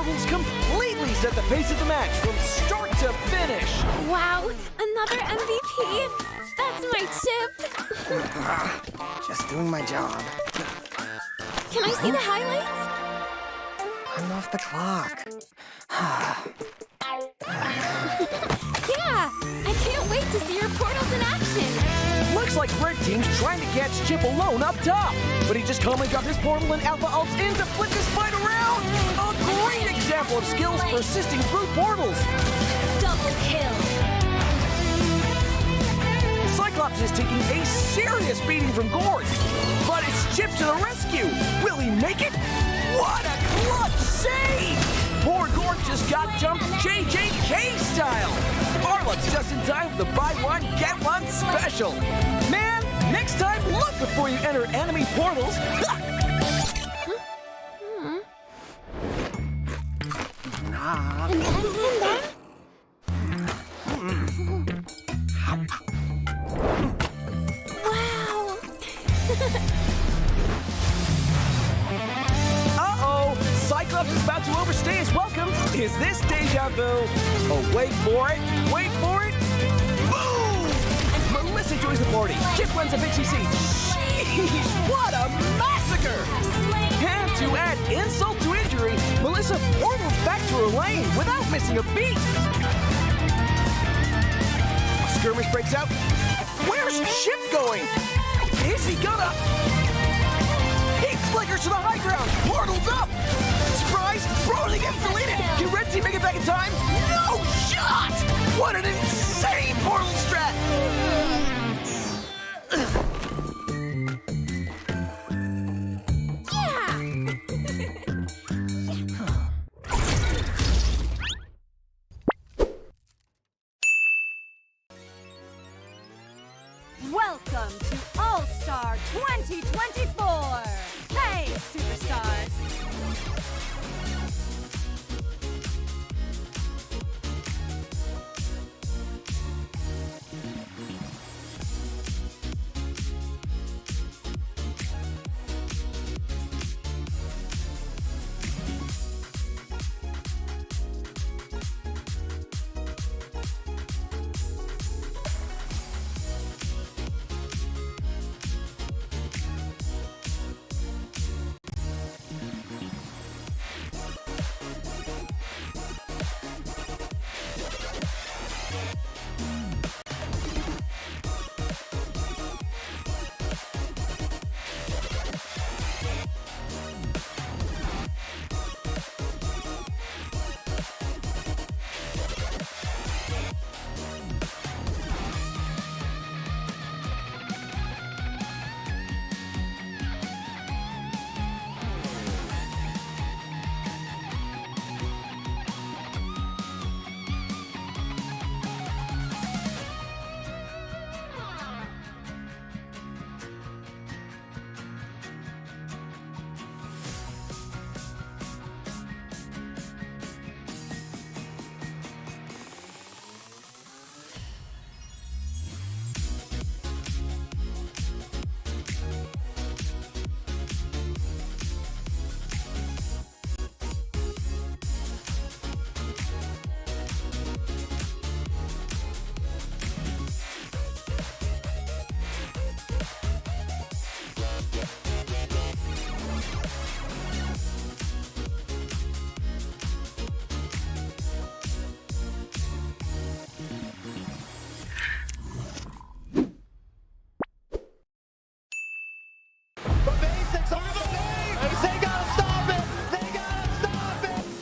portals completely set the pace of the match from start to finish. Wow, another MVP. That's my chip. Just doing my job. Can I see the highlights? I'm off the clock. Yeah, I can't wait to see your portals in action. Looks like Red Team's trying to catch Chip alone up top, but he just calmly dropped his portal and Alpha ults in to flip this fight around. A great example of skills persisting through portals. Double kill. Cyclops is taking a serious beating from Gord, but it's Chip to the rescue. Will he make it? What a clutch save! Poor Gord just got jumped JJK style. Arlot's just in time for the buy one, get one special. Man, next time look before you enter enemy portals. And then? Wow. Uh-oh, Cyclops is about to overstay his welcome. Is this deja vu? Oh, wait for it, wait for it. Boom! Melissa joins the party. Chip runs a big CC. Jeez, what a massacre! And to add insult to injury, Melissa portals back to her lane without missing a beat. A skirmish breaks out. Where's Chip going? Is he gonna... He flickers to the high ground. Portal's up. Surprise! Portal gets deleted. Can Red Team make it back in time? No shot! What an insane portal strat! Welcome to All-Star 2024! Hey, superstars!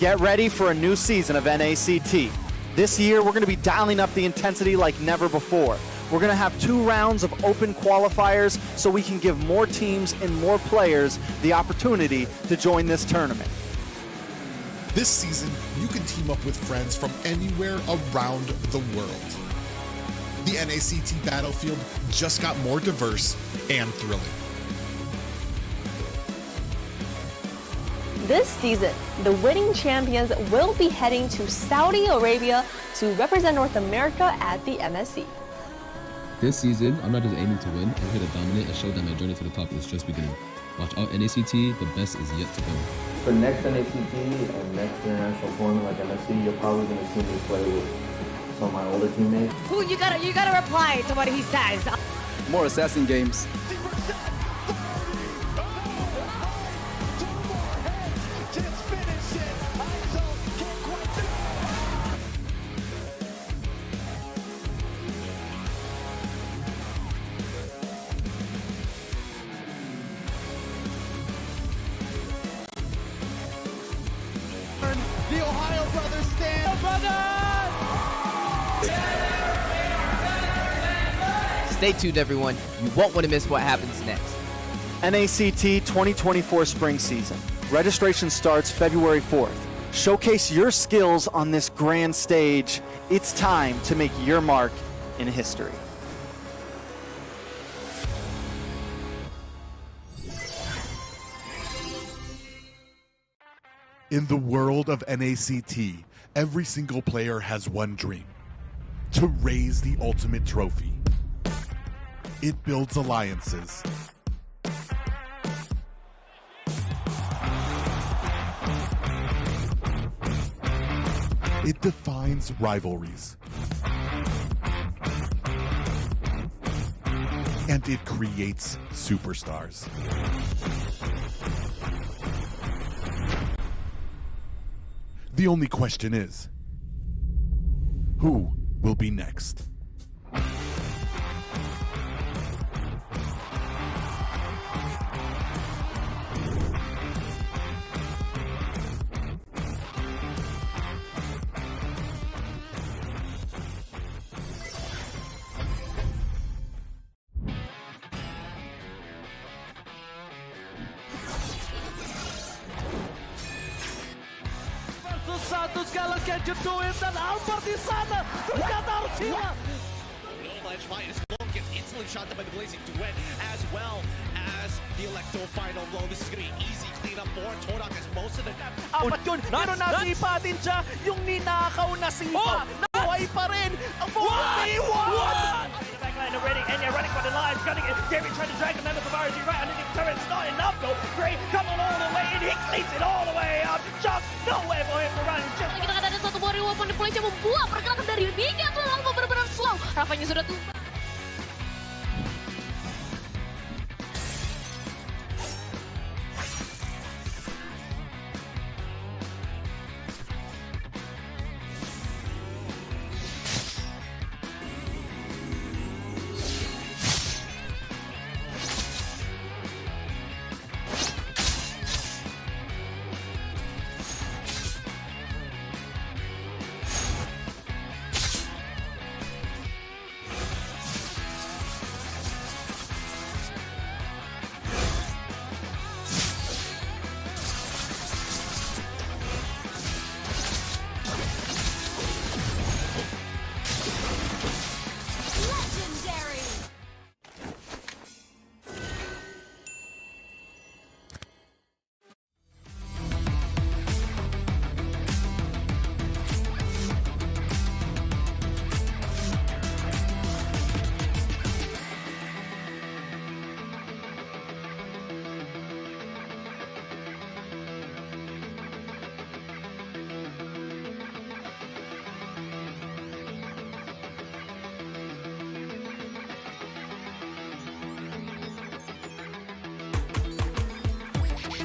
Get ready for a new season of NACT. This year, we're going to be dialing up the intensity like never before. We're going to have 2 rounds of open qualifiers so we can give more teams and more players the opportunity to join this tournament. This season, you can team up with friends from anywhere around the world. The NACT battlefield just got more diverse and thrilling. This season, the winning champions will be heading to Saudi Arabia to represent North America at the MSC. This season, I'm not just aiming to win, I'm here to dominate and show that my journey to the top is just beginning. Watch out NACT, the best is yet to come. For next NACT and next international tournament like MSC, you're probably going to see me play with some of my older teammates. Ooh, you gotta reply to what he says. More assassin games. The Ohio brothers stand. Stay tuned, everyone. You won't want to miss what happens next. NACT 2024 spring season. Registration starts February 4th. Showcase your skills on this grand stage. It's time to make your mark in history. In the world of NACT, every single player has one dream: to raise the ultimate trophy. It builds alliances. It defines rivalries. And it creates superstars. The only question is, who will be next? Santos Galas can you do it? And Albert Sana, Avalanche fight is long, gets instantly shot down by the Blazing Duet, as well as the Electo final blow. This is going to be easy cleanup for Todak as most of the... Apat yun, pero nasipa din siya yung ninakaw na sipa. Nabuhay pa rin ang 4v1! Backline already, and you're running for the lines, gunning it. Gaimin trying to drag the members of RG right underneath the turret. It's not enough though. Gray coming all the way, and he cleans it all the way up. Just no way for him to run. Just... Kita ada satu warrior weapon deploy yang membuat pergerakan dari Liga tuh lalu benar-benar slow. Rafanya sudah tumbang.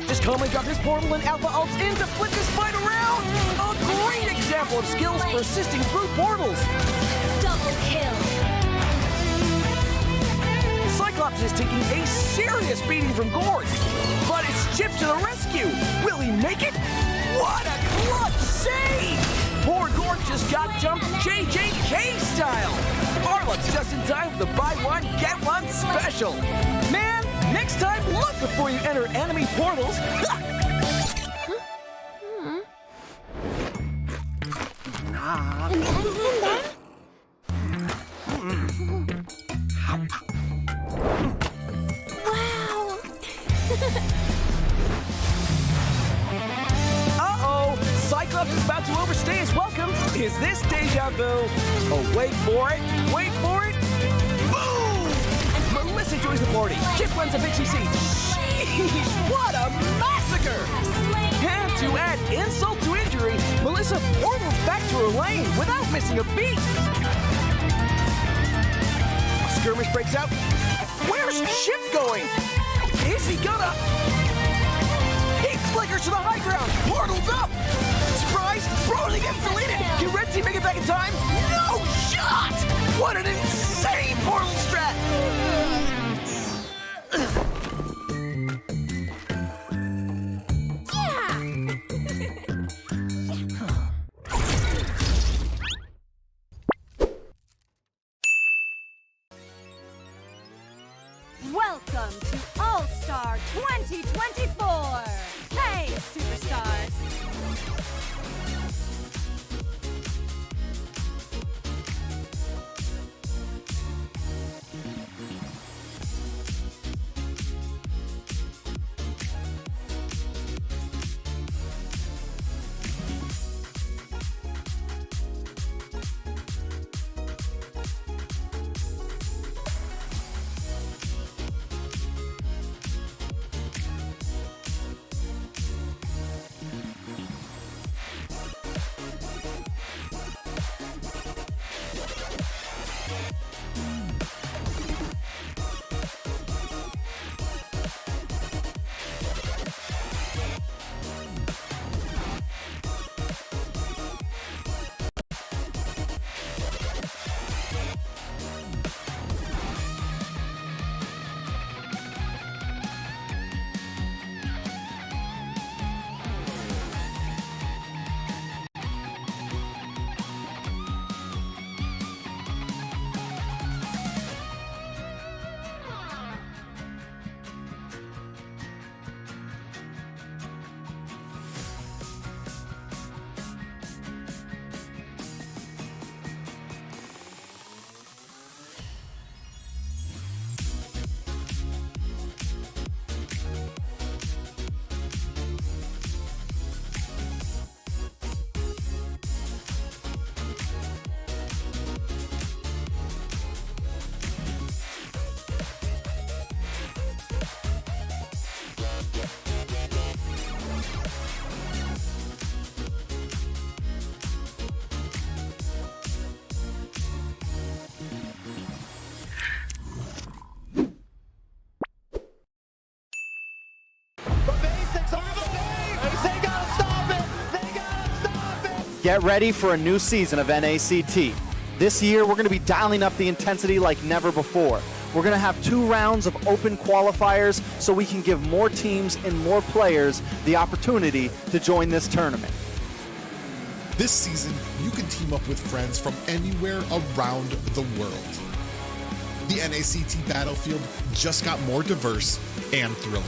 Just calmly drop his portal and alpha ults in to flip this fight around. A great example of skills persisting through portals. Double kill. Cyclops is taking a serious beating from Gord, but it's Chip to the rescue. Will he make it? What a clutch save! Poor Gord just got jumped JJK style. Arlux just in time for the buy one, get one special. Man, next time look before you enter enemy portals. Uh-oh, Cyclops is about to overstay his welcome. Is this deja vu? Oh, wait for it. Wait for it. Boom! And Melissa joins the party. Chip runs a big CC. Jeez, what a massacre! And to add insult to injury, Melissa portals back to her lane without missing a beat. A skirmish breaks out. Where's Chip going? Is he gonna? He flickers to the high ground. Portals up. Surprise! Brody gets deleted. Can Red Team make it back in time? No shot! What an insane portal strat! Welcome to All-Star 2024! Hey, superstars! Get ready for a new season of NACT. This year, we're going to be dialing up the intensity like never before. We're going to have 2 rounds of open qualifiers so we can give more teams and more players the opportunity to join this tournament. This season, you can team up with friends from anywhere around the world. The NACT battlefield just got more diverse and thrilling.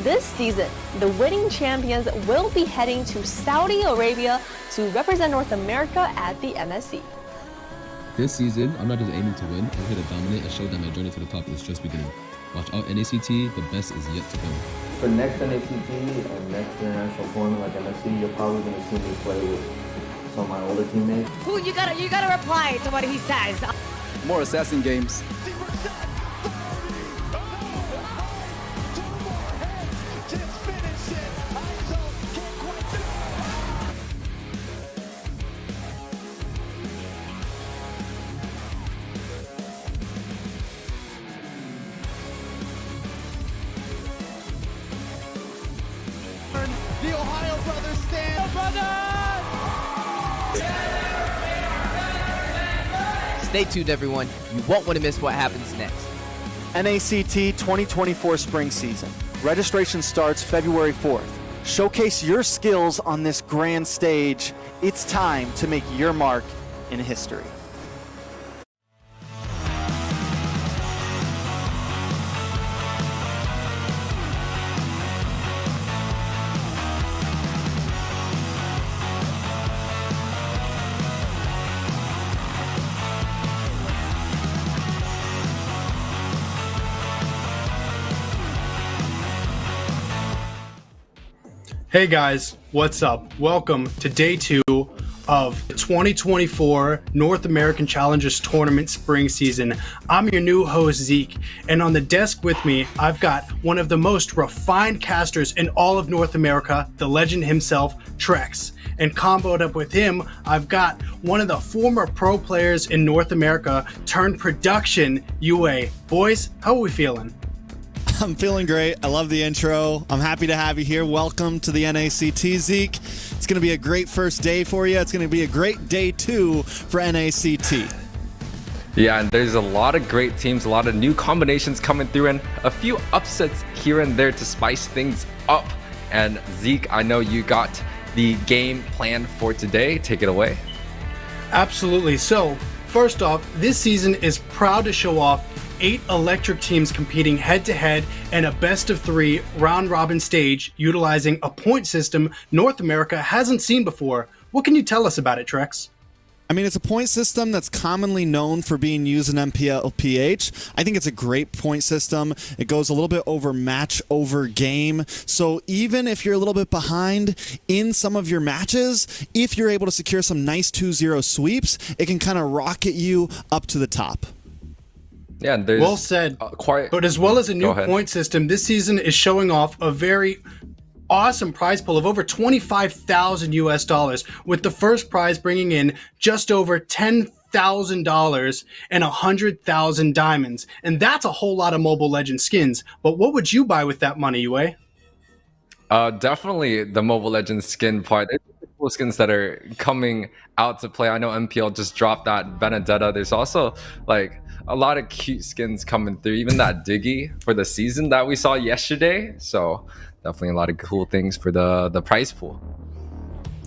This season, the winning champions will be heading to Saudi Arabia to represent North America at the MSC. This season, I'm not just aiming to win, I'm here to dominate and show that my journey to the top is just beginning. Watch out NACT, the best is yet to come. For next NACT and next international tournament like MSC, you're probably going to see me play with some of my older teammates. Ooh, you gotta reply to what he says. More assassin games. The Ohio brothers stand. Stay tuned, everyone. You won't want to miss what happens next. NACT 2024 spring season. Registration starts February 4th. Showcase your skills on this grand stage. It's time to make your mark in history. Hey guys, what's up? Welcome to day 2 of the 2024 North American Challengers Tournament spring season. I'm your new host, Zeke, and on the desk with me, I've got one of the most refined casters in all of North America, the legend himself, Trex. And comboed up with him, I've got one of the former pro players in North America turned production, UA. Boys, how are we feeling? I'm feeling great. I love the intro. I'm happy to have you here. Welcome to the NACT, Zeke. It's going to be a great first day for you. It's going to be a great day too for NACT. Yeah, and there's a lot of great teams, a lot of new combinations coming through, and a few upsets here and there to spice things up. And Zeke, I know you got the game plan for today. Take it away. Absolutely. So, first off, this season is proud to show off 8 electric teams competing head-to-head in a best-of-3 round-robin stage utilizing a point system North America hasn't seen before. What can you tell us about it, Trex? I mean, it's a point system that's commonly known for being used in MPLPH. I think it's a great point system. It goes a little bit over match over game. So even if you're a little bit behind in some of your matches, if you're able to secure some nice 2-0 sweeps, it can kind of rocket you up to the top. Yeah, there's well said. But as well as a new point system, this season is showing off a very awesome prize pool of over $25,000 US, with the first prize bringing in just over $10,000 and 100,000 diamonds. And that's a whole lot of Mobile Legends skins. But what would you buy with that money, UA? Definitely the Mobile Legends skin part. There's cool skins that are coming out to play. I know MPL just dropped that Benedetta. There's also like a lot of cute skins coming through, even that Diggy for the season that we saw yesterday. So definitely a lot of cool things for the prize pool.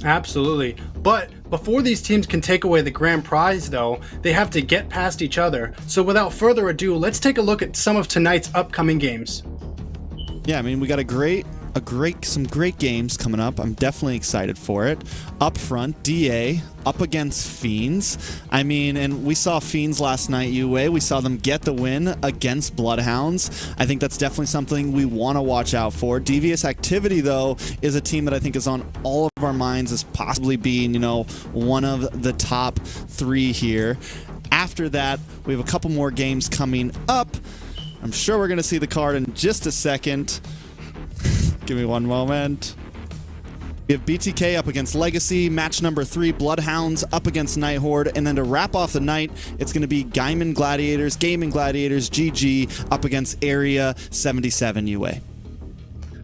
Absolutely. But before these teams can take away the grand prize, though, they have to get past each other. So without further ado, let's take a look at some of tonight's upcoming games. Yeah, I mean, we got some great games coming up. I'm definitely excited for it. Up front, DA up against FIENDS. I mean, and we saw FIENDS last night, UA. We saw them get the win against BloodHounds. I think that's definitely something we want to watch out for. Devious Activity, though, is a team that I think is on all of our minds as possibly being, you know, one of the top 3 here. After that, we have a couple more games coming up. I'm sure we're going to see the card in just a second. Give me one moment. We have BTK up against LEGACi, match number 3, BloodHounds up against NightHorde, and then to wrap off the night, it's going to be Gaimin Gladiators, GG up against Area 77 UA.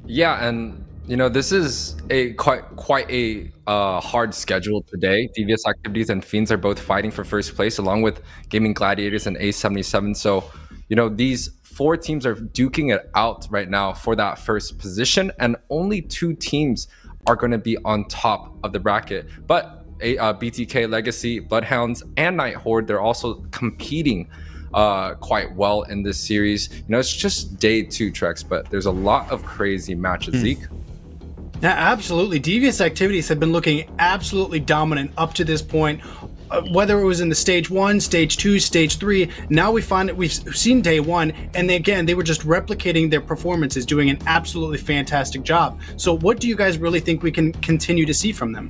Yeah, and you know, this is a quite a hard schedule today. Devious Activities and FIENDS are both fighting for first place, along with Gaimin Gladiators and A77. So, you know, these 4 teams are duking it out right now for that first position, and only 2 teams are going to be on top of the bracket. But BTK, LEGACi, BloodHounds, and NightHorde, they're also competing quite well in this series. You know, it's just day 2, Trex, but there's a lot of crazy matches. Zeke? Yeah, absolutely. Devious Activities have been looking absolutely dominant up to this point. Whether it was in the stage 1, stage 2, stage 3, now we find that we've seen day 1, and they were just replicating their performances, doing an absolutely fantastic job. So what do you guys really think we can continue to see from them?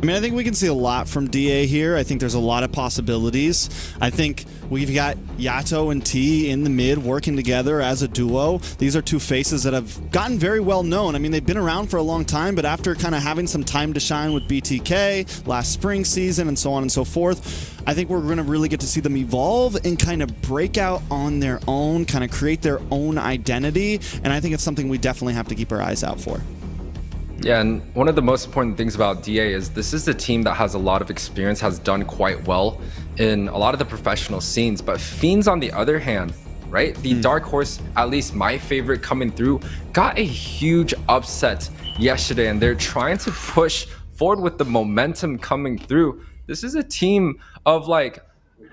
I mean, I think we can see a lot from DA here. I think there's a lot of possibilities. I think we've got Yato and T in the mid working together as a duo. These are 2 faces that have gotten very well known. I mean, they've been around for a long time, but after kind of having some time to shine with BTK last spring season and so on and so forth, I think we're going to really get to see them evolve and kind of break out on their own, kind of create their own identity. And I think it's something we definitely have to keep our eyes out for. Yeah, and one of the most important things about DA is this is a team that has a lot of experience, has done quite well in a lot of the professional scenes. But FIENDS, on the other hand, right? The Darkhorse, at least my favorite coming through, got a huge upset yesterday, and they're trying to push forward with the momentum coming through. This is a team of like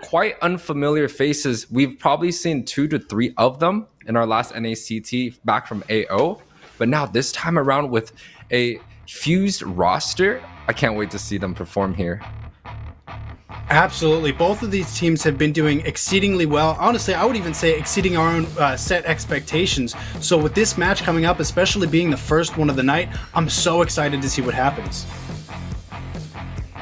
quite unfamiliar faces. We've probably seen 2 to 3 of them in our last NACT back from AO. But now this time around with a fused roster, I can't wait to see them perform here. Absolutely. Both of these teams have been doing exceedingly well. Honestly, I would even say exceeding our own set expectations. So with this match coming up, especially being the first one of the night, I'm so excited to see what happens.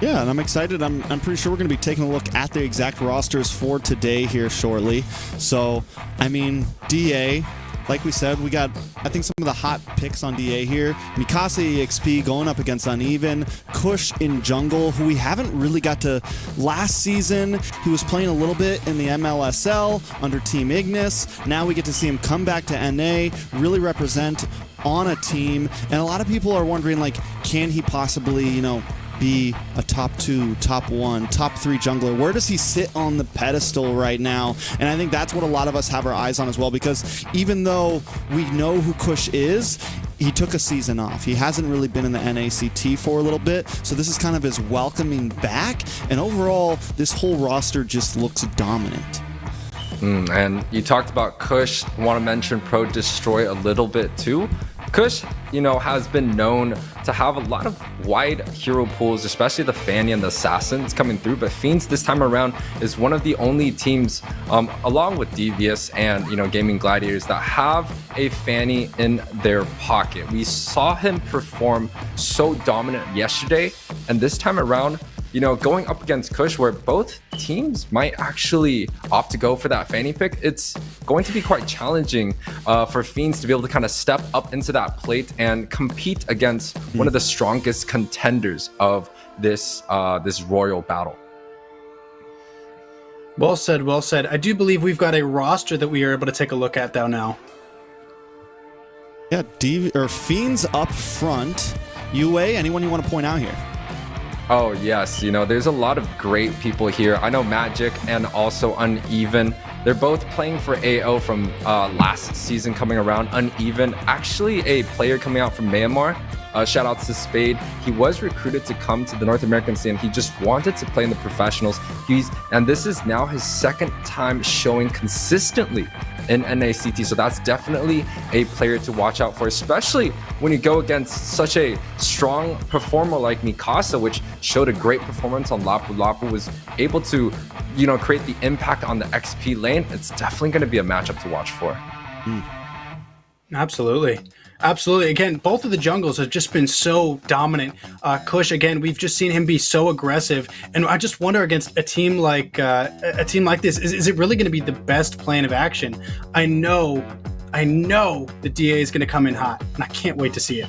Yeah, and I'm excited. I'm pretty sure we're going to be taking a look at the exact rosters for today here shortly. So, I mean, DA, like we said, we got, I think, some of the hot picks on DA here. Mikasa EXP going up against Uneven. Kush in jungle, who we haven't really got to last season. He was playing a little bit in the MLSL under Team Ignis. Now we get to see him come back to NA, really represent on a team. And a lot of people are wondering, like, can he possibly, you know, be a top 2, top 1, top 3 jungler? Where does he sit on the pedestal right now? And I think that's what a lot of us have our eyes on as well, because even though we know who Kush is, he took a season off. He hasn't really been in the NACT for a little bit, so this is kind of his welcoming back. And overall, this whole roster just looks dominant. And you talked about Kush. I want to mention Pro Destroy a little bit too. Kush, you know, has been known to have a lot of wide hero pools, especially the Fanny and the Assassins coming through. But Fiends this time around is one of the only teams, along with Devious and, you know, Gaimin Gladiators, that have a Fanny in their pocket. We saw him perform so dominant yesterday, and this time around, you know, going up against Kush, where both teams might actually opt to go for that Fanny pick, it's going to be quite challenging for Fiends to be able to kind of step up into that plate and compete against one of the strongest contenders of this this royal battle. Well said, well said. I do believe we've got a roster that we are able to take a look at though now. Yeah, Fiends up front. UA, anyone you want to point out here? Oh yes, you know, there's a lot of great people here. I know Magic and also Uneven. They're both playing for AO from last season coming around. Uneven, actually a player coming out from Myanmar. Shout outs to Spade. He was recruited to come to the North American scene. He just wanted to play in the professionals. And this is now his second time showing consistently in NACT. So that's definitely a player to watch out for, especially when you go against such a strong performer like Mikasa, which showed a great performance on Lapu. Lapu was able to, you know, create the impact on the XP lane. It's definitely going to be a matchup to watch for. Absolutely. Absolutely. Again, both of the jungles have just been so dominant. Kush, again, we've just seen him be so aggressive, and I just wonder against a team like this, is it really going to be the best plan of action? I know the DA is going to come in hot, and I can't wait to see it.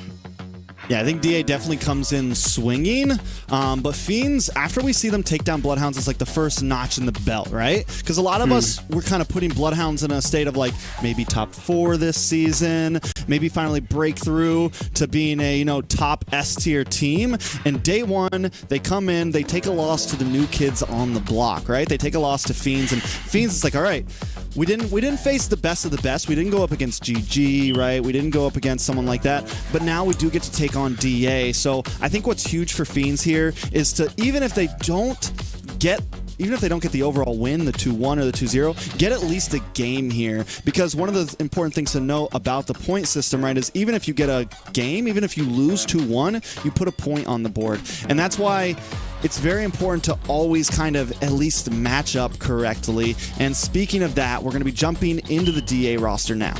Yeah, I think DA definitely comes in swinging, but Fiends, after we see them take down BloodHounds, is like the first notch in the belt, right? Because a lot of us were kind of putting BloodHounds in a state of like maybe top 4 this season, maybe finally break through to being a, you know, top S tier team. And day one, they come in, they take a loss to the new kids on the block, right? They take a loss to Fiends, and Fiends is like, all right, we didn't face the best of the best. We didn't go up against GG, right? We didn't go up against someone like that. But now we do get to take on DA. So I think what's huge for Fiends here is to, even if they don't get the overall win, the 2-1 or the 2-0, get at least a game here. Because one of the important things to know about the point system, right, is even if you get a game, even if you lose 2-1, you put a point on the board. And that's why it's very important to always kind of at least match up correctly. And speaking of that, we're going to be jumping into the DA roster now.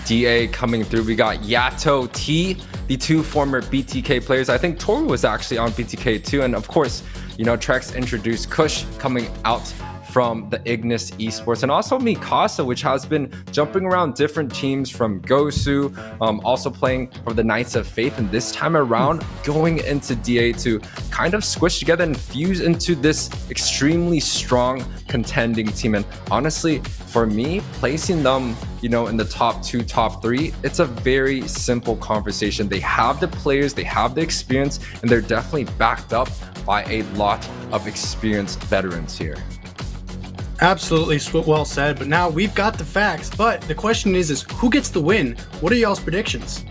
DA coming through. We got Yato T, the 2 former BTK players. I think Toru was actually on BTK too. And of course, you know, Trex introduced Kush coming out from the Ignis Esports, and also Mikasa, which has been jumping around different teams from Gosu, also playing for the Knights of Faith, and this time around going into DA to kind of squish together and fuse into this extremely strong contending team. And honestly, for me, placing them, you know, in the top 2, top 3, it's a very simple conversation. They have the players, they have the experience, and they're definitely backed up by a lot of experienced veterans here. Absolutely well said, but now we've got the facts, but the question is who gets the win? What are y'all's predictions?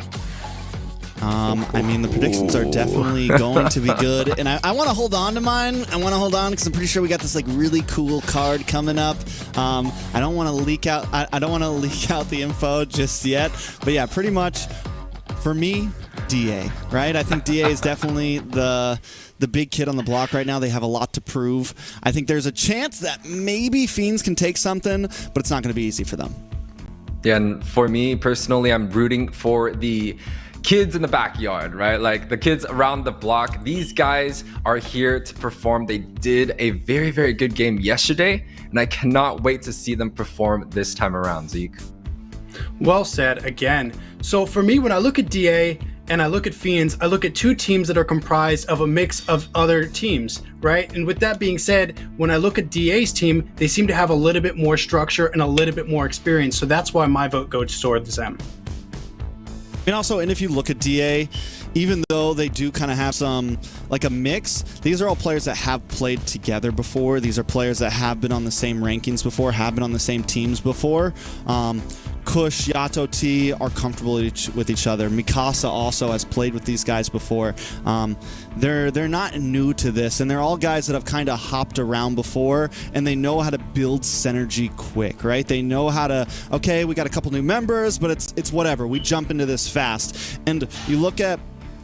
I mean, the predictions are definitely going to be good, and I want to hold on to mine. I want to hold on because I'm pretty sure we got this like really cool card coming up. I don't want to leak out. I don't want to leak out the info just yet, but yeah, pretty much for me, DA. Right? I think DA is definitely the big kid on the block right now. They have a lot to prove. I think there's a chance that maybe Fiends can take something, but it's not going to be easy for them. Yeah, and for me personally, I'm rooting for the kids in the backyard, right? Like the kids around the block. These guys are here to perform. They did a very, very good game yesterday, and I cannot wait to see them perform this time around, Zeke. Well said again. So for me, when I look at DA and I look at Fiends, I look at two teams that are comprised of a mix of other teams, right? And with that being said, when I look at DA's team, they seem to have a little bit more structure and a little bit more experience. So that's why my vote goes towards them. And also, and if you look at DA, even though they do kind of have some, like a mix, these are all players that have played together before. These are players that have been on the same rankings before, have been on the same teams before. Kush, Yato, T are comfortable with each other. Mikasa also has played with these guys before. They're not new to this, and they're all guys that have kind of hopped around before, and they know how to build synergy quick, right? They know how to, okay, we got a couple new members, but it's whatever. We jump into this fast. And you look at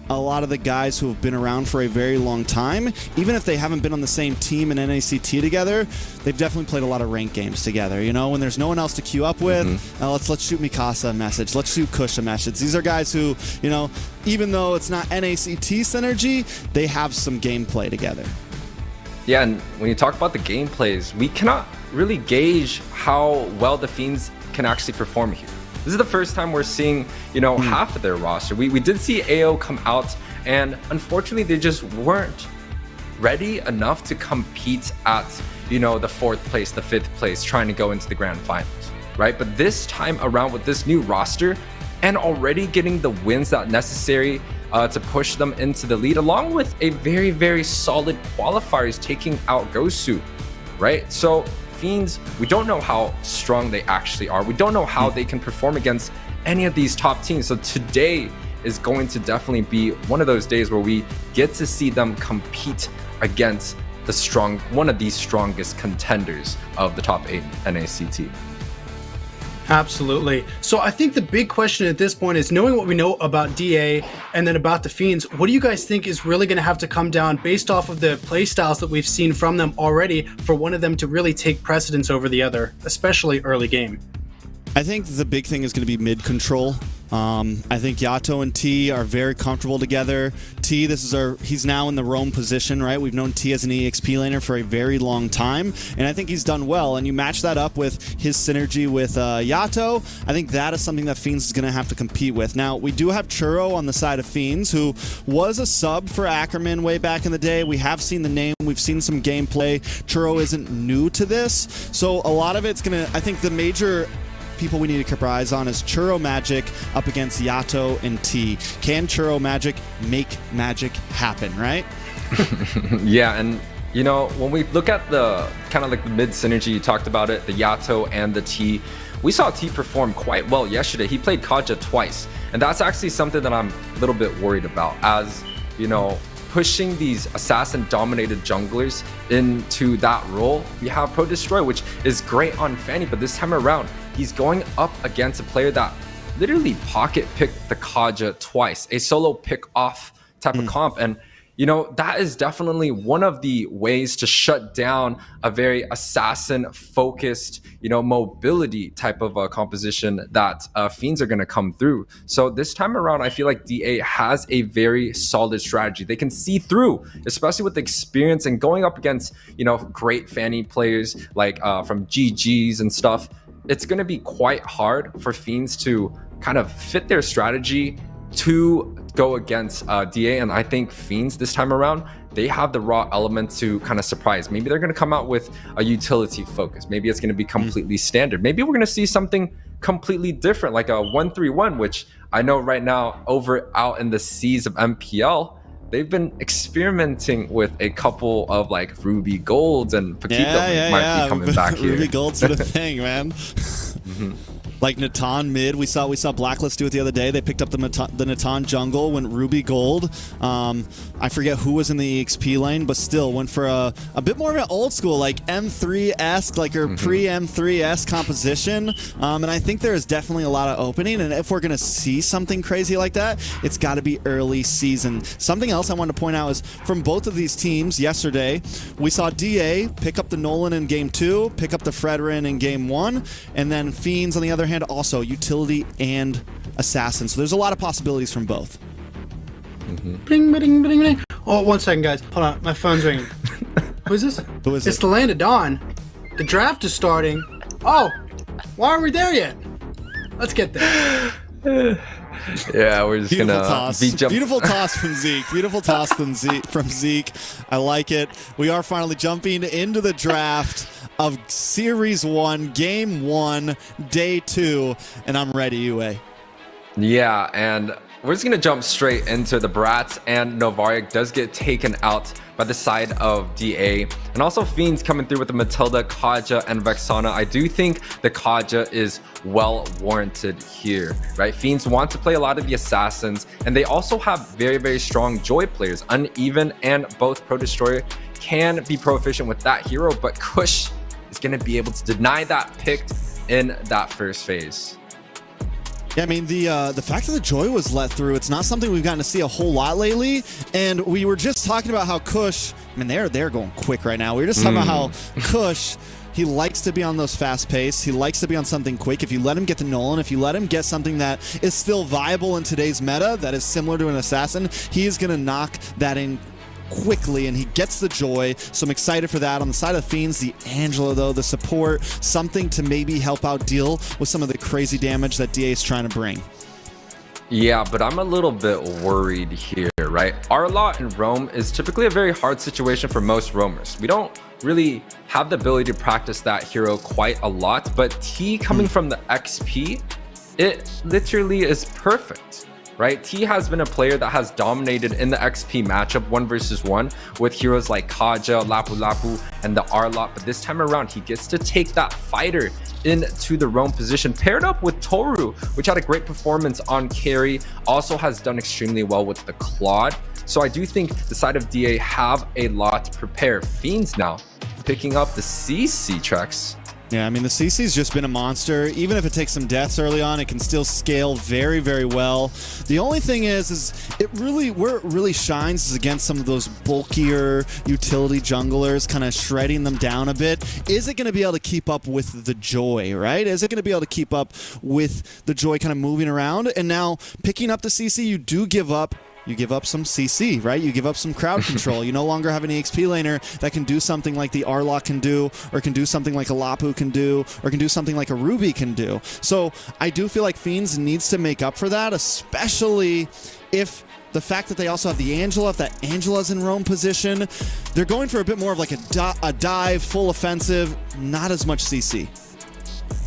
a lot of the guys who have been around for a very long time, even if they haven't been on the same team in NACT together, they've definitely played a lot of ranked games together. You know, when there's no one else to queue up with, let's shoot Mikasa a message, let's shoot Kush a message. These are guys who, you know, even though it's not NACT synergy, they have some gameplay together. Yeah, and when you talk about the gameplays, we cannot really gauge how well the Fiends can actually perform here. This is the first time we're seeing, you know, half of their roster. We did see AO come out, and unfortunately they just weren't ready enough to compete at, you know, the 4th place, the 5th place, trying to go into the grand finals, right? But this time around with this new roster and already getting the wins that necessary to push them into the lead, along with a very, very solid qualifiers taking out Gosu, right? So Fiends, we don't know how strong they actually are. We don't know how they can perform against any of these top teams. So today is going to definitely be one of those days where we get to see them compete against one of these strongest contenders of the top 8 NACT. Absolutely. So I think the big question at this point is, knowing what we know about DA and then about the Fiends, what do you guys think is really going to have to come down based off of the play styles that we've seen from them already for one of them to really take precedence over the other, especially early game? I think the big thing is going to be mid control. I think Yato and T are very comfortable together. T, he's now in the roam position, right? We've known T as an EXP laner for a very long time, and I think he's done well. And you match that up with his synergy with Yato, I think that is something that Fiends is going to have to compete with. Now, we do have Churro on the side of Fiends, who was a sub for Ackerman way back in the day. We have seen the name. We've seen some gameplay. Churro isn't new to this, so a lot of it's going to, I think the major people we need to keep our eyes on is Churro Magic up against Yato and T. Can Churro Magic make magic happen, right? Yeah, and you know, when we look at the kind of like the mid synergy, you talked about it, the Yato and the T, we saw T perform quite well yesterday. He played Kaja twice, and that's actually something that I'm a little bit worried about, as you know, pushing these assassin-dominated junglers into that role. We have Pro Destroy, which is great on Fanny, but this time around, he's going up against a player that literally pocket-picked the Kaja twice, a solo pick-off type of comp. And, you know, that is definitely one of the ways to shut down a very assassin-focused, you know, mobility type of composition that Fiends are going to come through. So this time around, I feel like DA has a very solid strategy. They can see through, especially with the experience and going up against, you know, great Fanny players like from GGs and stuff. It's going to be quite hard for Fiends to kind of fit their strategy to go against DA, and I think Fiends this time around, they have the raw element to kind of surprise. Maybe they're going to come out with a utility focus. Maybe it's going to be completely standard. Maybe we're going to see something completely different, like a 1-3-1, which I know right now out in the seas of MPL, they've been experimenting with a couple of like Ruby Golds, and Paquito might be coming back here. Ruby Gold's the thing, man. Like Natan mid, we saw Blacklist do it the other day. They picked up the Natan jungle, went Ruby Gold. I forget who was in the EXP lane, but still went for a bit more of an old school, like M3-esque, like her pre-M3-esque composition. And I think there is definitely a lot of opening. And if we're going to see something crazy like that, it's got to be early season. Something else I wanted to point out is from both of these teams yesterday, we saw DA pick up the Nolan in game 2, pick up the Fredrin in game 1, and then Fiends on the other hand also utility and assassin. So there's a lot of possibilities from both. Bling, bling, bling, bling. Oh, 1 second, guys. Hold on. My phone's ringing. Who is this? Who is It's it? the Land of Dawn. The draft is starting. Oh, why aren't we there yet? Let's get there. Yeah, we're just Beautiful gonna toss. be jump. Beautiful toss from Zeke. Beautiful toss from Zeke. I like it. We are finally jumping into the draft of Series 1, Game 1, Day 2, and I'm ready, UA. Yeah, and we're just gonna jump straight into the Brats, and Novariak does get taken out by the side of DA, and also Fiends coming through with the Matilda, Kaja, and Vexana. I do think the Kaja is well warranted here, right? Fiends want to play a lot of the assassins, and they also have very, very strong Joy players. Uneven and both Pro Destroyer can be proficient with that hero, but Kush is gonna be able to deny that pick in that first phase. Yeah, I mean, the fact that the Joy was let through, it's not something we've gotten to see a whole lot lately. And we were just talking about how Kush, I mean, they're going quick right now. We were just talking about how Kush, he likes to be on those fast pace. He likes to be on something quick. If you let him get the Nolan, if you let him get something that is still viable in today's meta, that is similar to an assassin, he is going to knock that in quickly, and he gets the Joy, so I'm excited for that. On the side of Fiends, the Angela, though, the support, something to maybe help out deal with some of the crazy damage that DA is trying to bring. Yeah, but I'm a little bit worried here, right? Arlot in Roam is typically a very hard situation for most roamers. We don't really have the ability to practice that hero quite a lot, but T coming from the XP, it literally is perfect. Right? T has been a player that has dominated in the XP matchup 1 versus 1 with heroes like Kaja, Lapu Lapu, and the Arlot. But this time around, he gets to take that fighter into the roam position, paired up with Toru, which had a great performance on carry, also has done extremely well with the Claude. So I do think the side of DA have a lot to prepare. Fiends now picking up the CC tracks. Yeah, I mean, the CC's just been a monster. Even if it takes some deaths early on, it can still scale very, very well. The only thing is where it really shines is against some of those bulkier utility junglers, kind of shredding them down a bit. Is it going to be able to keep up with the Joy, right? Is it going to be able to keep up with the Joy kind of moving around? And now, picking up the CC, you do give up. You give up some CC, right? You give up some crowd control. You no longer have an EXP laner that can do something like the Arlot can do, or can do something like a Lapu can do, or can do something like a Ruby can do. So I do feel like Fiends needs to make up for that, especially if the fact that they also have the Angela, if that Angela's in roam position, they're going for a bit more of like a dive, full offensive, not as much CC.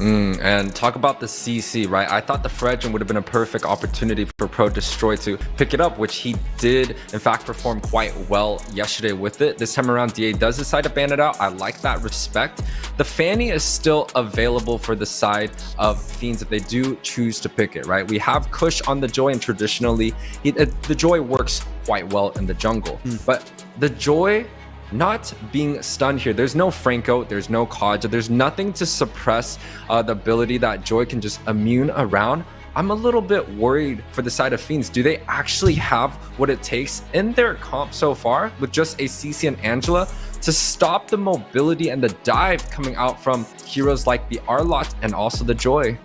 And talk about the CC, right? I thought the Fredgen would have been a perfect opportunity for Pro Destroy to pick it up, which he did, in fact, perform quite well yesterday with it. This time around, DA does decide to ban it out. I like that respect. The Fanny is still available for the side of Fiends if they do choose to pick it, right? We have Kush on the Joy, and traditionally, the Joy works quite well in the jungle. But the Joy not being stunned here, there's no Franco, there's no Kaja, there's nothing to suppress the ability that Joy can just immune around. I'm a little bit worried for the side of Fiends. Do they actually have what it takes in their comp so far with just a CC and Angela to stop the mobility and the dive coming out from heroes like the Arlot and also the Joy?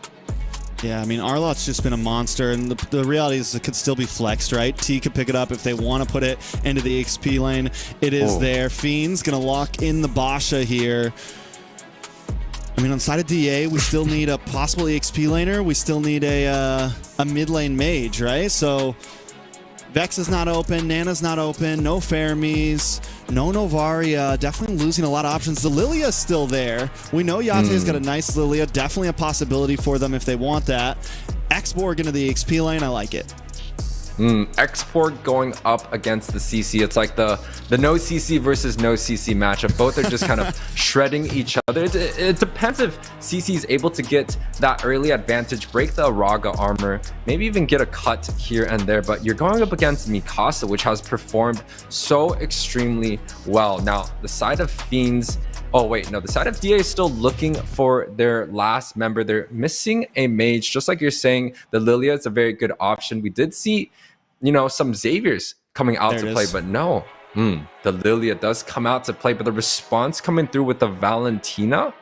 Yeah, I mean, Arlot's just been a monster, and the reality is it could still be flexed, right? T could pick it up if they want to put it into the XP lane. It is there. Fiend's going to lock in the Basha here. I mean, on the side of DA, we still need a possible EXP laner. We still need a mid lane mage, right? So Vex is not open, Nana's not open, no Fermis, no Novaria, definitely losing a lot of options. The Lilia's still there. We know Yate's got a nice Lilia, definitely a possibility for them if they want that. X-Borg into the XP lane, I like it. Export going up against the CC. It's like the no CC versus no CC matchup. Both are just kind of shredding each other. It depends if CC is able to get that early advantage, break the Araga armor, maybe even get a cut here and there. But you're going up against Mikasa, which has performed so extremely well. Now, the side of Fiends, oh wait, no, the side of DA is still looking for their last member. They're missing a mage. Just like you're saying, the Lilia is a very good option. We did see, you know, some Xaviers coming out to play, but no, the Lilia does come out to play. But the response coming through with the Valentina,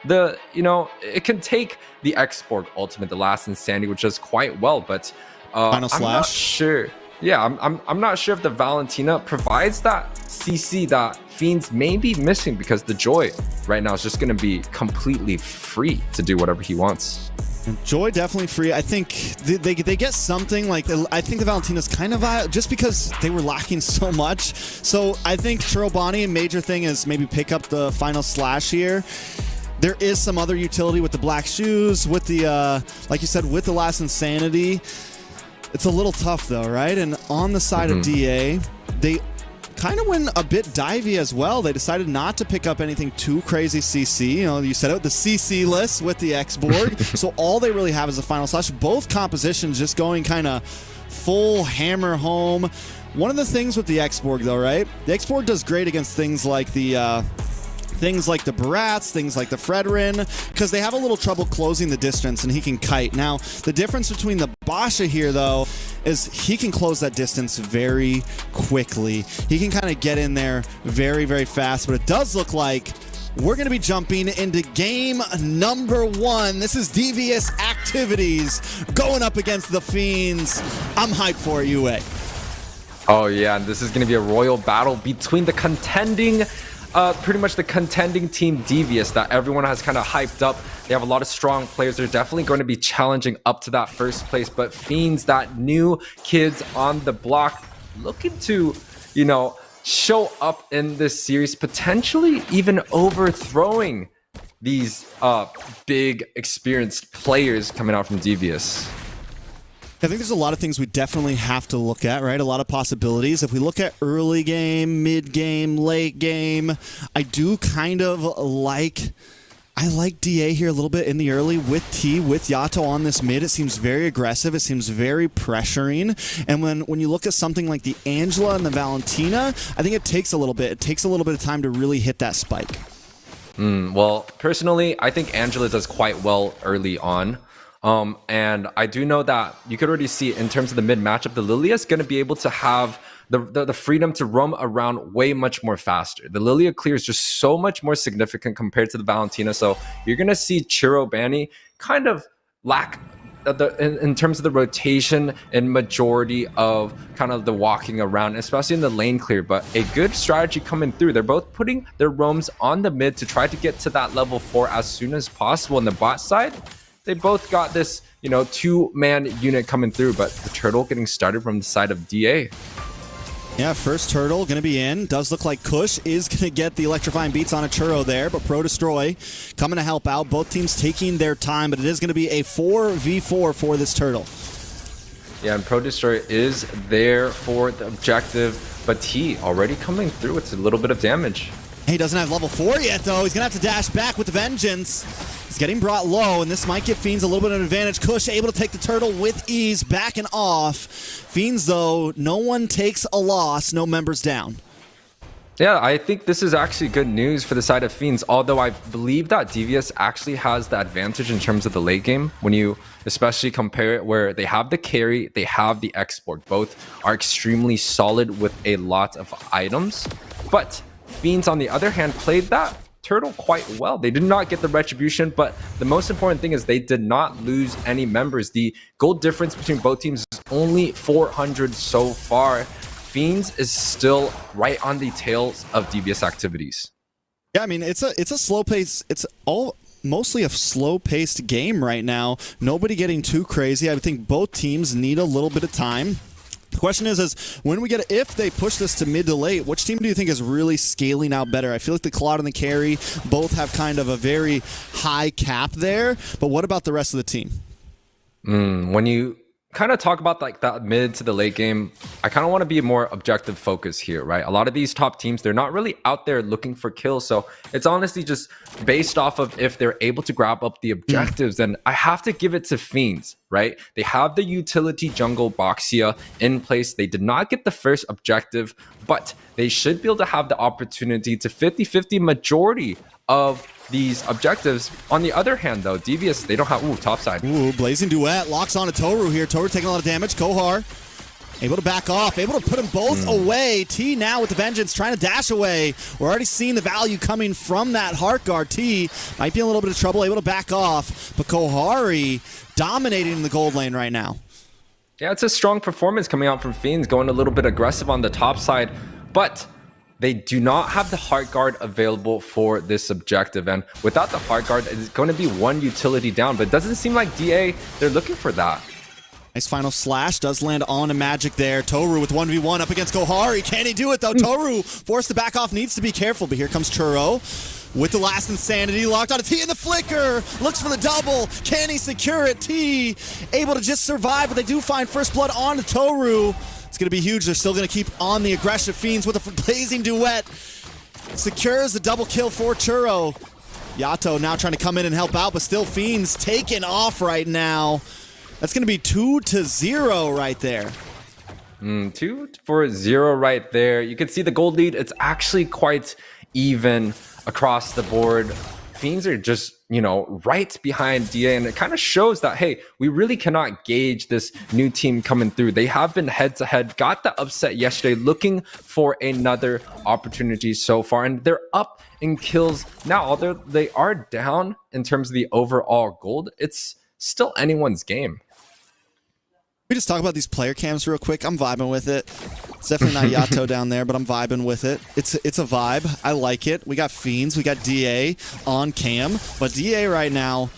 it can take the X-Borg ultimate, the last insanity, which does quite well, but Final I'm not slash. sure. Yeah, I'm not sure if the Valentina provides that CC that Fiends may be missing, because the Joy right now is just going to be completely free to do whatever he wants. Joy definitely free. I think they get something like, I think the Valentina's kind of just because they were lacking so much. So I think Churobani, a major thing is maybe pick up the final slash here. There is some other utility with the black shoes, with the like you said, with the last insanity. It's a little tough though, right? And on the side of DA, they kind of went a bit divey as well. They decided not to pick up anything too crazy CC. You know, you set out the CC list with the X-Borg. So all they really have is a final slash. Both compositions just going kind of full hammer home. One of the things with the X-Borg though, right? The X-Borg does great against things like the Barats, things like the Fredrin, because they have a little trouble closing the distance, and he can kite. Now, the difference between the Basha here, though, is he can close that distance very quickly. He can kind of get in there very, very fast, but it does look like we're going to be jumping into game number 1. This is Devious Activities going up against the Fiends. I'm hyped for it, UA. Oh, yeah, and this is going to be a royal battle between the contending pretty much the contending team Devious that everyone has kind of hyped up. They have a lot of strong players. They're definitely going to be challenging up to that first place. But Fiends, that new kids on the block, looking to, show up in this series, potentially even overthrowing these big experienced players coming out from Devious. I think there's a lot of things we definitely have to look at, right? A lot of possibilities. If we look at early game, mid game, late game, I do kind of like DA here a little bit in the early with T, with Yato on this mid. It seems very aggressive. It seems very pressuring. And when you look at something like the Angela and the Valentina, I think it takes a little bit. It takes a little bit of time to really hit that spike. Well, personally, I think Angela does quite well early on. And I do know that you could already see in terms of the mid matchup, the Lilia is going to be able to have the freedom to roam around way much more faster. The Lilia clear is just so much more significant compared to the Valentina. So you're going to see Churobani kind of lack in terms of the rotation and majority of kind of the walking around, especially in the lane clear. But a good strategy coming through. They're both putting their roams on the mid to try to get to that level 4 as soon as possible. On the bot side, they both got this, two-man unit coming through, but the turtle getting started from the side of DA. Yeah, first turtle going to be in. Does look like Kush is going to get the electrifying beats on a Churro there, but Pro Destroy coming to help out. Both teams taking their time, but it is going to be a 4v4 for this turtle. Yeah, and Pro Destroy is there for the objective, but T already coming through with a little bit of damage. He doesn't have level 4 yet, though. He's going to have to dash back with the Vengeance. He's getting brought low, and this might give Fiends a little bit of an advantage. Kush able to take the turtle with ease, backing off. Fiends, though, no one takes a loss, no members down. Yeah, I think this is actually good news for the side of Fiends, although I believe that Devious actually has the advantage in terms of the late game when you especially compare it where they have the carry, they have the X-Borg. Both are extremely solid with a lot of items, but Fiends, on the other hand, played that turtle quite well. They did not get the retribution, but the most important thing is they did not lose any members. The gold difference between both teams is only 400 so far. Fiends is still right on the tails of Devious Activities. Yeah, I mean, it's a slow pace. It's all mostly a slow-paced game right now. Nobody getting too crazy. I think both teams need a little bit of time. The question is when we get, if they push this to mid to late, which team do you think is really scaling out better? I feel like the Claude and the Carry both have kind of a very high cap there, but what about the rest of the team? When you kind of talk about like that mid to the late game, I kind of want to be more objective focus here, right? A lot of these top teams, they're not really out there looking for kills. So it's honestly just based off of if they're able to grab up the objectives. And I have to give it to Fiends, right? They have the utility jungle Boxia in place. They did not get the first objective, but they should be able to have the opportunity to 50-50 majority of these objectives. On the other hand, though, Devious, they don't have... Ooh, top side. Ooh, Blazing Duet locks on to Toru here. Toru taking a lot of damage. Kohar Able to back off, able to put them both away. T now with the vengeance, trying to dash away. We're already seeing the value coming from that heart guard. T might be in a little bit of trouble, able to back off. But Kohari dominating the gold lane right now. Yeah, it's a strong performance coming out from Fiends, going a little bit aggressive on the top side. But they do not have the heart guard available for this objective. And without the heart guard, it's going to be one utility down. But it doesn't seem like DA, they're looking for that. Nice final slash, does land on a magic there. Toru with 1v1 up against Kohari. Can he do it though? Toru forced to back off, needs to be careful, but here comes Churro with the last insanity, locked on a T in the flicker, looks for the double. Can he secure it? T able to just survive, but they do find first blood on to Toru. It's gonna be huge. They're still gonna keep on the aggressive. Fiends with a blazing duet. Secures the double kill for Churro. Yato now trying to come in and help out, but still Fiends taking off right now. That's going to be 2-0 right there. 2-0 right there. You can see the gold lead. It's actually quite even across the board. Fiends are just, right behind DA, and it kind of shows that, hey, we really cannot gauge this new team coming through. They have been head-to-head, got the upset yesterday, looking for another opportunity so far, and they're up in kills now. Although they are down in terms of the overall gold, it's still anyone's game. We just talk about these player cams real quick. I'm vibing with it. It's definitely not Yato down there, but I'm vibing with it. It's a vibe. I like it. We got Fiends. We got DA on cam. But DA right now,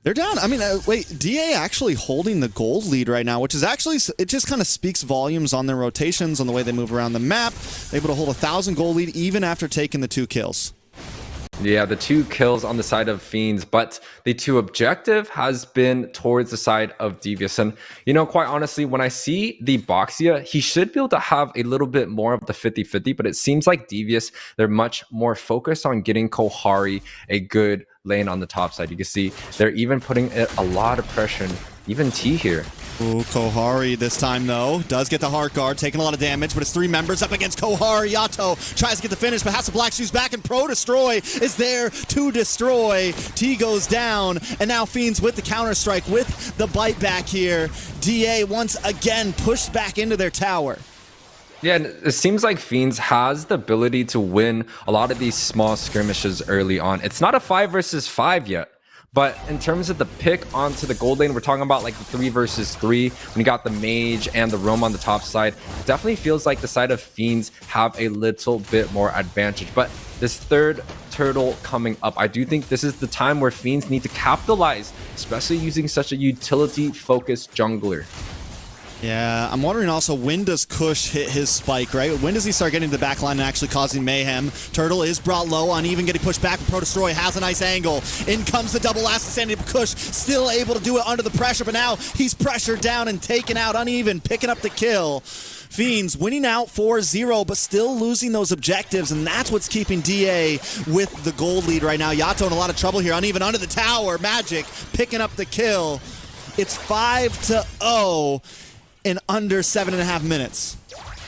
they're down. I mean, wait, DA actually holding the gold lead right now, which is actually, it just kind of speaks volumes on their rotations, on the way they move around the map. Able to hold 1,000 gold lead even after taking the 2 kills. Yeah, the 2 kills on the side of Fiends, but the 2 objective has been towards the side of Devious. And, quite honestly, when I see the Boxia, he should be able to have a little bit more of the 50-50, but it seems like Devious, they're much more focused on getting Kohari a good lane on the top side. You can see they're even putting a lot of pressure, even T here. Ooh, Kohari this time, though, does get the heart guard, taking a lot of damage, but it's 3 members up against Kohari. Yato tries to get the finish, but has the black shoes back, and Pro Destroy is there to destroy. T goes down, and now Fiends with the counter-strike, with the bite back here. DA once again pushed back into their tower. Yeah, and it seems like Fiends has the ability to win a lot of these small skirmishes early on. It's not a 5 versus 5 yet. But in terms of the pick onto the gold lane, we're talking about like the 3 versus 3. When you got the mage and the roam on the top side, it definitely feels like the side of Fiends have a little bit more advantage. But this 3rd turtle coming up, I do think this is the time where Fiends need to capitalize, especially using such a utility-focused jungler. Yeah, I'm wondering also, when does Kush hit his spike, right? When does he start getting to the back line and actually causing mayhem? Turtle is brought low, uneven, getting pushed back, but Pro Destroy has a nice angle. In comes the double last insanity, but Kush still able to do it under the pressure, but now he's pressured down and taken out, uneven, picking up the kill. Fiends winning out 4-0, but still losing those objectives, and that's what's keeping DA with the gold lead right now. Yato in a lot of trouble here, uneven under the tower. Magic picking up the kill. It's 5-0. in under 7.5 minutes.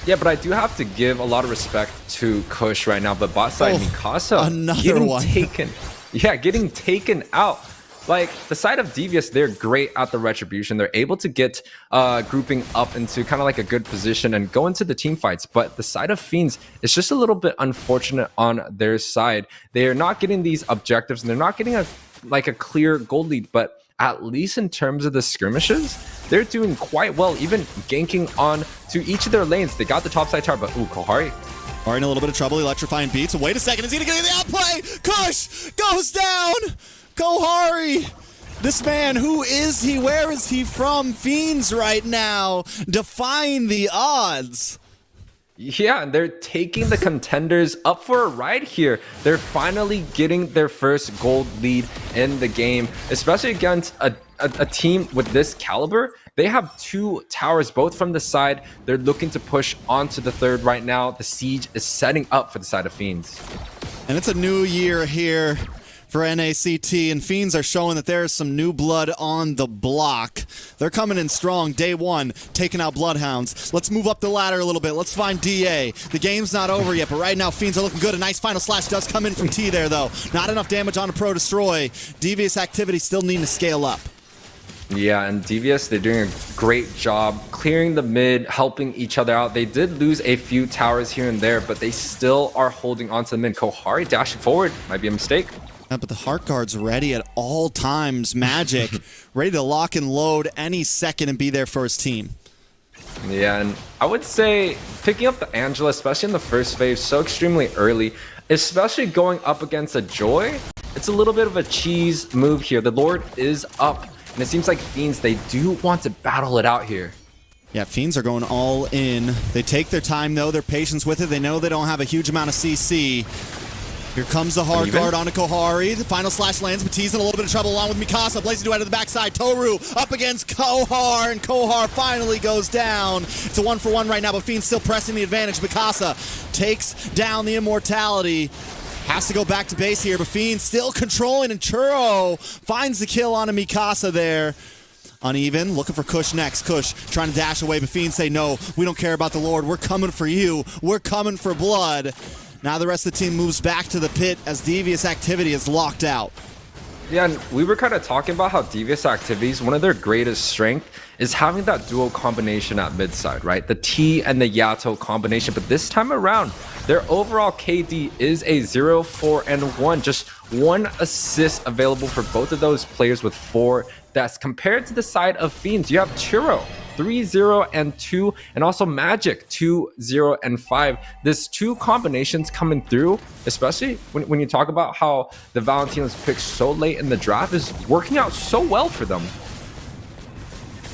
Yeah, but I do have to give a lot of respect to Kush right now. But bot side Mikasa getting taken out. Like, the side of Devious, they're great at the retribution. They're able to get grouping up into kind of like a good position and go into the team fights. But the side of Fiends is just a little bit unfortunate on their side. They are not getting these objectives, and they're not getting a clear gold lead. But at least in terms of the skirmishes, they're doing quite well, even ganking on to each of their lanes. They got the top side tower, but Kohari. Are in a little bit of trouble, electrifying beats. Wait a second, is he gonna get the outplay? Kush goes down! Kohari! This man, who is he? Where is he from? Fiends right now, defying the odds. Yeah, and they're taking the contenders up for a ride here. They're finally getting their first gold lead in the game, especially against a team with this caliber. They have 2 towers, both from the side. They're looking to push onto the 3rd right now. The siege is setting up for the side of Fiends. And it's a new year here for NACT, and Fiends are showing that there is some new blood on the block. They're coming in strong, day 1, taking out BloodHounds. Let's move up the ladder a little bit. Let's find DA. The game's not over yet, but right now Fiends are looking good. A nice final slash does come in from T there, though. Not enough damage on a Pro Destroy. Devious activity still needing to scale up. Yeah, and Devious, they're doing a great job clearing the mid, helping each other out. They did lose a few towers here and there, but they still are holding on to the mid. Kohari dashing forward might be a mistake. Yeah, but the Heart Guard's ready at all times. Magic, ready to lock and load any second and be there for his team. Yeah, and I would say picking up the Angela, especially in the first phase, so extremely early, especially going up against a Joy, it's a little bit of a cheese move here. The Lord is up, and it seems like Fiends, they do want to battle it out here. Yeah, Fiends are going all in. They take their time, though. They're patient with it. They know they don't have a huge amount of CC. Here comes the Hard Guard onto Kohari. The final slash lands, but he's in a little bit of trouble along with Mikasa. Blazing Duet to the backside. Toru up against Kohar, and Kohar finally goes down. It's a 1-for-1 right now, but Fiend's still pressing the advantage. Mikasa takes down the Immortality. Has to go back to base here, but Fiend still controlling, and Churro finds the kill on a Mikasa there. Uneven, looking for Kush next. Kush trying to dash away, but Fiend say, no, we don't care about the Lord. We're coming for you. We're coming for blood. Now the rest of the team moves back to the pit as Devious activity is locked out. Yeah, and we were kind of talking about how Devious activities, one of their greatest strength is having that dual combination at mid side, right? The T and the Yato combination. But this time around, their overall KD is a 0, 4, and 1. Just 1 assist available for both of those players with 4 deaths. Compared to the side of Fiends, you have Churro, 3, 0, and 2, and also Magic, 2, 0, and 5. This 2 combinations coming through, especially when you talk about how the Valentine was picked so late in the draft, is working out so well for them.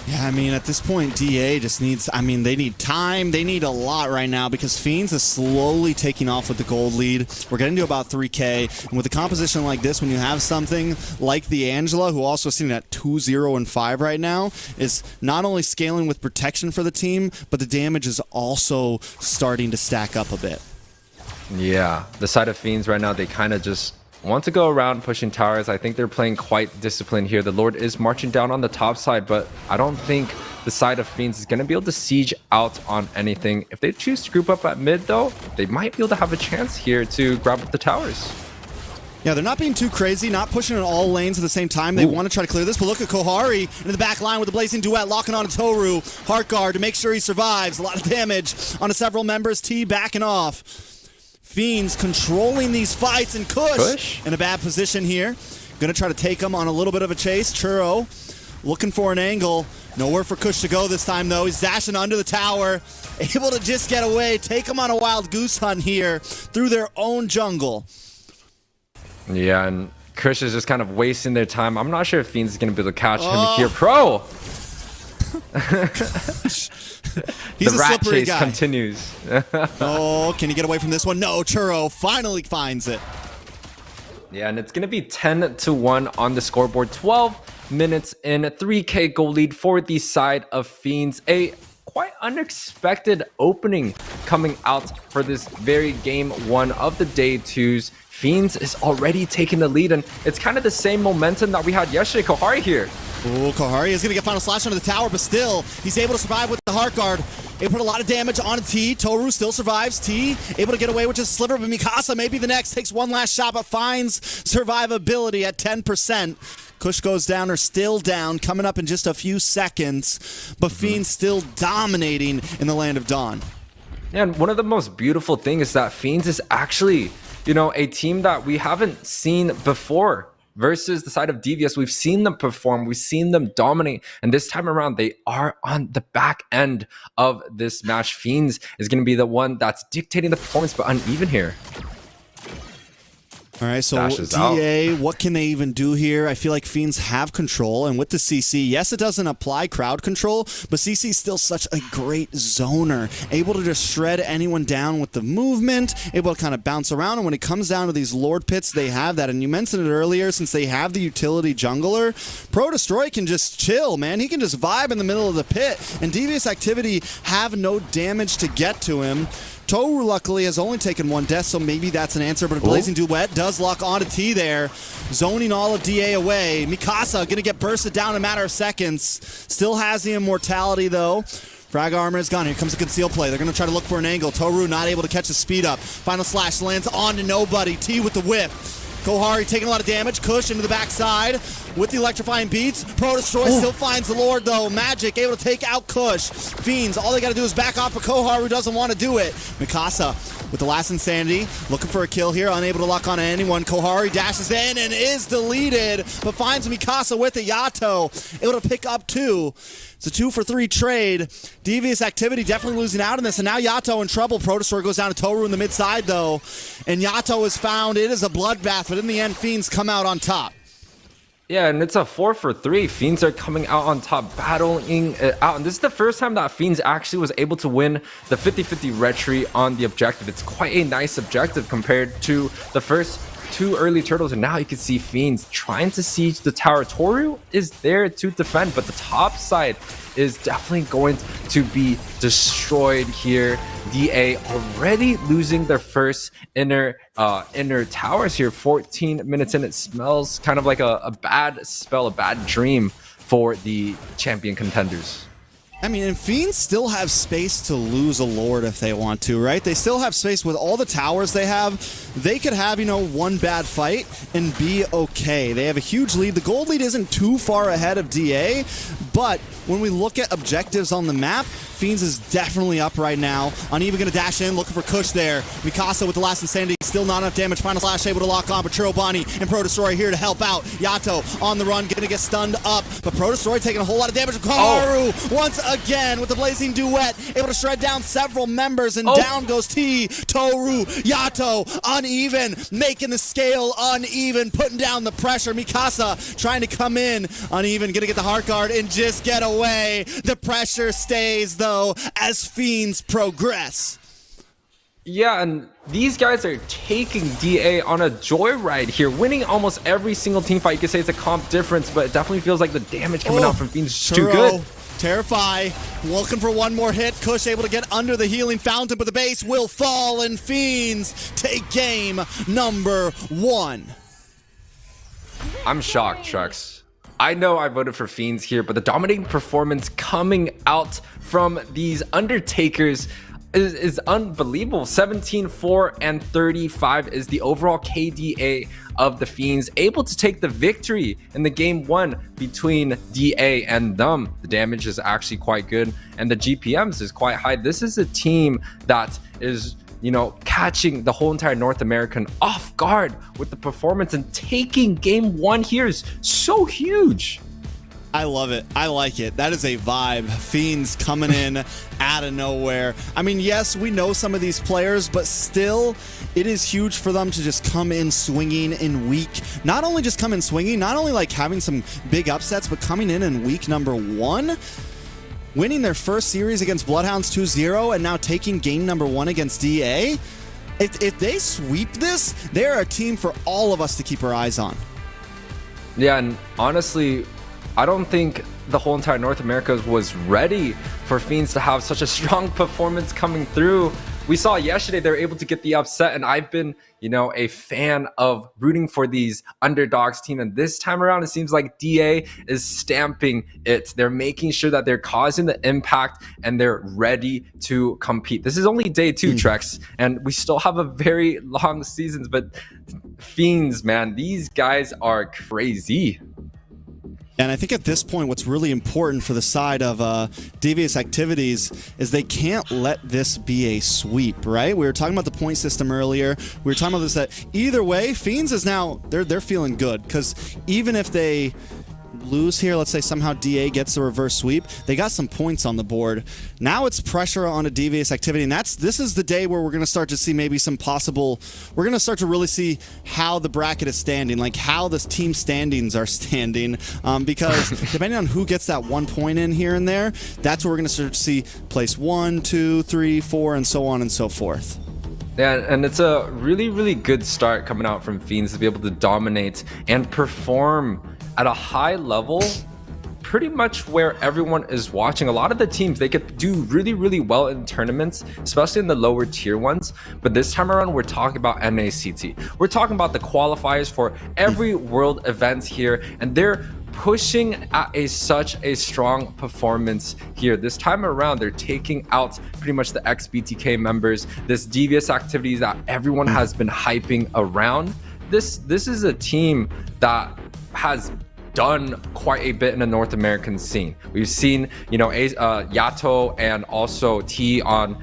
Yeah, I mean, at this point, DA just needs, I mean, they need time. They need a lot right now because Fiends is slowly taking off with the gold lead. We're getting to about 3K. And with a composition like this, when you have something like the Angela, who also is sitting at 2, 0, and 5 right now, is not only scaling with protection for the team, but the damage is also starting to stack up a bit. Yeah, the side of Fiends right now, they kind of just want to go around pushing towers. I think they're playing quite disciplined here. The Lord is marching down on the top side, but I don't think the side of Fiends is going to be able to siege out on anything. If they choose to group up at mid, though, they might be able to have a chance here to grab up the towers. Yeah, they're not being too crazy, not pushing in all lanes at the same time. They want to try to clear this, but look at Kohari in the back line with the Blazing Duet, locking on to Toru. Heart Guard to make sure he survives. A lot of damage onto several members. T backing off. Fiends controlling these fights, and Kush in a bad position here. Gonna try to take him on a little bit of a chase. Churro looking for an angle. Nowhere for Kush to go this time, though. He's dashing under the tower, able to just get away. Take him on a wild goose hunt here through their own jungle. Yeah, and Kush is just kind of wasting their time. I'm not sure if Fiends is gonna be able to catch him here. Pro! He's the a rat slippery chase guy. continues. Oh, can he get away from this one? No, Churro finally finds it. Yeah, and it's going to be 10-1 on the scoreboard. 12 minutes in, 3K goal lead for the side of Fiends. A quite unexpected opening coming out for this very game 1 of the day 2s. Fiends is already taking the lead, and it's kind of the same momentum that we had yesterday. Kohari here. Oh, Kohari is going to get final slash onto the tower, but still, he's able to survive with the Heart Guard. Able to put a lot of damage on T. Toru still survives. T able to get away with just a sliver, but Mikasa maybe the next. Takes one last shot, but finds survivability at 10%. Kush goes down, or still down, coming up in just a few seconds. But Fiends still dominating in the Land of Dawn. Yeah, and one of the most beautiful things is that Fiends is actually, you know, a team that we haven't seen before. Versus the side of Devious, we've seen them perform, we've seen them dominate, and this time around they are on the back end of this match. Fiends is going to be the one that's dictating the performance, but uneven here. All right, so DA, what can they even do here? I feel like Fiends have control, and with the CC, yes, it doesn't apply crowd control, but CC is still such a great zoner, able to just shred anyone down with the movement, able to kind of bounce around, and when it comes down to these Lord pits, they have that, and you mentioned it earlier, since they have the utility jungler, Pro Destroy can just chill, man. He can just vibe in the middle of the pit, and Devious activity have no damage to get to him. Toru, luckily, has only taken 1 death, so maybe that's an answer, but a Blazing Duet does lock onto T there, zoning all of DA away. Mikasa going to get bursted down in a matter of seconds. Still has the immortality, though. Frag armor is gone. Here comes a conceal play. They're going to try to look for an angle. Toru not able to catch the speed up. Final slash lands on to nobody. T with the whip. Kohari taking a lot of damage. Kush into the backside with the electrifying beats. Pro Destroy still finds the Lord though. Magic able to take out Kush. Fiends, all they got to do is back off, but Kohari doesn't want to do it. Mikasa with the last Insanity, looking for a kill here, unable to lock on anyone. Kohari dashes in and is deleted, but finds Mikasa with it. Yato able to pick up 2. It's a 2-for-3 trade. Devious Activity definitely losing out in this, and now Yato in trouble. Pro Destroyer goes down to Toru in the mid side though, and Yato is found. It is a bloodbath, but in the end, Fiends come out on top. Yeah, and it's a 4-for-3. Fiends are coming out on top, battling it out. And this is the first time that Fiends actually was able to win the 50-50 retry on the objective. It's quite a nice objective compared to the first 2 early turtles. And now you can see Fiends trying to siege the tower. Toru is there to defend, but the top side is definitely going to be destroyed here. DA already losing their first inner towers here. 14 minutes in. It smells kind of like a bad spell, a bad dream for the champion contenders. I mean, and Fiends still have space to lose a Lord if they want to, right? They still have space with all the towers they have. They could have, you know, one bad fight and be okay. They have a huge lead. The gold lead isn't too far ahead of DA, but when we look at objectives on the map, Fiends is definitely up right now. Uneven gonna dash in, looking for Kush there. Mikasa with the last Insanity, still not enough damage. Final Slash able to lock on, but Churobani and Pro Destroyer here to help out. Yato on the run, gonna get stunned up, but Pro Destroyer taking a whole lot of damage. Koharu once again with the Blazing Duet, able to shred down several members, and down goes T, Toru, Yato, Uneven, making the scale uneven, putting down the pressure. Mikasa trying to come in, Uneven gonna get the heart guard and just get away. The pressure stays though as Fiends progress. Yeah, and these guys are taking DA on a joyride here, winning almost every single team fight. You could say it's a comp difference, but it definitely feels like the damage coming out from Fiends is too good. Terrify, looking for one more hit. Kush able to get under the healing fountain, but the base will fall, and Fiends take game number 1. I'm shocked, Shucks. I know I voted for Fiends here, but the dominating performance coming out from these Undertakers is unbelievable. 17, 4, and 35 is the overall KDA of the Fiends, able to take the victory in the game 1 between DA and them. The damage is actually quite good, and the GPMs is quite high. This is a team that is, you know, catching the whole entire North American off guard with the performance, and taking game 1 here is so huge. I love it. I like it. That is a vibe. Fiends coming in out of nowhere. I mean, yes, we know some of these players, but still, it is huge for them to just come in swinging in week. Not only just come in swinging, not only like having some big upsets, but coming in week number 1. Winning their first series against BloodHounds 2-0 and now taking game number 1 against DA. If they sweep this, they're a team for all of us to keep our eyes on. Yeah, and honestly, I don't think the whole entire North America was ready for Fiends to have such a strong performance coming through. We saw yesterday they were able to get the upset, and I've been, you know, a fan of rooting for these underdogs team. And this time around, it seems like DA is stamping it. They're making sure that they're causing the impact and they're ready to compete. This is only day 2, Trex, and we still have a very long season. But Fiends, man, these guys are crazy. And I think at this point, what's really important for the side of Devious Activities is they can't let this be a sweep, right? We were talking about the point system earlier. We were talking about this, that either way, Fiends is now, they're feeling good, because even if they lose here, let's say somehow DA gets the reverse sweep, they got some points on the board. Now it's pressure on a Devious Activity, and this is the day where we're going to start to see maybe some possible, we're going to start to really see how the bracket is standing, like how the team standings are standing, because depending on who gets that 1 point in here and there, that's where we're going to start to see place 1, 2, 3, 4, and so on and so forth. Yeah, and it's a really, really good start coming out from Fiends to be able to dominate and perform at a high level, pretty much where everyone is watching. A lot of the teams, they could do really, really well in tournaments, especially in the lower tier ones. But this time around, we're talking about NACT. We're talking about the qualifiers for every world event here, and they're pushing at such a strong performance here. This time around, they're taking out pretty much the XBTK members, this Devious Activities that everyone has been hyping around. this is a team that has done quite a bit in the North American scene. We've seen, you know, Yato and also T on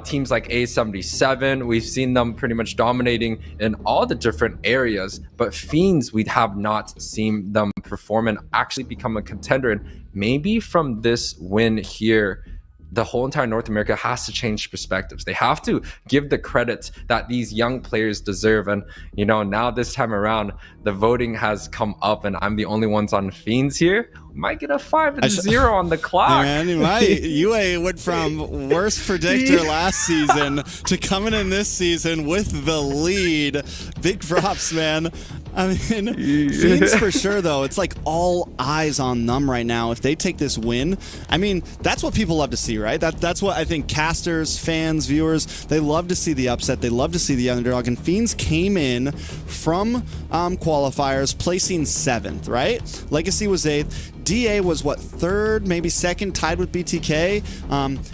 teams like A77. We've seen them pretty much dominating in all the different areas, but Fiends, we have not seen them perform and actually become a contender. And maybe from this win here, the whole entire North America has to change perspectives. They have to give the credit that these young players deserve. And, you know, now this time around, the voting has come up and I'm the only ones on Fiends here. Might get a 5-0 on the clock. Hey man, UA went from worst predictor last season to coming in this season with the lead. Big props, man. I mean, Fiends for sure, though. It's like all eyes on them right now. If they take this win, I mean, that's what people love to see, right? That's what I think casters, fans, viewers, they love to see the upset. They love to see the underdog. And Fiends came in from qualifiers, placing 7th, right? LEGACi was 8th. DA was what, 3rd, maybe 2nd, tied with BTK.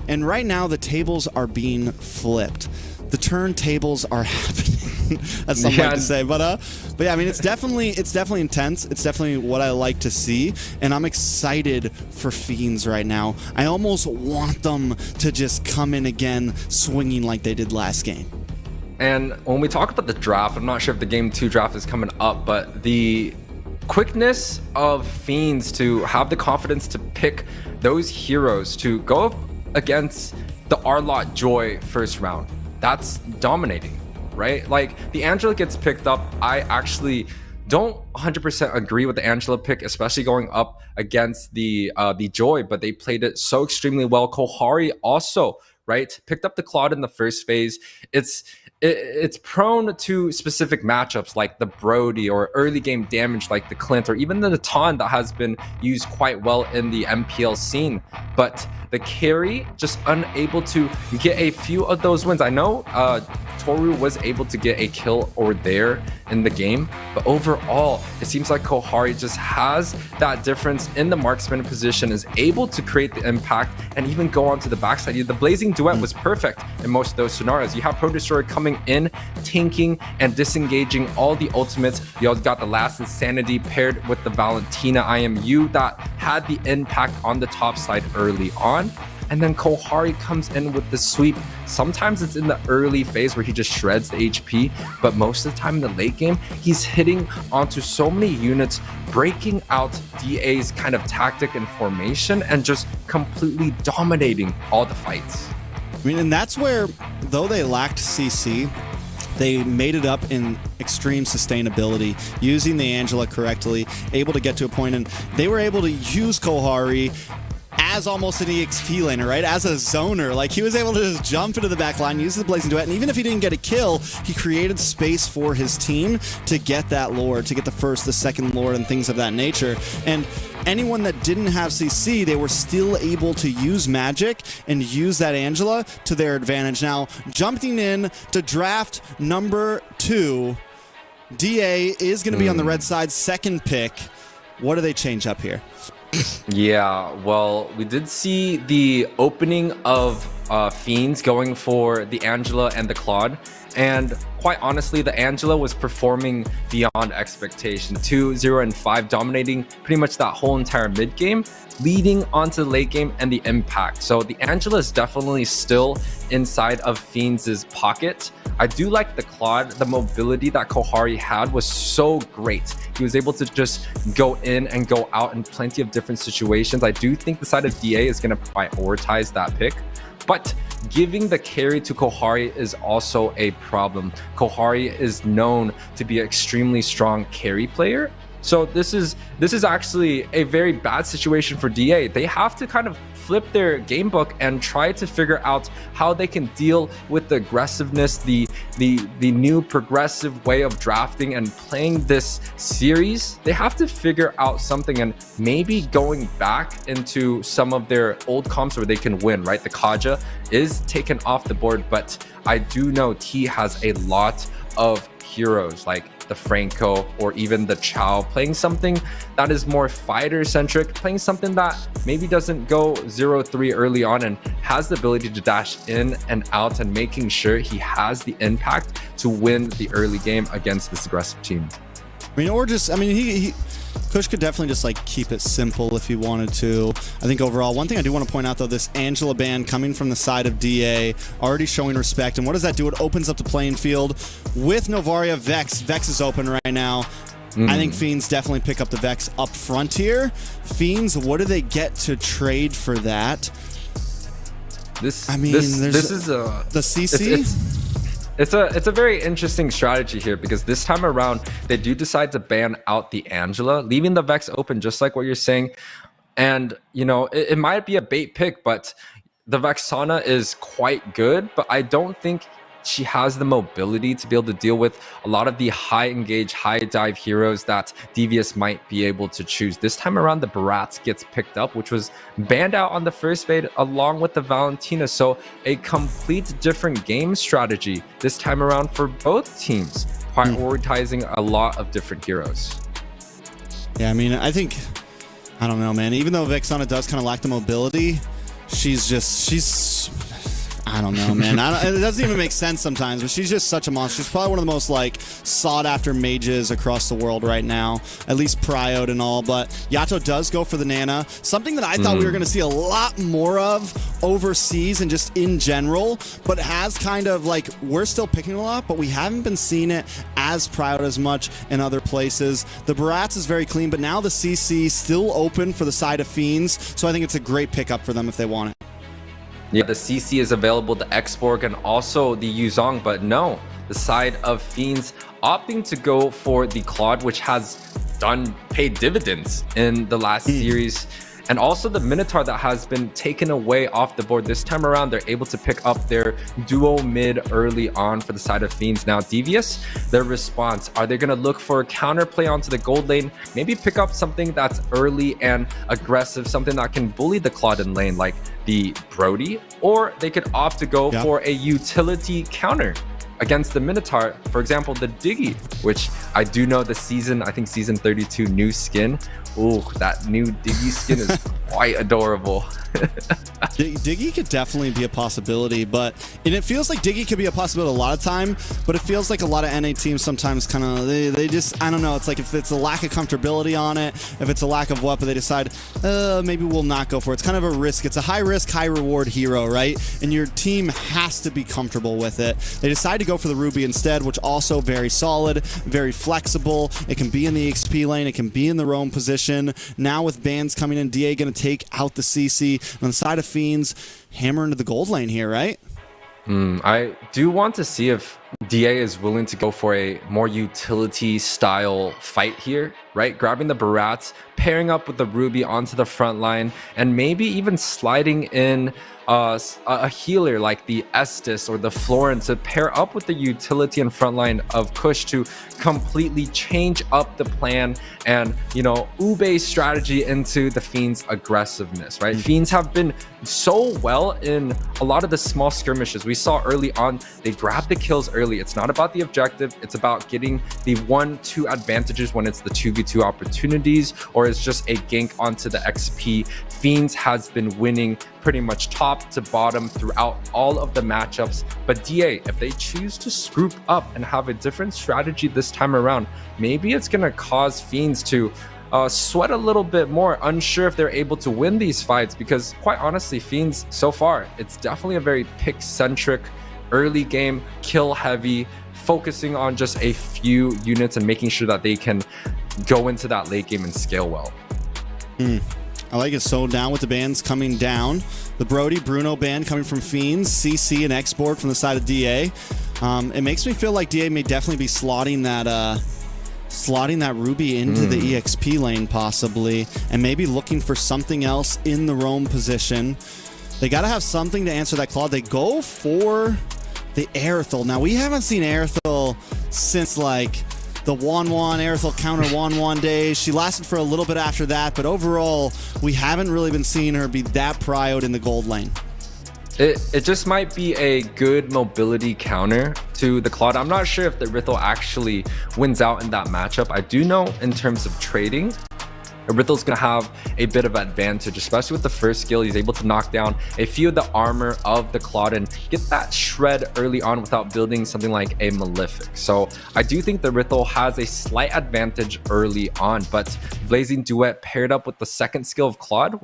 And right now the tables are being flipped. The turntables are happening, as some like to say. But yeah, I mean, it's definitely intense. It's definitely what I like to see, and I'm excited for Fiends right now. I almost want them to just come in again swinging like they did last game. And when we talk about the draft, I'm not sure if the Game 2 draft is coming up, but the quickness of Fiends to have the confidence to pick those heroes to go up against the Arlott Joy first round. That's dominating, right? Like, the Angela gets picked up. I actually don't 100% agree with the Angela pick, especially going up against the Joy, but they played it so extremely well. Kohari also, right, picked up the Claude in the first phase. It's prone to specific matchups like the Brody, or early game damage like the Clint, or even the Natan that has been used quite well in the MPL scene. But the carry just unable to get a few of those wins. I know Toru was able to get a kill or there in the game, but overall it seems like Kohari just has that difference in the marksman position, is able to create the impact and even go onto the backside. The Blazing Duet was perfect in most of those scenarios. You have Pro Destroyer coming in, tanking and disengaging all the ultimates. You also got the Last Insanity paired with the Valentina IMU that had the impact on the top side early on. And then Kohari comes in with the sweep. Sometimes it's in the early phase where he just shreds the HP, but most of the time in the late game, he's hitting onto so many units, breaking out DA's kind of tactic and formation and just completely dominating all the fights. I mean, and that's where, though they lacked CC, they made it up in extreme sustainability, using the Angela correctly, able to get to a point, and they were able to use Kohari as almost an EXP laner, right? As a zoner. Like, he was able to just jump into the back line, use the Blazing Duet, and even if he didn't get a kill, he created space for his team to get that lord, to get the first, the second lord, and things of that nature. And anyone that didn't have CC, they were still able to use magic and use that Angela to their advantage. Now, jumping in to draft number 2, DA is going to be on the red side, 2nd pick. What do they change up here? Yeah, well, we did see the opening of Fiends going for the Angela and the Claude, and quite honestly, the Angela was performing beyond expectation. 2, 0, and 5, dominating pretty much that whole entire mid game, leading onto the late game and the impact. So the Angela is definitely still inside of Fiends' pocket. I do like the Claude. The mobility that Kohari had was so great. He was able to just go in and go out in plenty of different situations. I do think the side of DA is going to prioritize that pick, but giving the carry to Kohari is also a problem. Kohari is known to be an extremely strong carry player. So this is actually a very bad situation for DA. They have to kind of flip their game book and try to figure out how they can deal with the aggressiveness, the new progressive way of drafting and playing this series. They have to figure out something, and maybe going back into some of their old comps where they can win, right? The Kaja is taken off the board, but I do know T has a lot of heroes like the Franco or even the Chow, playing something that is more fighter centric, playing something that maybe doesn't go 0-3 early on and has the ability to dash in and out and making sure he has the impact to win the early game against this aggressive team. I mean, or just, I mean, Kush could definitely just like keep it simple if he wanted to. I think overall, one thing I do want to point out though, this Angela ban coming from the side of DA, already showing respect. And what does that do? It opens up the playing field with Novaria Vex. Vex is open right now. I think Fiends definitely pick up the Vex up front here. Fiends, what do they get to trade for that? This is the CC. It's a very interesting strategy here because this time around they do decide to ban out the Angela, leaving the Vex open, just like what you're saying. And you know, it might be a bait pick, but the Vexana is quite good, but I don't think she has the mobility to be able to deal with a lot of the high engage, high dive heroes that Devious might be able to choose. This time around, the Bratz gets picked up, which was banned out on the first fade along with the Valentina. So a complete different game strategy this time around for both teams, prioritizing a lot of different heroes. Yeah, I mean, I don't know, man. Even though Vexana does kind of lack the mobility, she's I don't know, man. It doesn't even make sense sometimes, but she's just such a monster. She's probably one of the most like sought after mages across the world right now, at least prioed and all. But Yato does go for the Nana, something that I thought we were going to see a lot more of overseas and just in general, but has kind of like, we're still picking a lot, but we haven't been seeing it as prioed as much in other places. The Bratz is very clean, but now the CC still open for the side of Fiends, so I think it's a great pickup for them if they want it. Yeah, the CC is available, the Xborg, and also the Yuzong, but no, the side of Fiends opting to go for the Claude, which has paid dividends in the last series. And also the Minotaur that has been taken away off the board. This time around, they're able to pick up their duo mid early on for the side of Fiends. Now, Devious, their response, are they going to look for a counterplay onto the gold lane? Maybe pick up something that's early and aggressive, something that can bully the Claude in lane like the Brody, or they could opt to go for a utility counter against the Minotaur, for example, the Diggy, which I do know the season, I think season 32 new skin. Ooh, that new Diggy skin is quite adorable. Diggy could definitely be a possibility, and it feels like Diggy could be a possibility a lot of time, but it feels like a lot of NA teams sometimes kind of, they just, I don't know, it's like if it's a lack of comfortability on it, if it's a lack of what, but they decide, maybe we'll not go for it. It's kind of a risk. It's a high risk, high reward hero, right? And your team has to be comfortable with it. They decide to go for the Ruby instead, which also very solid, very flexible. It can be in the XP lane, it can be in the roam position. Now with bans coming in, DA going to take out the CC. On the side of Fiends, hammer into the gold lane here, right? I do want to see if DA is willing to go for a more utility style fight here, right? Grabbing the Bratz, pairing up with the Ruby onto the front line, and maybe even sliding in a healer like the Estes or the Florence to pair up with the utility and front line of Kush to completely change up the plan and, you know, Ube strategy into the Fiends' aggressiveness, right? Fiends have been so well in a lot of the small skirmishes. We saw early on, they grab the kills early. It's not about the objective. It's about getting the 1-2 advantages when it's the 2v2 opportunities, or it's just a gank onto the XP. Fiends has been winning pretty much top to bottom throughout all of the matchups. But DA, if they choose to group up and have a different strategy this time around, maybe it's going to cause Fiends to sweat a little bit more, unsure if they're able to win these fights, because quite honestly, Fiends so far, it's definitely a very pick-centric early game, kill heavy, focusing on just a few units and making sure that they can go into that late game and scale well. I like it. So down with the bans coming down. The Brody Bruno ban coming from Fiends, CC and Xborg from the side of DA. It makes me feel like DA may definitely be slotting that Ruby into the EXP lane possibly, and maybe looking for something else in the roam position. They got to have something to answer that Claude. They go for the Aerithal. Now, we haven't seen Aerithal since like the 1-1 Aerithal counter 1-1 days. She lasted for a little bit after that, but overall, we haven't really been seeing her be that prioed in the gold lane. It just might be a good mobility counter to the Claude. I'm not sure if the Rithel actually wins out in that matchup. I do know in terms of trading, Rithel's going to have a bit of advantage, especially with the first skill. He's able to knock down a few of the armor of the Claude and get that shred early on without building something like a Malefic. So I do think the Rithel has a slight advantage early on, but Blazing Duet paired up with the second skill of Claude,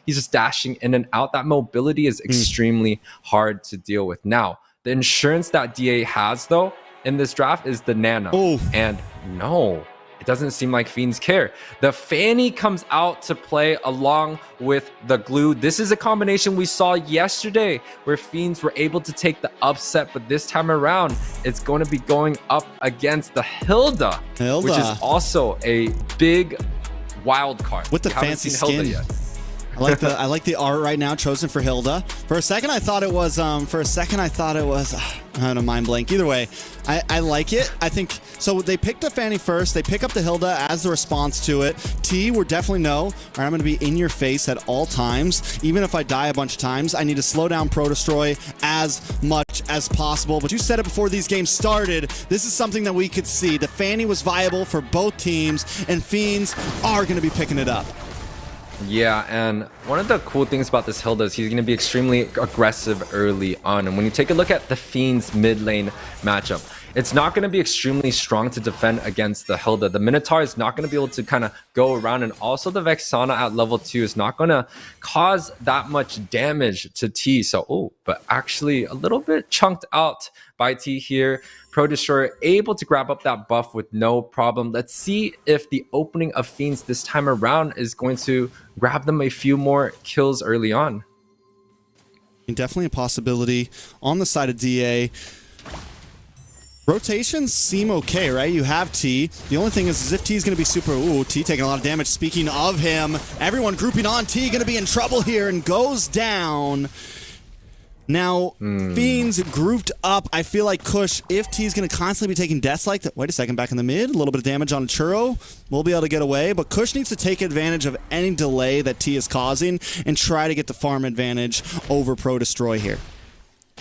he's just dashing in and out. That mobility is extremely hard to deal with. Now, the insurance that DA has, though, in this draft is the Nano. And no, it doesn't seem like Fiends care. The Fanny comes out to play along with the Glue. This is a combination we saw yesterday where Fiends were able to take the upset, but this time around, it's going to be going up against the Hilda. Which is also a big wild card. With the fancy skin. I like the art right now chosen for Hilda. For a second I thought it was I had a mind blank. Either way, I like it. I think so. They picked the Fanny first. They pick up the Hilda as the response to it. T, we're definitely know. All right, I'm going to be in your face at all times. Even if I die a bunch of times, I need to slow down Pro Destroy as much as possible. But you said it before these games started. This is something that we could see. The Fanny was viable for both teams, and Fiends are going to be picking it up. Yeah, and one of the cool things about this Hilda is he's going to be extremely aggressive early on. And when you take a look at the Fiends mid lane matchup, it's not going to be extremely strong to defend against the Hilda. The Minotaur is not going to be able to kind of go around, and also the Vexana at level 2 is not going to cause that much damage to T. So, but actually a little bit chunked out by T here. Pro Destroyer able to grab up that buff with no problem. Let's see if the opening of Fiends this time around is going to grab them a few more kills early on. Definitely a possibility on the side of DA. Rotations seem okay, right? You have T. The only thing is if T is going to be super... Ooh, T taking a lot of damage. Speaking of him, everyone grouping on T, going to be in trouble here and goes down. Now, Fiends grouped up. I feel like Kush, if T's going to constantly be taking deaths like that... Wait a second, back in the mid. A little bit of damage on Churro. We'll be able to get away, but Kush needs to take advantage of any delay that T is causing and try to get the farm advantage over Pro Destroy here.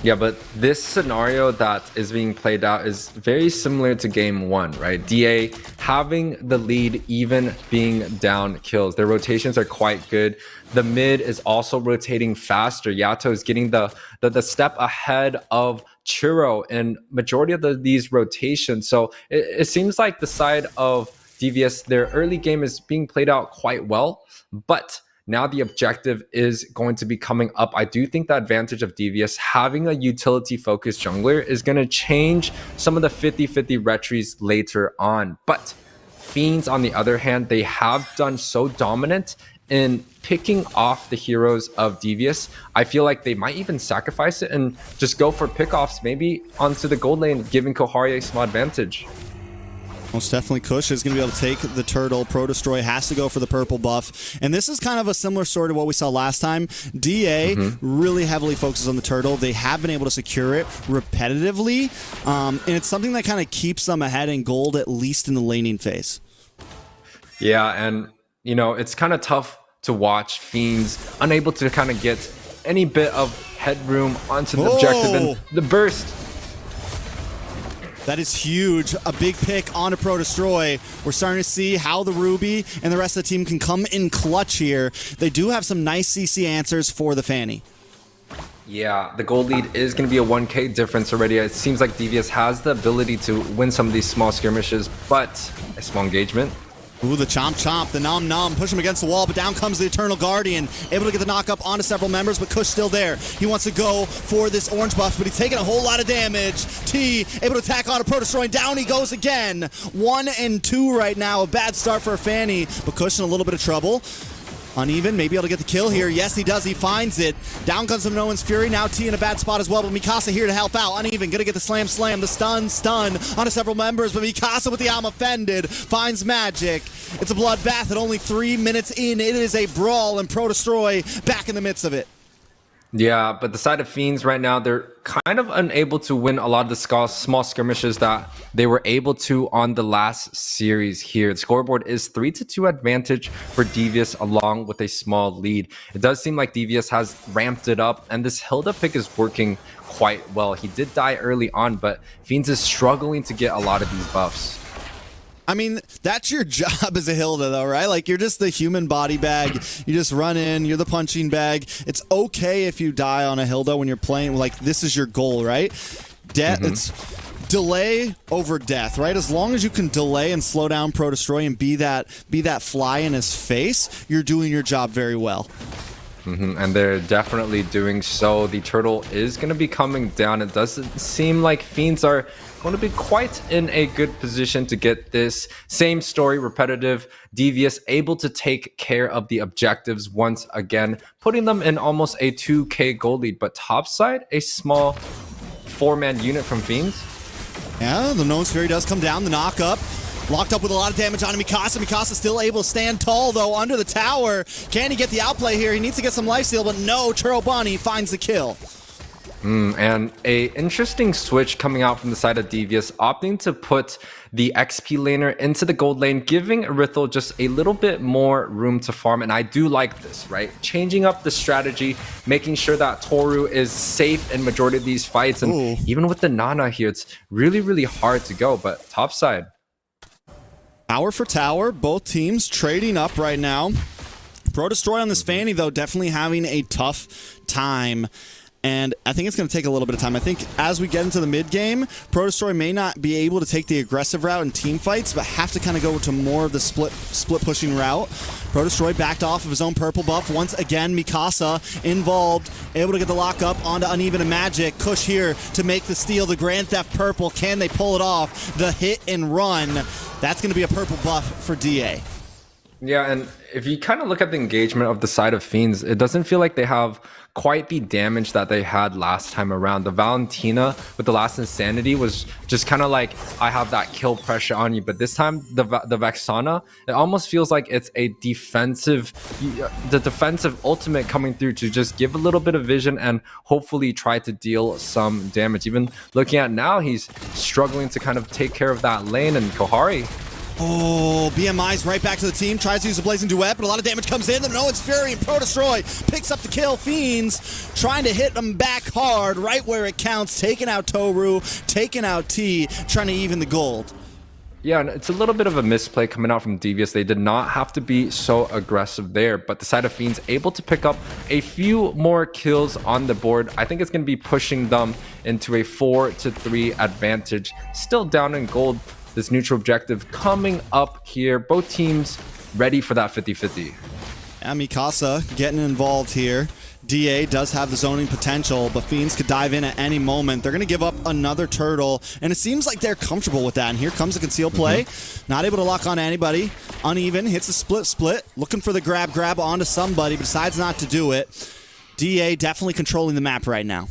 Yeah, but this scenario that is being played out is very similar to game 1, right? DA having the lead, even being down kills. Their rotations are quite good. The mid is also rotating faster. Yato is getting the step ahead of Churro in majority of these rotations. So it seems like the side of Devious, their early game is being played out quite well, but now the objective is going to be coming up. I do think the advantage of Devious having a utility-focused jungler is going to change some of the 50-50 retries later on. But Fiends, on the other hand, they have done so dominant in picking off the heroes of Devious. I feel like they might even sacrifice it and just go for pickoffs, maybe onto the gold lane, giving Kohari a small advantage. Most definitely Kush is going to be able to take the turtle. Pro Destroy has to go for the purple buff. And this is kind of a similar story to what we saw last time. DA really heavily focuses on the turtle. They have been able to secure it repetitively. And it's something that kind of keeps them ahead in gold, at least in the laning phase. Yeah, and you know, it's kind of tough to watch Fiends unable to kind of get any bit of headroom onto the objective and the burst. That is huge. A big pick on a Pro Destroy. We're starting to see how the Ruby and the rest of the team can come in clutch here. They do have some nice CC answers for the Fanny. Yeah, the gold lead is going to be a 1k difference already. It seems like Devious has the ability to win some of these small skirmishes, but a small engagement. Ooh, the chomp chomp, the nom nom, push him against the wall, but down comes the Eternal Guardian, able to get the knock up onto several members, but Kush still there. He wants to go for this orange buff, but he's taking a whole lot of damage. T able to attack on a Pro Destroy, and down he goes again. 1 and 2 right now, a bad start for Fanny, but Kush in a little bit of trouble. Uneven, maybe able to get the kill here. Yes, he does. He finds it. Down comes some No One's Fury. Now T in a bad spot as well, but Mikasa here to help out. Uneven, gonna get the slam, the stun onto several members, but Mikasa with the arm offended finds magic. It's a bloodbath at only 3 minutes in. It is a brawl, and Pro Destroy back in the midst of it. Yeah, but the side of Fiends right now, they're kind of unable to win a lot of the small skirmishes that they were able to on the last series here. The scoreboard is 3-2 advantage for Devious along with a small lead. It does seem like Devious has ramped it up, and this Hilda pick is working quite well. He did die early on, but Fiends is struggling to get a lot of these buffs. I mean, that's your job as a Hilda, though, right? Like, you're just the human body bag. You just run in, you're the punching bag. It's okay if you die on a Hilda when you're playing, like, this is your goal, right? It's delay over death, right? As long as you can delay and slow down Pro Destroy and be that fly in his face, you're doing your job very well. And they're definitely doing so. The turtle is going to be coming down. It doesn't seem like Fiends are going to be quite in a good position to get this. Same story, repetitive. Devious able to take care of the objectives once again, putting them in almost a 2k gold lead. But topside, a small 4-man unit from Fiends. Yeah, the Gnome Fairy does come down. The knock up. Locked up with a lot of damage on Mikasa. Mikasa still able to stand tall, though, under the tower. Can he get the outplay here? He needs to get some lifesteal, but no, Churobani finds the kill. And a interesting switch coming out from the side of Devious, opting to put the XP laner into the gold lane, giving Rithel just a little bit more room to farm. And I do like this, right? Changing up the strategy, making sure that Toru is safe in majority of these fights. And even with the Nana here, it's really, really hard to go. But topside. Tower for tower, both teams trading up right now. Pro Destroy on this Fanny, though, definitely having a tough time. And I think it's going to take a little bit of time. I think as we get into the mid game, Pro Destroy may not be able to take the aggressive route in team fights, but have to kind of go to more of the split pushing route. Pro Destroy backed off of his own purple buff. Once again, Mikasa involved, able to get the lock up onto Uneven and Magic. Kush here to make the steal, the Grand Theft purple. Can they pull it off? The hit and run. That's going to be a purple buff for DA. Yeah, and if you kind of look at the engagement of the side of Fiends, it doesn't feel like they have quite the damage that they had last time around. The Valentina with the last Insanity was just kind of like, I have that kill pressure on you. But this time, the Vexana, it almost feels like it's a defensive ultimate coming through to just give a little bit of vision and hopefully try to deal some damage. Even looking at now, he's struggling to kind of take care of that lane, and Kohari. Oh, BMI's right back to the team. Tries to use a Blazing Duet, but a lot of damage comes in. No, it's Fury and Pro Destroy picks up the kill. Fiends trying to hit them back hard, right where it counts. Taking out Toru, taking out T, trying to even the gold. Yeah, and it's a little bit of a misplay coming out from Devious. They did not have to be so aggressive there, but the side of Fiends able to pick up a few more kills on the board. I think it's going to be pushing them into a 4-3 advantage. Still down in gold. This neutral objective coming up here. Both teams ready for that 50-50. And Mikasa getting involved here. DA does have the zoning potential, but Fiends could dive in at any moment. They're going to give up another turtle, and it seems like they're comfortable with that. And here comes the concealed play. Not able to lock on anybody. Uneven, hits the split. Looking for the grab onto somebody, but decides not to do it. DA definitely controlling the map right now.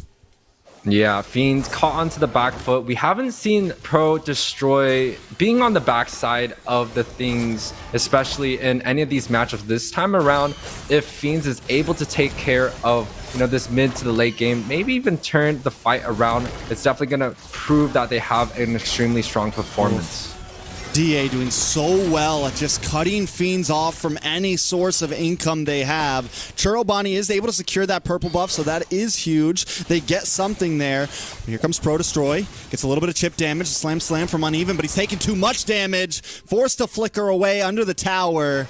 Yeah, Fiends caught onto the back foot. We haven't seen Pro Destroy being on the backside of the things, especially in any of these matchups this time around. If Fiends is able to take care of, this mid to the late game, maybe even turn the fight around, it's definitely going to prove that they have an extremely strong performance. DA doing so well at just cutting Fiends off from any source of income they have. Churobani is able to secure that purple buff, so that is huge. They get something there. Here comes Pro Destroy. Gets a little bit of chip damage. Slam from Uneven, but he's taking too much damage. Forced to flicker away under the tower.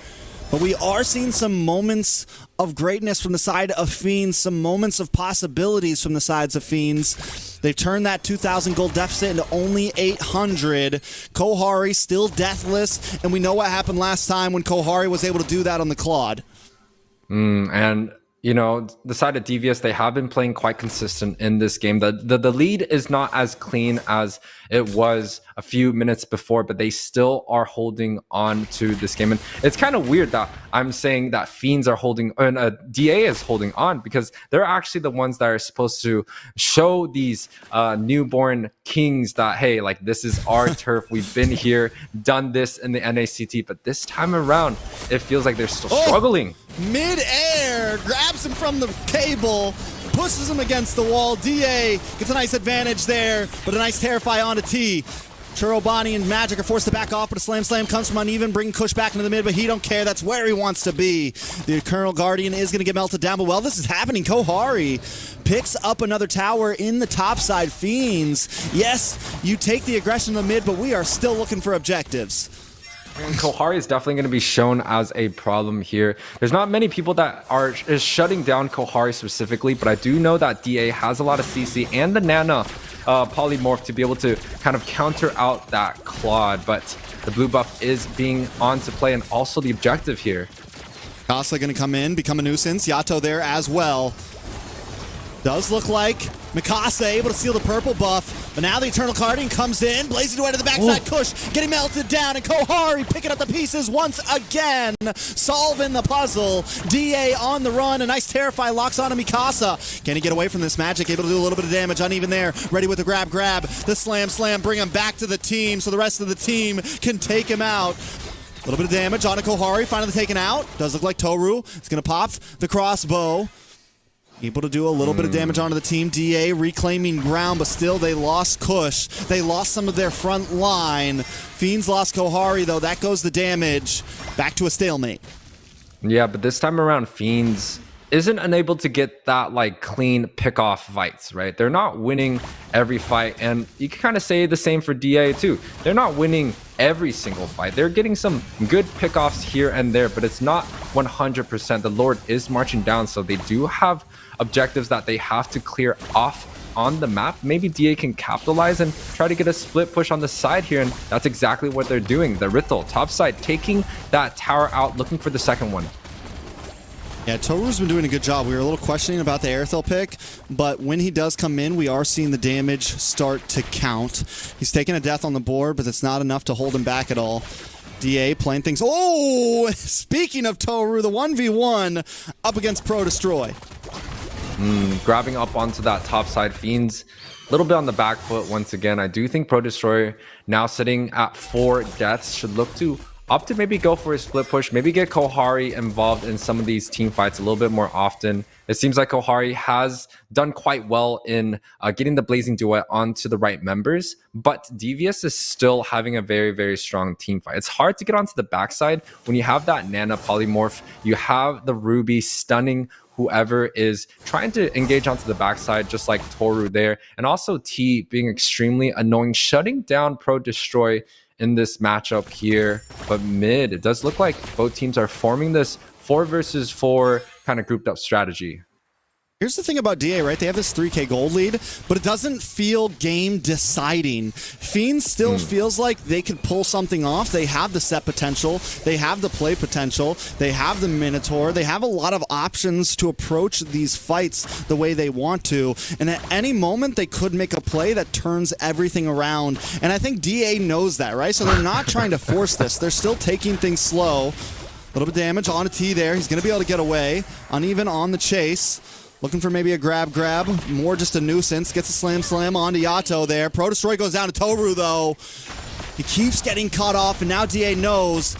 But we are seeing some moments of greatness from the side of Fiends, some moments of possibilities from the sides of Fiends. They've turned that 2,000 gold deficit into only 800. Kohari still deathless, and we know what happened last time when Kohari was able to do that on the Claude. And the side of Devious, they have been playing quite consistent in this game. The lead is not as clean as it was a few minutes before, but they still are holding on to this game. And it's kind of weird that I'm saying that Fiends are holding, and DA is holding on, because they're actually the ones that are supposed to show these newborn kings that, hey, like, this is our turf. We've been here, done this in the NACT, but this time around, it feels like they're still struggling. Mid-air, grabs him from the cable. pushes him against the wall. DA gets a nice advantage there, but a nice Terrify onto T. Churro, Bonnie, and Magic are forced to back off, but a slam comes from Uneven, bringing Kush back into the mid, but he don't care. That's where he wants to be. The Eternal Guardian is going to get melted down, but while this is happening, Kohari picks up another tower in the top side. Fiends, yes, you take the aggression in the mid, but we are still looking for objectives. And Kohari is definitely going to be shown as a problem here. There's not many people that is shutting down Kohari specifically, but I do know that DA has a lot of CC and the Nana polymorph to be able to kind of counter out that Claude, but the blue buff is being on to play, and also the objective here. Kasa going to come in, become a nuisance. Yato there as well. Does look like Mikasa able to steal the purple buff, but now the Eternal Guardian comes in, blazing away to the backside. Kush getting melted down, and Kohari picking up the pieces once again, solving the puzzle. DA on the run, a nice Terrify locks onto Mikasa. Can he get away from this? Magic able to do a little bit of damage, Uneven there, ready with the grab, the slam, bring him back to the team so the rest of the team can take him out. A little bit of damage onto Kohari, finally taken out. Does look like Toru is going to pop the crossbow. Able to do a little bit of damage onto the team. DA reclaiming ground, but still they lost Kush. They lost some of their front line. Fiends lost Kohari, though. That goes the damage. Back to a stalemate. Yeah, but this time around, Fiends isn't unable to get that like clean pick-off fights, right? They're not winning every fight, and you can kind of say the same for DA too. They're not winning every single fight. They're getting some good pick-offs here and there, but it's not 100%. The Lord is marching down, so they do have objectives that they have to clear off on the map. Maybe DA can capitalize and try to get a split push on the side here, and that's exactly what they're doing. The Rithel top side taking that tower out, looking for the second one. Yeah, Toru's been doing a good job. We were a little questioning about the Airthel pick, but when he does come in, we are seeing the damage start to count. He's taking a death on the board, but it's not enough to hold him back at all. DA playing things. Oh, speaking of Toru, the 1v1 up against Pro Destroy. Grabbing up onto that top side. Fiends a little bit on the back foot once again. I do think Pro Destroyer now sitting at 4 deaths should look to opt to maybe go for a split push, maybe get Kohari involved in some of these team fights a little bit more often. It seems like Kohari has done quite well in getting the Blazing Duet onto the right members, but Devious is still having a very, very strong team fight. It's hard to get onto the backside when you have that Nana polymorph, you have the Ruby stunning whoever is trying to engage onto the backside, just like Toru there, and also T being extremely annoying, shutting down Pro Destroy in this matchup here. But mid, it does look like both teams are forming this 4 versus 4 kind of grouped up strategy. Here's the thing about DA, right? They have this 3K gold lead, but it doesn't feel game deciding. Fiends still feels like they could pull something off. They have the set potential. They have the play potential. They have the Minotaur. They have a lot of options to approach these fights the way they want to. And at any moment, they could make a play that turns everything around. And I think DA knows that, right? So they're not trying to force this. They're still taking things slow. A little bit of damage on a T there. He's going to be able to get away. Uneven on the chase. Looking for maybe a grab. More just a nuisance. Gets a slam onto Yato there. Pro Destroy goes down to Toru, though. He keeps getting cut off, and now DA knows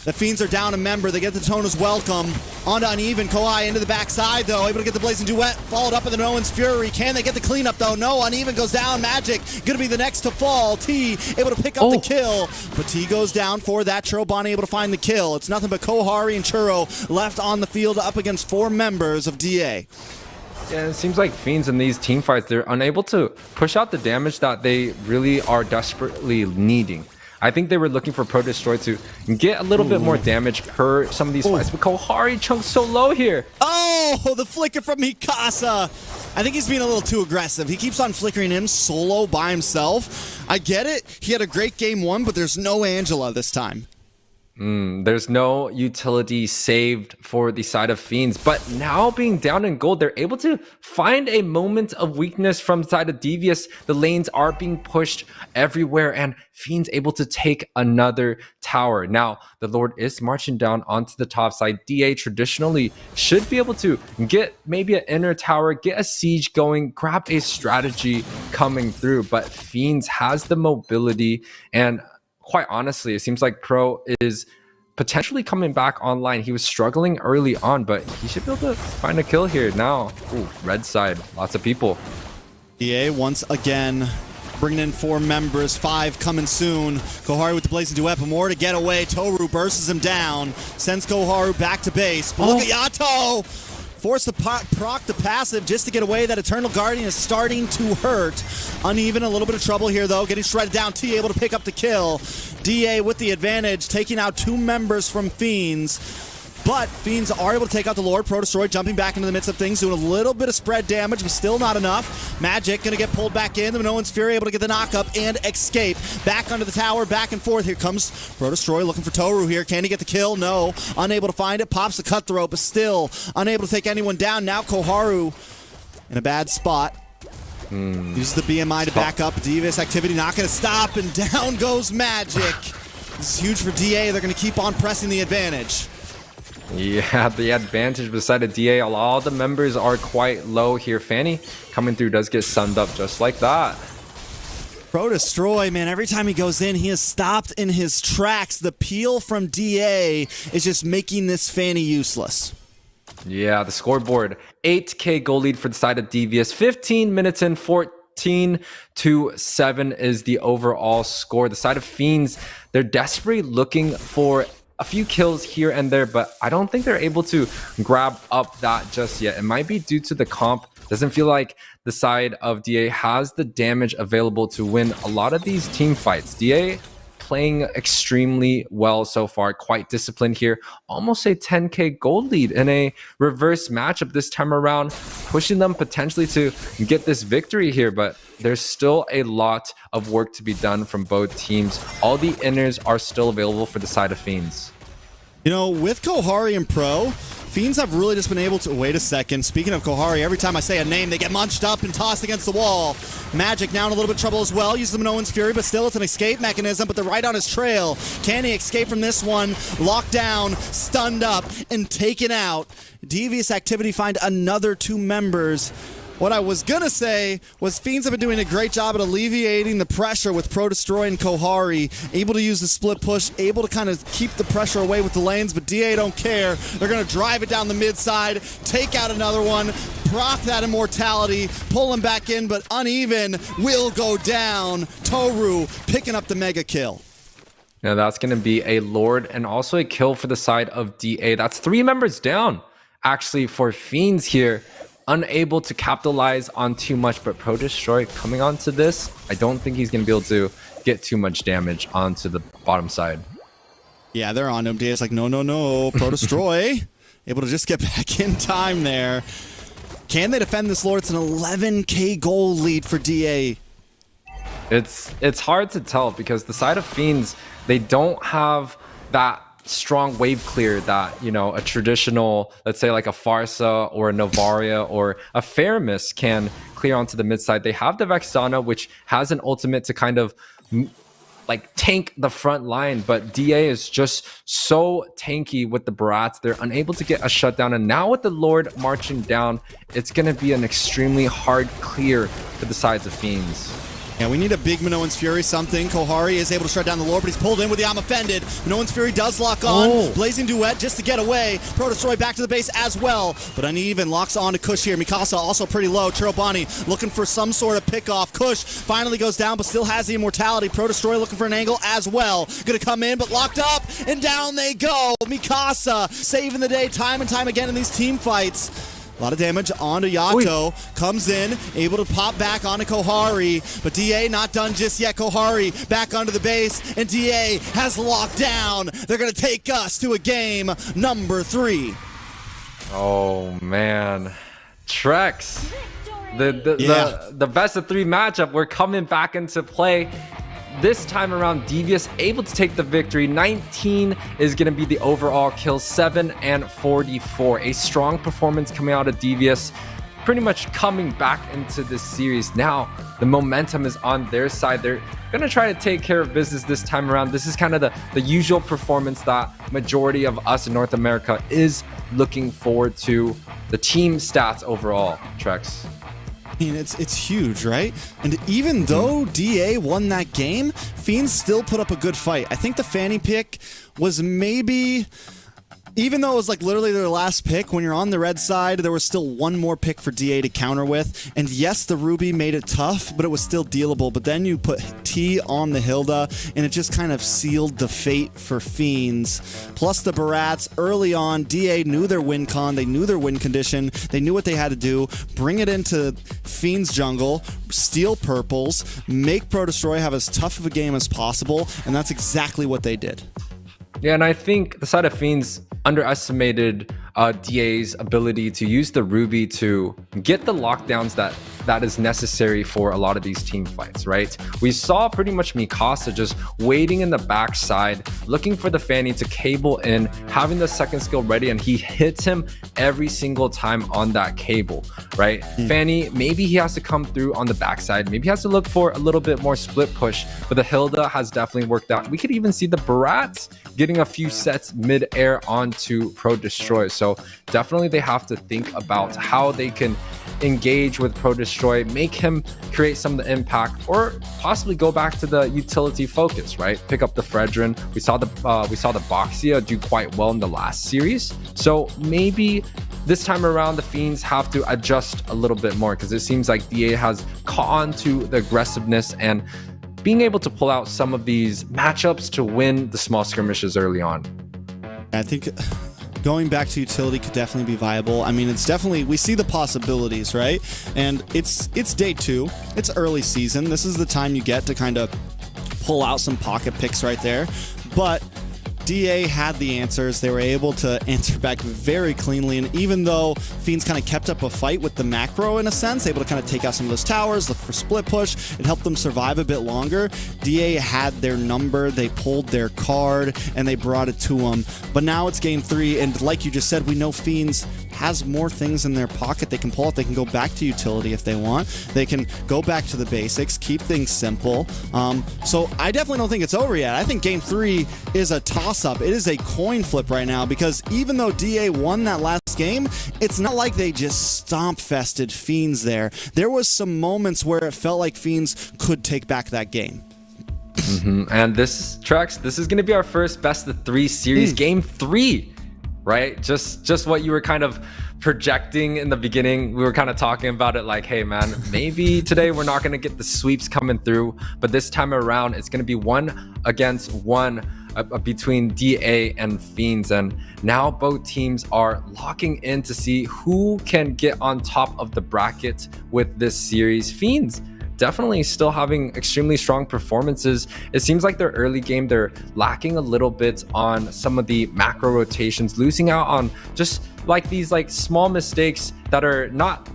the Fiends are down a member. They get the Tona's welcome. Onto Uneven. Kohai into the backside, though. Able to get the Blazing Duet. Followed up with the Nolan's Fury. Can they get the cleanup, though? No. Uneven goes down. Magic gonna be the next to fall. T able to pick up the kill. But T goes down for that. Churro Bonnie able to find the kill. It's nothing but Kohari and Churro left on the field up against 4 members of DA. Yeah, it seems like Fiends in these team fights, they're unable to push out the damage that they really are desperately needing. I think they were looking for Pro Destroy to get a little bit more damage per some of these fights, but Kohari chunks so low here. Oh, the flicker from Mikasa. I think he's being a little too aggressive. He keeps on flickering him solo by himself. I get it. He had a great game 1, but there's no Angela this time. There's no utility saved for the side of Fiends, but now being down in gold, they're able to find a moment of weakness from the side of Devious. The lanes are being pushed everywhere, and Fiends able to take another tower. Now, the Lord is marching down onto the top side. DA traditionally should be able to get maybe an inner tower, get a siege going, grab a strategy coming through, but Fiends has the mobility, and quite honestly, it seems like Pro is potentially coming back online. He was struggling early on, but he should be able to find a kill here now. Ooh, red side, lots of people. EA once again bringing in 4 members, 5 coming soon. Koharu with the blazing duet, but more to get away. Toru bursts him down, sends Koharu back to base. But look at Yato! Force the proc the passive just to get away. That Eternal Guardian is starting to hurt. Uneven, a little bit of trouble here though. Getting shredded down. T able to pick up the kill. DA with the advantage, taking out 2 members from Fiends. But Fiends are able to take out the Lord. Pro-Destroy jumping back into the midst of things, doing a little bit of spread damage, but still not enough. Magic gonna get pulled back in. The Minoan's Fury able to get the knock-up and escape. Back under the tower, back and forth. Here comes Pro-Destroy looking for Toru here. Can he get the kill? No. Unable to find it. Pops the cutthroat, but still unable to take anyone down. Now Koharu in a bad spot. Uses the BMI to back up. Devious activity not gonna stop, and down goes Magic. This is huge for DA. They're gonna keep on pressing the advantage. Yeah, the advantage beside a DA. All the members are quite low here. Fanny coming through does get summed up just like that. Pro-Destroy, man, every time he goes in, he is stopped in his tracks. The peel from DA is just making this Fanny useless. Yeah, the scoreboard. 8K goal lead for the side of Devious. 15 minutes in, 14-7 is the overall score. The side of Fiends, they're desperately looking for a few kills here and there, but I don't think they're able to grab up that just yet. It might be due to the comp. Doesn't feel like the side of DA has the damage available to win a lot of these team fights. DA playing extremely well so far, quite disciplined here. Almost a 10K gold lead in a reverse matchup this time around, pushing them potentially to get this victory here, but there's still a lot of work to be done from both teams. All the inners are still available for the side of Fiends. You know, with Kohari and Pro, Fiends have really just been able to... Wait a second. Speaking of Kohari, every time I say a name, they get munched up and tossed against the wall. Magic now in a little bit of trouble as well. Uses the Minoan's Fury, but still it's an escape mechanism, but they're right on his trail. Can he escape from this one? Locked down, stunned up, and taken out. Devious activity find another 2 members. What I was going to say was Fiends have been doing a great job at alleviating the pressure with Pro-Destroy and Kohari, able to use the split push, able to kind of keep the pressure away with the lanes, but DA don't care. They're going to drive it down the mid side, take out another one, proc that immortality, pull him back in, but Uneven will go down. Toru picking up the mega kill. Now that's going to be a Lord and also a kill for the side of DA. That's 3 members down, actually, for Fiends here. Unable to capitalize on too much, but Pro-Destroy coming onto this, I don't think he's going to be able to get too much damage onto the bottom side. Yeah, they're on him. DA's like, no, no, no. Pro-Destroy able to just get back in time there. Can they defend this Lord? It's an 11K goal lead for DA. It's hard to tell because the side of Fiends, they don't have that strong wave clear that, you know, a traditional, let's say like a Farsa or a Novaria or a Faramis can clear onto the mid side. They have the Vexana, which has an ultimate to kind of like tank the front line, but DA is just so tanky with the Barats. They're unable to get a shutdown, and now with the Lord marching down, it's going to be an extremely hard clear for the sides of Fiends. Yeah, we need a big Minoan's Fury something. Kohari is able to shut down the Lord, but he's pulled in with the I'm offended. Minoan's Fury does lock on. Blazing Duet just to get away. Pro-Destroy back to the base as well, but Uneven locks on to Kush here. Mikasa also pretty low. Chirobani looking for some sort of pick off. Kush finally goes down, but still has the immortality. Pro-Destroy looking for an angle as well. Gonna come in, but locked up, and down they go. Mikasa saving the day time and time again in these team fights. A lot of damage onto Yato. Comes in, able to pop back onto Kohari, but DA not done just yet. Kohari back onto the base, and DA has locked down. They're going to take us to a game number 3. Oh, man. Trex. The best of 3 matchup, we're coming back into play. This time around, Devious able to take the victory. 19 is going to be the overall kill, 7 and 44. A strong performance coming out of Devious, pretty much coming back into this series. Now, the momentum is on their side. They're going to try to take care of business this time around. This is kind of the usual performance that majority of us in North America is looking forward to. The team stats overall, Trex. I mean, it's huge, right? And even though DA won that game, Fiends still put up a good fight. I think the Fanny pick was maybe... Even though it was like literally their last pick, when you're on the red side, there was still one more pick for DA to counter with. And yes, the Ruby made it tough, but it was still dealable. But then you put T on the Hilda, and it just kind of sealed the fate for Fiends. Plus the Barats, early on, DA knew their win con, they knew their win condition, they knew what they had to do, bring it into Fiends jungle, steal purples, make Pro Destroy have as tough of a game as possible, and that's exactly what they did. Yeah, and I think the side of Fiends underestimated DA's ability to use the Ruby to get the lockdowns that is necessary for a lot of these team fights, right? We saw pretty much Mikasa just waiting in the backside, looking for the Fanny to cable in, having the second skill ready, and he hits him every single time on that cable, right? Fanny, maybe he has to come through on the backside, maybe he has to look for a little bit more split push, but the Hilda has definitely worked out. We could even see the Barats getting a few sets mid-air onto Pro Destroy. So definitely they have to think about how they can engage with Pro Destroy, make him create some of the impact, or possibly go back to the utility focus, right? Pick up the Fredrin. We saw the Boxia do quite well in the last series. So maybe this time around the Fiends have to adjust a little bit more, because it seems like DA has caught on to the aggressiveness and being able to pull out some of these matchups to win the small skirmishes early on. I think going back to utility could definitely be viable. I mean, it's definitely, we see the possibilities, right? And it's day 2. It's early season. This is the time you get to kind of pull out some pocket picks right there. But DA had the answers. They were able to answer back very cleanly, and even though Fiends kind of kept up a fight with the macro in a sense, able to kind of take out some of those towers, look for split push, it helped them survive a bit longer. DA had their number, they pulled their card, and they brought it to them. But now it's game 3, and like you just said, we know Fiends has more things in their pocket they can pull out. They can go back to utility if they want. They can go back to the basics, keep things simple. So I definitely don't think it's over yet. I think game 3 is a toss-up. It is a coin flip right now, because even though DA won that last game, it's not like they just stomp-fested Fiends there. There was some moments where it felt like Fiends could take back that game. And this is going to be our first best of 3 series, game 3. Right? Just what you were kind of projecting in the beginning. We were kind of talking about it like, hey man, maybe today we're not going to get the sweeps coming through, but this time around it's going to be 1 against 1 between DA and Fiends, and now both teams are locking in to see who can get on top of the bracket with this series. Fiends definitely still having extremely strong performances. It seems like their early game, they're lacking a little bit on some of the macro rotations, losing out on just like these like small mistakes that are not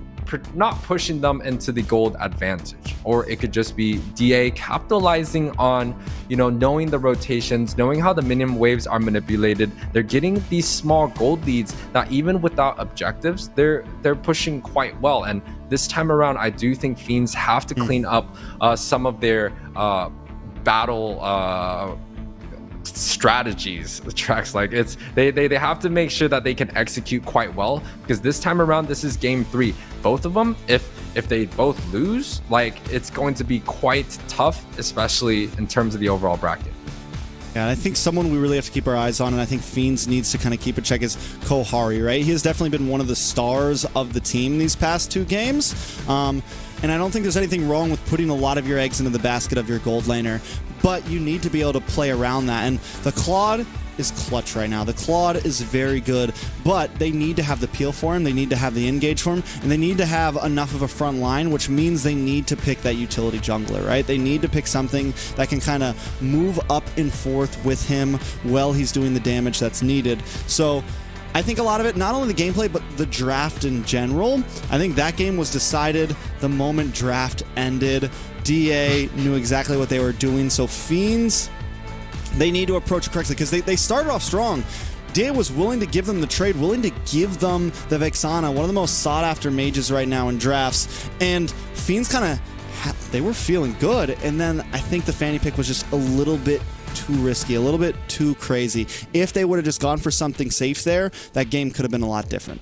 pushing them into the gold advantage. Or it could just be DA capitalizing on, you know, knowing the rotations, knowing how the minion waves are manipulated. They're getting these small gold leads that even without objectives, they're pushing quite well. And this time around, I do think Fiends have to clean up some of their battle strategies. The tracks, like they have to make sure that they can execute quite well, because this time around this is game 3. Both of them, if they both lose, like it's going to be quite tough, especially in terms of the overall bracket. Yeah, and I think someone we really have to keep our eyes on, and I think Fiends needs to kind of keep a check, is Kohari, right? He has definitely been one of the stars of the team these past 2 games. And I don't think there's anything wrong with putting a lot of your eggs into the basket of your gold laner, but you need to be able to play around that. And the Claude is clutch right now. The Claude is very good, but they need to have the peel for him, they need to have the engage for him, and they need to have enough of a front line, which means they need to pick that utility jungler, right? They need to pick something that can kind of move up and forth with him while he's doing the damage that's needed. So I think a lot of it, not only the gameplay, but the draft in general. I think that game was decided the moment draft ended. DA knew exactly what they were doing, so Fiends, they need to approach it correctly, because they started off strong. DA was willing to give them the trade, willing to give them the Vexana, one of the most sought-after mages right now in drafts, and Fiends kind of, they were feeling good, and then I think the Fanny pick was just a little bit too risky, a little bit too crazy. If they would have just gone for something safe there, that game could have been a lot different.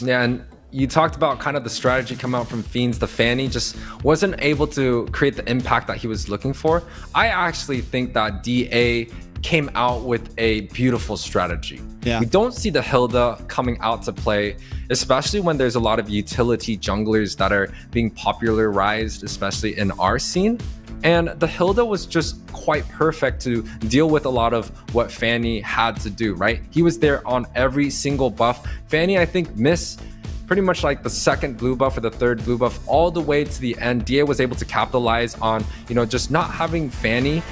Yeah, and you talked about kind of the strategy coming out from Fiends. The Fanny just wasn't able to create the impact that he was looking for. I actually think that DA came out with a beautiful strategy. Yeah. We don't see the Hilda coming out to play, especially when there's a lot of utility junglers that are being popularized, especially in our scene. And the Hilda was just quite perfect to deal with a lot of what Fanny had to do, right? He was there on every single buff. Fanny, I think, missed pretty much like the second blue buff or the third blue buff all the way to the end. DA was able to capitalize on, you know, just not having Fanny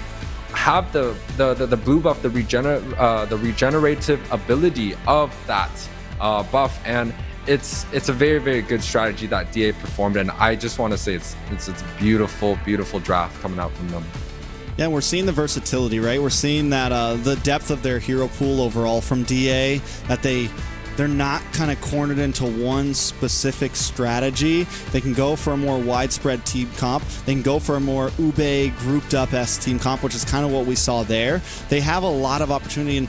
have the blue buff, the regenerative ability of that buff, and it's a very, very good strategy that DA performed, and I just want to say it's a beautiful, beautiful draft coming out from them. Yeah, we're seeing the versatility, right? We're seeing that the depth of their hero pool overall from DA, that they're not kind of cornered into one specific strategy. They can go for a more widespread team comp. They can go for a more Ube grouped up S team comp, which is kind of what we saw there. They have a lot of opportunity. And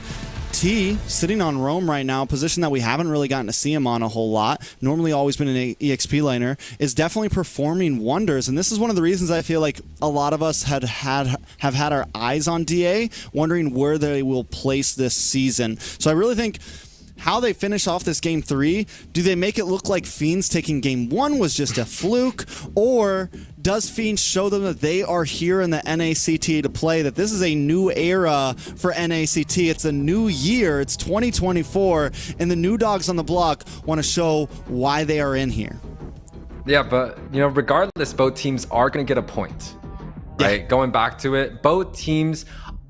T, sitting on Roam right now, a position that we haven't really gotten to see him on a whole lot, normally always been an EXP laner, is definitely performing wonders. And this is one of the reasons I feel like a lot of us have had our eyes on DA, wondering where they will place this season. So I really think how they finish off this game 3, do they make it look like Fiends taking game 1 was just a fluke, or does Fiends show them that they are here in the NACT to play, that this is a new era for NACT, it's a new year, it's 2024, and the new dogs on the block want to show why they are in here? Yeah, but, you know, regardless, both teams are going to get a point, right? Yeah. Going back to it, both teams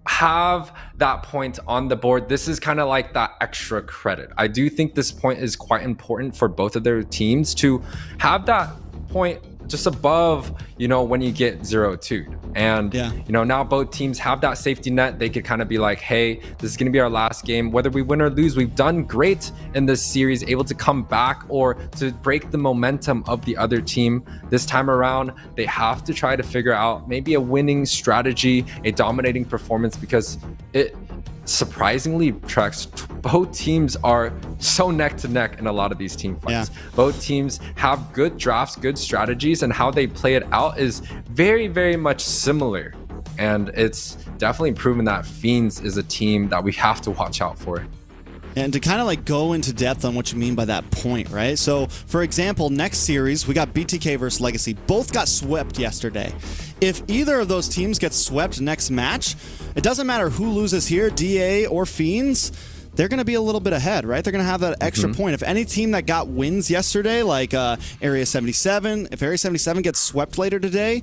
have that point on the board. This is kind of like that extra credit. I do think this point is quite important for both of their teams to have that point just above, you know, when you get 0-2. And, you know, now both teams have that safety net. They could kind of be like, hey, this is going to be our last game. Whether we win or lose, we've done great in this series, able to come back or to break the momentum of the other team. This time around, they have to try to figure out maybe a winning strategy, a dominating performance, because it surprisingly, Trex, both teams are so neck to neck in a lot of these team fights. Both teams have good drafts, good strategies, and how they play it out is very, very much similar. And it's definitely proven that Fiends is a team that we have to watch out for. And to kind of like go into depth on what you mean by that point, right? So, for example, next series, we got BTK versus LEGACi. Both got swept yesterday. If either of those teams gets swept next match, it doesn't matter who loses here, DA or Fiends, they're going to be a little bit ahead, right? They're going to have that extra point. If any team that got wins yesterday, like Area 77, if Area 77 gets swept later today,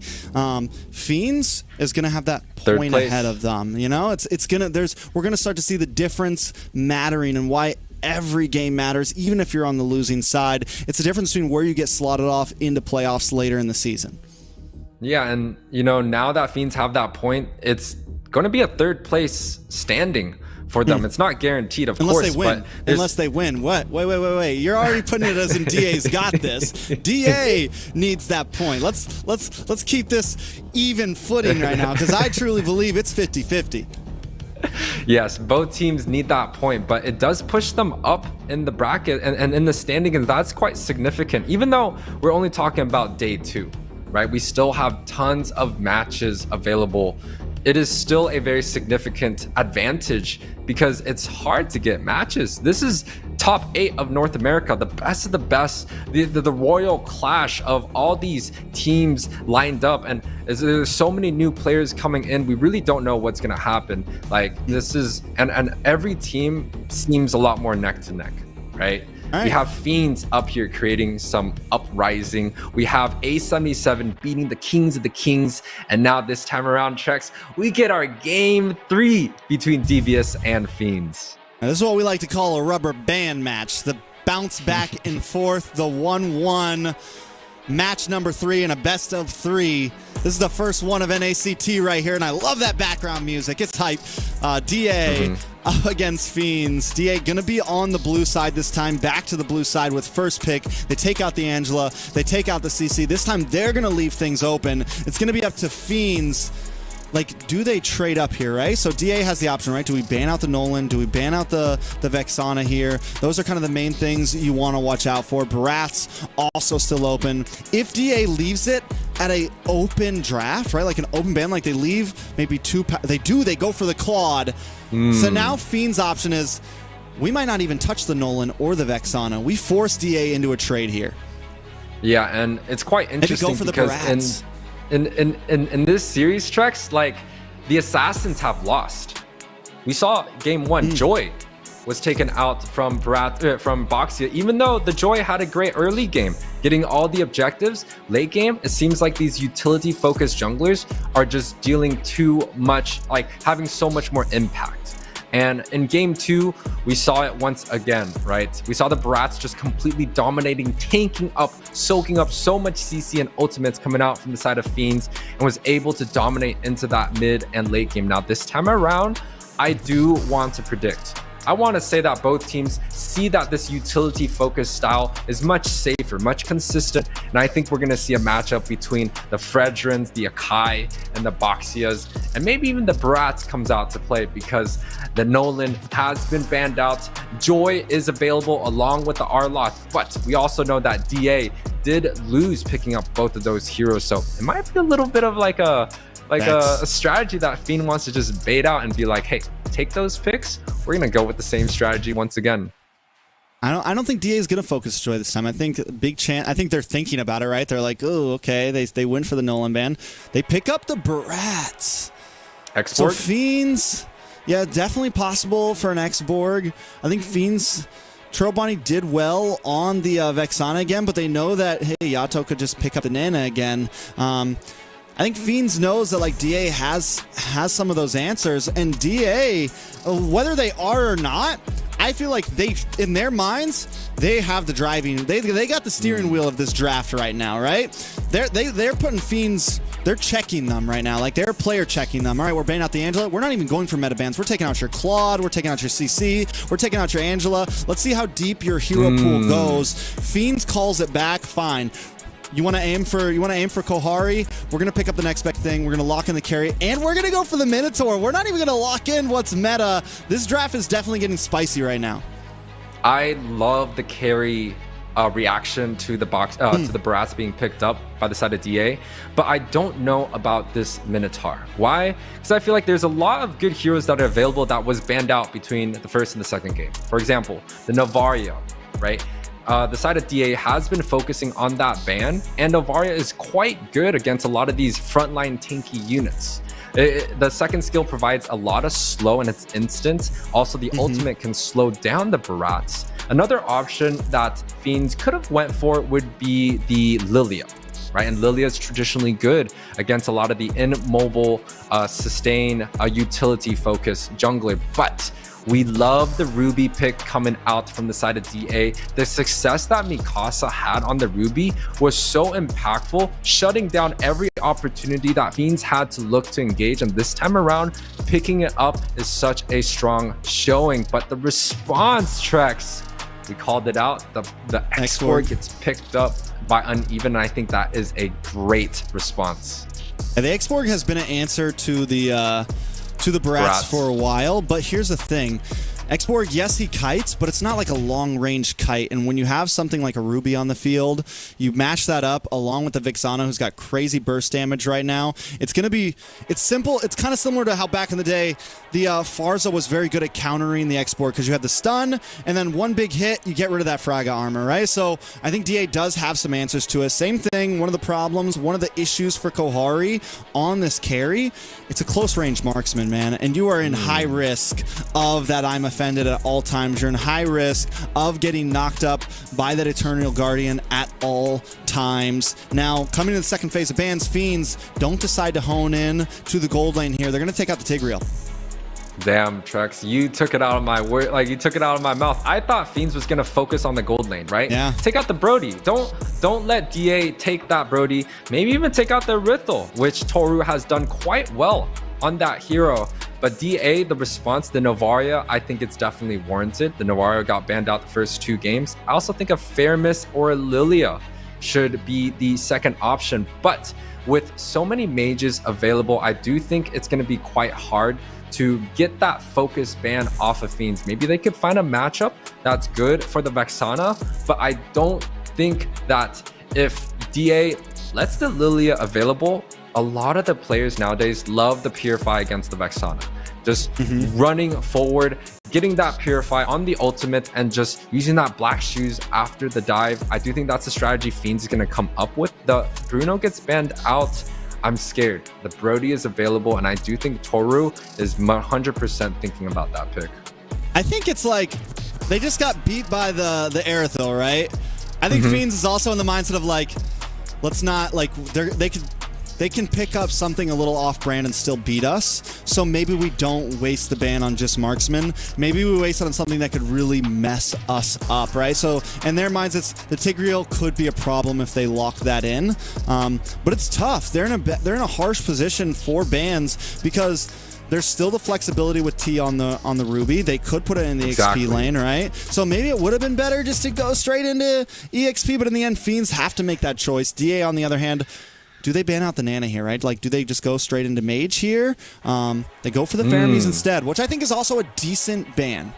Fiends is going to have that point ahead of them. You know, we're going to start to see the difference mattering and why every game matters, even if you're on the losing side. It's the difference between where you get slotted off into playoffs later in the season. Yeah, and you know, now that Fiends have that point, it's going to be a third place standing for them. It's not guaranteed, of course. Unless they win. What? Wait. You're already putting it as in DA's got this. DA needs that point. Let's keep this even footing right now, because I truly believe it's 50-50. Yes, both teams need that point, but it does push them up in the bracket and in the standing, and that's quite significant. Even though we're only talking about day 2, right? We still have tons of matches available. It is still a very significant advantage because it's hard to get matches. This is top 8 of North America, the best of the best, the royal clash of all these teams lined up, and there's so many new players coming in. We really don't know what's gonna happen. Like, this is, and every team seems a lot more neck to neck, right? We have Fiends up here creating some uprising. We have A77 beating the Kings of the Kings. And now this time around, Trex, we get our game 3 between Devious and Fiends. Now, this is what we like to call a rubber band match. The bounce back and forth, the 1-1. Match number 3 in a best of 3. This is the first one of NACT right here, and I love that background music. It's hype. DA up against Fiends. DA gonna be on the blue side this time, back to the blue side with first pick. They take out the Angela, they take out the CC. This time they're gonna leave things open. It's gonna be up to Fiends like, do they trade up here, right? So DA has the option, right? Do we ban out the Nolan? Do we ban out the Vexana here? Those are kind of the main things you want to watch out for. Bratz also still open. If DA leaves it at a open draft, right? Like an open ban, like they leave maybe they go for the Claude. So now Fiend's option is, we might not even touch the Nolan or the Vexana. We force DA into a trade here. Yeah, and it's quite interesting go for the because in this series, Trex, like, the Assassins have lost. We saw game 1, Joy was taken out from Boxia, even though the Joy had a great early game, getting all the objectives. Late game, it seems like these utility-focused junglers are just dealing too much, like having so much more impact. And in game 2, we saw it once again, right? We saw the Bratz just completely dominating, tanking up, soaking up so much CC and ultimates coming out from the side of Fiends, and was able to dominate into that mid and late game. Now, this time around, I do want to predict. I want to say that both teams see that this utility-focused style is much safer, much consistent, and I think we're going to see a matchup between the Fredrins, the Akai, and the Boxias, and maybe even the Bratz comes out to play because the Nolan has been banned out. Joy is available along with the Arlot, but we also know that DA did lose picking up both of those heroes, so it might be a little bit of like a strategy that Fiend wants to just bait out and be like, hey, take those picks. We're gonna go with the same strategy once again. I don't think DA is gonna focus Joy this time. I think big chance. I think they're thinking about it, right? They're like, oh, okay, they win for the Nolan ban. They pick up the Bratz. X-Borg? So Fiends, yeah, definitely possible for an X-Borg. I think Fiends, Trobani did well on the Vexana again, but they know that, hey, Yato could just pick up the Nana again. I think Fiends knows that like DA has some of those answers, and DA, whether they are or not, I feel like they, in their minds, they have the driving. They got the steering wheel of this draft right now, right? They're putting Fiends. They're checking them right now. Like, they're player checking them. All right, we're banning out the Angela. We're not even going for meta bans. We're taking out your Claude. We're taking out your CC. We're taking out your Angela. Let's see how deep your hero pool goes. Fiends calls it back. Fine. You want to aim for Kohari? We're gonna pick up the next best thing. We're gonna lock in the carry, and we're gonna go for the Minotaur. We're not even gonna lock in what's meta. This draft is definitely getting spicy right now. I love the carry reaction to the to the Bratz being picked up by the side of DA, but I don't know about this Minotaur. Why? Because I feel like there's a lot of good heroes that are available that was banned out between the first and the second game. For example, the Novaria, right? The side of DA has been focusing on that ban, and Novaria is quite good against a lot of these frontline tanky units. The second skill provides a lot of slow and it's instant. Also, the ultimate can slow down the Bratz. Another option that Fiends could have went for would be the Lilia, right? And Lilia is traditionally good against a lot of the immobile, sustain, utility-focused jungler, but we love the Ruby pick coming out from the side of DA. The success that Mikasa had on the Ruby was so impactful, shutting down every opportunity that Fiends had to look to engage. And this time around, picking it up is such a strong showing. But the response, Trex, we called it out. The X-Borg gets picked up by Uneven, and I think that is a great response. And the X-Borg has been an answer to the Bratz for a while, but here's the thing. X-Borg, yes, he kites, but it's not like a long-range kite, and when you have something like a Ruby on the field, you match that up along with the Vexana, who's got crazy burst damage right now. It's simple. It's kind of similar to how back in the day, the Farza was very good at countering the X-Borg, because you had the stun, and then one big hit, you get rid of that Fraga armor, right? So I think DA does have some answers to it. Same thing, one of the problems, one of the issues for Kohari on this carry, it's a close-range marksman, man, and you are in high risk of that I'm offended at all times. You're in high risk of getting knocked up by that Eternal Guardian at all times. Now, coming to the second phase of bans, Fiends don't decide to hone in to the gold lane here. They're going to take out the Tigreal. Damn, Trex, you took it out of my word, like you took it out of my mouth. I thought Fiends was gonna focus on the gold lane, right? Yeah. Take out the Brody. Don't let DA take that Brody. Maybe even take out the Rithel, which Toru has done quite well on that hero. But DA, the response, the Novaria, I think it's definitely warranted. The Novaria got banned out the first 2 games. I also think a Fairmiss or a Lilia should be the second option. But with so many mages available, I do think it's going to be quite hard to get that focus ban off of Fiends. Maybe they could find a matchup that's good for the Vexana, but I don't think that if DA lets the Lilia available, a lot of the players nowadays love the Purify against the Vexana. Just running forward, getting that Purify on the ultimate, and just using that Black Shoes after the dive. I do think that's a strategy Fiends is going to come up with. The Bruno gets banned out. I'm scared. The Brody is available, and I do think Toru is 100% thinking about that pick. I think it's like they just got beat by the Aerithil, right? I think Fiends is also in the mindset of like, let's not like they can pick up something a little off-brand and still beat us. So maybe we don't waste the ban on just marksman. Maybe we waste it on something that could really mess us up, right? So in their minds, it's the Tigreal could be a problem if they lock that in. But it's tough. They're in a harsh position for bans because there's still the flexibility with T on the Ruby. They could put it in the XP lane, right? So maybe it would have been better just to go straight into EXP, but in the end, Fiends have to make that choice. DA, on the other hand, do they ban out the Nana here, right? Like, do they just go straight into Mage here? They go for the Fermies instead, which I think is also a decent ban.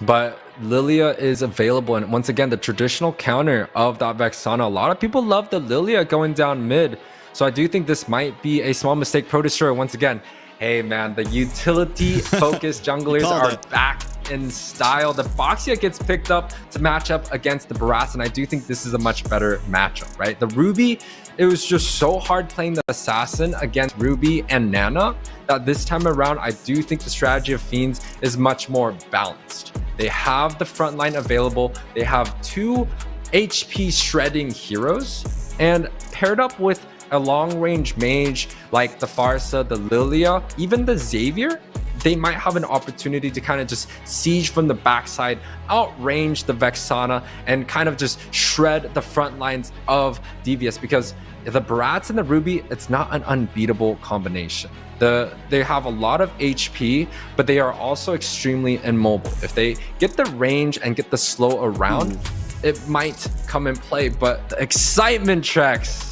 But Lilia is available, and once again, the traditional counter of that Vexana. A lot of people love the Lilia going down mid, so I do think this might be a small mistake. Pro Destroyer, once again, hey man, the utility-focused junglers are back in style. The Boxia gets picked up to match up against the Barats, and I do think this is a much better matchup, right? The Ruby, it was just so hard playing the Assassin against Ruby and Nana that this time around, I do think the strategy of Fiends is much more balanced. They have the front line available. They have 2 HP shredding heroes, and paired up with a long-range mage like the Farsa, the Lilia, even the Xavier, they might have an opportunity to kind of just siege from the backside, outrange the Vexana, and kind of just shred the front lines of Devious, because the Barats and the Ruby, it's not an unbeatable combination. They have a lot of HP, but they are also extremely immobile. If they get the range and get the slow around, it might come in play, but the excitement tracks.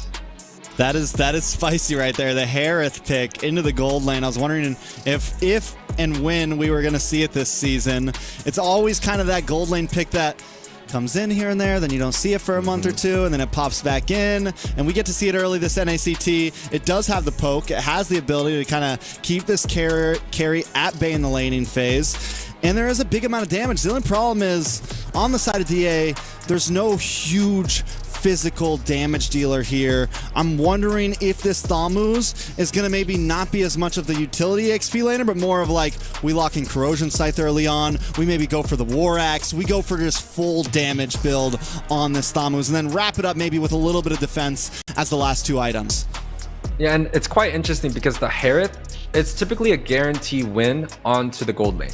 That is spicy right there. The Harith pick into the gold lane. I was wondering if and when we were going to see it this season. It's always kind of that gold lane pick that comes in here and there, then you don't see it for a month or two, and then it pops back in, and we get to see it early this NACT. It does have the poke. It has the ability to kind of keep this carry at bay in the laning phase, and there is a big amount of damage. The only problem is, on the side of DA, there's no huge physical damage dealer here. I'm wondering if this Thamuz is going to maybe not be as much of the utility XP laner, but more of like, we lock in Corrosion Scythe early on, we maybe go for the War Axe, we go for just full damage build on this Thamuz, and then wrap it up maybe with a little bit of defense as the last 2 items. Yeah, and it's quite interesting because the Harith, it's typically a guarantee win onto the gold lane.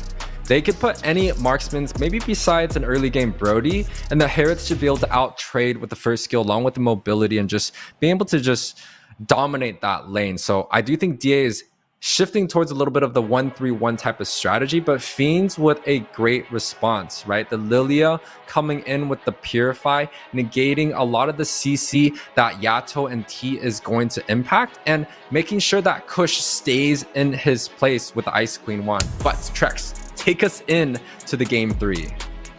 They could put any marksmans, maybe besides an early game Brody, and the Harith should be able to out-trade with the first skill along with the mobility and just being able to just dominate that lane. So I do think DA is shifting towards a little bit of the 1-3-1 type of strategy, but Fiends with a great response, right? The Lilia coming in with the Purify, negating a lot of the CC that Yato and T is going to impact, and making sure that Kush stays in his place with the Ice Queen wand. But Trex, take us in to the game 3.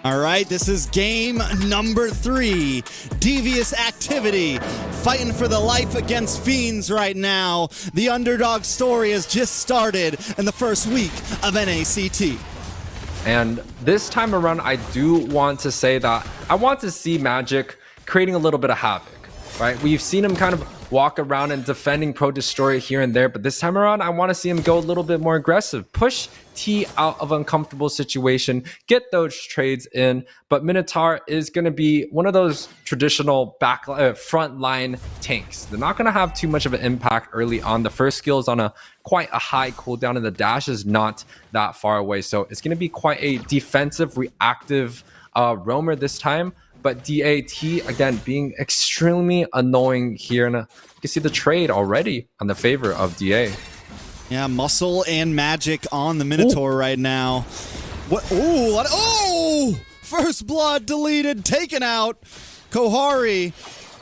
All right, this is game number 3. Devious activity, fighting for the life against Fiends right now. The underdog story has just started in the first week of NACT. And this time around, I do want to say that I want to see Magic creating a little bit of havoc, right? We've seen him kind of walk around and defending Pro Destroyer here and there, but this time around, I want to see him go a little bit more aggressive. Push T out of uncomfortable situation, get those trades in, but Minotaur is going to be one of those traditional front line tanks. They're not going to have too much of an impact early on. The first skill is on quite a high cooldown, and the dash is not that far away, so it's going to be quite a defensive, reactive roamer this time. But DAT, again, being extremely annoying here. And you can see the trade already on the favor of DA. Yeah, muscle and magic on the Minotaur right now. What? Ooh, first blood deleted, taken out. Kohari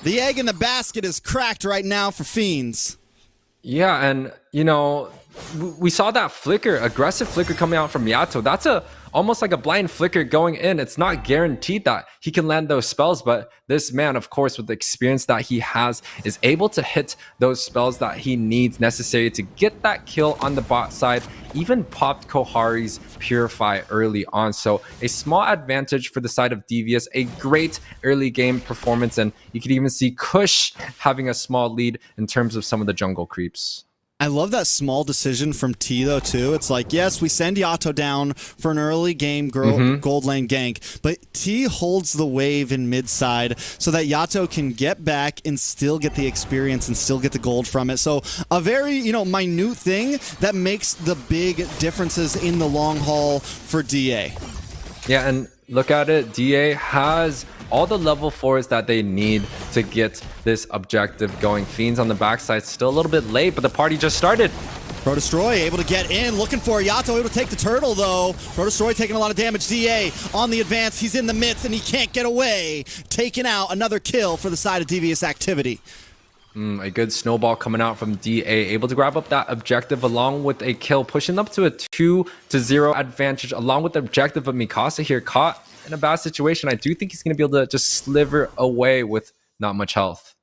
The egg in the basket is cracked right now for Fiends. Yeah, and you know, we saw that flicker, aggressive flicker coming out from Yato. That's almost like a blind flicker going in. It's not guaranteed that he can land those spells, but this man, of course, with the experience that he has, is able to hit those spells that he needs necessary to get that kill on the bot side. Even popped Kohari's Purify early on. So a small advantage for the side of Devious, a great early game performance, and you could even see Kush having a small lead in terms of some of the jungle creeps. I love that small decision from T though too. It's like, yes, we send Yato down for an early game gold lane gank, but T holds the wave in mid side so that Yato can get back and still get the experience and still get the gold from it. So a very, you know, minute thing that makes the big differences in the long haul for DA. Yeah, and look at it. DA has all the level 4s that they need to get this objective going. Fiends on the backside still a little bit late, but the party just started. ProDestroy able to get in, looking for Yato, able to take the turtle though. ProDestroy taking a lot of damage. DA on the advance, he's in the midst and he can't get away. Taking out another kill for the side of Devious Activity. A good snowball coming out from DA, able to grab up that objective along with a kill, pushing up to a 2-0 advantage along with the objective of Mikasa here, caught in a bad situation. I do think he's going to be able to just sliver away with not much health.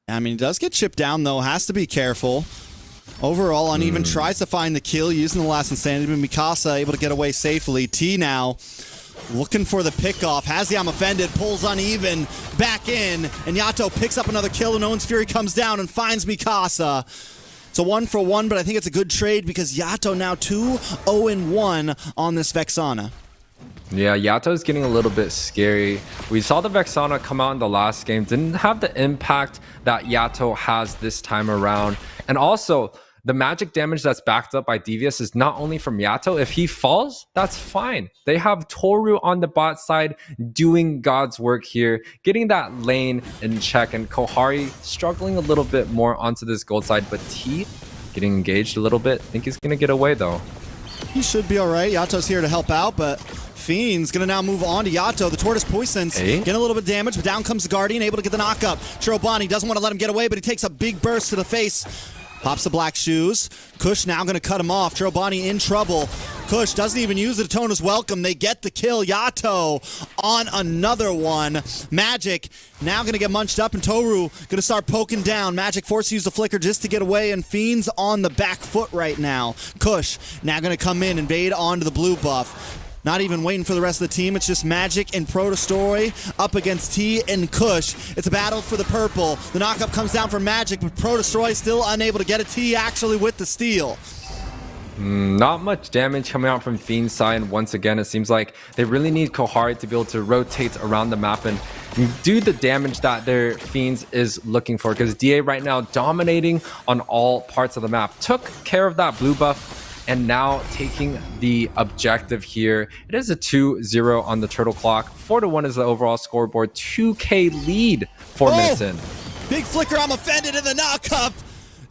I mean, he does get chipped down though, has to be careful. Overall, Uneven tries to find the kill using the last insanity, but Mikasa able to get away safely. T now looking for the pickoff, has the offended, pulls Uneven back in, and Yato picks up another kill, and Owen's Fury comes down and finds Mikasa. It's a 1-for-1, but I think it's a good trade because Yato now 2-0-1 on this Vexana. Yeah, Yato is getting a little bit scary. We saw the Vexana come out in the last game, didn't have the impact that Yato has this time around. And also, the magic damage that's backed up by Devious is not only from Yato. If he falls, that's fine. They have Toru on the bot side doing God's work here, getting that lane in check, and Kohari struggling a little bit more onto this gold side, but T getting engaged a little bit. I think he's going to get away though. He should be all right. Yato's here to help out, but Fiend's gonna now move on to Yato. The Tortoise Poisons getting a little bit of damage, but down comes the Guardian, able to get the knock up. Chirobani doesn't want to let him get away, but he takes a big burst to the face. Pops the black shoes. Kush now gonna cut him off. Chirobani in trouble. Kush doesn't even use the Tona's welcome. They get the kill. Yato on another one. Magic now gonna get munched up, and Toru gonna start poking down. Magic forced to use the flicker just to get away, and Fiend's on the back foot right now. Kush now gonna come in, invade onto the blue buff. Not even waiting for the rest of the team. It's just Magic and ProDestroy up against T and Kush. It's a battle for the purple. The knockup comes down for Magic, but ProDestroy still unable to get it. T actually with the steal. Not much damage coming out from Fiend's side. Once again, it seems like they really need Kohari to be able to rotate around the map and do the damage that their Fiends is looking for, because DA right now dominating on all parts of the map. Took care of that blue buff and now taking the objective here. It is a 2-0 on the turtle clock. 4-1 is the overall scoreboard. 2K lead for Mitten. Big flicker, I'm offended in the knockup.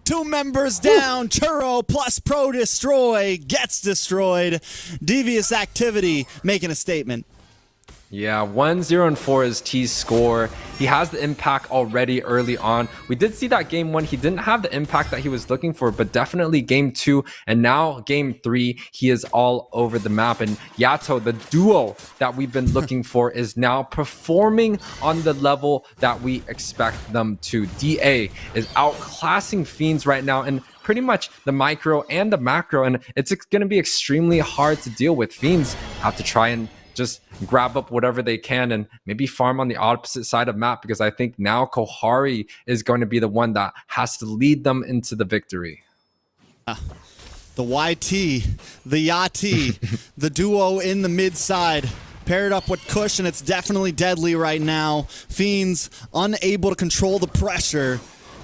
Two members down. Churro plus ProDestroy gets destroyed. Devious Activity making a statement. Yeah, 1-0-4 is T's score. He has the impact already early on. We did see that game 1, he didn't have the impact that he was looking for, but definitely game 2 and now game 3, he is all over the map. And Yato, the duo that we've been looking for, is now performing on the level that we expect them to. DA is outclassing Fiends right now in pretty much the micro and the macro, and it's going to be extremely hard to deal with. Fiends have to try and just grab up whatever they can and maybe farm on the opposite side of map, because I think now Kohari is going to be the one that has to lead them into the victory. The YT, the Yati, the duo in the mid side. Paired up with Kush, and it's definitely deadly right now. Fiends unable to control the pressure.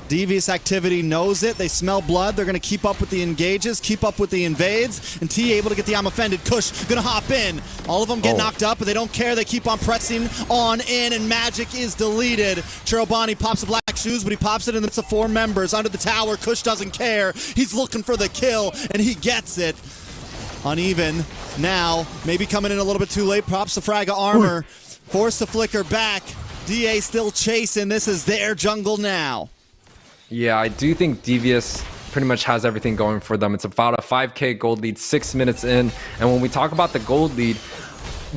Devious Activity knows it. They smell blood. They're going to keep up with the engages, keep up with the invades, and T able to get the offended. Kush going to hop in. All of them get knocked up, but they don't care. They keep on pressing on in, and Magic is deleted. Chirobani pops the black shoes, but he pops it in the midst of 4 members under the tower. Kush doesn't care. He's looking for the kill, and he gets it. Uneven now, maybe coming in a little bit too late. Props the Fraga armor. Force the flicker back. DA still chasing. This is their jungle now. Yeah, I do think Devious pretty much has everything going for them. It's about a 5k gold lead 6 minutes in. And when we talk about the gold lead,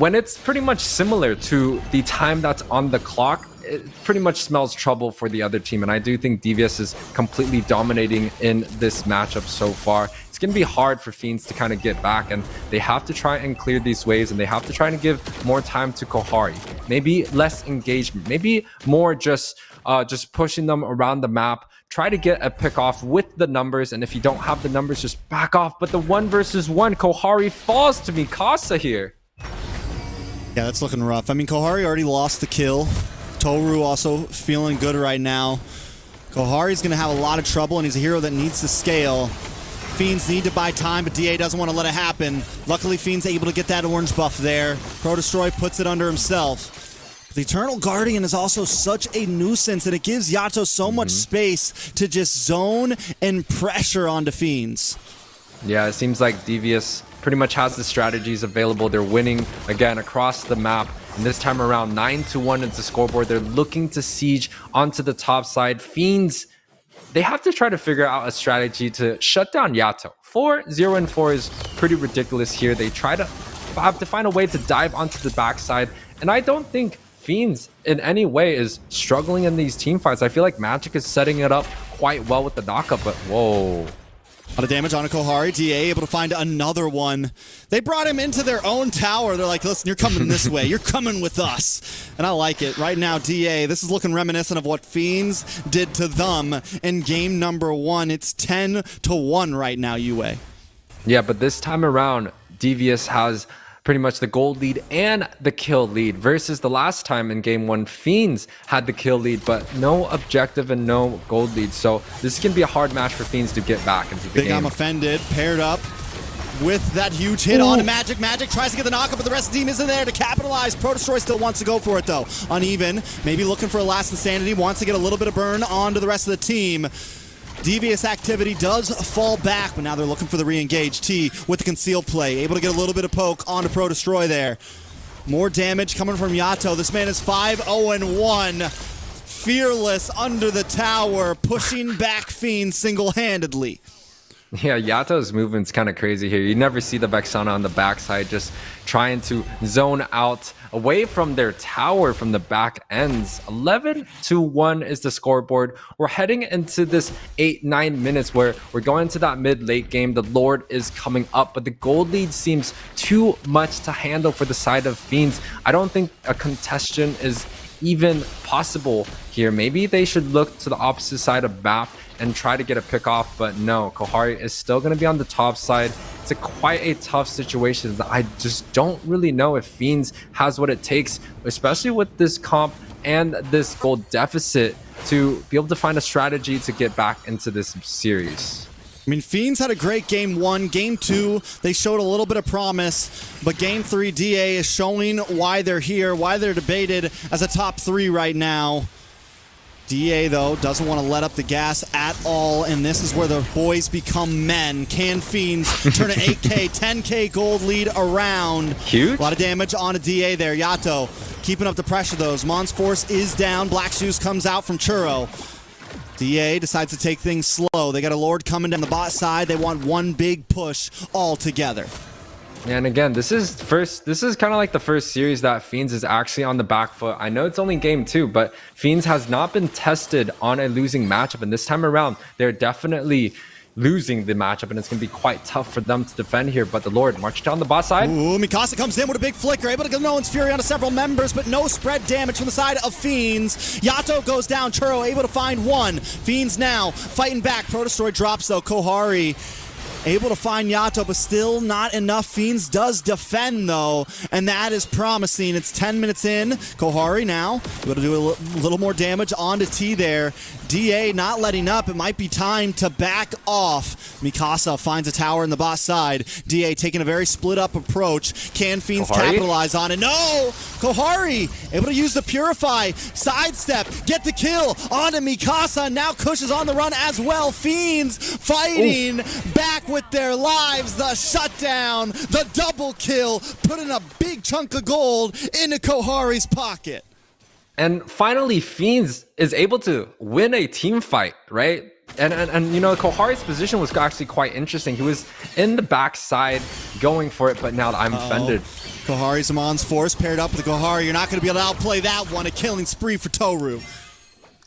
when it's pretty much similar to the time that's on the clock, it pretty much smells trouble for the other team. And I do think Devious is completely dominating in this matchup so far. It's going to be hard for Fiends to kind of get back, and they have to try and clear these waves, and they have to try and give more time to Kohari. Maybe less engagement, maybe more just pushing them around the map. Try to get a pick off with the numbers, and if you don't have the numbers, just back off. But the 1 versus 1, Kohari falls to Mikasa here. Yeah, that's looking rough. I mean, Kohari already lost the kill. Toru also feeling good right now. Kohari's going to have a lot of trouble, and he's a hero that needs to scale. Fiends need to buy time, but DA doesn't want to let it happen. Luckily, Fiends able to get that orange buff there. Pro-Destroy puts it under himself. The Eternal Guardian is also such a nuisance, and it gives Yato so much space to just zone and pressure onto Fiends. Yeah, it seems like Devious pretty much has the strategies available. They're winning, again, across the map. And this time around, 9-1 is the scoreboard. They're looking to siege onto the top side. Fiends, they have to try to figure out a strategy to shut down Yato. 4-0-4 is pretty ridiculous here. They have to find a way to dive onto the backside. And I don't think Fiends in any way is struggling in these team fights. I feel like Magic is setting it up quite well with the knockup, but whoa. A lot of damage on a Kohari. DA able to find another one. They brought him into their own tower. They're like, listen, you're coming this way. You're coming with us. And I like it. Right now, DA, this is looking reminiscent of what Fiends did to them in game number 1. It's 10-1 right now, UA. Yeah, but this time around, Devious has pretty much the gold lead and the kill lead versus the last time in game 1, Fiends had the kill lead, but no objective and no gold lead. So this is going to be a hard match for Fiends to get back into the game. I'm offended, paired up with that huge hit on Magic. Magic tries to get the knockup, but the rest of the team isn't there to capitalize. Pro-Destroy still wants to go for it, though. Uneven, maybe looking for a last insanity, wants to get a little bit of burn onto the rest of the team. Devious activity does fall back, but now they're looking for the re-engage. T with the concealed play, able to get a little bit of poke onto Pro-Destroy there. More damage coming from Yato. This man is 5-0-1. Fearless under the tower, pushing back Fiends single-handedly. Yeah, Yato's movement's kind of crazy here. You never see the Vexana on the backside just trying to zone out away from their tower from the back ends. 11-1 is the scoreboard. We're heading into this 8-9 minutes where we're going to that mid-late game. The Lord is coming up, but the gold lead seems too much to handle for the side of Fiends. I don't think a contestation is even possible here. Maybe they should look to the opposite side of map and try to get a pick off, but no, Kohari is still going to be on the top side. It's quite a tough situation. I just don't really know if Fiends has what it takes, especially with this comp and this gold deficit, to be able to find a strategy to get back into this series. I mean, Fiends had a great game 1. Game 2, they showed a little bit of promise, but game 3, DA is showing why they're here, why they're debated as a top 3 right now. DA, though, doesn't want to let up the gas at all, and this is where the boys become men. Can Fiends turn an 8K, 10K gold lead around? Huge. A lot of damage on a DA there. Yato keeping up the pressure, though. Mon's Force is down. Black Shoes comes out from Churro. DA decides to take things slow. They got a Lord coming down the bot side. They want one big push all together. And again, this is kind of like the first series that Fiends is actually on the back foot. I know it's only game 2, but Fiends has not been tested on a losing matchup, and this time around they're definitely losing the matchup, and it's going to be quite tough for them to defend here. But the Lord marched down the bot side. Ooh, Mikasa comes in with a big flicker, able to get No One's Fury onto several members, but no spread damage from the side of Fiends. Yato goes down, Churro able to find one. Fiends now fighting back. Pro-Destroy drops, though. Kohari able to find Yato, but still not enough. Fiends does defend, though, and that is promising. It's 10 minutes in. Kohari now able to do a little more damage onto T there. DA not letting up. It might be time to back off. Mikasa finds a tower in the boss side. DA taking a very split-up approach. Can Fiends capitalize on it? No! Kohari able to use the Purify. Sidestep. Get the kill onto Mikasa. Now Kush is on the run as well. Fiends fighting back with their lives. The shutdown. The double kill. Putting a big chunk of gold into Kohari's pocket. And finally, Fiends is able to win a team fight, right? And you know, Kohari's position was actually quite interesting. He was in the backside going for it, but now I'm offended. Kohari Zaman's force paired up with the Kohari. You're not going to be able to outplay that one. A killing spree for Toru.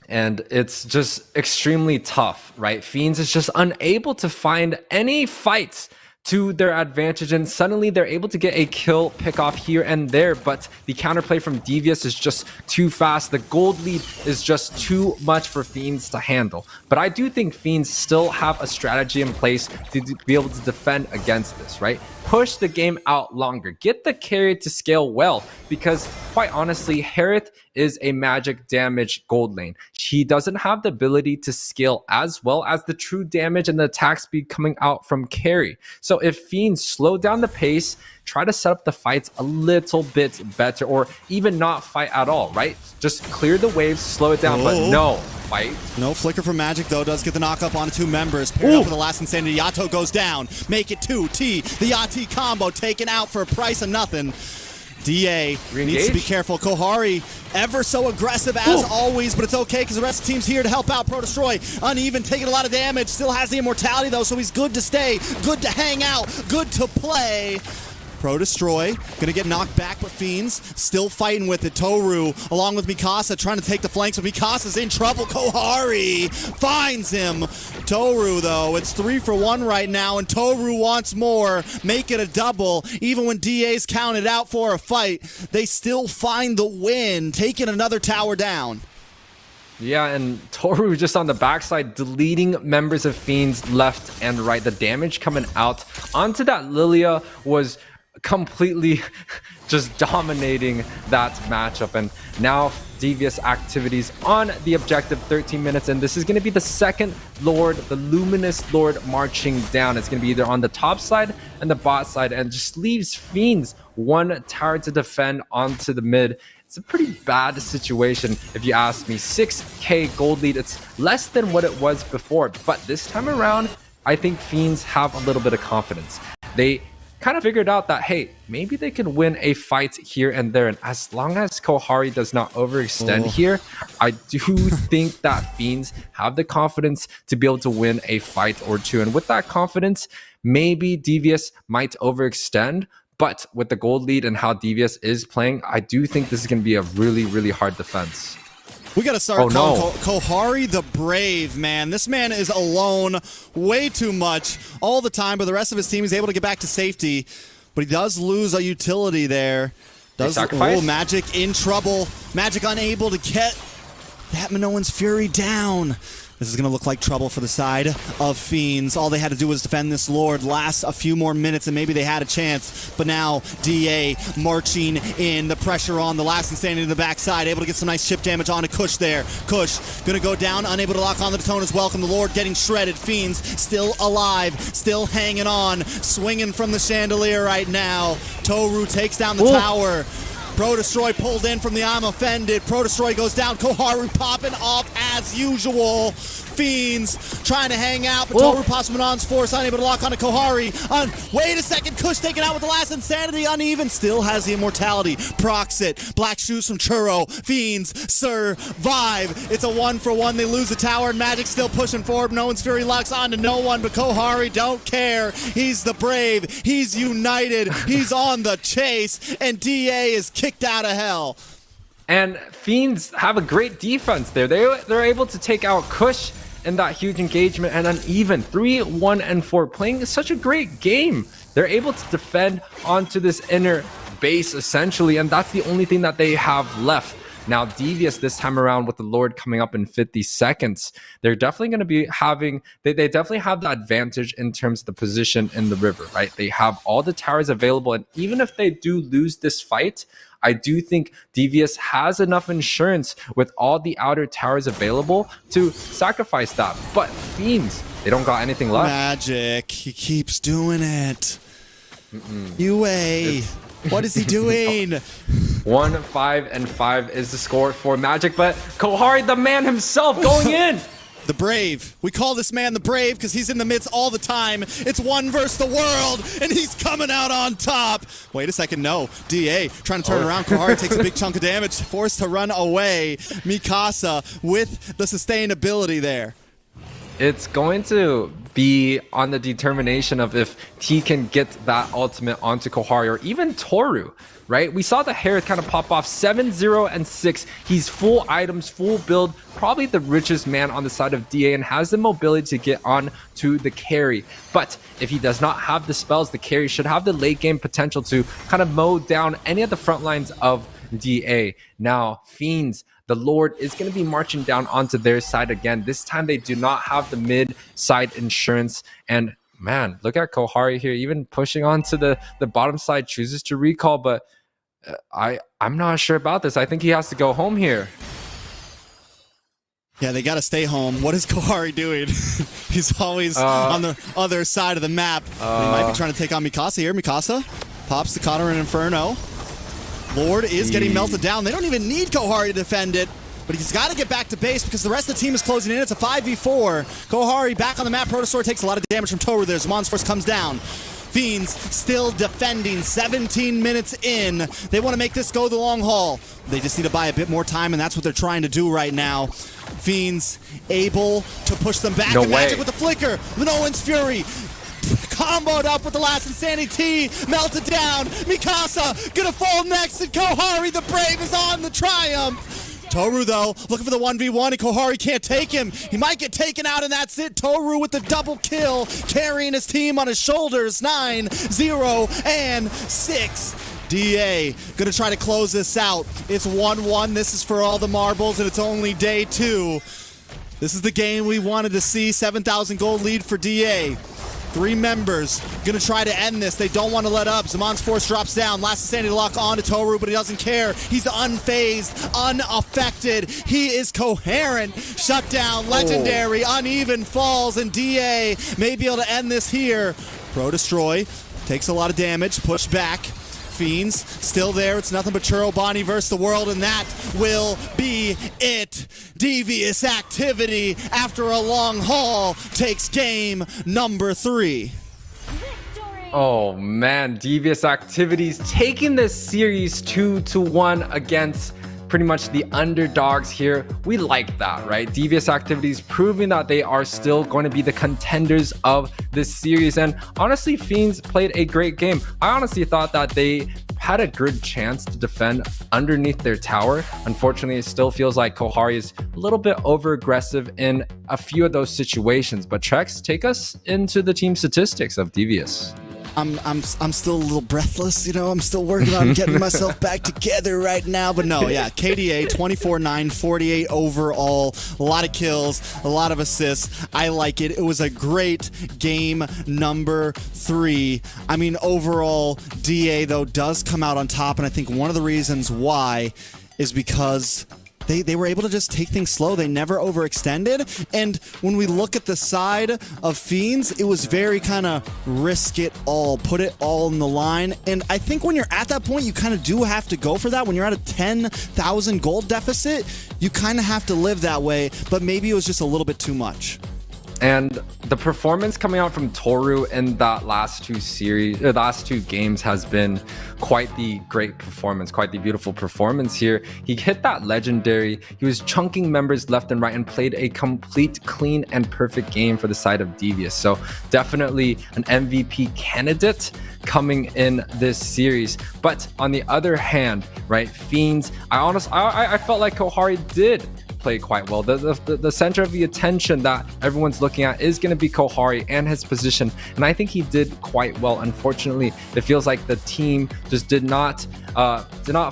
And it's just extremely tough, right? Fiends is just unable to find any fights to their advantage, and suddenly they're able to get a kill pick off here and there, but the counterplay from Devious is just too fast. The gold lead is just too much for Fiends to handle. But I do think Fiends still have a strategy in place to be able to defend against this, right? Push the game out longer. Get the carry to scale well, because quite honestly, Harith is a magic damage gold lane. He doesn't have the ability to scale as well as the true damage and the attack speed coming out from carry. So if Fiends slow down the pace, try to set up the fights a little bit better, or even not fight at all, right? Just clear the waves, slow it down, but no fight. No flicker from Magic, though. Does get the knock up on 2 members. Paired up with the last Insanity. Yato goes down. Make it 2T. The Yati combo taken out for a price of nothing. DA needs to be careful. Kohari, ever so aggressive as always, but it's okay because the rest of the team's here to help out. Pro Destroy, uneven, taking a lot of damage. Still has the immortality, though, so he's good to stay, good to hang out, good to play. Pro Destroy, gonna get knocked back, but Fiends still fighting with it. Toru, along with Mikasa, trying to take the flanks, but Mikasa's in trouble. Kohari finds him. Toru, though, it's 3 for 1 right now, and Toru wants more. Make it a double. Even when DA's counted out for a fight, they still find the win, taking another tower down. Yeah, and Toru just on the backside, deleting members of Fiends left and right. The damage coming out onto that Lilia was completely just dominating that matchup. And now Devious activities on the objective, 13 minutes, and this is going to be the second Lord, the Luminous Lord, marching down. It's going to be either on the top side and the bot side, and just leaves Fiends 1 tower to defend onto the mid. It's a pretty bad situation if you ask me. 6k gold lead, it's less than what it was before, but this time around I think Fiends have a little bit of confidence. They kind of figured out that, hey, maybe they can win a fight here and there, and as long as Kohari does not overextend here, I do think that Fiends have the confidence to be able to win a fight or two. And with that confidence, maybe Devious might overextend, but with the gold lead and how Devious is playing, I do think this is going to be a really, really hard defense. We got to start calling Kohari the Brave, man. This man is alone way too much all the time, but the rest of his team is able to get back to safety. But he does lose a utility there. Magic in trouble. Magic unable to get that Minoan's Fury down. This is going to look like trouble for the side of Fiends. All they had to do was defend this Lord, last a few more minutes, and maybe they had a chance. But now, DA marching in, the pressure on, the last Insanity in the backside, able to get some nice chip damage onto Kush there. Kush going to go down, unable to lock on the Detona's welcome. The Lord getting shredded. Fiends still alive, still hanging on, swinging from the chandelier right now. Toru takes down the tower. Pro Destroy pulled in from the I'm offended. Pro Destroy goes down. Kohari popping off as usual. Fiends trying to hang out, but Toru pops Manon's force, unable to lock onto Kohari. Wait a second, Kush taken out with the last Insanity, uneven, still has the immortality. Procs it. Black shoes from Churro. Fiends survive. It's a 1 for 1. They lose the tower, and Magic still pushing forward. No one's Fury locks onto no one, but Kohari don't care. He's the brave. He's united. He's on the chase, and DA is kicked out of hell. And Fiends have a great defense there. They're able to take out Kush in that huge engagement, and uneven 3, 1, and 4, playing such a great game. They're able to defend onto this inner base essentially, and that's the only thing that they have left. Now Devious this time around with the Lord coming up in 50 seconds, they're definitely going to be having, they definitely have the advantage in terms of the position in the river, right? They have all the towers available, and even if they do lose this fight, I do think Devious has enough insurance with all the outer towers available to sacrifice that. But Fiends, they don't got anything left. Magic, he keeps doing it. UA, what is he doing? 1, 5, and 5 is the score for Magic, but Kohari, the man himself, going in. The Brave. We call this man the Brave because he's in the midst all the time. It's one versus the world, and he's coming out on top. Wait a second, no. DA trying to turn around. Kohari takes a big chunk of damage, forced to run away. Mikasa with the sustainability there. It's going to be on the determination of if T can get that ultimate onto Kohari or even Toru, right? We saw the hair kind of pop off 7-0 and 6. He's full items, full build, probably the richest man on the side of DA and has the mobility to get on to the carry. But if he does not have the spells, the carry should have the late game potential to kind of mow down any of the front lines of DA. Now, Fiends, the Lord is going to be marching down onto their side again. This time they do not have the mid side insurance. And man, look at Kohari here, even pushing onto the bottom side, chooses to recall, but I'm not sure about this. I think he has to go home here. Yeah, they got to stay home. What is Kohari doing? He's always on the other side of the map. He might be trying to take on Mikasa here. Mikasa pops the Counter and Inferno. Lord is getting melted down. They don't even need Kohari to defend it, but he's got to get back to base because the rest of the team is closing in. It's a 5v4. Kohari back on the map. Protosword takes a lot of damage from Toru there. Zamon's Force comes down. Fiends still defending 17 minutes in. They want to make this go the long haul. They just need to buy a bit more time, and that's what they're trying to do right now. Fiends able to push them back. The Magic with the flicker. Minoan's Fury. Comboed up with the last Insanity T, melted down. Mikasa gonna fall next, and Kohari the Brave is on the triumph. Toru though, looking for the 1v1, and Kohari can't take him. He might get taken out, and that's it. Toru with the double kill, carrying his team on his shoulders. 9-0 and 6. DA gonna try to close this out. It's 1-1. This is for all the marbles, and it's only day 2. This is the game we wanted to see. 7,000 gold lead for DA. 3 members gonna try to end this. They don't want to let up. Zamon's Force drops down. Last Insanity lock on to Toru, but he doesn't care. He's unfazed, unaffected. He is coherent. Shut down, legendary, uneven falls, and DA may be able to end this here. Pro Destroy takes a lot of damage. Push back. Fiends still there. It's nothing but Churro Bonnie versus the world, and that will be it. Devious Activity, after a long haul, takes game number 3. Oh man, Devious Activities taking this series 2-1 against pretty much the underdogs here. We like that, right? Devious Activities proving that they are still going to be the contenders of this series. And honestly, Fiends played a great game. I honestly thought that they had a good chance to defend underneath their tower. Unfortunately, it still feels like Kohari is a little bit over aggressive in a few of those situations. But Trex, take us into the team statistics of Devious. I'm still a little breathless, you know. I'm still working on getting myself back together right now. But no, yeah, KDA 24-9, 48 overall. A lot of kills, a lot of assists. I like it. It was a great game number 3. I mean, overall, DA, though, does come out on top. And I think one of the reasons why is because they were able to just take things slow. They never overextended. And when we look at the side of Fiends, it was very kind of risk it all, put it all in the line. And I think when you're at that point, you kind of do have to go for that. When you're at a 10,000 gold deficit, you kind of have to live that way. But maybe it was just a little bit too much. And the performance coming out from Toru in that last 2 games has been quite the great performance, quite the beautiful performance here. He hit that legendary. He was chunking members left and right and played a complete, clean, and perfect game for the side of Devious. So definitely an MVP candidate coming in this series. But on the other hand, right, Fiends, I felt like Kohari did play quite well. The center of the attention that everyone's looking at is going to be Kohari and his position, and I think he did quite well. Unfortunately, it feels like the team just did not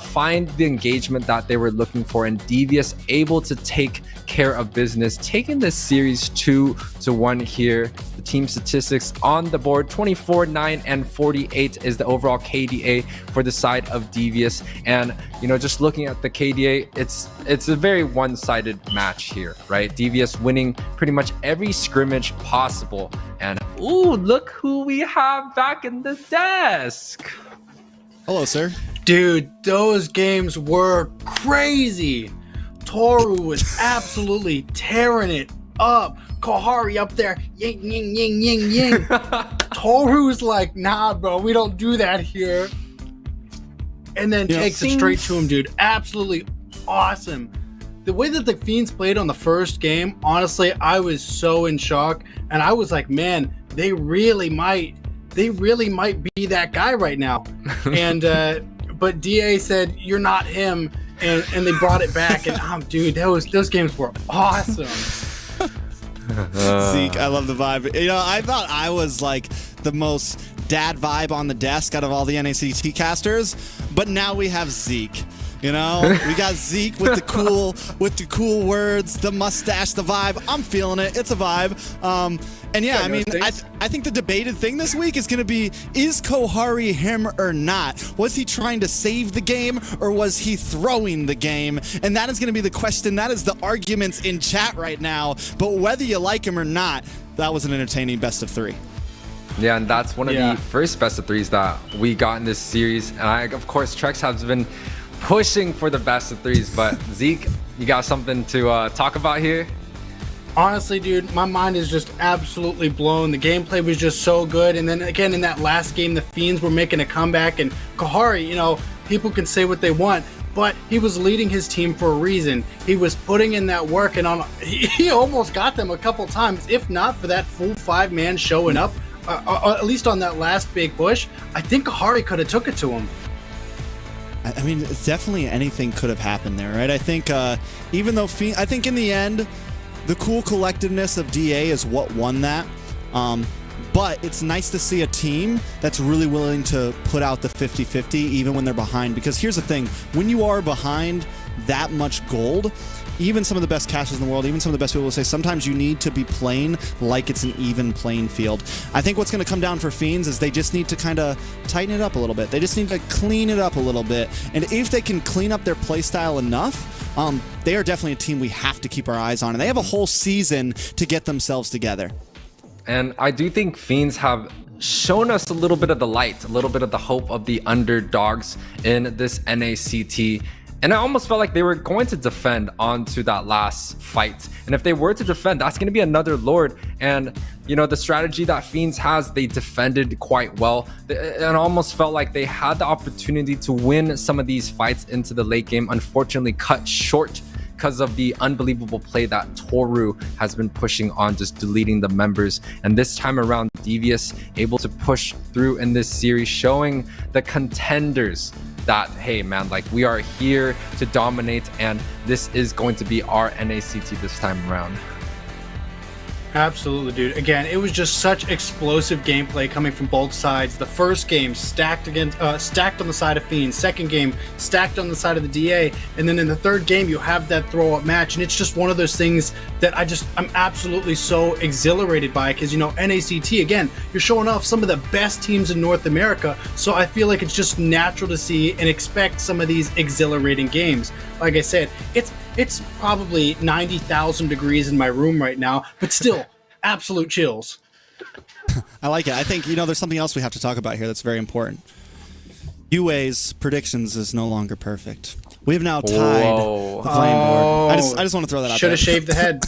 find the engagement that they were looking for, and Devious able to take care of business, taking this series 2-1 here. The team statistics on the board: 24, 9, and 48 is the overall KDA for the side of Devious. And you know, just looking at the KDA, it's a very one-sided match here, right? Devious winning pretty much every scrimmage possible. And ooh, look who we have back in the desk. Hello, sir. Dude, those games were crazy. Toru was absolutely tearing it up. Kohari up there, ying, ying, ying, ying, ying. Toru's like, nah, bro, we don't do that here. And then takes it straight to him, dude. Absolutely awesome. The way that the Fiends played on the first game, honestly, I was so in shock. And I was like, man, they really might be that guy right now. And but DA said, you're not him. And they brought it back. And dude, those games were awesome. Zeke, I love the vibe. You know, I thought I was like the most dad vibe on the desk out of all the NACT casters, but now we have Zeke. You know, we got Zeke with the cool words, the mustache, the vibe. I'm feeling it. It's a vibe. And yeah, I mean, I think the debated thing this week is going to be, is Kohari him or not? Was he trying to save the game or was he throwing the game? And that is going to be the question. That is the arguments in chat right now. But whether you like him or not, that was an entertaining best of 3. Yeah, and that's one of the first best of 3s that we got in this series. And of course, Trex has been pushing for the best of 3s, but Zeke, you got something to talk about here? Honestly, dude, my mind is just absolutely blown. The gameplay was just so good. And then again, in that last game, the Fiends were making a comeback, and Kohari, you know, people can say what they want, but he was leading his team for a reason. He was putting in that work, and he almost got them a couple times. If not for that full 5-man showing up, at least on that last big push, I think Kohari could have took it to him. I mean, definitely anything could have happened there, right? I think even though I think in the end, the cool collectiveness of DA is what won that. But it's nice to see a team that's really willing to put out the 50-50 even when they're behind. Because here's the thing, when you are behind that much gold, even some of the best casters in the world, even some of the best people will say sometimes you need to be playing like it's an even playing field. I think what's going to come down for Fiends is they just need to kind of tighten it up a little bit. They just need to clean it up a little bit. And if they can clean up their playstyle enough, they are definitely a team we have to keep our eyes on. And they have a whole season to get themselves together. And I do think Fiends have shown us a little bit of the light, a little bit of the hope of the underdogs in this NACT. And I almost felt like they were going to defend onto that last fight. And if they were to defend, that's going to be another Lord. And, you know, the strategy that Fiends has, they defended quite well. It almost felt like they had the opportunity to win some of these fights into the late game. Unfortunately, cut short because of the unbelievable play that Toru has been pushing on, just deleting the members. And this time around, Devious able to push through in this series, showing the contenders that, hey man, like we are here to dominate and this is going to be our NACT this time around. Absolutely, dude. Again, it was just such explosive gameplay coming from both sides. The first game stacked on the side of Fiends. Second game stacked on the side of the DA. And then in the third game, you have that throw-up match. And it's just one of those things that I'm absolutely so exhilarated by. Because, you know, NACT, again, you're showing off some of the best teams in North America. So I feel like it's just natural to see and expect some of these exhilarating games. Like I said, it's probably 90,000 degrees in my room right now, but still, absolute chills. I like it. I think, you know, there's something else we have to talk about here that's very important. UA's predictions is no longer perfect. We have now tied the flame board. I just want to throw that out there. Should have shaved the head.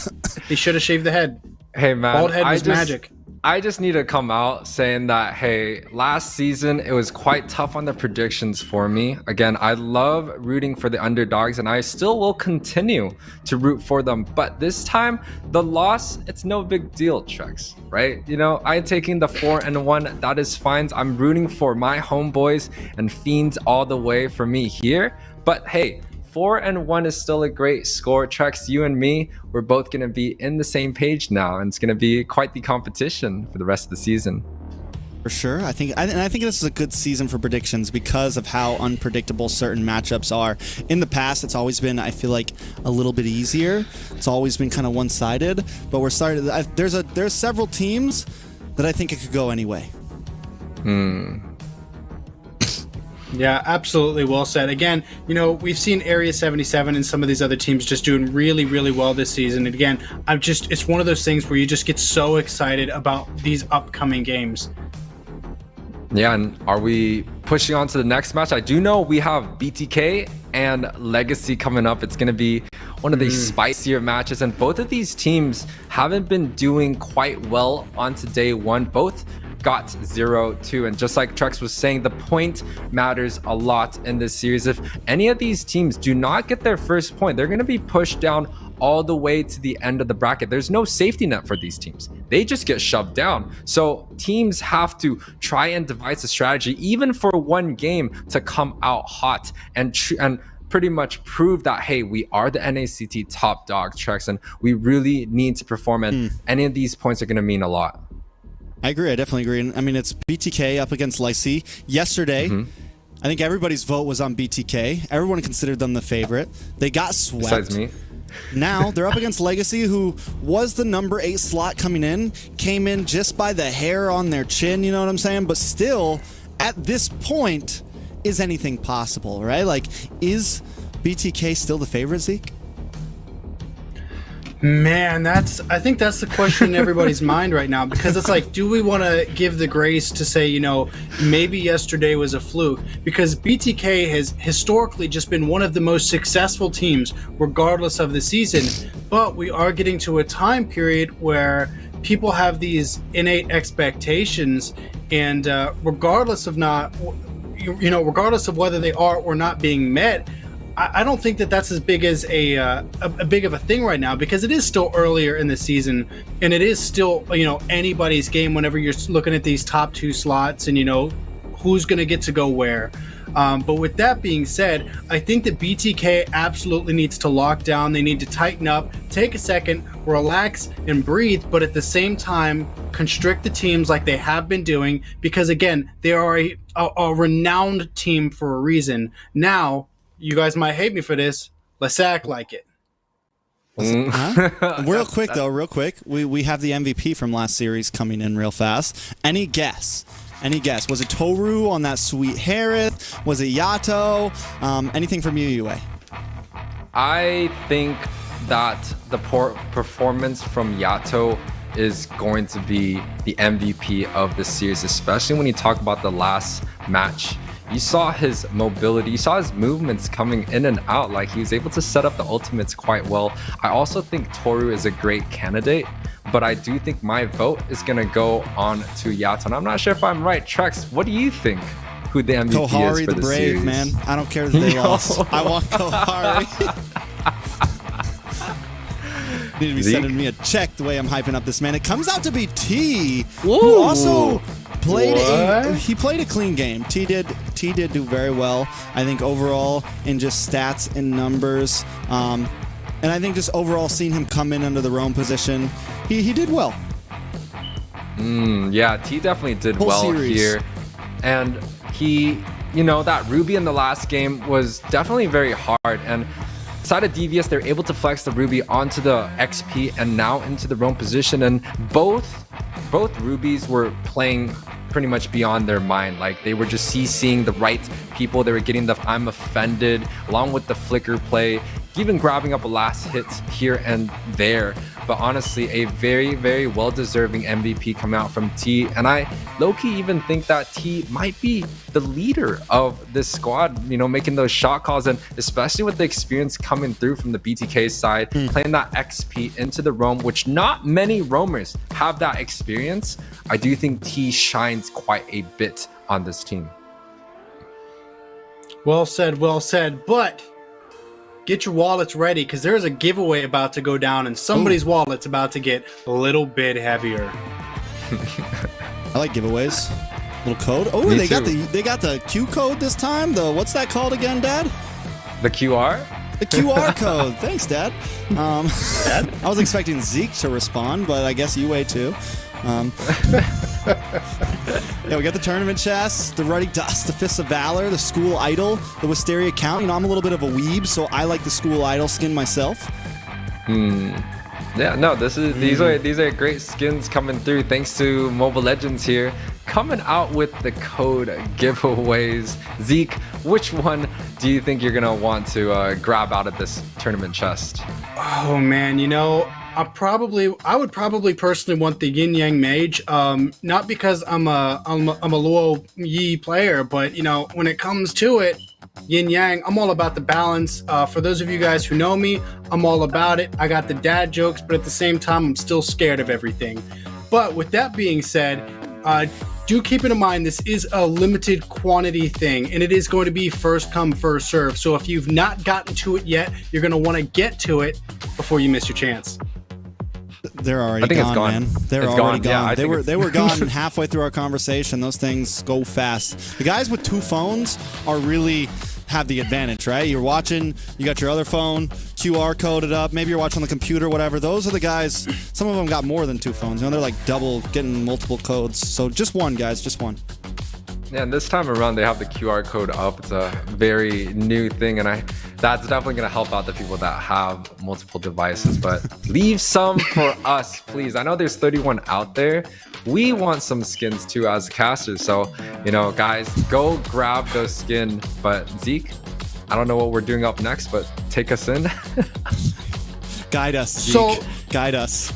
He should have shaved the head. Hey man, bald head was magic. I just need to come out saying that, hey, last season it was quite tough on the predictions for me. Again, I love rooting for the underdogs and I still will continue to root for them. But this time, the loss, it's no big deal, Trex, right? You know, I'm taking the 4-1. That is fine. I'm rooting for my homeboys and Fiends all the way for me here. But hey, 4-1 is still a great score. Trex, you and me, we're both going to be in the same page now, and it's going to be quite the competition for the rest of the season. For sure. I think this is a good season for predictions because of how unpredictable certain matchups are. In the past, it's always been, I feel like, a little bit easier. It's always been kind of one-sided, but we're starting. There's several teams that I think it could go anyway. Yeah, absolutely. Well said. Again, you know, we've seen Area 77 and some of these other teams just doing really, really well this season. And again, it's one of those things where you just get so excited about these upcoming games. Yeah, and are we pushing on to the next match? I do know we have BTK and LEGACi coming up. It's going to be one of the spicier matches, and both of these teams haven't been doing quite well onto day one. Both got 0-2, and just like Trex was saying, the point matters a lot in this series. If any of these teams do not get their first point, they're going to be pushed down all the way to the end of the bracket. There's no safety net for these teams. They just get shoved down. So teams have to try and devise a strategy, even for one game, to come out hot and pretty much prove that, hey, we are the NACT top dog, Trex, and we really need to perform, and any of these points are going to mean a lot. I agree. I definitely agree. I mean, it's BTK up against LEGACi. Yesterday, I think everybody's vote was on BTK. Everyone considered them the favorite. They got swept. Besides me. Now they're up against LEGACi, who was the number 8 slot coming in, came in just by the hair on their chin, you know what I'm saying? But still, at this point, is anything possible, right? Like, is BTK still the favorite, Zeke? Man, I think that's the question in everybody's mind right now, because it's like, do we want to give the grace to say, you know, maybe yesterday was a fluke? Because BTK has historically just been one of the most successful teams, regardless of the season. But we are getting to a time period where people have these innate expectations, and regardless of regardless of whether they are or not being met, I don't think that that's as big as a big of a thing right now, because it is still earlier in the season, and it is still, you know, anybody's game whenever you're looking at these top 2 slots and, you know, who's going to get to go where. But with that being said, I think that BTK absolutely needs to lock down. They need to tighten up, take a second, relax, and breathe, but at the same time, constrict the teams like they have been doing, because, again, they are a renowned team for a reason. Now, you guys might hate me for this. Let's act like it. Real quick, though, we have the MVP from last series coming in real fast. Any guess? Was it Toru on that sweet Harith? Was it Yato? Anything from you, Yue? I think that the performance from Yato is going to be the MVP of the series, especially when you talk about the last match. You saw his mobility, you saw his movements coming in and out, like he was able to set up the ultimates quite well. I also think Toru is a great candidate, but I do think my vote is going to go on to Yato. And I'm not sure if I'm right. Trex, what do you think who the MVP Kohari is for the Brave, series? Man. I don't care that they lost. I want Kohari. Need to be sending me a check the way I'm hyping up this man. It comes out to be T, who also played a clean game. T did do very well, I think, overall in just stats and numbers. And I think just overall seeing him come in under the Roam position, he did well. Yeah, T definitely did well series. Here. And he, you know, that Ruby in the last game was definitely very hard. And side of Devious, they're able to flex the Ruby onto the XP and now into the Roam position. And both Rubies were playing pretty much beyond their mind. Like, they were just seeing the right people. They were getting the I'm offended along with the flicker play, even grabbing up a last hit here and there. But honestly, a very, very well-deserving MVP coming out from T. And I low-key even think that T might be the leader of this squad, you know, making those shot calls, and especially with the experience coming through from the BTK side, playing that XP into the Roam, which not many roamers have that experience. I do think T shines quite a bit on this team. Well said, but get your wallets ready, because there's a giveaway about to go down, and somebody's wallet's about to get a little bit heavier. I like giveaways. Little code. Oh, they got the Q code this time. The what's that called again, Dad? The QR? The QR code. Thanks, Dad. I was expecting Zeke to respond, but I guess Yue too. Yeah, we got the tournament chest, the Ruddy Dust, the Fists of Valor, the School Idol, the Wisteria Count. You know, I'm a little bit of a weeb, so I like the School Idol skin myself. Yeah, no, these are great skins coming through, thanks to Mobile Legends here, coming out with the code giveaways. Zeke, which one do you think you're gonna want to grab out of this tournament chest? Oh man, you know, I would probably personally want the Yin Yang Mage, not because I'm a loyal Yi player, but you know, when it comes to it, yin yang. I'm all about the balance. For those of you guys who know me, I'm all about it. I got the dad jokes, but at the same time, I'm still scared of everything. But with that being said, do keep it in mind, this is a limited quantity thing, and it is going to be first come, first serve. So if you've not gotten to it yet, you're going to want to get to it before you miss your chance. They're already gone, man. They're it's already gone. Yeah, they were gone halfway through our conversation. Those things go fast. The guys with 2 phones are really have the advantage, right? You're watching, you got your other phone, QR coded up, maybe you're watching on the computer, whatever. Those are the guys, some of them got more than 2 phones. You know, they're like double, getting multiple codes. So just one, guys, just one. Yeah, and this time around they have the QR code up. It's a very new thing, and that's definitely going to help out the people that have multiple devices. But leave some for us, please. I know there's 31 out there. We want some skins too as casters. So, you know, guys, go grab those skins. But Zeke, I don't know what we're doing up next, but take us in. Guide us, Zeke. Guide us.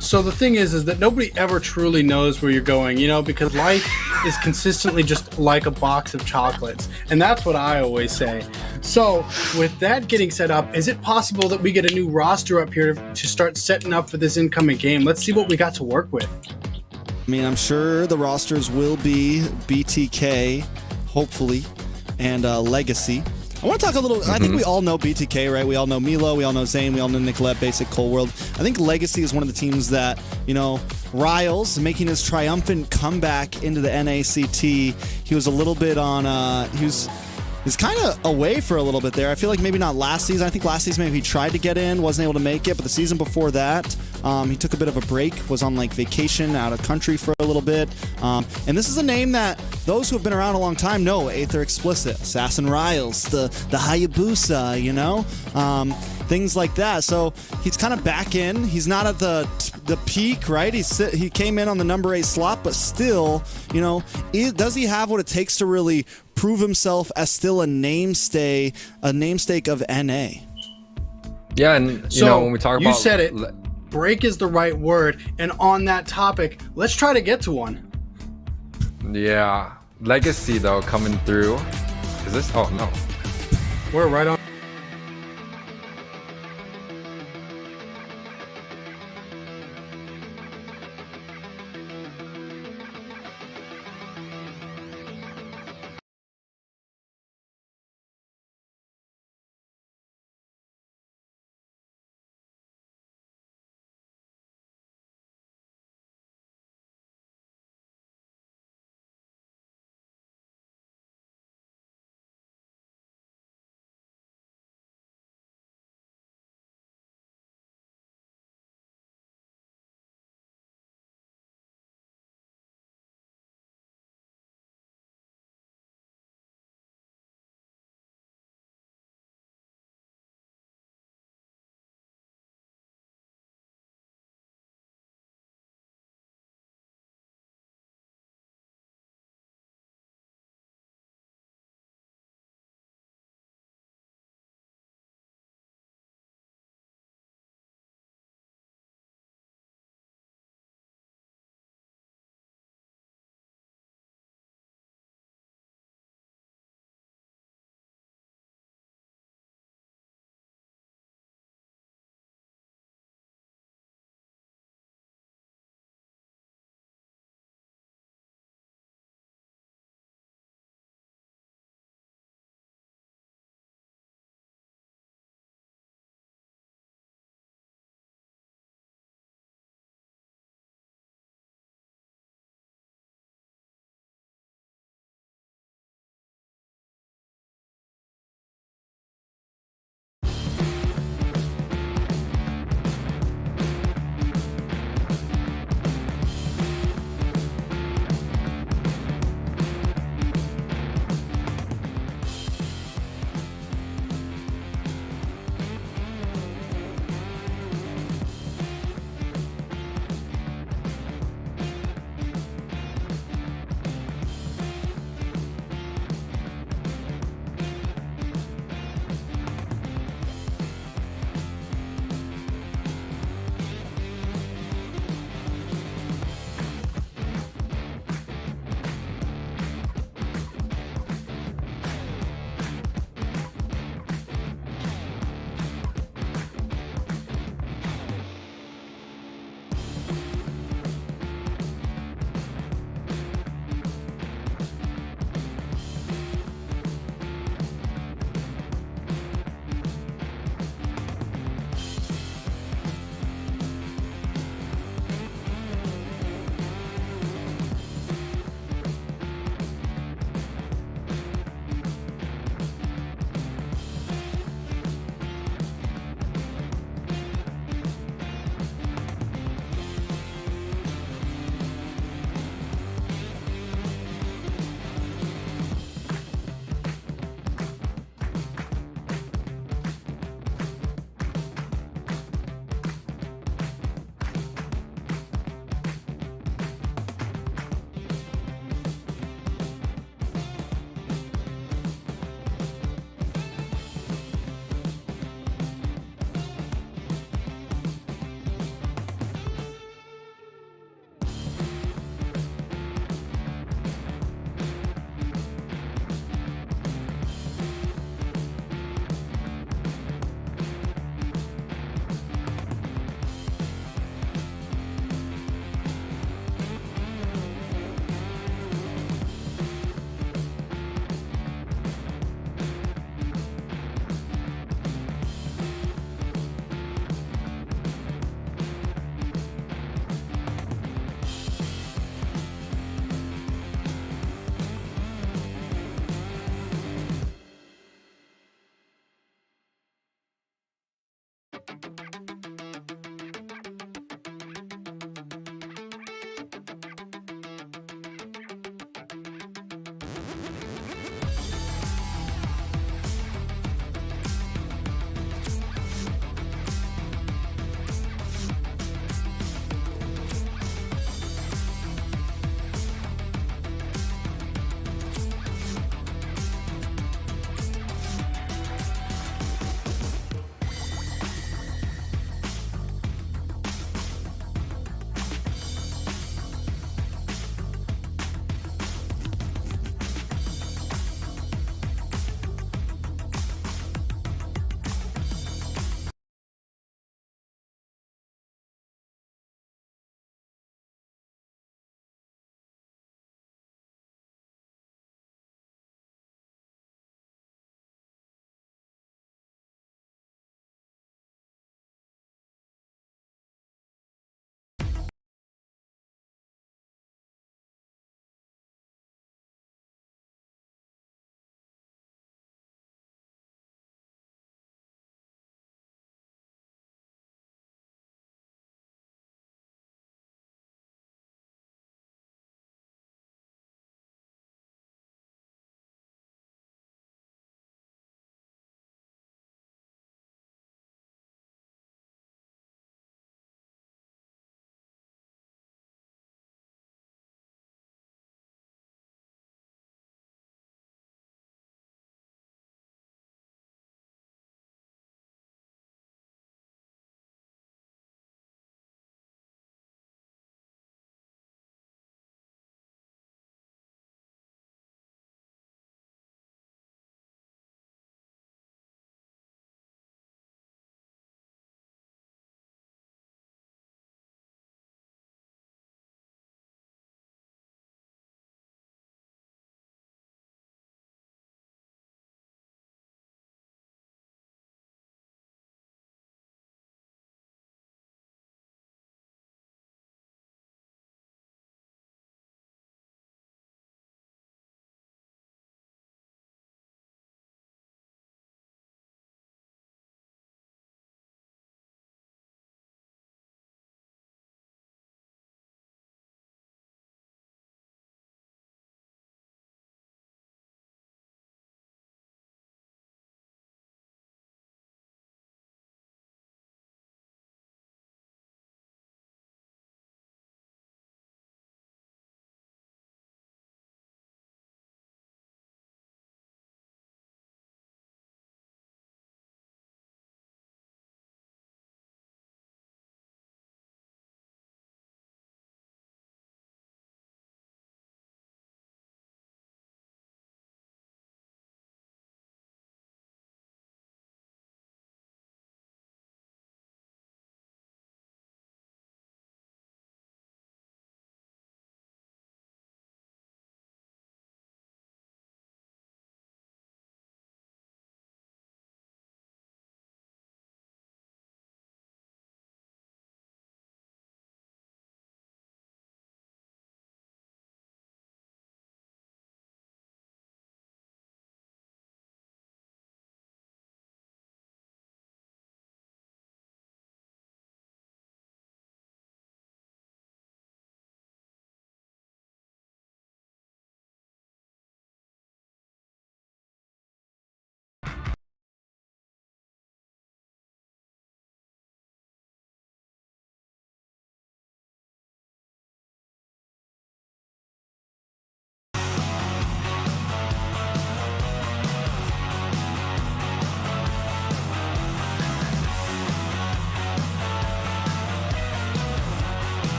So the thing is that nobody ever truly knows where you're going, you know, because life is consistently just like a box of chocolates. And that's what I always say. So with that getting set up, is it possible that we get a new roster up here to start setting up for this incoming game? Let's see what we got to work with. I mean, I'm sure the rosters will be BTK, hopefully, and LEGACi. I want to talk a little, I think we all know BTK, right? We all know Milo, we all know Zane, we all know Nicolette, Basic, Cold World. I think LEGACi is one of the teams that, you know, Riles making his triumphant comeback into the NACT. He was a little bit on, he's kind of away for a little bit there. I feel like maybe not last season. I think last season maybe he tried to get in, wasn't able to make it, but the season before that, he took a bit of a break, was on like vacation out of country for a little bit. And this is a name that those who have been around a long time know. Aether Explicit, Assassin Riles, the Hayabusa, you know? Things like that. So he's kind of back in. He's not at the peak, right? He came in on the number 8 slot, but still, you know, does he have what it takes to really prove himself as still a namesake of NA? Yeah, and you know, when we talk about, you said it, break is the right word. And on that topic, let's try to get to one. Yeah, LEGACi though coming through. Is this? Oh no, we're right on.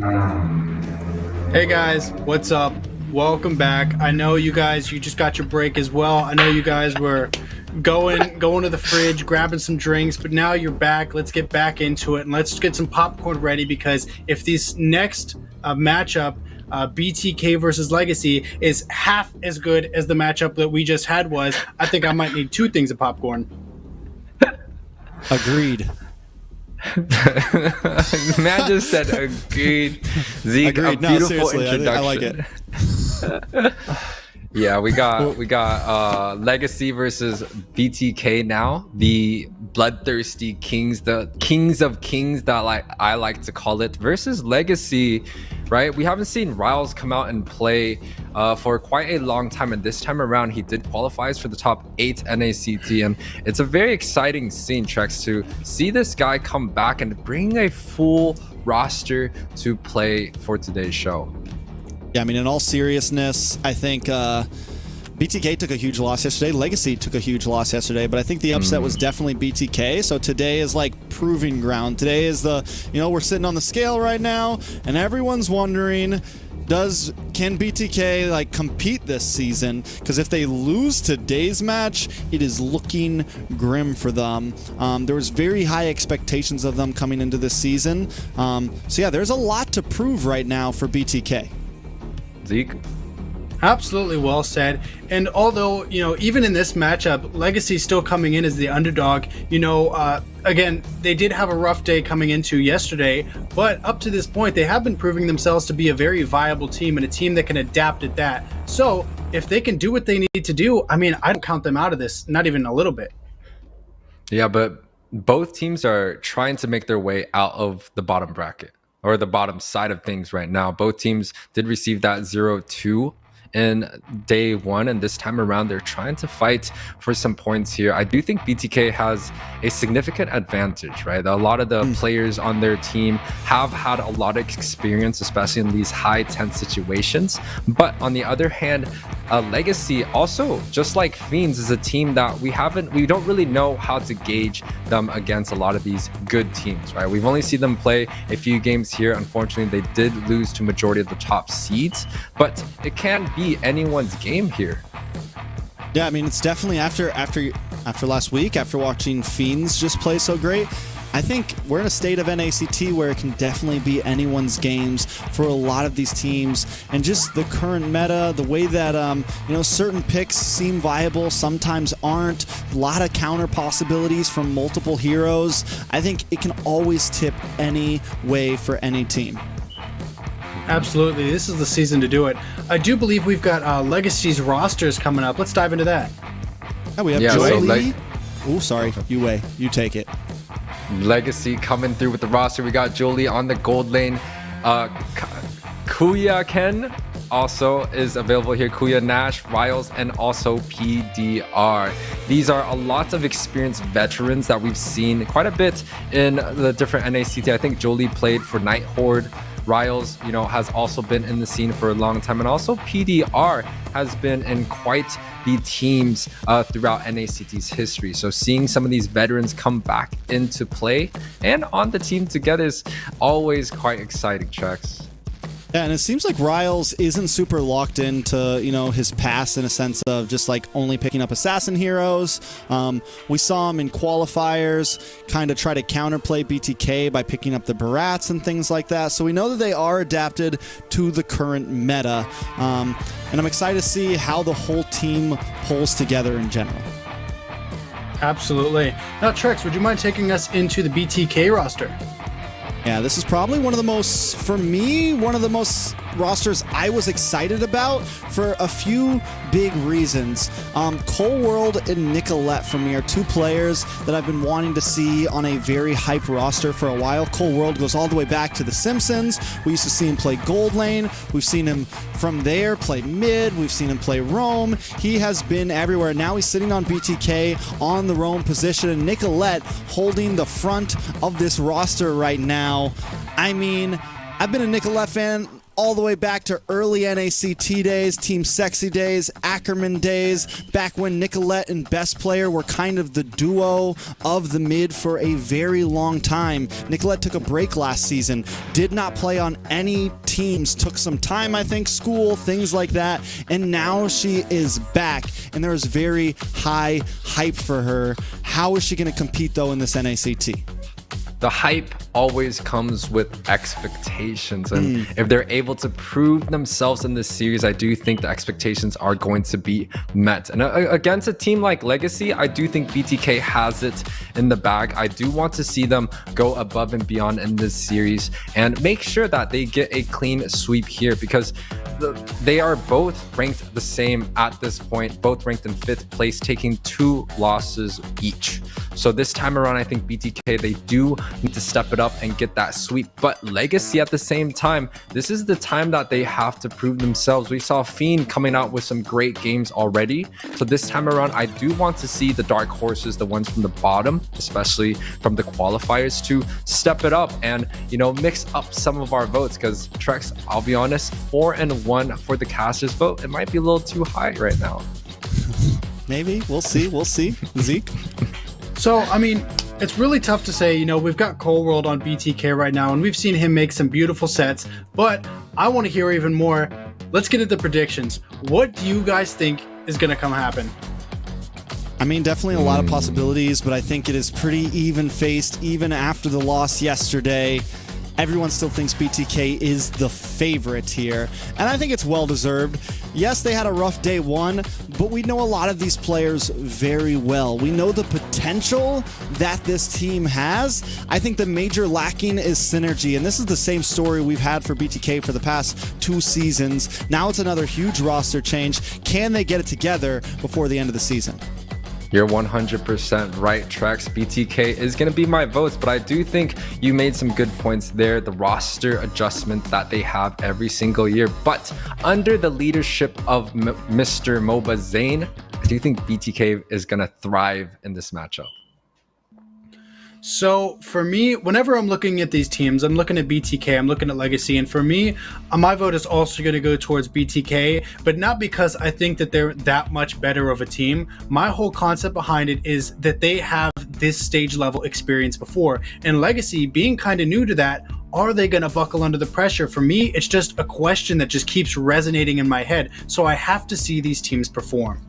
Hey guys, what's up? Welcome back. I know you guys, you just got your break as well. I know you guys were going to the fridge, grabbing some drinks, but now you're back. Let's get back into it and let's get some popcorn ready, because if this next matchup, BTK versus LEGACi, is half as good as the matchup that we just had was, I think I might need 2 things of popcorn. Agreed. Man just said agreed. Zeke, agreed. a No, beautiful seriously, introduction. I like it. Yeah, we got LEGACi versus BTK now, the bloodthirsty kings, the kings of kings that I like to call it, versus LEGACi, right? We haven't seen Riles come out and play for quite a long time, and this time around he did qualifies for the top 8 NACT, and it's a very exciting scene, Trex, to see this guy come back and bring a full roster to play for today's show. Yeah, I mean, in all seriousness, I think BTK took a huge loss yesterday. LEGACi took a huge loss yesterday, but I think the upset was definitely BTK. So today is like proving ground. Today is the, we're sitting on the scale right now, and everyone's wondering, can BTK like compete this season? Because if they lose today's match, it is looking grim for them. There was very high expectations of them coming into this season. So yeah, there's a lot to prove right now for BTK. Zeke? Absolutely well said. And although, even in this matchup, LEGACi still coming in as the underdog, again, they did have a rough day coming into yesterday, but up to this point, they have been proving themselves to be a very viable team and a team that can adapt at that. So if they can do what they need to do, I mean, I don't count them out of this, not even a little bit. Yeah, but both teams are trying to make their way out of the bottom bracket, or the bottom side of things right now. Both teams did receive that 0-2 in day 1, and this time around they're trying to fight for some points here. I do think BTK has a significant advantage, right? A lot of the players on their team have had a lot of experience, especially in these high tense situations. But on the other hand, LEGACi also, just like FIENDS, is a team that we don't really know how to gauge them against a lot of these good teams, right? We've only seen them play a few games here. Unfortunately, they did lose to majority of the top seeds, but it can be anyone's game here. Yeah, I mean, it's definitely after last week, after watching FIENDS just play so great, I think we're in a state of NACT where it can definitely be anyone's games for a lot of these teams, and just the current meta, the way that certain picks seem viable, sometimes aren't, a lot of counter possibilities from multiple heroes. I think it can always tip any way for any team. Absolutely, this is the season to do it. I do believe we've got LEGACi's rosters coming up. Let's dive into that. Oh, we have Jolie. Oh, sorry, you take it. LEGACi coming through with the roster. We got Jolie on the gold lane. Kuya Ken also is available here. Kuya, Nash, Riles, and also PDR. These are a lot of experienced veterans that we've seen quite a bit in the different NACT. I think Jolie played for NightHorde. Riles, has also been in the scene for a long time, and also PDR has been in quite the teams throughout NACT's history. So seeing some of these veterans come back into play and on the team together is always quite exciting, Trex. Yeah, and it seems like Riles isn't super locked into, his past in a sense of just like only picking up assassin heroes. We saw him in qualifiers kind of try to counterplay BTK by picking up the Barats and things like that. So we know that they are adapted to the current meta. And I'm excited to see how the whole team pulls together in general. Absolutely. Now, Trex, would you mind taking us into the BTK roster? Yeah, this is probably one of the most rosters I was excited about for a few big reasons. Cole World and Nicolette for me are 2 players that I've been wanting to see on a very hype roster for a while. Cole World goes all the way back to The Simpsons. We used to see him play gold lane. We've seen him from there play mid. We've seen him play roam. He has been everywhere. Now he's sitting on BTK on the roam position, and Nicolette holding the front of this roster right now. I mean, I've been a Nicolette fan all the way back to early NACT days, Team Sexy days, Ackerman days, back when Nicolette and Best Player were kind of the duo of the mid for a very long time. Nicolette took a break last season, did not play on any teams, took some time, I think, school, things like that, and now she is back, and there is very high hype for her. How is she going to compete, though, in this NACT? The hype always comes with expectations, and if they're able to prove themselves in this series, I do think the expectations are going to be met. And against a team like LEGACi, I do think BTK has it in the bag. I do want to see them go above and beyond in this series and make sure that they get a clean sweep here, because they are both ranked the same at this point, both ranked in 5th place, taking 2 losses each. So this time around, I think BTK, they do need to step it up and get that sweep. But LEGACi at the same time, this is the time that they have to prove themselves. We saw Fiend coming out with some great games already. So this time around, I do want to see the dark horses, the ones from the bottom, especially from the qualifiers, to step it up and, you know, mix up some of our votes. Because Trex, I'll be honest, 4-1 for the casters vote, it might be a little too high right now. Maybe. We'll see. We'll see. Zeke? So, I mean, it's really tough to say. You know, we've got Cold World on BTK right now, and we've seen him make some beautiful sets, but I want to hear even more. Let's get into predictions. What do you guys think is going to come happen? I mean, definitely a lot of possibilities, but I think it is pretty even-faced even after the loss yesterday. Everyone still thinks BTK is the favorite here, and I think it's well-deserved. Yes, they had a rough day one, but we know a lot of these players very well. We know the potential that this team has. I think the major lacking is synergy, and this is the same story we've had for BTK for the past 2 seasons. Now it's another huge roster change. Can they get it together before the end of the season? You're 100% right, Trex. BTK is going to be my votes, but I do think you made some good points there. The roster adjustment that they have every single year. But under the leadership of Mr. MOBA Zane, I do think BTK is going to thrive in this matchup. So for me, whenever I'm looking at these teams, I'm looking at BTK, I'm looking at LEGACi, and for me, my vote is also going to go towards BTK, but not because I think that they're that much better of a team. My whole concept behind it is that they have this stage level experience before, and LEGACi, being kind of new to that, are they going to buckle under the pressure? For me, it's just a question that just keeps resonating in my head, so I have to see these teams perform.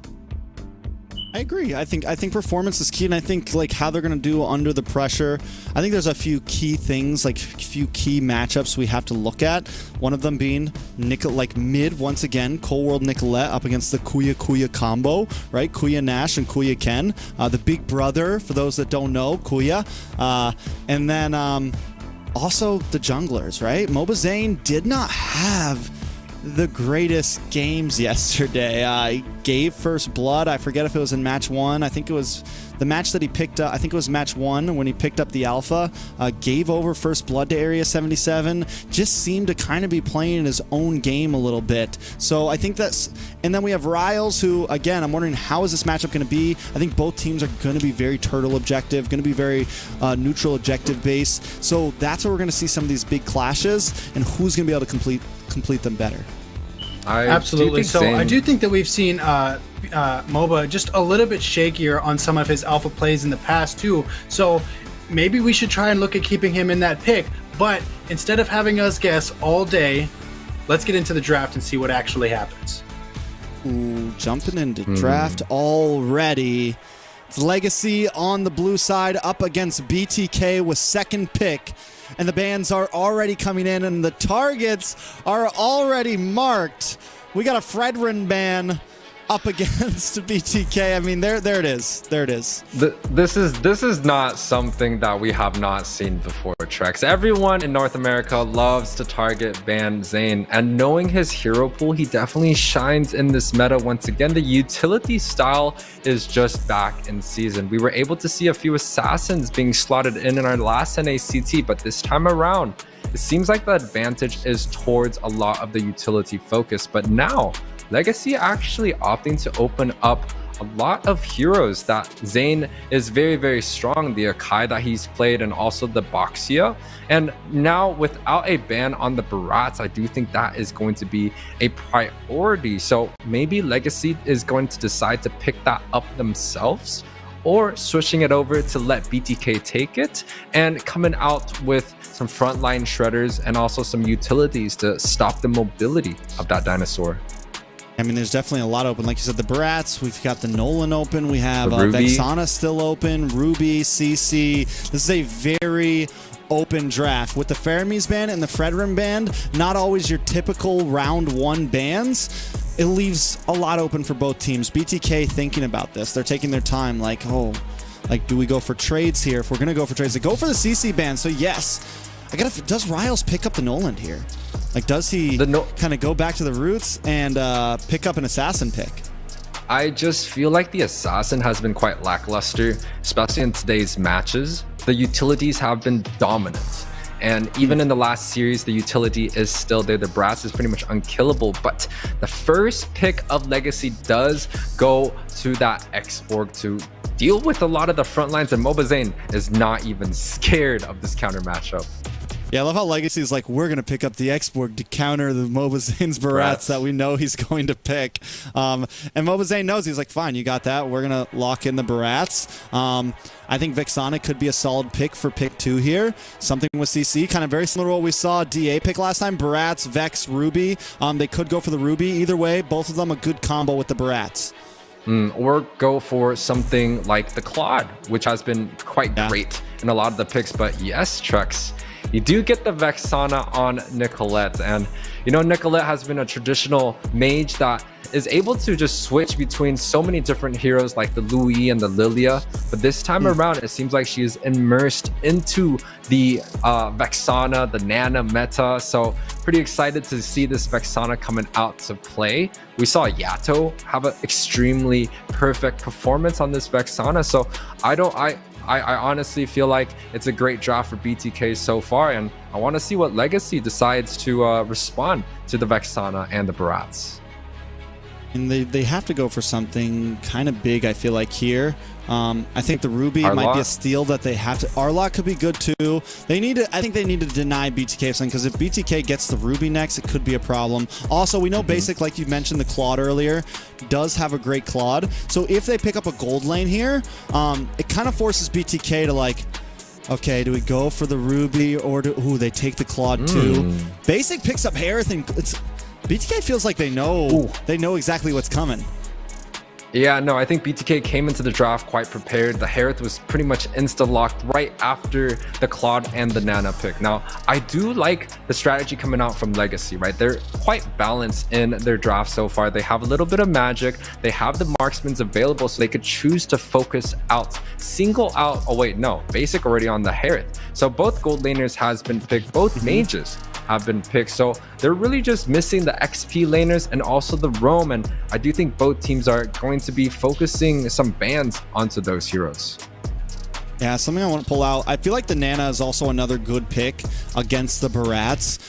I agree. I think performance is key, and I think like how they're going to do under the pressure. I think there's a few key things, like a few key matchups we have to look at. One of them being mid once again, Cold World Nicolette up against the Kuya combo, right? Kuya Nash and Kuya Ken, the big brother for those that don't know, Kuya, and then also the junglers, right? MOBA Zane did not have the greatest games yesterday. I gave first blood. I forget if it was in match 1. I think it was the match that he picked up. I think it was match 1 when he picked up the alpha. Gave over first blood to Area 77. Just seemed to kind of be playing his own game a little bit. So I think that's... And then we have Riles, who, again, I'm wondering how is this matchup going to be? I think both teams are going to be very turtle objective, going to be very neutral objective based. So that's where we're going to see some of these big clashes, and who's going to be able to complete them better. Absolutely. So I do think that we've seen MOBA just a little bit shakier on some of his alpha plays in the past too. So maybe we should try and look at keeping him in that pick. But instead of having us guess all day, let's get into the draft and see what actually happens. Ooh, jumping into draft already. It's LEGACi on the blue side up against BTK with second pick. And the bans are already coming in, and the targets are already marked. We got a Fredrin ban up against BTK. I mean, there it is. There it is. This is not something that we have not seen before, Trex. Everyone in North America loves to target ban Zane, and knowing his hero pool, he definitely shines in this meta once again. The utility style is just back in season. We were able to see a few assassins being slotted in our last NACT, but this time around, it seems like the advantage is towards a lot of the utility focus. But now, LEGACi actually opting to open up a lot of heroes that Zayn is very, very strong. The Akai that he's played and also the Boxia. And now without a ban on the Barats, I do think that is going to be a priority. So maybe LEGACi is going to decide to pick that up themselves, or switching it over to let BTK take it and coming out with some frontline shredders and also some utilities to stop the mobility of that dinosaur. I mean, there's definitely a lot open. Like you said, the Barats, we've got the Nolan open, we have Ruby. Vexana still open, Ruby, CC. This is a very open draft. With the Fermis ban and the Fredrim ban, not always your typical round 1 bans. It leaves a lot open for both teams. BTK thinking about this. They're taking their time, like, do we go for trades here? If we're going to go for trades, they go for the CC ban. So yes, does Riles pick up the Noland here? Like, does he kind of go back to the roots and pick up an assassin pick? I just feel like the assassin has been quite lackluster, especially in today's matches. The utilities have been dominant. And even in the last series, the utility is still there. The Brass is pretty much unkillable. But the first pick of LEGACi does go to that X-Borg to deal with a lot of the front lines. And Mobazane is not even scared of this counter matchup. Yeah, I love how LEGACi is like, we're going to pick up the X-Borg to counter the Mobazane's Barats that we know he's going to pick. And Mobazane knows, he's like, fine, you got that. We're going to lock in the Barats. I think Vexana could be a solid pick for pick 2 here. Something with CC, kind of very similar to what we saw DA pick last time. Barats, Vex, Ruby. They could go for the Ruby. Either way, both of them a good combo with the Barats. Or go for something like the Claude, which has been quite great in a lot of the picks. But yes, Trex, you do get the Vexana on Nicolette. And, you know, Nicolette has been a traditional mage that is able to just switch between so many different heroes like the Louis and the Lilia. But this time around, it seems like she is immersed into the Vexana, the Nana meta. So pretty excited to see this Vexana coming out to play. We saw Yato have an extremely perfect performance on this Vexana. So I honestly feel like it's a great draft for BTK so far, and I want to see what LEGACi decides to respond to the Vexana and the Barats. And they have to go for something kind of big, I feel like, here. I think the Ruby might be a steal that they have to. Arlot could be good too. I think they need to deny BTK something, because if BTK gets the Ruby next, it could be a problem. Also, we know Basic, like you mentioned, the Claude earlier, does have a great Claude. So if they pick up a gold lane here, it kind of forces BTK to like, okay, do we go for the Ruby or they take the Claude too? Basic picks up Harith, and BTK feels like they know exactly what's coming. Yeah, no, I think BTK came into the draft quite prepared. The Harith was pretty much insta-locked right after the Claude and the Nana pick. Now, I do like the strategy coming out from LEGACi, right? They're quite balanced in their draft so far. They have a little bit of magic. They have the marksmans available, so they could choose to focus out, single out. Oh, wait, no, Basic already on the Harith. So both gold laners has been picked, both mages have been picked. So they're really just missing the XP laners and also the roam. And I do think both teams are going to be focusing some bans onto those heroes. Yeah, something I want to pull out. I feel like the Nana is also another good pick against the Barats.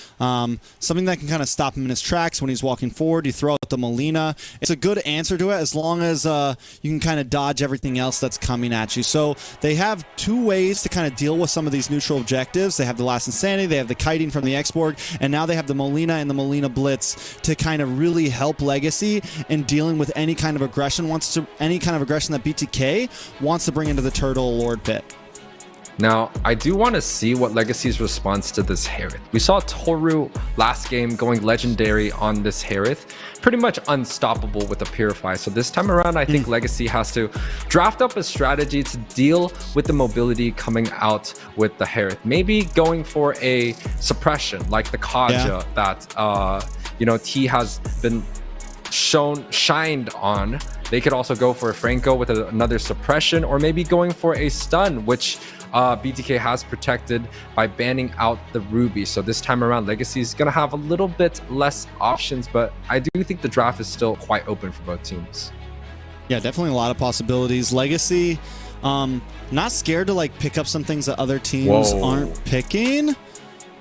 Something that can kind of stop him in his tracks when he's walking forward. You throw out the Molina. It's a good answer to it as long as you can kind of dodge everything else that's coming at you. So they have two ways to kind of deal with some of these neutral objectives. They have the Last Insanity, they have the Kiting from the X-Borg, and now they have the Molina and the Molina Blitz to kind of really help LEGACi in dealing with any kind of aggression that BTK wants to bring into the Turtle Lord pit. Now, I do want to see what LEGACi's response to this Harith. We saw Toru last game going legendary on this Harith, pretty much unstoppable with the Purify. So this time around, I think LEGACi has to draft up a strategy to deal with the mobility coming out with the Harith. Maybe going for a suppression like the Kaja that T has been shined on. They could also go for a Franco with another suppression, or maybe going for a stun, which BTK has protected by banning out the Ruby. So this time around, LEGACi is going to have a little bit less options, but I do think the draft is still quite open for both teams. Yeah, definitely a lot of possibilities. LEGACi, not scared to like pick up some things that other teams aren't picking.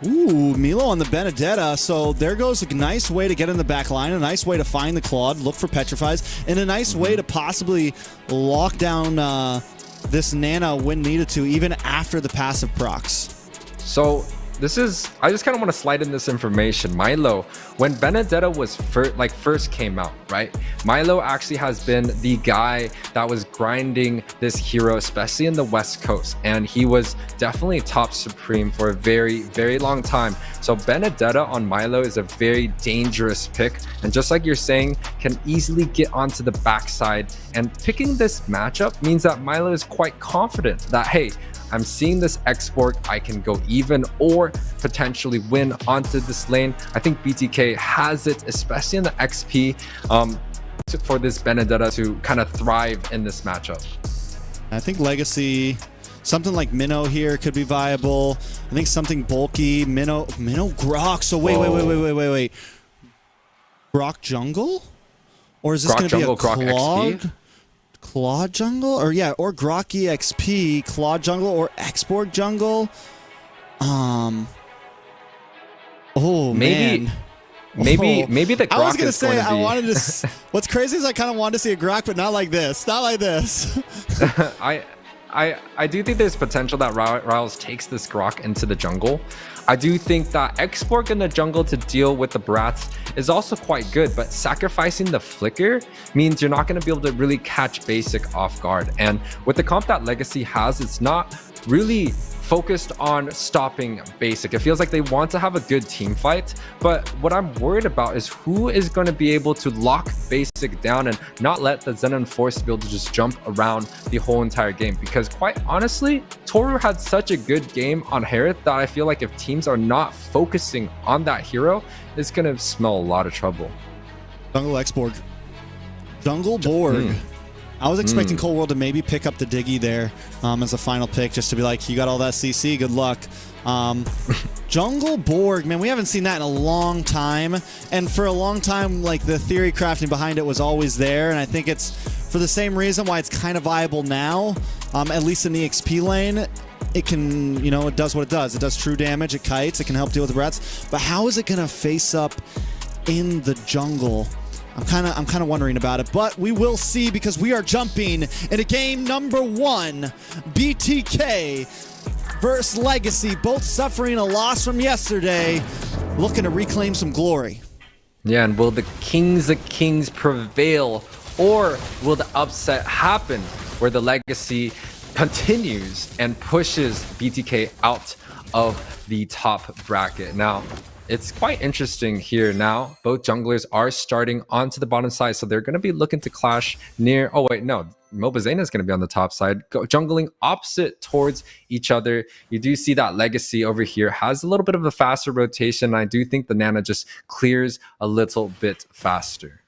Ooh, Milo on the Benedetta. So there goes a nice way to get in the back line, a nice way to find the Claude, look for Petrifies, and a nice way to possibly lock down this Nana when needed to, even after the passive procs. So this is, I just kind of want to slide in this information. Milo, when Benedetta was first came out, right? Milo actually has been the guy that was grinding this hero, especially in the West Coast. And he was definitely top supreme for a very, very long time. So Benedetta on Milo is a very dangerous pick. And just like you're saying, can easily get onto the backside. And picking this matchup means that Milo is quite confident that, hey, I'm seeing this X-Borg, I can go even or potentially win onto this lane. I think BTK has it, especially in the XP, for this Benedetta to kind of thrive in this matchup. I think LEGACi, something like Minnow here could be viable. I think something bulky, Minnow Grok. So wait. Grok jungle? Or is this going to be a Claude? Claude jungle? Or Grok EXP, Claude jungle, or X-Borg jungle? Oh, maybe, man. Maybe the Grok I was gonna is say, going to be... I wanted to... What's crazy is I kind of wanted to see a Grok, but not like this. Not like this. I do think there's potential that Riles takes this Grok into the jungle. I do think that X-Borg in the jungle to deal with the Brats is also quite good, but sacrificing the Flicker means you're not going to be able to really catch Basic off guard. And with the comp that LEGACi has, it's not really focused on stopping Basic. It feels like they want to have a good team fight, but what I'm worried about is who is going to be able to lock Basic down and not let the Xenon Force be able to just jump around the whole entire game. Because quite honestly, Toru had such a good game on Harith that I feel like if teams are not focusing on that hero, it's going to smell a lot of trouble. Jungle X-Borg. Jungle Borg. I was expecting Cold World to maybe pick up the Diggy there as a final pick, just to be like, you got all that CC, good luck. Jungle Borg, man, we haven't seen that in a long time. And for a long time, like, the theory crafting behind it was always there. And I think it's for the same reason why it's kind of viable now, at least in the XP lane. It can, it does what it does. It does true damage, it kites, it can help deal with the Brats. But how is it going to face up in the jungle? I'm kind of wondering about it, but we will see, because we are jumping into game number 1. BTK versus LEGACi, both suffering a loss from yesterday, looking to reclaim some glory. Yeah, and will the Kings prevail, or will the upset happen where the LEGACi continues and pushes BTK out of the top bracket? Now, it's quite interesting here now. Both junglers are starting onto the bottom side, so they're going to be looking to clash near... Oh, wait, no. Mobazena is going to be on the top side, jungling opposite towards each other. You do see that LEGACi over here has a little bit of a faster rotation. I do think the Nana just clears a little bit faster.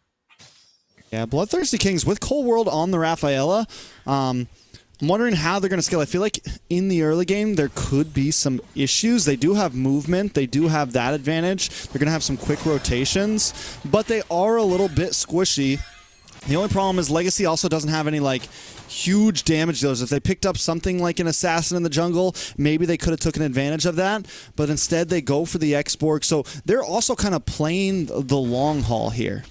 Yeah, BloodThirstyKings with Cold World on the Rafaela. I'm wondering how they're going to scale. I feel like in the early game, there could be some issues. They do have movement. They do have that advantage. They're going to have some quick rotations, but they are a little bit squishy. The only problem is LEGACi also doesn't have any, like, huge damage dealers. If they picked up something like an assassin in the jungle, maybe they could have taken advantage of that, but instead they go for the X-Borg. So they're also kind of playing the long haul here.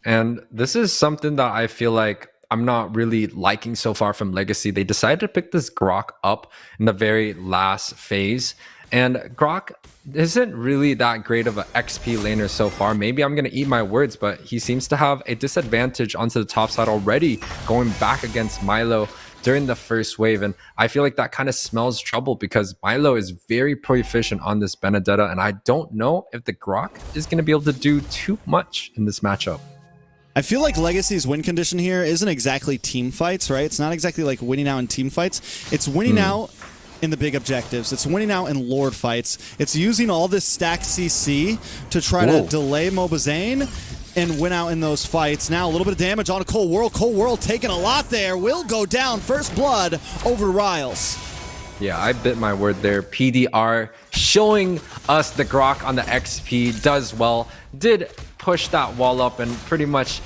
And this is something that I feel like I'm not really liking so far from LEGACi. They decided to pick this Grok up in the very last phase. And Grok isn't really that great of an XP laner so far. Maybe I'm going to eat my words, but he seems to have a disadvantage onto the top side already, going back against Milo during the first wave. And I feel like that kind of smells trouble, because Milo is very proficient on this Benedetta. And I don't know if the Grok is going to be able to do too much in this matchup. I feel like LEGACi's win condition here isn't exactly team fights, right? It's not exactly like winning out in team fights. It's winning out in the big objectives. It's winning out in Lord fights. It's using all this stacked CC to try to delay Mobazane and win out in those fights. Now a little bit of damage on a Cold World. Cold World taking a lot there. Will go down. First blood over Riles. Yeah, I bit my word there. PDR showing us the Grok on the XP does well. Did push that wall up and pretty much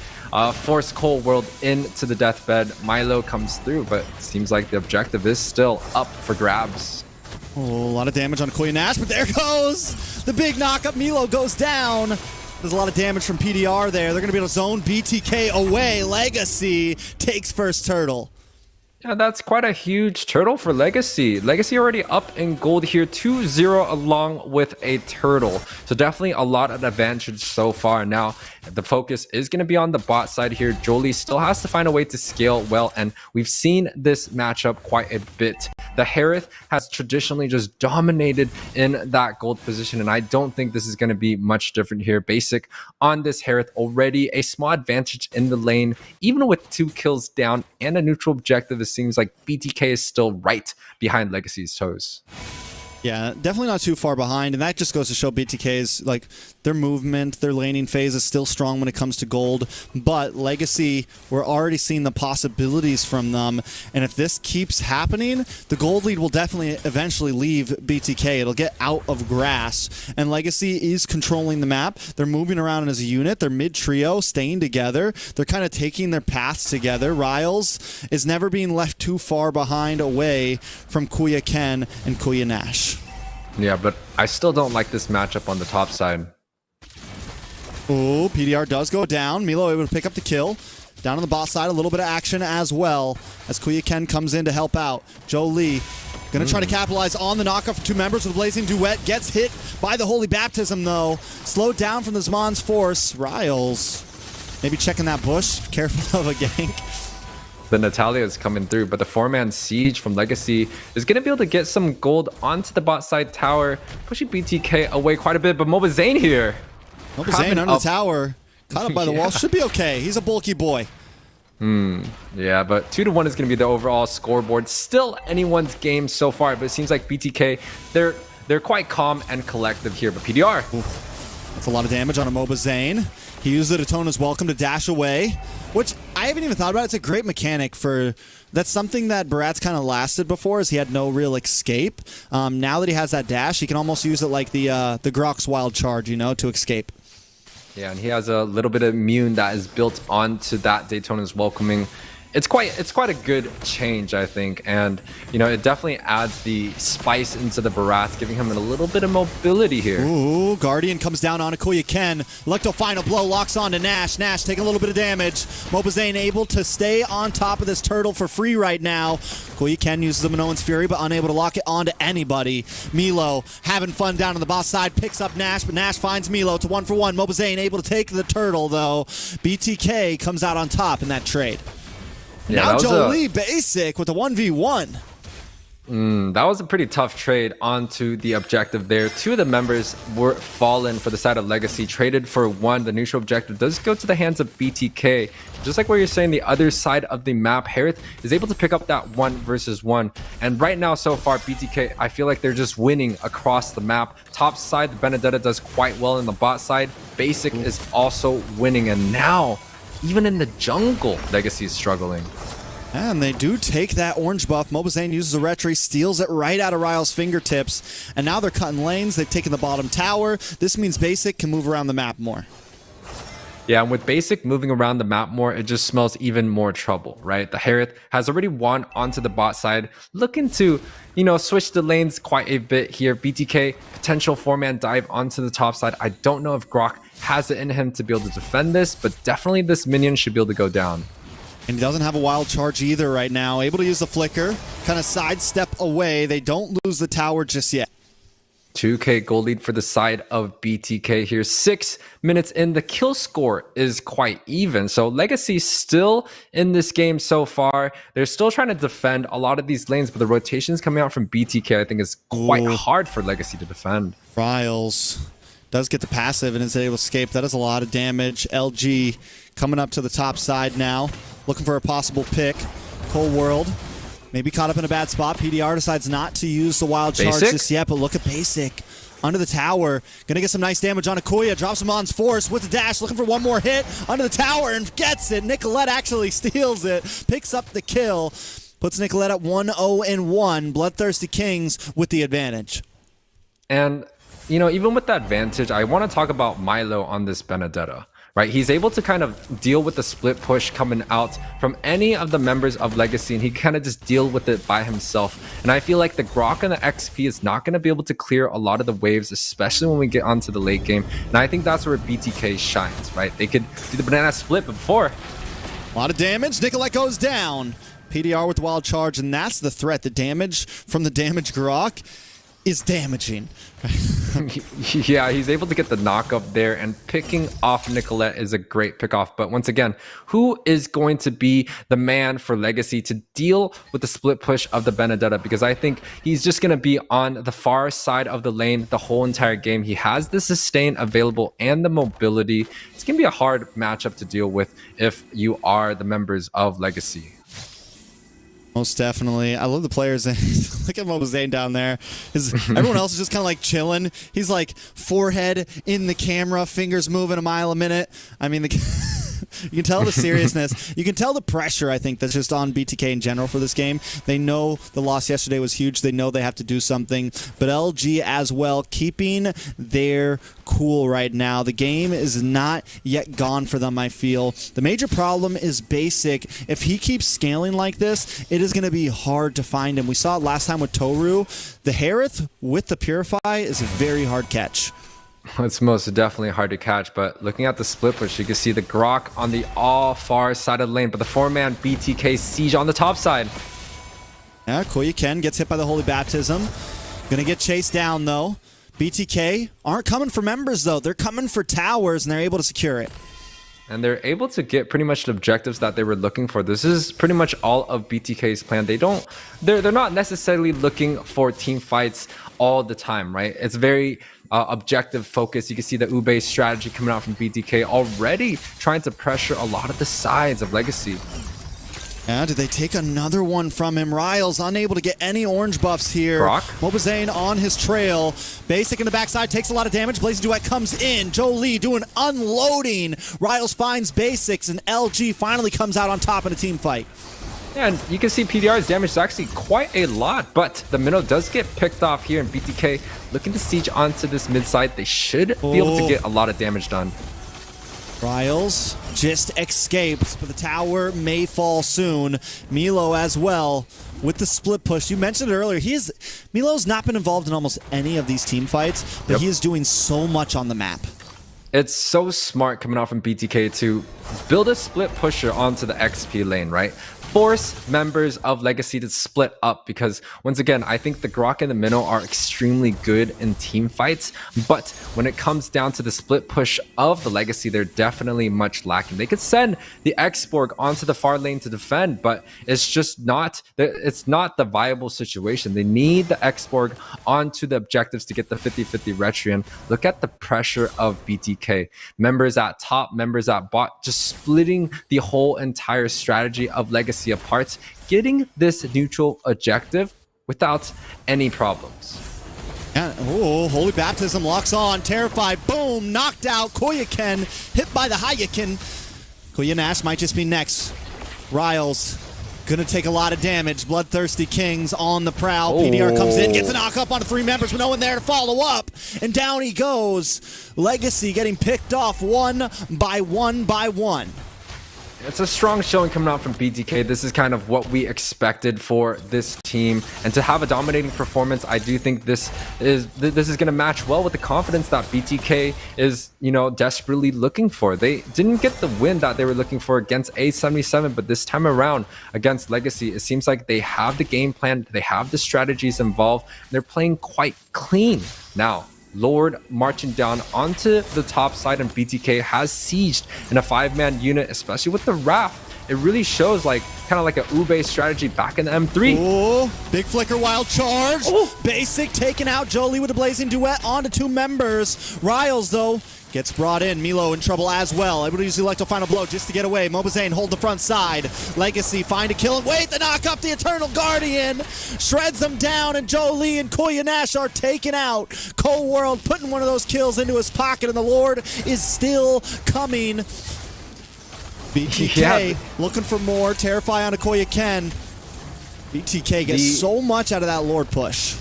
force Cold World into the deathbed. Milo comes through, but it seems like the objective is still up for grabs. Oh, a lot of damage on Koya Nash, but there goes the big knockup. Milo goes down. There's a lot of damage from PDR there. They're going to be able to zone BTK away. LEGACi takes first turtle. Yeah, that's quite a huge turtle for LEGACi. LEGACi already up in gold here, 2-0 along with a turtle. So definitely a lot of advantage so far. Now, the focus is going to be on the bot side here. Jolie still has to find a way to scale well, and we've seen this matchup quite a bit. The Harith has traditionally just dominated in that gold position, and I don't think this is going to be much different here. Basic on this Harith, already a small advantage in the lane, even with 2 kills down and a neutral objective. It seems like BTK is still right behind LEGACi's toes. Yeah, definitely not too far behind, and that just goes to show BTK's, like, their movement, their laning phase is still strong when it comes to gold, but LEGACi, we're already seeing the possibilities from them, and if this keeps happening, the gold lead will definitely eventually leave BTK. It'll get out of grass, and LEGACi is controlling the map. They're moving around as a unit. They're mid-trio, staying together. They're kind of taking their paths together. Riles is never being left too far behind away from Kuya Ken and Kuya Nash. Yeah, but I still don't like this matchup on the top side. Ooh, PDR does go down. Milo able to pick up the kill. Down on the bot side, a little bit of action as well as Kuya Ken comes in to help out. Jolie gonna try to capitalize on the knockoff of 2 members with Blazing Duet. Gets hit by the Holy Baptism though. Slowed down from the Zmon's force. Riles maybe checking that bush. Careful of a gank. The Natalia is coming through, but the 4-man siege from LEGACi is going to be able to get some gold onto the bot side tower, pushing BTK away quite a bit, but Mobazane here. Mobazane under the tower, caught up by the wall, should be okay. He's a bulky boy. Yeah, but 2-1 is going to be the overall scoreboard. Still anyone's game so far, but it seems like BTK, they're quite calm and collective here, but PDR. Oof. That's a lot of damage on a Mobazane. He used the Daytona's Welcome to dash away, which I haven't even thought about. It's a great mechanic for... That's something that Barat's kind of lasted before, is he had no real escape. Now that he has that dash, he can almost use it like the Grok's Wild Charge, you know, to escape. Yeah, and he has a little bit of immune that is built onto that Daytona's Welcoming. It's quite a good change, I think, and you know, it definitely adds the spice into the Barat, giving him a little bit of mobility here. Ooh, Guardian comes down on Akuya Ken. Electo final blow locks on to Nash. Nash taking a little bit of damage. Mobazane able to stay on top of this turtle for free right now. Akuya Ken uses the Minoan's Fury, but unable to lock it onto anybody. Milo having fun down on the boss side, picks up Nash, but Nash finds Milo to 1-for-1. Mobazane able to take the turtle though. BTK comes out on top in that trade. Yeah, now Jolie Basic with a 1v1. That was a pretty tough trade onto the objective there. 2 of the members were fallen for the side of LEGACi, traded for 1. The neutral objective does go to the hands of BTK. Just like what you're saying, the other side of the map, Harith is able to pick up that 1 versus 1. And right now, so far, BTK, I feel like they're just winning across the map. Top side, the Benedetta does quite well in the bot side. Basic is also winning. And now, even in the jungle, LEGACi is struggling. And they do take that orange buff. Mobazane uses a retry, steals it right out of Rile's fingertips. And now they're cutting lanes. They've taken the bottom tower. This means Basic can move around the map more. Yeah, and with Basic moving around the map more, it just smells even more trouble, right? The Harith has already won onto the bot side, looking to, you know, switch the lanes quite a bit here. BTK, potential 4-man dive onto the top side. I don't know if Grok has it in him to be able to defend this, but definitely this minion should be able to go down. And he doesn't have a wild charge either right now. Able to use the flicker, kind of sidestep away. They don't lose the tower just yet. 2K gold lead for the side of BTK here. 6 minutes in, the kill score is quite even. So LEGACi still in this game so far. They're still trying to defend a lot of these lanes, but the rotations coming out from BTK, I think, is quite hard for LEGACi to defend. Riles does get the passive and is able to escape. That is a lot of damage. LG coming up to the top side now, looking for a possible pick. Cold World maybe caught up in a bad spot. PDR decides not to use the wild charge just yet, but look at Basic under the tower. Gonna get some nice damage on Akuya. Drops him on's force with the dash, looking for one more hit under the tower and gets it. Nicolette actually steals it, picks up the kill, puts Nicolette at 1-0-1. BloodThirstyKings with the advantage. And you know, even with the advantage, I want to talk about Milo on this Benedetta, right? He's able to kind of deal with the split push coming out from any of the members of LEGACi, and he kind of just deal with it by himself. And I feel like the Grok and the XP is not going to be able to clear a lot of the waves, especially when we get onto the late game. And I think that's where BTK shines, right? They could do the banana split before. A lot of damage. Nicolette goes down. PDR with the wild charge, and that's the threat. The damage from the damage Grok is damaging. Yeah, he's able to get the knock up there, and picking off Nicolette is a great pick off. But once again, who is going to be the man for LEGACi to deal with the split push of the Benedetta? Because I think he's just going to be on the far side of the lane the whole entire game. He has the sustain available and the mobility. It's going to be a hard matchup to deal with if you are the members of LEGACi. Most definitely. I love the players. Look at Mobazane down there. Everyone else is just kind of like chilling. He's like forehead in the camera, fingers moving a mile a minute. I mean, you can tell the seriousness. You can tell the pressure, I think, that's just on BTK in general for this game. They know the loss yesterday was huge. They know they have to do something. But LG as well, keeping their cool right now. The game is not yet gone for them, I feel. The major problem is Basic. If he keeps scaling like this, it is going to be hard to find him. We saw it last time with Toru. The Harith with the Purify is a very hard catch. It's most definitely hard to catch, but looking at the split push, you can see the Grok on the all far side of the lane, but the 4-man BTK siege on the top side. Yeah, Koya gets hit by the Holy Baptism. Gonna get chased down, though. BTK aren't coming for members, though. They're coming for towers, and they're able to secure it. And they're able to get pretty much the objectives that they were looking for. This is pretty much all of BTK's plan. They're not necessarily looking for team fights all the time, right? It's very objective focus. You can see the Ube strategy coming out from BTK already trying to pressure a lot of the sides of LEGACi. Yeah, did they take another one from him? Riles unable to get any orange buffs here. Grok. Mobazane on his trail. Basic in the backside takes a lot of damage. Blazing Duet comes in. Jolie doing unloading. Riles finds Basics, and LG finally comes out on top in a team fight. And you can see PDR's damage is actually quite a lot, but the minnow does get picked off here, and BTK looking to siege onto this mid side. They should be able to get a lot of damage done. Riles just escapes, but the tower may fall soon. Milo as well with the split push. You mentioned it earlier. Milo's not been involved in almost any of these team fights, but he is doing so much on the map. It's so smart coming out from BTK to build a split pusher onto the XP lane, right? Force members of LEGACi to split up, because once again, I think the Grok and the Minnow are extremely good in team fights, but when it comes down to the split push of the LEGACi, they're definitely much lacking. They could send the X-Borg onto the far lane to defend, but it's just not the viable situation. They need the X-Borg onto the objectives to get the 50-50 Retrian. Look at the pressure of BTK. Members at top, members at bot, just splitting the whole entire strategy of LEGACi apart, getting this neutral objective without any problems. Yeah, oh, Holy Baptism locks on, terrified, boom, knocked out. Koyaken hit by the Hayaken. Koya Nash might just be next. Riles gonna take a lot of damage. BloodThirstyKings on the prowl. PDR comes in, gets a knock up on 3 members, but no one there to follow up. And down he goes. LEGACi getting picked off one by one. It's a strong showing coming out from BTK. This is kind of what we expected for this team, and to have a dominating performance, I do think this is going to match well with the confidence that BTK is, desperately looking for. They didn't get the win that they were looking for against A77, but this time around against LEGACi, it seems like they have the game plan, they have the strategies involved, and they're playing quite clean now. Lord marching down onto the top side, and BTK has sieged in a 5-man unit, especially with the Wrath. It really shows kind of like a Ube strategy back in the M3. Oh, big flicker wild charge. Basic taking out Jolie with a blazing duet onto 2 members. Riles, though, gets brought in. Milo in trouble as well. Able to use the Electro Final Blow just to get away. Mobazane hold the front side. LEGACi find a kill and wait, the knock up the Eternal Guardian. Shreds them down, and Jolie and Koya Nash are taken out. Cold World putting one of those kills into his pocket, and the Lord is still coming. BTK looking for more. Terrify on a Koya Ken. BTK gets so much out of that Lord push.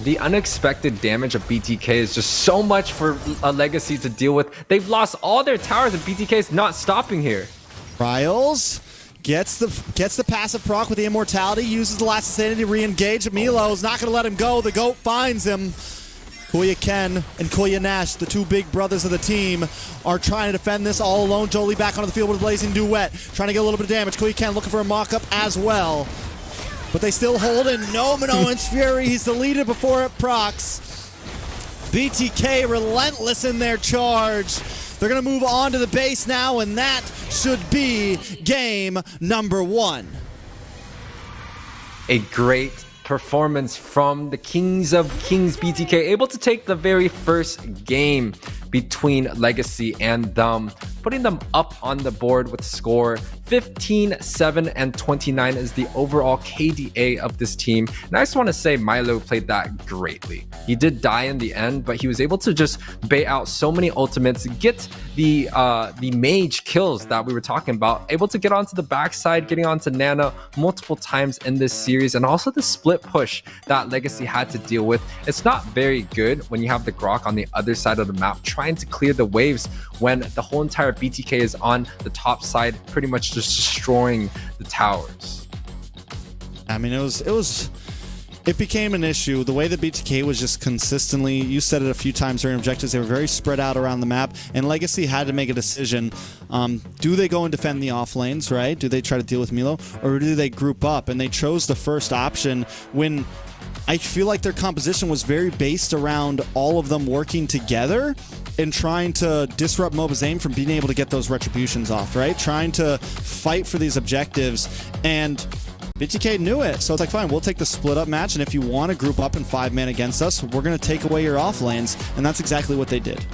the unexpected damage of BTK is just so much for a LEGACi to deal with. They've lost all their towers and BTK is not stopping here. Riles gets the passive proc with the immortality, uses the last insanity to re-engage. Milo is not going to let him go. The GOAT finds him. Kuya Ken and Kuya Nash, the two big brothers of the team, are trying to defend this all alone. Jolie back onto the field with a Blazing Duet, trying to get a little bit of damage. Kuya Ken looking for a mock-up as well. But they still hold in no Minoan's Fury. He's deleted before it procs. BTK relentless in their charge. They're going to move on to the base now, and that should be game number 1. A great performance from the Kings of Kings BTK, able to take the very first game between LEGACi and them, putting them up on the board with score 15, 7, and 29 is the overall KDA of this team. And I just want to say Milo played that greatly. He did die in the end, but he was able to just bait out so many ultimates, get the mage kills that we were talking about, able to get onto the backside, getting onto Nana multiple times in this series, and also the split push that LEGACi had to deal with. It's not very good when you have the Grok on the other side of the map trying to clear the waves when the whole entire BTK is on the top side, pretty much just destroying the towers. I mean, it became an issue. The way that BTK was just consistently, you said it a few times during objectives, they were very spread out around the map, and LEGACi had to make a decision. Do they go and defend the off lanes, right? Do they try to deal with Milo, or do they group up? And they chose the first option when I feel like their composition was very based around all of them working together and trying to disrupt Mobazane from being able to get those retributions off, right? Trying to fight for these objectives, and BTK knew it. So it's like, fine, we'll take the split up match, and if you want to group up in 5-man against us, we're going to take away your off lanes, and that's exactly what they did.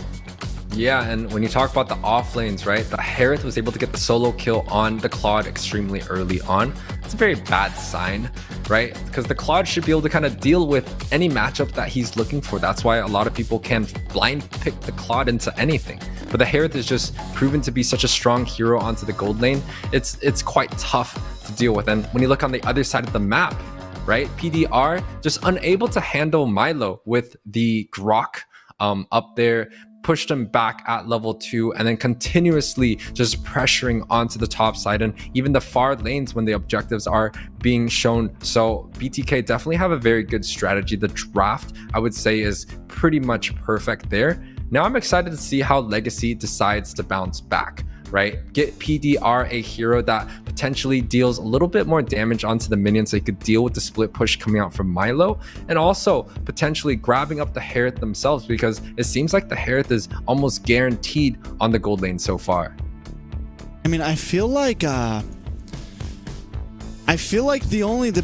Yeah, and when you talk about the off lanes, right, the Harith was able to get the solo kill on the Claude extremely early on. It's a very bad sign, right? Because the Claude should be able to kind of deal with any matchup that he's looking for. That's why a lot of people can blind pick the Claude into anything. But the Harith is just proven to be such a strong hero onto the gold lane. It's quite tough to deal with. And when you look on the other side of the map, right, PDR just unable to handle Milo with the Grok up there, pushed him back at level 2, and then continuously just pressuring onto the top side and even the far lanes when the objectives are being shown. So BTK definitely have a very good strategy. The draft, I would say, is pretty much perfect there. Now I'm excited to see how LEGACi decides to bounce back, right? Get PDR a hero that potentially deals a little bit more damage onto the minions so he could deal with the split push coming out from Milo, and also potentially grabbing up the Harith themselves, because it seems like the Harith is almost guaranteed on the gold lane so far. I mean, I feel like the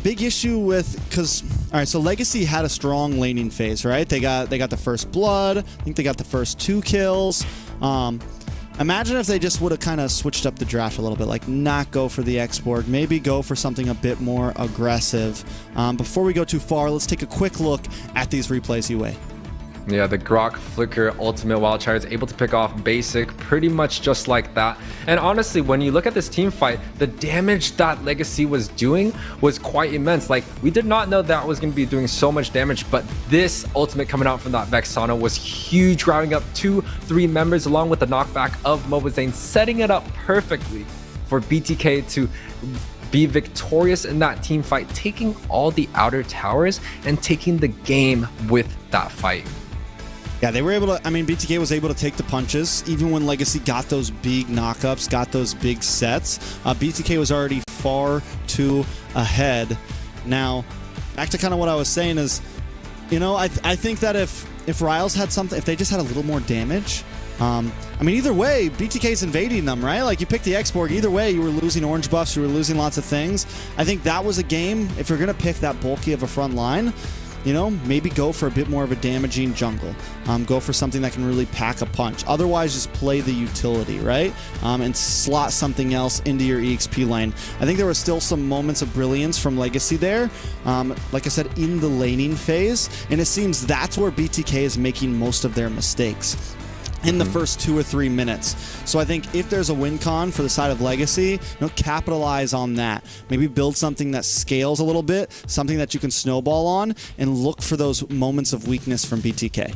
big issue with, because all right, so LEGACi had a strong laning phase, right? They got the first blood. I think they got the first 2 kills. Imagine if they just would have kind of switched up the draft a little bit, like not go for the X-Borg, maybe go for something a bit more aggressive. Before we go too far, let's take a quick look at these replays, UA. Yeah, the Grok Flicker Ultimate Wildfire is able to pick off basic pretty much just like that. And honestly, when you look at this team fight, the damage that LEGACi was doing was quite immense. Like, we did not know that was going to be doing so much damage, but this ultimate coming out from that Vexana was huge, rounding up 2-3 members along with the knockback of Mobazane, setting it up perfectly for BTK to be victorious in that team fight, taking all the outer towers and taking the game with that fight. Yeah, they were able to, I mean, BTK was able to take the punches. Even when LEGACi got those big knockups, got those big sets, BTK was already far too ahead. Now, back to kind of what I was saying is, you know, I think that if Riles had something, if they just had a little more damage, I mean, either way, BTK's invading them, right? Like, you picked the X-Borg, either way, you were losing orange buffs, you were losing lots of things. I think that was a game, if you're going to pick that bulky of a front line, you know, maybe go for a bit more of a damaging jungle. Go for something that can really pack a punch. Otherwise, just play the utility, right? And slot something else into your EXP lane. I think there were still some moments of brilliance from LEGACi there. Like I said, in the laning phase. And it seems that's where BTK is making most of their mistakes. in the first 2 or 3 minutes. So I think if there's a win con for the side of LEGACi, capitalize on that. Maybe build something that scales a little bit, something that you can snowball on, and look for those moments of weakness from BTK.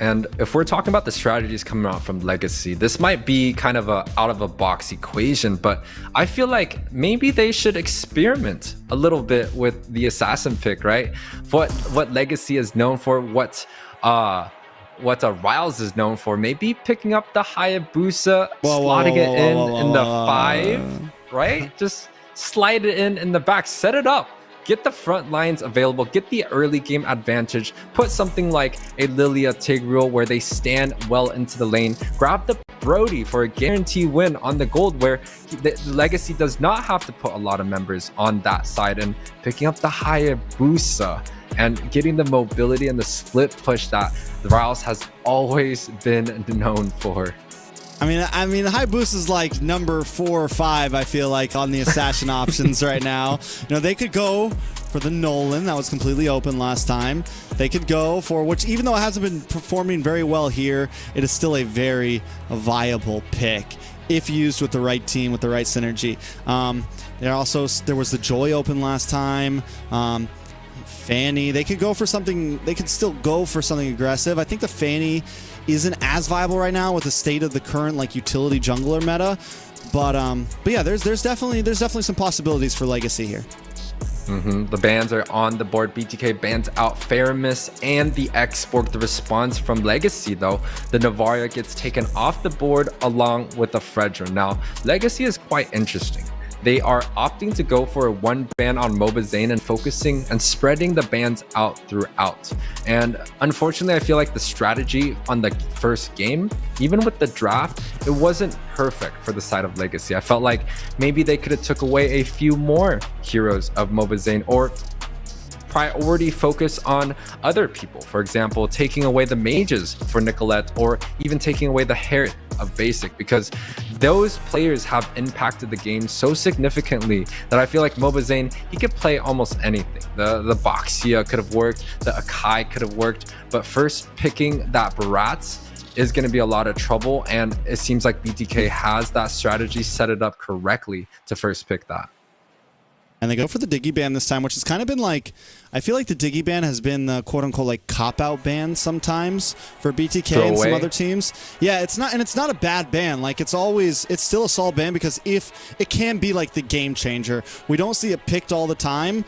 And if we're talking about the strategies coming out from LEGACi, this might be kind of a out of a box equation, but I feel like maybe they should experiment a little bit with the assassin pick, right? What LEGACi is known for, what Riles is known for, maybe picking up the Hayabusa, slotting it in the 5, right? Just slide it in the back, set it up. Get the front lines available, get the early game advantage, put something like a Lilia Tigreal where they stand well into the lane, grab the Brody for a guarantee win on the gold where the LEGACi does not have to put a lot of members on that side, and picking up the Hayabusa and getting the mobility and the split push that the Riles has always been known for. I mean, the Hayabusa is like number 4 or 5, I feel like, on the assassin options right now. They could go for the Nolan. That was completely open last time. They could go for, which even though it hasn't been performing very well here, it is still a very viable pick if used with the right team, with the right synergy. There was the Joy open last time. Fanny, they could go for something. They could still go for something aggressive. I think the Fanny isn't as viable right now with the state of the current utility jungler meta, but yeah, there's definitely some possibilities for LEGACi here. The bans are on the board. BTK bans out Faramis and the X-Borg. The response from LEGACi, though, the Navaria gets taken off the board along with the Fredra. Now, LEGACi is quite interesting. They are opting to go for a 1 ban on Mobazane and focusing and spreading the bans out throughout. And unfortunately, I feel like the strategy on the first game, even with the draft, it wasn't perfect for the side of LEGACi. I felt like maybe they could have took away a few more heroes of Mobazane, or priority focus on other people. For example, taking away the mages for Nicolette, or even taking away the Herald of Basic, because those players have impacted the game so significantly that I feel like Mobazane, he could play almost anything. The Boxia could have worked, the Akai could have worked, but first picking that Barats is going to be a lot of trouble, and it seems like BTK has that strategy, set it up correctly to first pick that. And they go for the Diggy ban this time, which has kind of been like, I feel like the Diggy ban has been the quote-unquote cop-out ban sometimes for BTK and some other teams. Yeah, it's not a bad ban. It's still a solid ban, because if it can be the game changer. We don't see it picked all the time,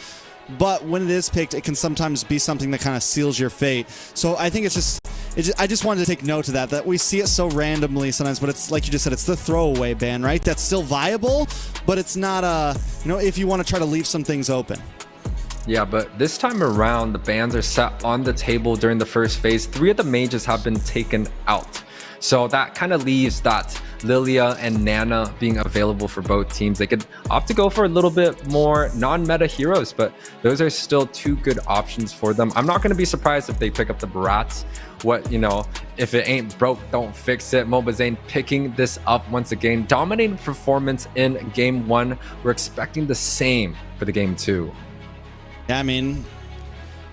but when it is picked, it can sometimes be something that kind of seals your fate. So I think I just wanted to take note of that we see it so randomly sometimes, but it's like you just said, it's the throwaway ban, right? That's still viable, but it's not if you want to try to leave some things open. Yeah, but this time around, the bans are set on the table during the first phase. 3 of the mages have been taken out. So that kind of leaves that Lilia and Nana being available for both teams. They could opt to go for a little bit more non-meta heroes, but those are still 2 good options for them. I'm not going to be surprised if they pick up the Barats. If it ain't broke, don't fix it. Mobazane picking this up once again. Dominating performance in game 1. We're expecting the same for the game 2. Yeah, I mean,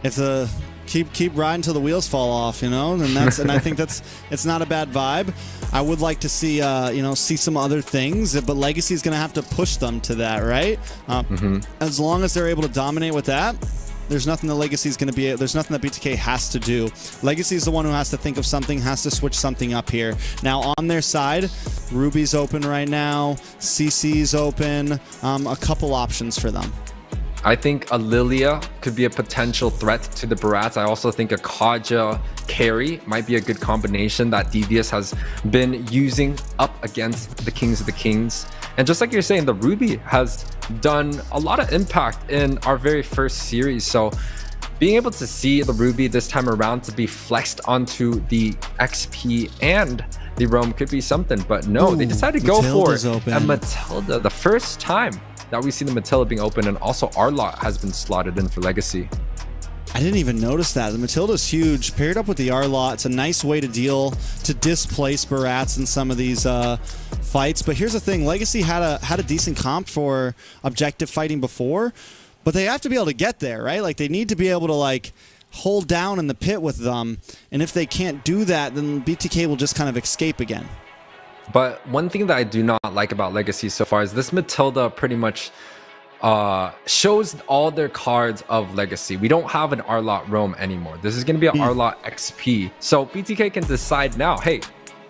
it's a keep riding till the wheels fall off, and I think it's not a bad vibe. I would like to see see some other things, but LEGACi is going to have to push them to that, right? As long as they're able to dominate with that, there's nothing that LEGACi is going to be. There's nothing that BTK has to do. LEGACi is the one who has to think of something, has to switch something up here. Now on their side, Ruby's open right now. CC's open. A couple options for them. I think a Lilia could be a potential threat to the Barats. I also think a Kaja carry might be a good combination that Devious has been using up against the Kings of the Kings. And just like you're saying, the Ruby has done a lot of impact in our very first series. So being able to see the Ruby this time around to be flexed onto the XP and the Roam could be something. But no, they decided to go for a Matilda. The first time that we see the Matilda being open, and also Arlott has been slotted in for LEGACi. I didn't even notice that. The Matilda's huge. Paired up with the Arlott, it's a nice way to displace Barats in some of these fights. But here's the thing, LEGACi had a decent comp for objective fighting before, but they have to be able to get there, right? They need to be able to hold down in the pit with them. And if they can't do that, then BTK will just kind of escape again. But one thing that I do not like about LEGACi so far is this Matilda pretty much shows all their cards of LEGACi. We don't have an Arlott Roam anymore. This is going to be an Arlott XP. So BTK can decide now, hey,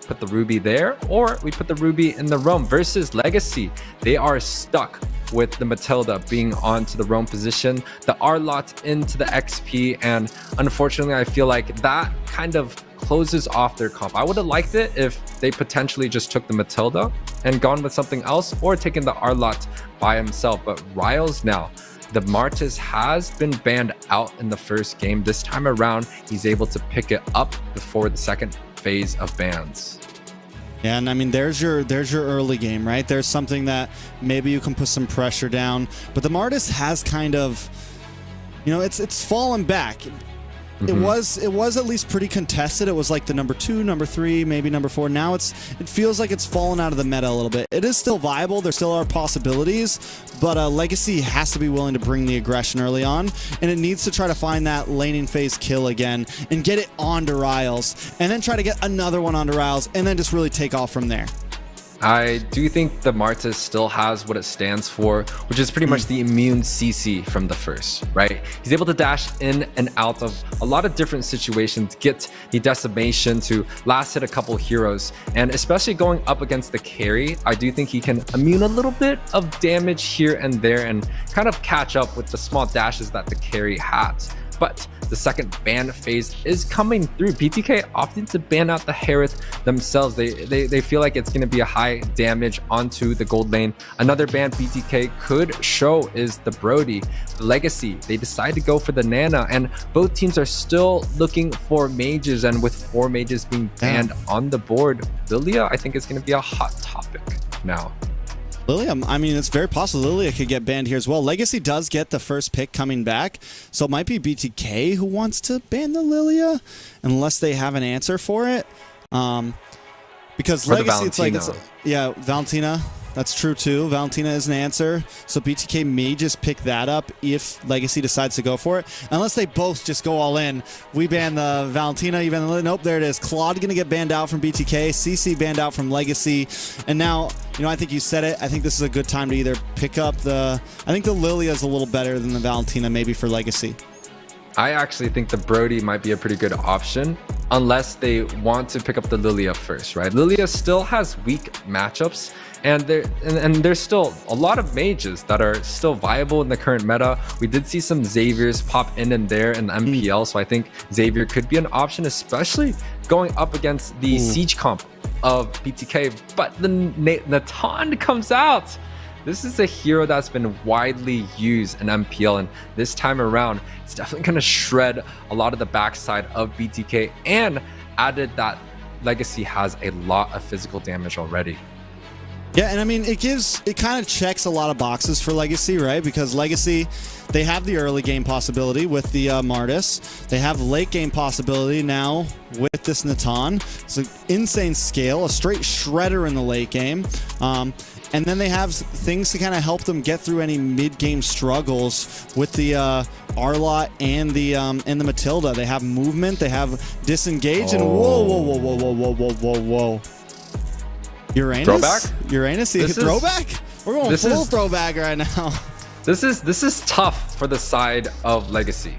put the Ruby there, or we put the Ruby in the Roam. Versus LEGACi, they are stuck with the Matilda being onto the Roam position, the Arlott into the XP, and unfortunately I feel like that kind of closes off their comp. I would have liked it if they potentially just took the Matilda and gone with something else, or taken the Arlott by himself. But Riles now, the Martis has been banned out in the first game. This time around, he's able to pick it up before the second phase of bans. Yeah, and I mean, there's your early game, right? There's something that maybe you can put some pressure down, but the Martis has kind of, you know, it's fallen back. It was at least pretty contested. It was like the number 2, number 3, maybe number 4. Now it feels like it's fallen out of the meta a little bit. It is still viable. There still are possibilities, but LEGACi has to be willing to bring the aggression early on, and it needs to try to find that laning phase kill again and get it onto Riles, and then try to get another one onto Riles, and then just really take off from there. I do think the Martis still has what it stands for, which is pretty much the immune CC from the first, right? He's able to dash in and out of a lot of different situations, get the decimation to last hit a couple heroes, and especially going up against the carry, I do think he can immune a little bit of damage here and there and kind of catch up with the small dashes that the carry has. But the second ban phase is coming through. BTK opted to ban out the Harith themselves. They feel like it's going to be a high damage onto the gold lane. Another ban BTK could show is the Brody. LEGACi, they decide to go for the Nana, and both teams are still looking for mages, and with 4 mages being banned on the board, Lilia, I think, is going to be a hot topic now. Lilia, I mean, it's very possible Lilia could get banned here as well. LEGACi does get the first pick coming back, so it might be BTK who wants to ban the Lilia, unless they have an answer for it. Because LEGACi, it's like, yeah, Valentina. That's true too. Valentina is an answer. So BTK may just pick that up if LEGACi decides to go for it. Unless they both just go all in. We ban the Valentina, even nope, there it is. Claude gonna get banned out from BTK, CC banned out from LEGACi. And now, you know, I think you said it. I think this is a good time to either pick up the, I think the Lilia is a little better than the Valentina maybe for LEGACi. I actually think the Brody might be a pretty good option, unless they want to pick up the Lilia first, right? Lilia still has weak matchups, and there's still a lot of mages that are still viable in the current meta. We did see some Xaviers pop in and there in the MPL, so I think Xavier could be an option, especially going up against the siege comp of BTK. But the Natan comes out. This is a hero that's been widely used in MPL, and this time around, it's definitely going to shred a lot of the backside of BTK, and added that LEGACi has a lot of physical damage already. Yeah, and I mean, it kind of checks a lot of boxes for LEGACi, right? Because LEGACi, they have the early game possibility with the Martis. They have late game possibility now with this Natan. It's an insane scale, a straight shredder in the late game. And then they have things to kind of help them get through any mid-game struggles with the Arlott and the Matilda. They have movement, they have disengage, and whoa. Uranus? Throwback? Uranus? Throwback? We're going full throwback right now. This is tough for the side of LEGACi.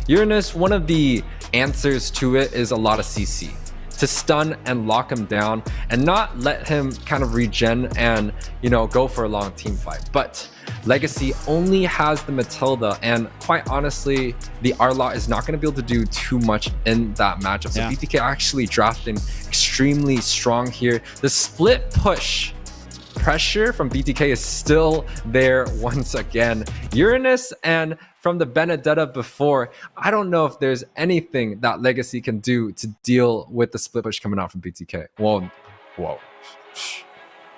Uranus, one of the answers to it is a lot of CC. To stun and lock him down and not let him kind of regen and, you know, go for a long team fight. But LEGACi only has the Matilda, and quite honestly, the Arlott is not going to be able to do too much in that matchup. So BTK actually drafting extremely strong here. The split push pressure from BTK is still there once again. Uranus, and from the Benedetta before, I don't know if there's anything that LEGACi can do to deal with the split push coming out from BTK. Whoa.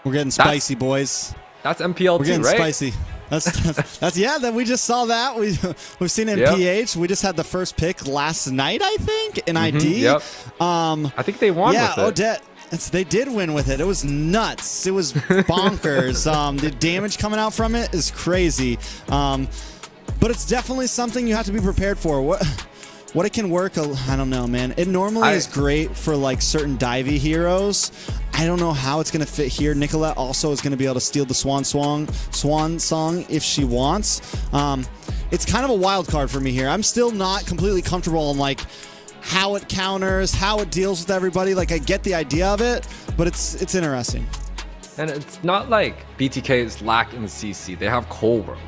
We're getting spicy, boys. That's MPL, we're getting right? Spicy. That's yeah. That we just saw that. We've seen it in PH. We just had the first pick last night, I think, in ID. Yep. I think they won. Yeah, with it. Odette. They did win with it. It was nuts. It was bonkers. The damage coming out from it is crazy. But it's definitely something you have to be prepared for. what it can work, I don't know, man. It normally is great for like certain divey heroes. I don't know how it's going to fit here. Nicolette also is going to be able to steal the Swan Song if she wants. It's kind of a wild card for me here. I'm still not completely comfortable on like how it counters, how it deals with everybody. Like I get the idea of it, but it's interesting. And it's not like BTK is lacking CC. They have Cold World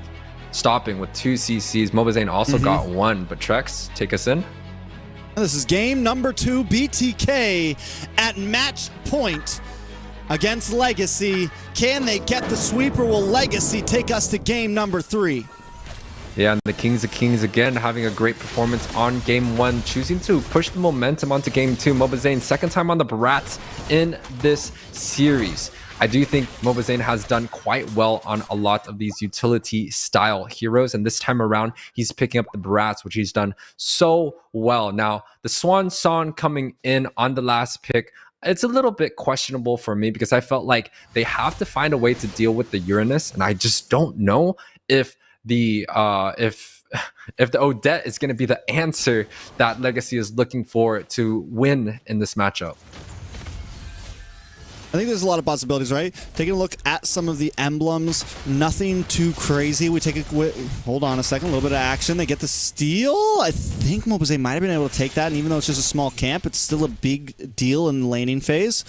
stopping with 2 CCs. Mobazane also got 1, but Trex, take us in. This is game number 2, BTK at match point against LEGACi. Can they get the sweep, or will LEGACi take us to game number 3? Yeah, and the Kings of Kings again having a great performance on game 1, choosing to push the momentum onto game 2. Mobazane, second time on the Barats in this series. I do think Mobazane has done quite well on a lot of these utility style heroes, and this time around he's picking up the Barats, which he's done so well. Now the Swan Song coming in on the last pick, it's a little bit questionable for me because I felt like they have to find a way to deal with the Uranus, and I just don't know if the Odette is going to be the answer that LEGACi is looking for to win in this matchup. I think there's a lot of possibilities, right? Taking a look at some of the emblems, nothing too crazy. We take a hold on a second, a little bit of action. They get the steal. I think Mobazane might have been able to take that, and even though it's just a small camp, it's still a big deal in the laning phase.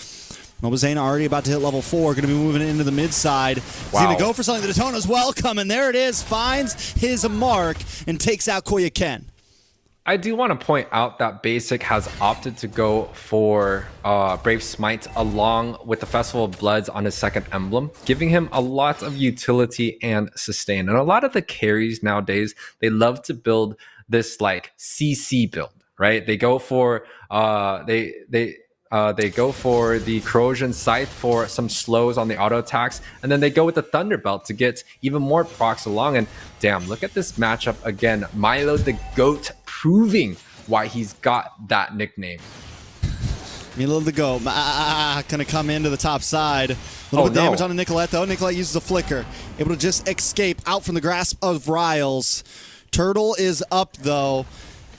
Mobazane already about to hit level 4, going to be moving into the mid side. He's going to go for something. The Daytona's welcome, and there it is. Finds his mark and takes out Koya Ken. I do want to point out that Basic has opted to go for Brave Smite along with the Festival of Bloods on his second emblem, giving him a lot of utility and sustain. And a lot of the carries nowadays, they love to build this like CC build, right? They go for they go for the Corrosion Scythe for some slows on the auto attacks, and then they go with the Thunderbelt to get even more procs along. And damn, look at this matchup again. Milo the GOAT proving why he's got that nickname. Milo the GOAT gonna come into the top side. A little bit damage on the Nicolette though. Nicolette uses a flicker, able to just escape out from the grasp of Riles. Turtle is up though,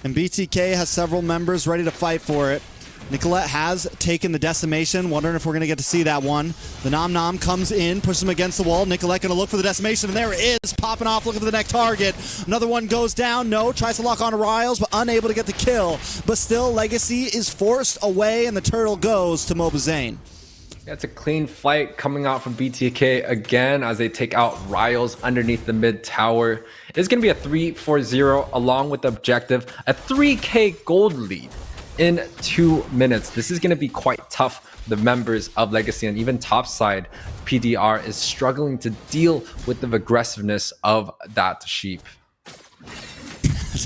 and BTK has several members ready to fight for it. Nicolette has taken the decimation, wondering if we're going to get to see that one. The Nom Nom comes in, pushes him against the wall. Nicolette going to look for the decimation, and there it is, popping off, looking for the next target. Another one goes down, no, tries to lock on to Riles, but unable to get the kill. But still, LEGACi is forced away, and the Turtle goes to Mobazane. Yeah, it's a clean fight coming out from BTK again as they take out Riles underneath the mid tower. It's going to be a 3-4-0 along with the objective, a 3K gold lead in 2 minutes. This is going to be quite tough for the members of LEGACi, and even topside PDR is struggling to deal with the aggressiveness of that sheep.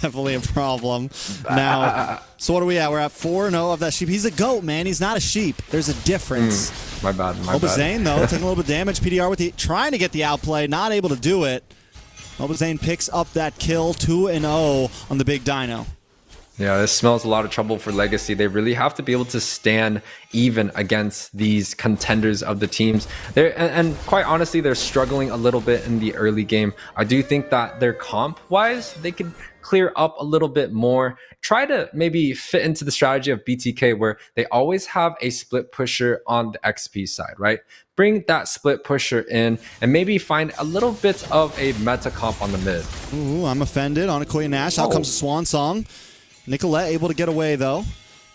Definitely a problem. Now, so what are we at? We're at 4-0 of that sheep. He's a goat, man. He's not a sheep. There's a difference. My bad. Mobazane, though, taking a little bit of damage. PDR with the trying to get the outplay, not able to do it. Mobazane picks up that kill, 2-0 on the big dino. Yeah, this smells a lot of trouble for LEGACi. They really have to be able to stand even against these contenders of the teams. And quite honestly, they're struggling a little bit in the early game. I do think that their comp-wise, they could clear up a little bit more. Try to maybe fit into the strategy of BTK where they always have a split pusher on the XP side, right? Bring that split pusher in and maybe find a little bit of a meta comp on the mid. Ooh, I'm offended on Koya Nash. Out comes the Swan Song. Nicolette able to get away though.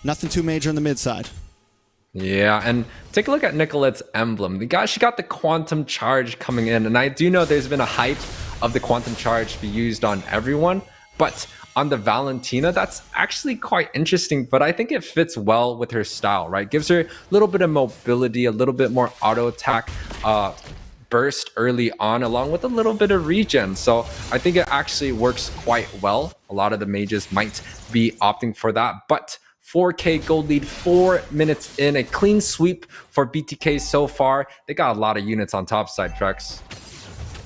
Nothing too major in the mid side. Yeah, and take a look at Nicolette's emblem. She got the Quantum Charge coming in, and I do know there's been a hype of the Quantum Charge to be used on everyone, but on the Valentina, that's actually quite interesting, but I think it fits well with her style, right? Gives her a little bit of mobility, a little bit more auto attack burst early on, along with a little bit of regen. So I think it actually works quite well. A lot of the mages might be opting for that, but 4K gold lead, 4 minutes in, a clean sweep for BTK so far. They got a lot of units on top side, Trex.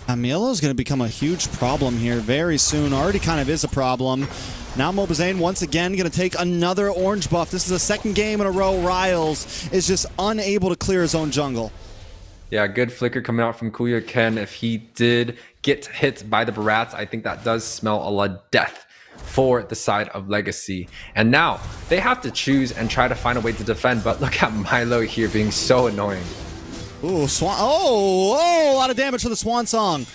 Milo is going to become a huge problem here very soon. Already kind of is a problem. Now Mobazane once again going to take another orange buff. This is the second game in a row. Riles is just unable to clear his own jungle. Yeah, good flicker coming out from Koya Ken. If he did get hit by the Barats, I think that does smell a lot of death for the side of LEGACi. And now they have to choose and try to find a way to defend, but look at Milo here being so annoying. Ooh, Swan. Oh, a lot of damage for the Swan Song.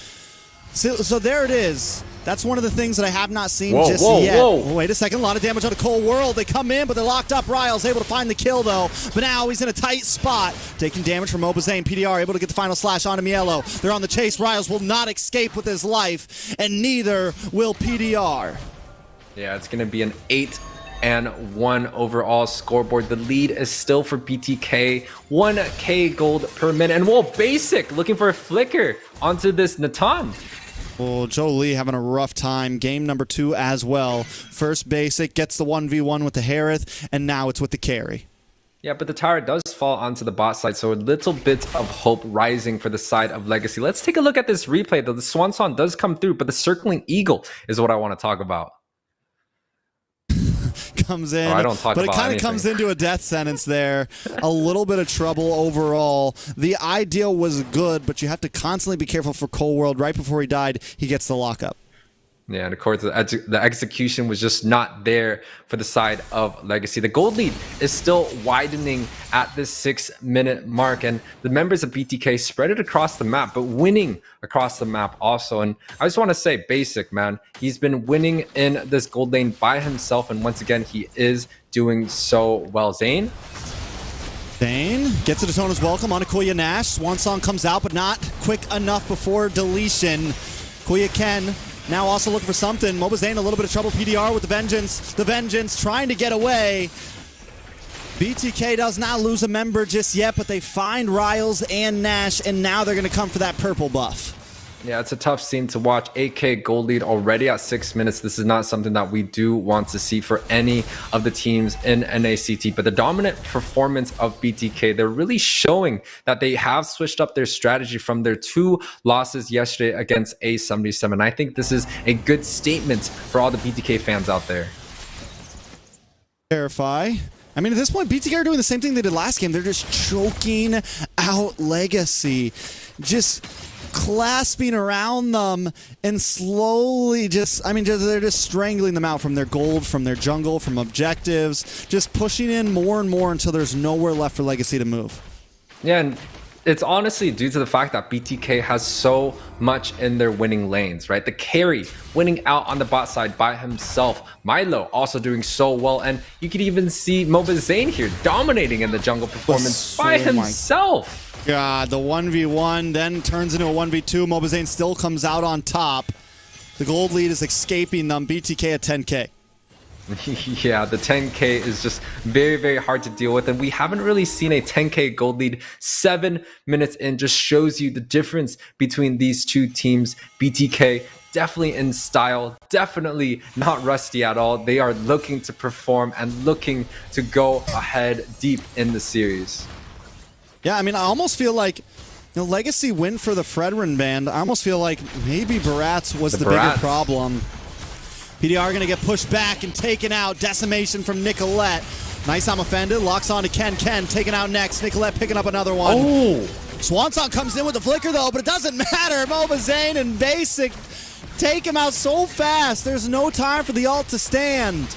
So there it is. That's one of the things that I have not seen just yet. Oh, wait a second. A lot of damage on the Cold World. They come in, but they're locked up. Ryle's able to find the kill, though. But now he's in a tight spot. Taking damage from Mobazane. PDR able to get the final slash onto Mielo. They're on the chase. Ryles will not escape with his life, and neither will PDR. Yeah, it's going to be an 8-1 overall scoreboard. The lead is still for BTK. 1k gold per minute. And Basic looking for a flicker onto this Natan. Well, Joe Lee having a rough time. Game number 2 as well. First Basic gets the 1v1 with the Harith, and now it's with the carry. Yeah, but the tower does fall onto the bot side, so a little bit of hope rising for the side of LEGACi. Let's take a look at this replay, though. The Swan Song does come through, but the Circling Eagle is what I want to talk about. Comes in, I don't talk but about it kind of comes into a death sentence there. A little bit of trouble overall. The ideal was good, but you have to constantly be careful for Cold World. Right before he died, he gets the lockup. Yeah, and of course, the execution was just not there for the side of LEGACi. The gold lead is still widening at this 6-minute mark, and the members of BTK spread it across the map, but winning across the map also. And I just want to say, Basic, man, he's been winning in this gold lane by himself, and once again, he is doing so well. Zane gets a Daytona's welcome on Akuya Nash. Swan Song comes out, but not quick enough before deletion. Akuya Ken now also looking for something. Mobazane a little bit of trouble. PDR with the Vengeance. The Vengeance trying to get away. BTK does not lose a member just yet, but they find Riles and Nash, and now they're going to come for that purple buff. Yeah, it's a tough scene to watch. 8k gold lead already at 6 minutes. This is not something that we do want to see for any of the teams in NACT, but the dominant performance of BTK, they're really showing that they have switched up their strategy from their 2 losses yesterday against A77. I think this is a good statement for all the BTK fans out there. Verify. I mean, at this point, BTK are doing the same thing they did last game. They're just choking out LEGACi. Just clasping around them and slowly they're just strangling them out from their gold, from their jungle, from objectives, just pushing in more and more until there's nowhere left for LEGACi to move. Yeah, and it's honestly due to the fact that BTK has so much in their winning lanes, right? The carry winning out on the bot side by himself. Milo also doing so well, and you could even see Mobazane here dominating in the jungle performance by himself. God, the 1v1 then turns into a 1v2. Mobazane still comes out on top. The gold lead is escaping them. BTK at 10k. Yeah, the 10k is just very, very hard to deal with, and we haven't really seen a 10k gold lead 7 minutes in. Just shows you the difference between these two teams. BTK definitely in style, definitely not rusty at all. They are looking to perform and looking to go ahead deep in the series. Yeah, I mean, I almost feel like LEGACi win for the Fredrin band. I almost feel like maybe Baratz was the bigger problem. PDR going to get pushed back and taken out. Decimation from Nicolette. Nice, I'm offended. Locks on to Ken. Ken taken out next. Nicolette picking up another one. Oh! Swansong comes in with the flicker, though, but it doesn't matter. Mobazane and Basic take him out so fast. There's no time for the ult to stand.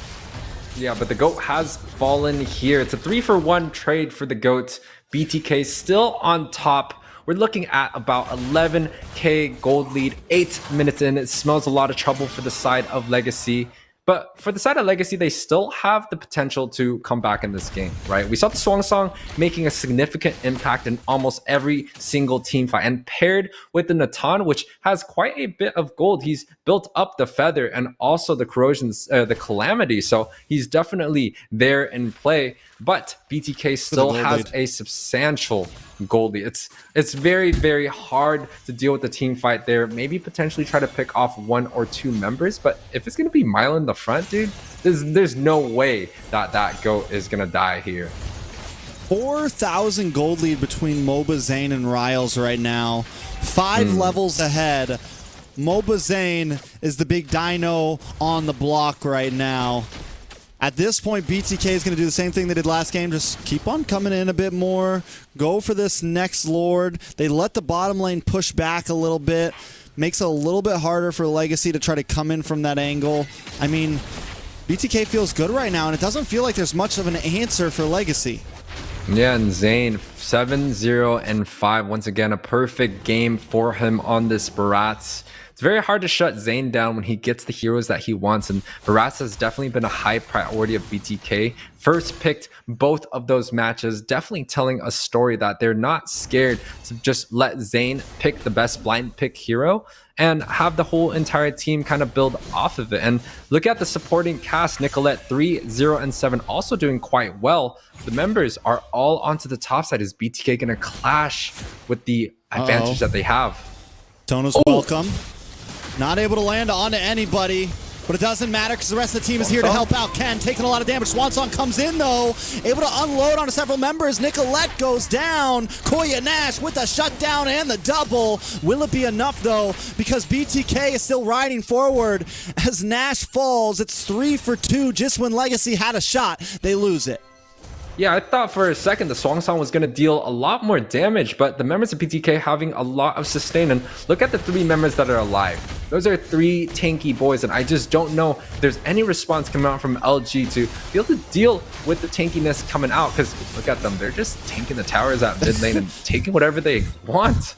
Yeah, but the GOAT has fallen here. It's a 3-for-1 trade for the GOAT. BTK still on top. We're looking at about 11k gold lead, 8 minutes in. It smells a lot of trouble for the side of LEGACi. But for the side of LEGACi, they still have the potential to come back in this game, right? We saw the Swan Song making a significant impact in almost every single team fight. And paired with the Natan, which has quite a bit of gold, he's built up the Feather and also the Corrosions, the Calamity. So he's definitely there in play. But BTK still has a substantial gold lead. It's very, very hard to deal with the team fight there. Maybe potentially try to pick off 1 or 2 members. But if it's going to be Milo in the front, dude, there's no way that GOAT is going to die here. 4,000 gold lead between Mobazane and Riles right now. 5 levels ahead. Mobazane is the big dino on the block right now. At this point, BTK is going to do the same thing they did last game. Just keep on coming in a bit more. Go for this next Lord. They let the bottom lane push back a little bit. makes it a little bit harder for LEGACi to try to come in from that angle. I mean, BTK feels good right now, and it doesn't feel like there's much of an answer for LEGACi. Yeah, and Zayn 7-0-5. Once again, a perfect game for him on this Barats. It's very hard to shut Zayn down when he gets the heroes that he wants, and Barats has definitely been a high priority of BTK. First picked both of those matches, definitely telling a story that they're not scared to just let Zayn pick the best blind pick hero and have the whole entire team kind of build off of it. And look at the supporting cast. Nicolette 3-0-7, also doing quite well. The members are all onto the top side. Is BTK gonna clash with the advantage that they have? Tono's welcome. Not able to land onto anybody, but it doesn't matter because the rest of the team is here to help out. Ken taking a lot of damage. Swansong comes in though, able to unload onto several members. Nicolette goes down. Koya Nash with the shutdown and the double. Will it be enough though? Because BTK is still riding forward as Nash falls. It's 3 for 2. Just when LEGACi had a shot, they lose it. Yeah, I thought for a second the Swansong was going to deal a lot more damage, but the members of BTK having a lot of sustain. And look at the 3 members that are alive. Those are 3 tanky boys, and I just don't know if there's any response coming out from LG to be able to deal with the tankiness coming out, because look at them. They're just tanking the towers at mid lane and taking whatever they want.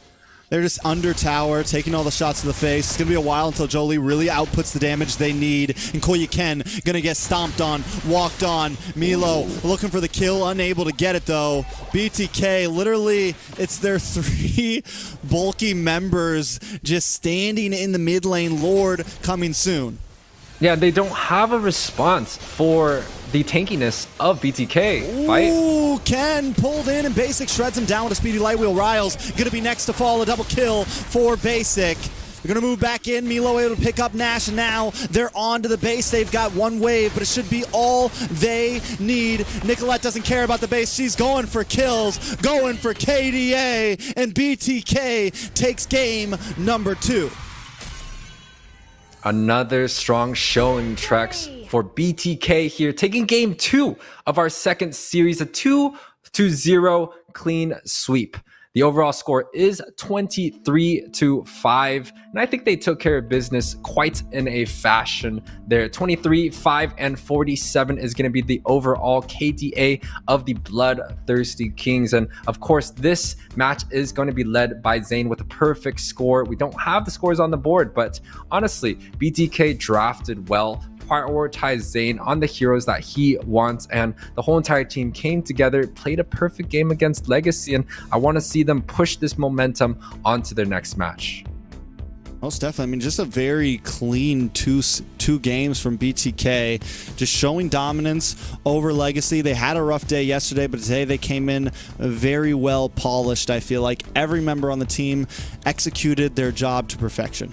They're just under tower, taking all the shots to the face. It's going to be a while until Jolie really outputs the damage they need. And Koya Ken going to get stomped on, walked on. Milo looking for the kill, unable to get it though. BTK, literally, it's their 3 bulky members just standing in the mid lane. Lord coming soon. Yeah, they don't have a response for the tankiness of BTK. Fight. Ooh, Ken pulled in and Basic shreds him down with a speedy light wheel. Riles gonna be next to fall. A double kill for Basic. They're gonna move back in. Milo able to pick up Nash, and now they're on to the base. They've got 1 wave, but it should be all they need. Nicolette doesn't care about the base. She's going for kills, going for KDA, and BTK takes game number 2. Another strong showing, Trex, for BTK here, taking game 2 of our second series, a 2-0 clean sweep. The overall score is 23-5, and I think they took care of business quite in a fashion there. 23-5-47 is going to be the overall KDA of the Bloodthirsty Kings, and of course this match is going to be led by Zayn with a perfect score. We don't have the scores on the board, but honestly, BTK drafted well, prioritize Zayn on the heroes that he wants, and the whole entire team came together, played a perfect game against LEGACi, and I want to see them push this momentum onto their next match. Most definitely. I mean, just a very clean two games from BTK, just showing dominance over LEGACi. They had a rough day yesterday, but today they came in very well polished. I feel like every member on the team executed their job to perfection.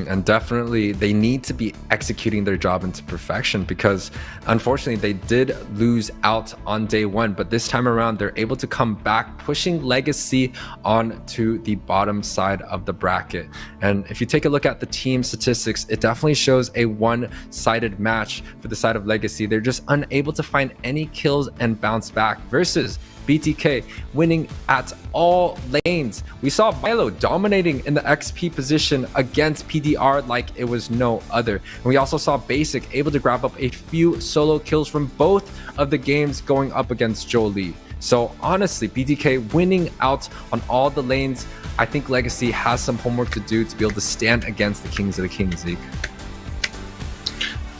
And definitely they need to be executing their job into perfection, because unfortunately they did lose out on day 1, but this time around they're able to come back, pushing LEGACi on to the bottom side of the bracket. And if you take a look at the team statistics, it definitely shows a one-sided match for the side of LEGACi. They're just unable to find any kills and bounce back, versus BTK winning at all lanes. We saw Milo dominating in the XP position against PDR like it was no other. And we also saw Basic able to grab up a few solo kills from both of the games going up against Jolie. So honestly, BTK winning out on all the lanes. I think LEGACi has some homework to do to be able to stand against the Kings of the Kings League.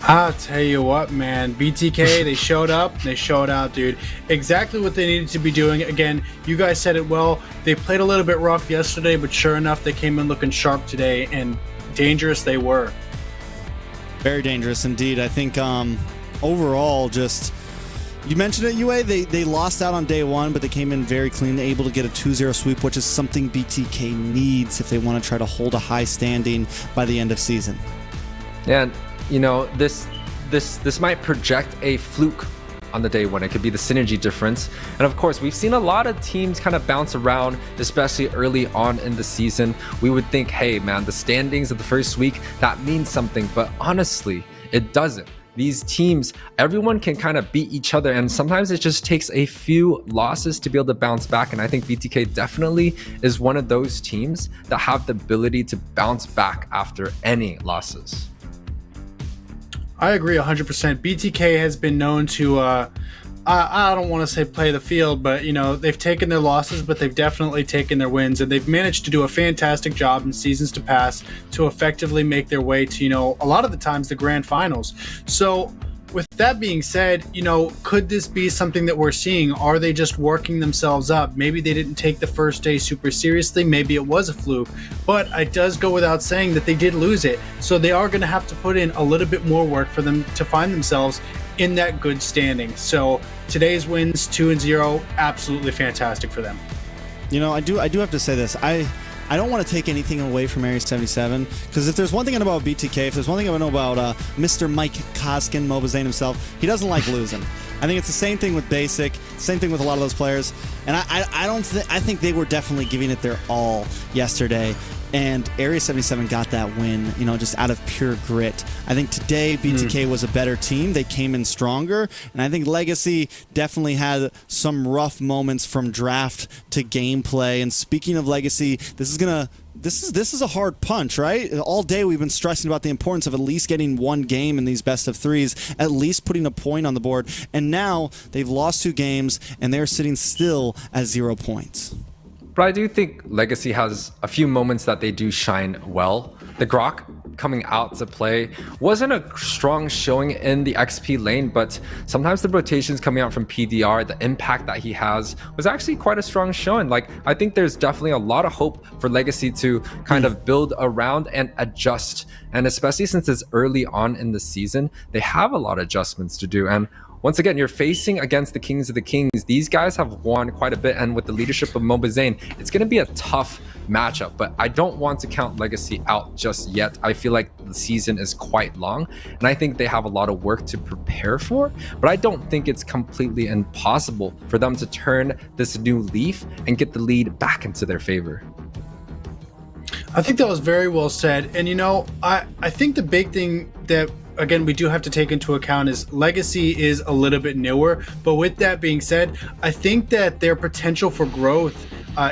I'll tell you what, man. BTK, they showed up, they showed out, dude. Exactly what they needed to be doing. Again, you guys said it well. They played a little bit rough yesterday, but sure enough, they came in looking sharp today, and dangerous they were. Very dangerous indeed. I think overall, just, you mentioned it, UA, they lost out on day 1, but they came in very clean, able to get a 2-0 sweep, which is something BTK needs if they want to try to hold a high standing by the end of season. Yeah. You know, this might project a fluke on the day 1. It could be the synergy difference. And of course, we've seen a lot of teams kind of bounce around, especially early on in the season. We would think, hey man, the standings of the first week, that means something, but honestly, it doesn't. these teams, everyone can kind of beat each other, and sometimes it just takes a few losses to be able to bounce back. And I think BTK definitely is one of those teams that have the ability to bounce back after any losses. I agree 100%. BTK has been known to, I don't want to say play the field, but they've taken their losses, but they've definitely taken their wins, and they've managed to do a fantastic job in seasons to pass to effectively make their way to, a lot of the times the grand finals. So with that being said, could this be something that we're seeing? Are they just working themselves up? Maybe they didn't take the first day super seriously. Maybe it was a fluke, but it does go without saying that they did lose it. So they are going to have to put in a little bit more work for them to find themselves in that good standing. So today's wins, 2-0, absolutely fantastic for them. I do have to say this. I don't want to take anything away from Area 77, because if there's one thing I know about BTK, if there's one thing I know about Mr. Mike Koskin, Mobazane himself, he doesn't like losing. I think it's the same thing with Basic, same thing with a lot of those players, and I think they were definitely giving it their all yesterday. And Area 77 got that win, just out of pure grit. I think today BTK was a better team. They came in stronger. And I think LEGACi definitely had some rough moments from draft to gameplay. And speaking of LEGACi, this is a hard punch, right? All day we've been stressing about the importance of at least getting one game in these best of threes, at least putting a point on the board. And now they've lost 2 games, and they're sitting still at 0 points. But I do think LEGACi has a few moments that they do shine well. The Grok coming out to play wasn't a strong showing in the XP lane, but sometimes the rotations coming out from PDR, the impact that he has, was actually quite a strong showing. I think there's definitely a lot of hope for LEGACi to kind of build around and adjust. And especially since it's early on in the season, they have a lot of adjustments to do. And once again, you're facing against the Kings of the Kings. These guys have won quite a bit, and with the leadership of Mobazane, it's going to be a tough matchup. But I don't want to count LEGACi out just yet. I feel like the season is quite long, and I think they have a lot of work to prepare for. But I don't think it's completely impossible for them to turn this new leaf and get the lead back into their favor. I think that was very well said. And I think the big thing that, again, we do have to take into account is LEGACi is a little bit newer. But with that being said, I think that their potential for growth,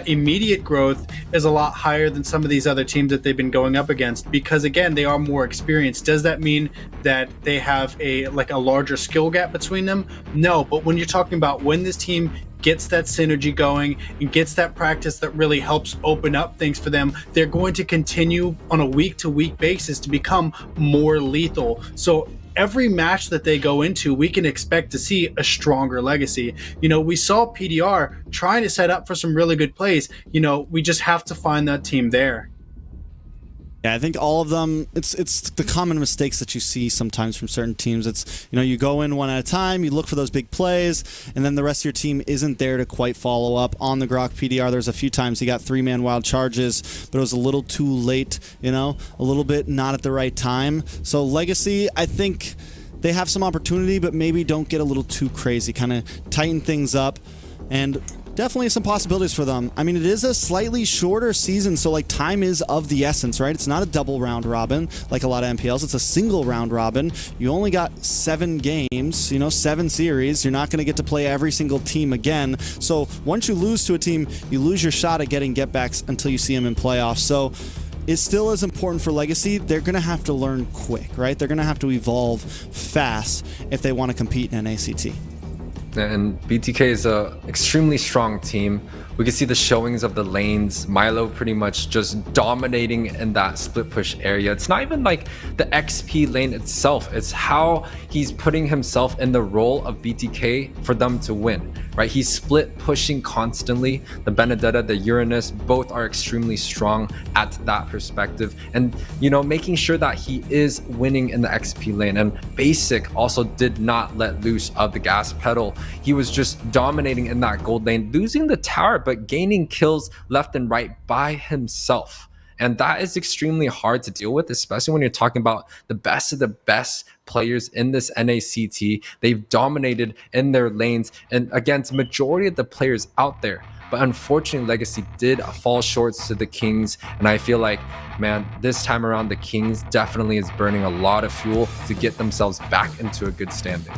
immediate growth, is a lot higher than some of these other teams that they've been going up against, because again, they are more experienced. Does that mean that they have a larger skill gap between them? No, but when you're talking about when this team gets that synergy going and gets that practice that really helps open up things for them, they're going to continue on a week-to-week basis to become more lethal. So every match that they go into, we can expect to see a stronger LEGACi. We saw PDR trying to set up for some really good plays. We just have to find that team there. Yeah, I think all of them, it's the common mistakes that you see sometimes from certain teams. It's, you go in one at a time, you look for those big plays, and then the rest of your team isn't there to quite follow up. On the Grok PDR, there's a few times he got 3-man wild charges, but it was a little too late, a little bit not at the right time. So LEGACi, I think they have some opportunity, but maybe don't get a little too crazy, kind of tighten things up, and definitely some possibilities for them. I mean, it is a slightly shorter season, so time is of the essence, right? It's not a double round robin like a lot of MPLs. It's a single round robin. You only got 7 games, 7 series. You're not going to get to play every single team again. So once you lose to a team, you lose your shot at getting getbacks until you see them in playoffs. So it still is important for LEGACi. They're going to have to learn quick, right? They're going to have to evolve fast if they want to compete in NACT. And BTK is a extremely strong team. We can see the showings of the lanes. Milo pretty much just dominating in that split push area. It's not even like the XP lane itself. It's how he's putting himself in the role of BTK for them to win, right? He's split pushing constantly. The Benedetta, the Uranus, both are extremely strong at that perspective. And, making sure that he is winning in the XP lane. And Basic also did not let loose of the gas pedal. He was just dominating in that gold lane, losing the tower, but gaining kills left and right by himself. And that is extremely hard to deal with, especially when you're talking about the best of the best players in this NACT. They've dominated in their lanes and against majority of the players out there. but unfortunately LEGACi did fall short to the Kings, and I feel like, man, this time around the Kings definitely is burning a lot of fuel to get themselves back into a good standing.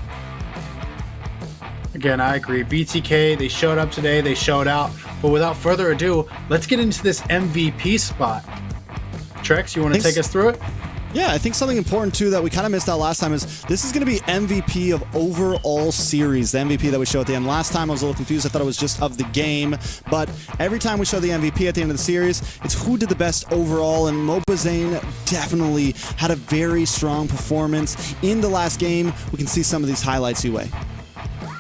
Again, I agree. BTK, they showed up today, they showed out. But without further ado, let's get into this MVP spot. Trex, you want to take us through it? Yeah, I think something important too that we kind of missed out last time is this is going to be MVP of overall series, the MVP that we show at the end. Last time I was a little confused. I thought it was just of the game, but every time we show the MVP at the end of the series, it's who did the best overall, and Mobazane definitely had a very strong performance in the last game. We can see some of these highlights, Yue.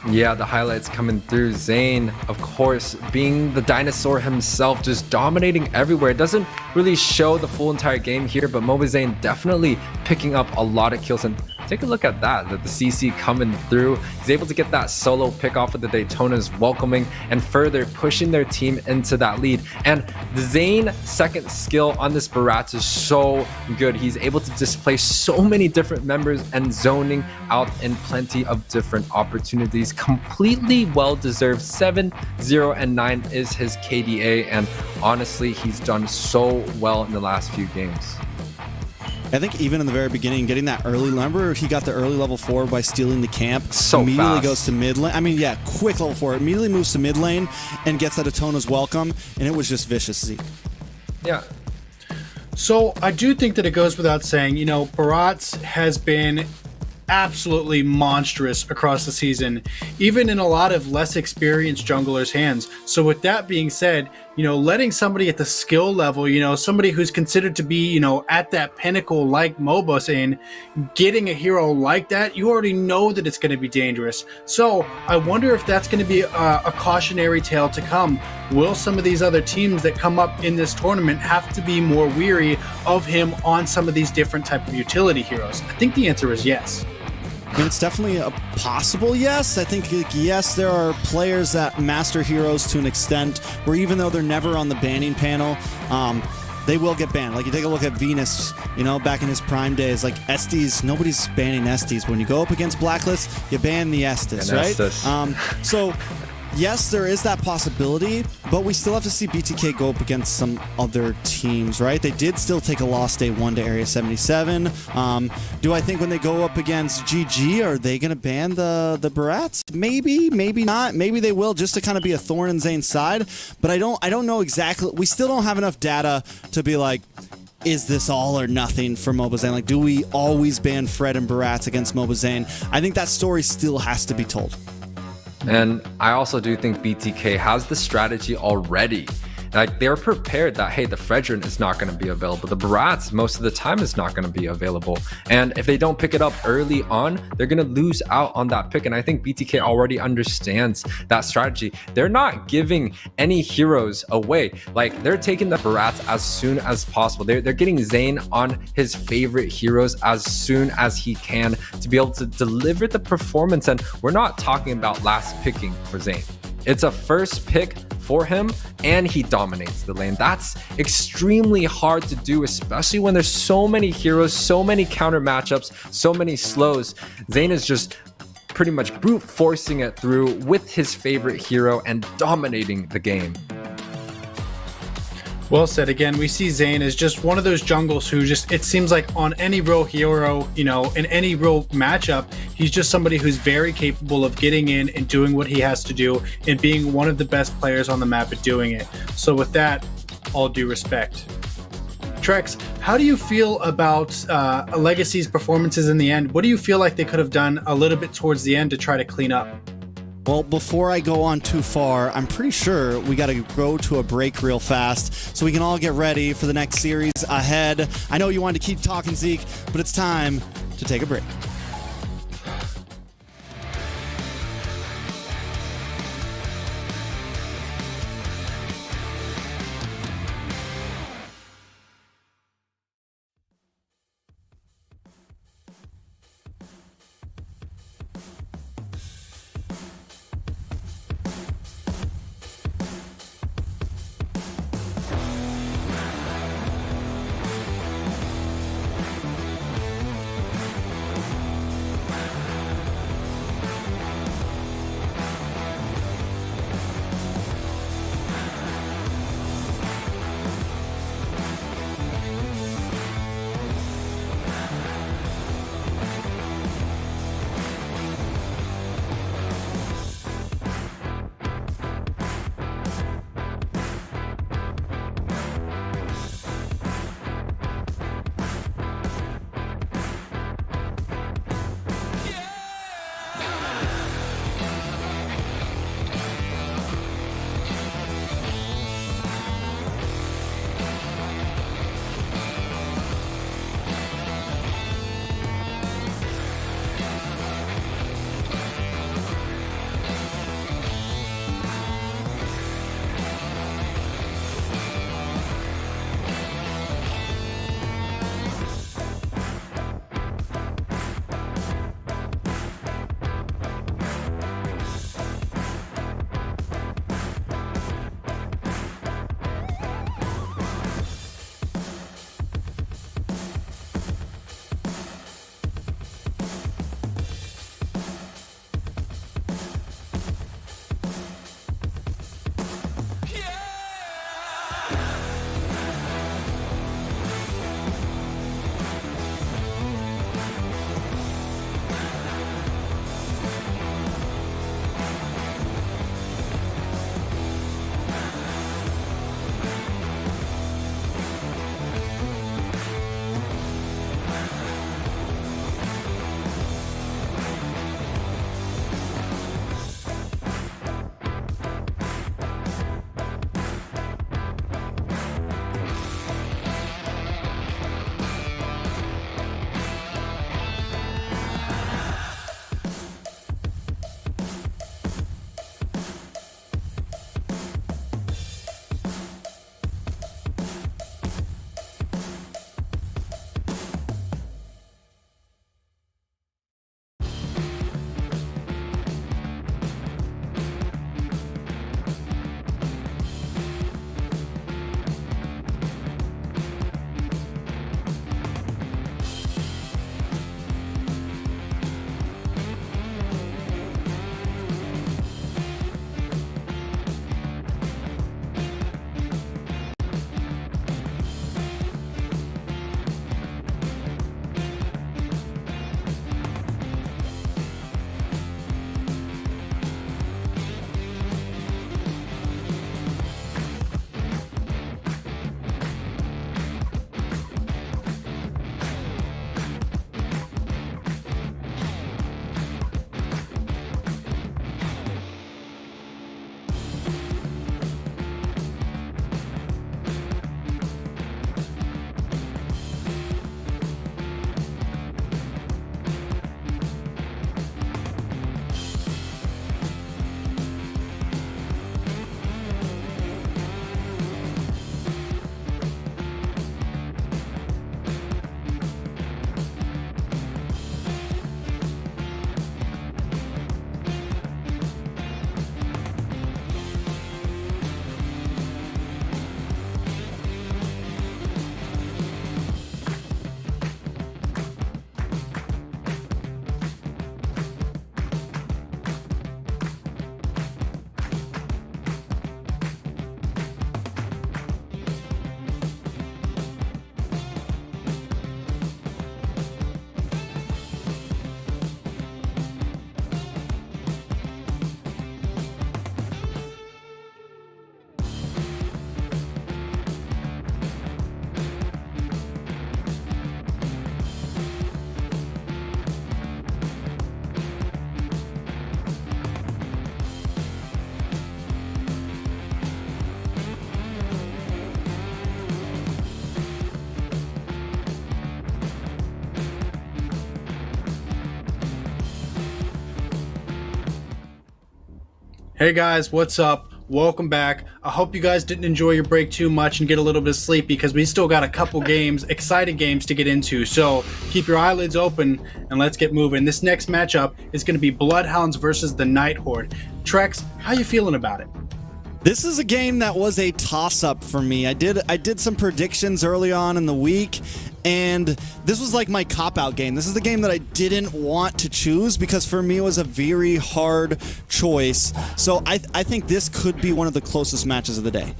Yeah, the highlights coming through. Zain, of course, being the dinosaur himself, just dominating everywhere. It doesn't really show the full entire game here, but Mobazane definitely picking up a lot of kills. And take a look at that, the CC coming through. He's able to get that solo pick off of the Daytona's welcoming and further pushing their team into that lead. And the Zain second skill on this Barat is so good. He's able to display so many different members and zoning out in plenty of different opportunities. Completely well-deserved. 7-0-9 is his KDA, and honestly, he's done so well in the last few games. I think even in the very beginning, getting that early, remember he got the early level 4 by stealing the camp. So immediately fast. Goes to mid lane. I mean, yeah, quick level 4. Immediately moves to mid lane and gets that Atona's welcome, and it was just vicious, Zeke. Yeah. So I do think that it goes without saying, you know, Barat has been absolutely monstrous across the season, even in a lot of less experienced junglers' hands. So with that being said, you know, letting somebody at the skill level, you know, somebody who's considered to be, you know, at that pinnacle like Mobazane, getting a hero like that, you already know that it's going to be dangerous. So I wonder if that's going to be a cautionary tale to come. Will some of these other teams that come up in this tournament have to be more weary of him on some of these different type of utility heroes? I think the answer is yes. I mean, it's definitely a possible yes. I think, yes, there are players that master heroes to an extent where even though they're never on the banning panel, they will get banned. Like, you take a look at Venus, you know, back in his prime days, like Estes, nobody's banning Estes. But when you go up against Blacklist, you ban the Estes, right? So, yes, there is that possibility, but we still have to see BTK go up against some other teams, right? They did still take a loss day 1 to Area 77. Do I think when they go up against GG, are they going to ban the Barats? Maybe, maybe not. Maybe they will, just to kind of be a thorn in Zane's side. But I don't know exactly. We still don't have enough data to be like, is this all or nothing for Mobazane? Like, do we always ban Fred and Barats against Mobazane? I think that story still has to be told. And I also do think BTK has the strategy already. Like, they're prepared that, hey, the Fredrin is not going to be available. The Barats, most of the time, is not going to be available. And if they don't pick it up early on, they're going to lose out on that pick. And I think BTK already understands that strategy. They're not giving any heroes away. Like, they're taking the Barats as soon as possible. They're getting Zain on his favorite heroes as soon as he can to be able to deliver the performance. And we're not talking about last picking for Zain. It's a first pick for him, and he dominates the lane. That's extremely hard to do, especially when there's so many heroes, so many counter matchups, so many slows. Zain is just pretty much brute forcing it through with his favorite hero and dominating the game. Well said. Again, we see Zain as just one of those jungles who just, it seems like on any real hero, you know, in any real matchup, he's just somebody who's very capable of getting in and doing what he has to do and being one of the best players on the map at doing it. So with that, all due respect. Trex, how do you feel about LEGACi's performances in the end? What do you feel like they could have done a little bit towards the end to try to clean up? Well, before I go on too far, I'm pretty sure we got to go to a break real fast so we can all get ready for the next series ahead. I know you wanted to keep talking, Zeke, but it's time to take a break. Hey guys, what's up? Welcome back. I hope you guys didn't enjoy your break too much and get a little bit of sleep because we still got a couple games, exciting games to get into. So keep your eyelids open and let's get moving. This next matchup is going to be BloodHounds versus TheNightHorde. Trex, how you feeling about it? This is a game that was a toss-up for me. I did some predictions early on in the week, and this was like my cop-out game. This is the game that I didn't want to choose because for me it was a very hard choice. So I think this could be one of the closest matches of the day.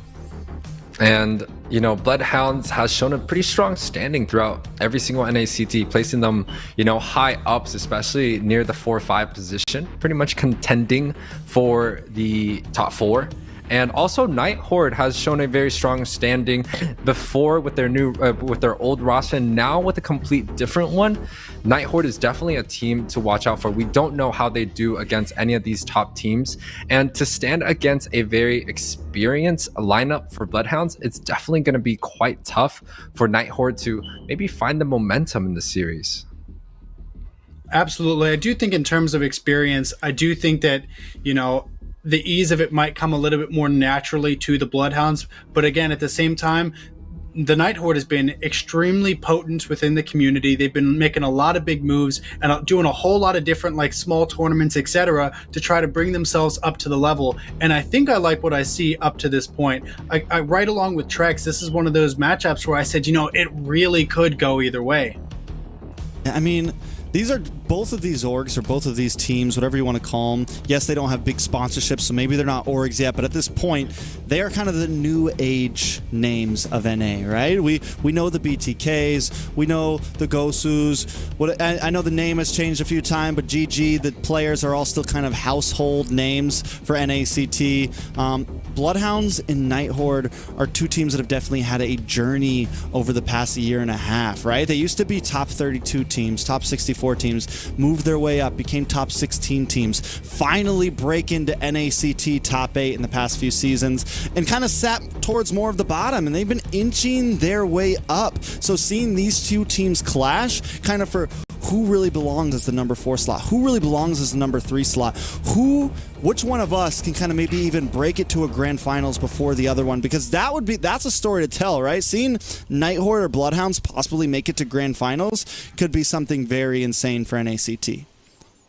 And, you know, BloodHounds has shown a pretty strong standing throughout every single NACT, placing them, you know, high ups, especially near the 4-5 position, pretty much contending for the top 4. And also NightHorde has shown a very strong standing before with their new with their old roster, and now with a complete different one. NightHorde is definitely a team to watch out for. We don't know how they do against any of these top teams, and to stand against a very experienced lineup for BloodHounds, it's definitely going to be quite tough for NightHorde to maybe find the momentum in the series. Absolutely. I do think in terms of experience, I do think that, you know, the ease of it might come a little bit more naturally to the BloodHounds. But again, at the same time, the NightHorde has been extremely potent within the community. They've been making a lot of big moves and doing a whole lot of different like small tournaments, etc., to try to bring themselves up to the level. And I think I like what I see up to this point. I right along with Trex, this is one of those matchups where I said, you know, it really could go either way. I mean, these are both of these orgs, or both of these teams, whatever you want to call them. Yes, they don't have big sponsorships, so maybe they're not orgs yet, but at this point, they are kind of the new age names of NA, right? We know the BTKs, we know the Gosus. I know the name has changed a few times, but GG, the players are all still kind of household names for NACT. BloodHounds and NightHorde are two teams that have definitely had a journey over the past year and a half, right? They used to be top 32 teams, top 64 teams, moved their way up, became top 16 teams, finally break into NACT top 8 in the past few seasons, and kind of sat towards more of the bottom, and they've been inching their way up. So seeing these two teams clash, kind of for who really belongs as the number 4 slot, who really belongs as the number 3 slot, which one of us can kind of maybe even break it to a grand finals before the other one, because that's a story to tell, right? Seeing NightHorde or BloodHounds possibly make it to grand finals could be something very insane for NACT.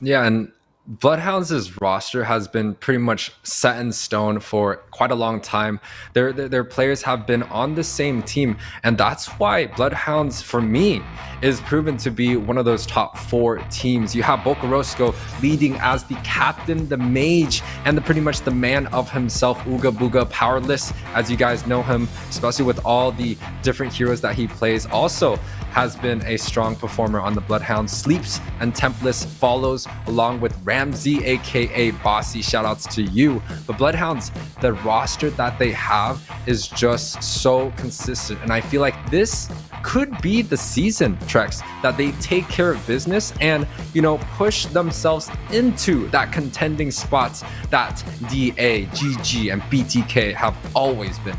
Yeah, and BloodHounds' roster has been pretty much set in stone for quite a long time. Their players have been on the same team, and that's why BloodHounds, for me, is proven to be one of those top 4 teams. You have Bokorosco leading as the captain, the mage, and pretty much the man of himself, Ooga Booga Powerless, as you guys know him, especially with all the different heroes that he plays. Also has been a strong performer on the BloodHounds. Sleeps and Templess follows along with Ramsey, aka Bossy. Shoutouts to you. But BloodHounds, the roster that they have is just so consistent, and I feel like this could be the season, Trex, that they take care of business and, you know, push themselves into that contending spots that DA, GG, and BTK have always been.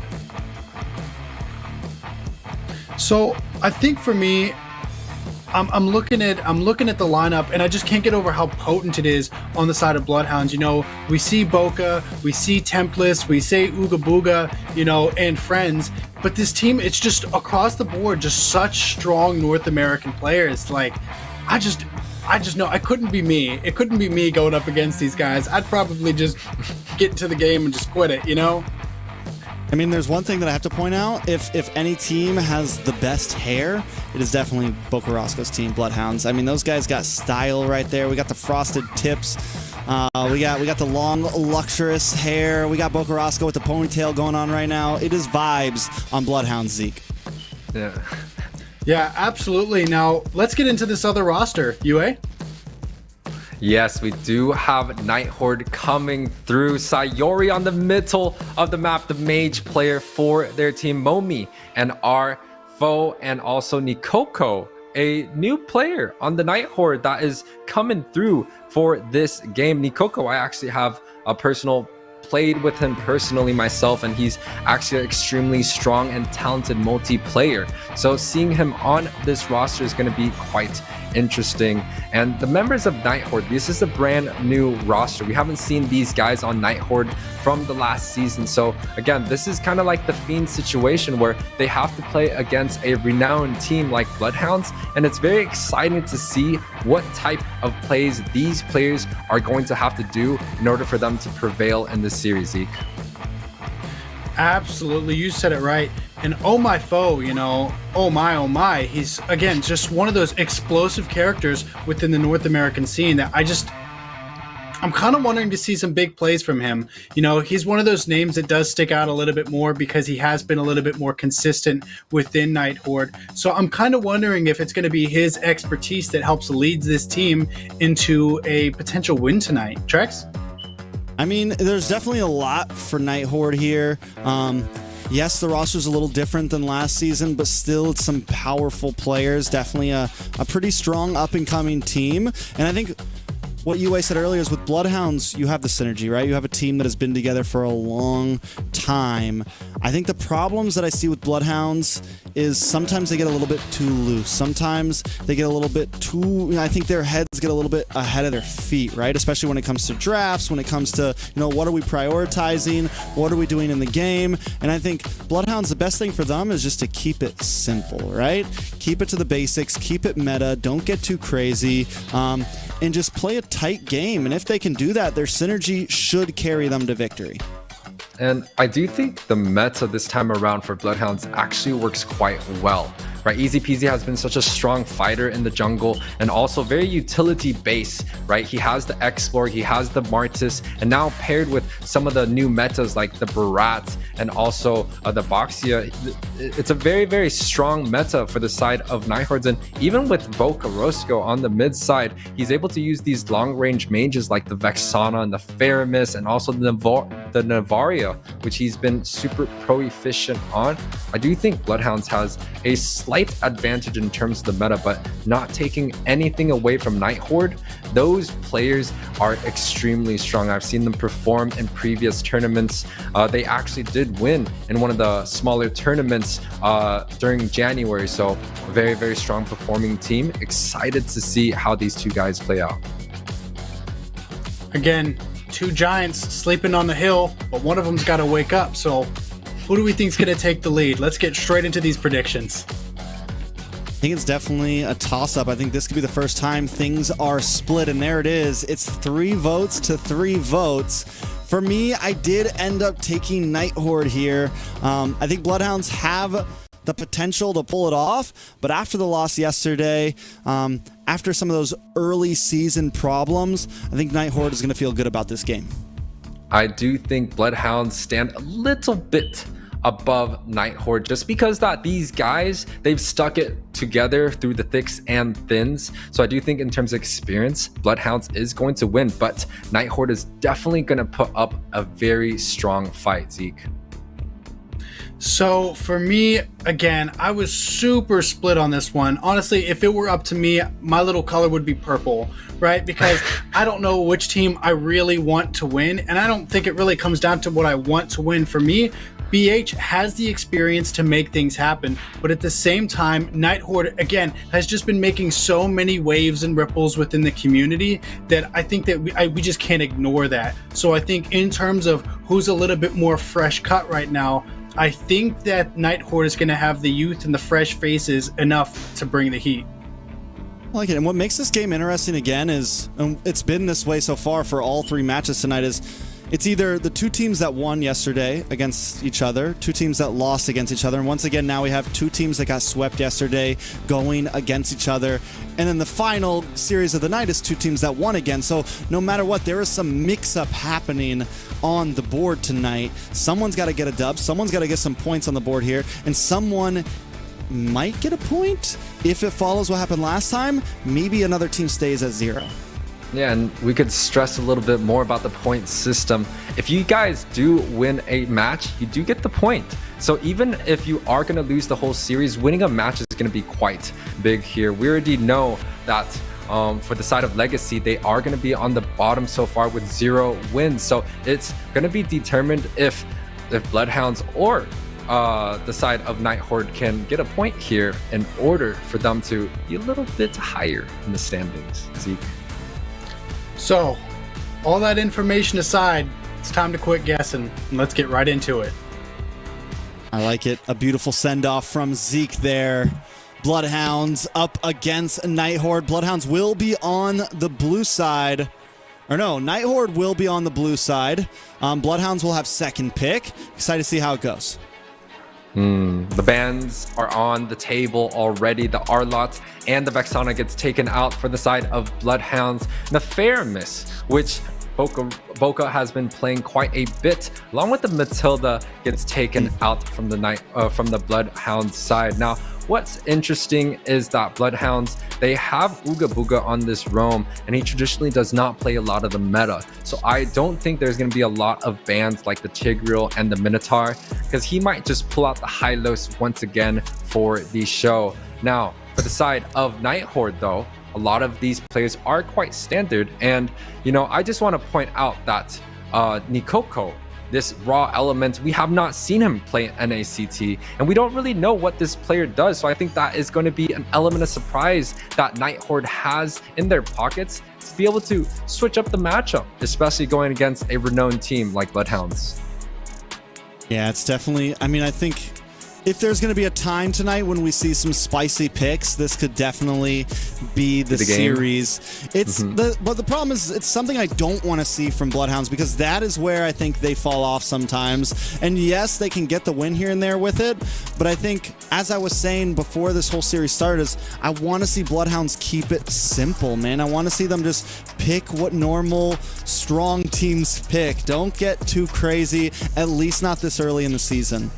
So I think for me, I'm looking at the lineup, and I just can't get over how potent it is on the side of BloodHounds. You know, we see Boca, we see Templess, we say Ooga Booga, you know, and friends. But this team, it's just across the board, just such strong North American players. Like, I just know it couldn't be me. It couldn't be me going up against these guys. I'd probably just get into the game and just quit it, you know? I mean, there's one thing that I have to point out. If any team has the best hair, it is definitely Bokorosco's team, BloodHounds. I mean, those guys got style right there. We got the frosted tips. We got the long, luxurious hair. We got Bokorosco with the ponytail going on right now. It is vibes on BloodHounds, Zeke. Yeah. Yeah, absolutely. Now, let's get into this other roster. UA? Yes, we do have NightHorde coming through. Sayori on the middle of the map, the mage player for their team, Momi and our foe, and also Nikoko, a new player on the NightHorde that is coming through for this game. Nikoko, I actually have a played with him personally myself, and he's actually an extremely strong and talented multiplayer. So seeing him on this roster is going to be quite interesting. And the members of NightHorde, this is a brand new roster. We haven't seen these guys on NightHorde from the last season. So again, this is kind of like the Fiends situation where they have to play against a renowned team like BloodHounds, and it's very exciting to see what type of plays these players are going to have to do in order for them to prevail in this series, Zeke. Absolutely, you said it right. And oh my foe, you know, oh my, he's again just one of those explosive characters within the North American scene that I'm kind of wondering to see some big plays from him. You know, he's one of those names that does stick out a little bit more because he has been a little bit more consistent within NightHorde. So I'm kind of wondering if it's going to be his expertise that helps lead this team into a potential win tonight. Trex? I mean, there's definitely a lot for NightHorde here. Yes, the roster's a little different than last season, but still it's some powerful players. Definitely a pretty strong up-and-coming team. And I think what Yue said earlier is with BloodHounds, you have the synergy, right? You have a team that has been together for a long time. I think the problems that I see with BloodHounds is sometimes they get a little bit too loose. Sometimes they get a little bit too, I think their heads get a little bit ahead of their feet, right? Especially when it comes to drafts, when it comes to, you know, what are we prioritizing? What are we doing in the game? And I think BloodHounds, the best thing for them is just to keep it simple, right? Keep it to the basics, keep it meta, don't get too crazy, and just play a tight game. And if they can do that, their synergy should carry them to victory. And I do think the meta this time around for BloodHounds actually works quite well, right? Easy Peasy has been such a strong fighter in the jungle and also very utility based, right? He has the Explore, he has the Martis, and now paired with some of the new metas like the Barat and also the Boxia, it's a very, very strong meta for the side of NightHordes. And even with Voka Roscoe on the mid side, he's able to use these long range mages like the Vexana and the Faramis and also the Navaria, which he's been super pro-efficient on. I do think BloodHounds has a slight advantage in terms of the meta, but not taking anything away from NightHorde. Those players are extremely strong. I've seen them perform in previous tournaments. They actually did win in one of the smaller tournaments during January, so a very, very strong performing team. Excited to see how these two guys play out. Again, two giants sleeping on the hill, but one of them's got to wake up. So who do we think's going to take the lead? Let's get straight into these predictions. I think it's definitely a toss-up. I think this could be the first time things are split, and there it is. It's 3 votes to 3 votes. For me, I did end up taking NightHorde here. I think BloodHounds have the potential to pull it off, but after the loss yesterday, after some of those early season problems, I think NightHorde is going to feel good about this game. I do think BloodHounds stand a little bit above NightHorde just because that these guys, they've stuck it together through the thicks and thins. So I do think in terms of experience, BloodHounds is going to win, but NightHorde is definitely going to put up a very strong fight, Zeke. So for me, again, I was super split on this one. Honestly, if it were up to me, my little color would be purple, right? Because I don't know which team I really want to win, and I don't think it really comes down to what I want to win. For me, BH has the experience to make things happen, but at the same time, NightHorde, again, has just been making so many waves and ripples within the community that I think that we just can't ignore that. So I think in terms of who's a little bit more fresh cut right now, I think that NightHorde is going to have the youth and the fresh faces enough to bring the heat. I like it. And what makes this game interesting again is, and it's been this way so far for all 3 matches tonight, is it's either the 2 teams that won yesterday against each other, 2 teams that lost against each other, and once again now we have 2 teams that got swept yesterday going against each other, and then the final series of the night is 2 teams that won again. So no matter what, there is some mix-up happening on the board tonight. Someone's got to get a dub, someone's got to get some points on the board here, and someone might get a point if it follows what happened last time. Maybe another team stays at 0. Yeah, and we could stress a little bit more about the point system. If you guys do win a match, you do get the point. So even if you are going to lose the whole series, winning a match is going to be quite big here. We already know that for the side of LEGACi, they are going to be on the bottom so far with 0 wins. So it's going to be determined if BloodHounds or the side of NightHorde can get a point here in order for them to be a little bit higher in the standings. Zeke. So, all that information aside, it's time to quit guessing and let's get right into it. I like it. A beautiful send-off from Zeke there. BloodHounds up against NightHorde. BloodHounds will be on the blue side. Or no, NightHorde will be on the blue side. BloodHounds will have second pick. Excited to see how it goes. The bans are on the table already. The Arlott and the Vexana gets taken out for the side of BloodHounds. Nefarious, which Boca has been playing quite a bit, along with the Matilda, gets taken out from the BloodHounds side. Now, what's interesting is that BloodHounds, they have Ooga Booga on this roam, and he traditionally does not play a lot of the meta. So I don't think there's going to be a lot of bans like the Tigreal and the Minotaur, because he might just pull out the Hylos once again for the show. Now, for the side of NightHorde though, a lot of these players are quite standard, and you know, I just want to point out that Nikoko, this raw element, we have not seen him play NACT, and we don't really know what this player does. So I think that is going to be an element of surprise that NightHorde has in their pockets to be able to switch up the matchup, especially going against a renowned team like BloodHounds. Yeah, it's definitely, I mean, I think if there's going to be a time tonight when we see some spicy picks, this could definitely be the series. It's but the problem is it's something I don't want to see from BloodHounds, because that is where I think they fall off sometimes. And yes, they can get the win here and there with it, but I think, as I was saying before this whole series started, is I want to see BloodHounds keep it simple, man. I want to see them just pick what normal, strong teams pick. Don't get too crazy, at least not this early in the season.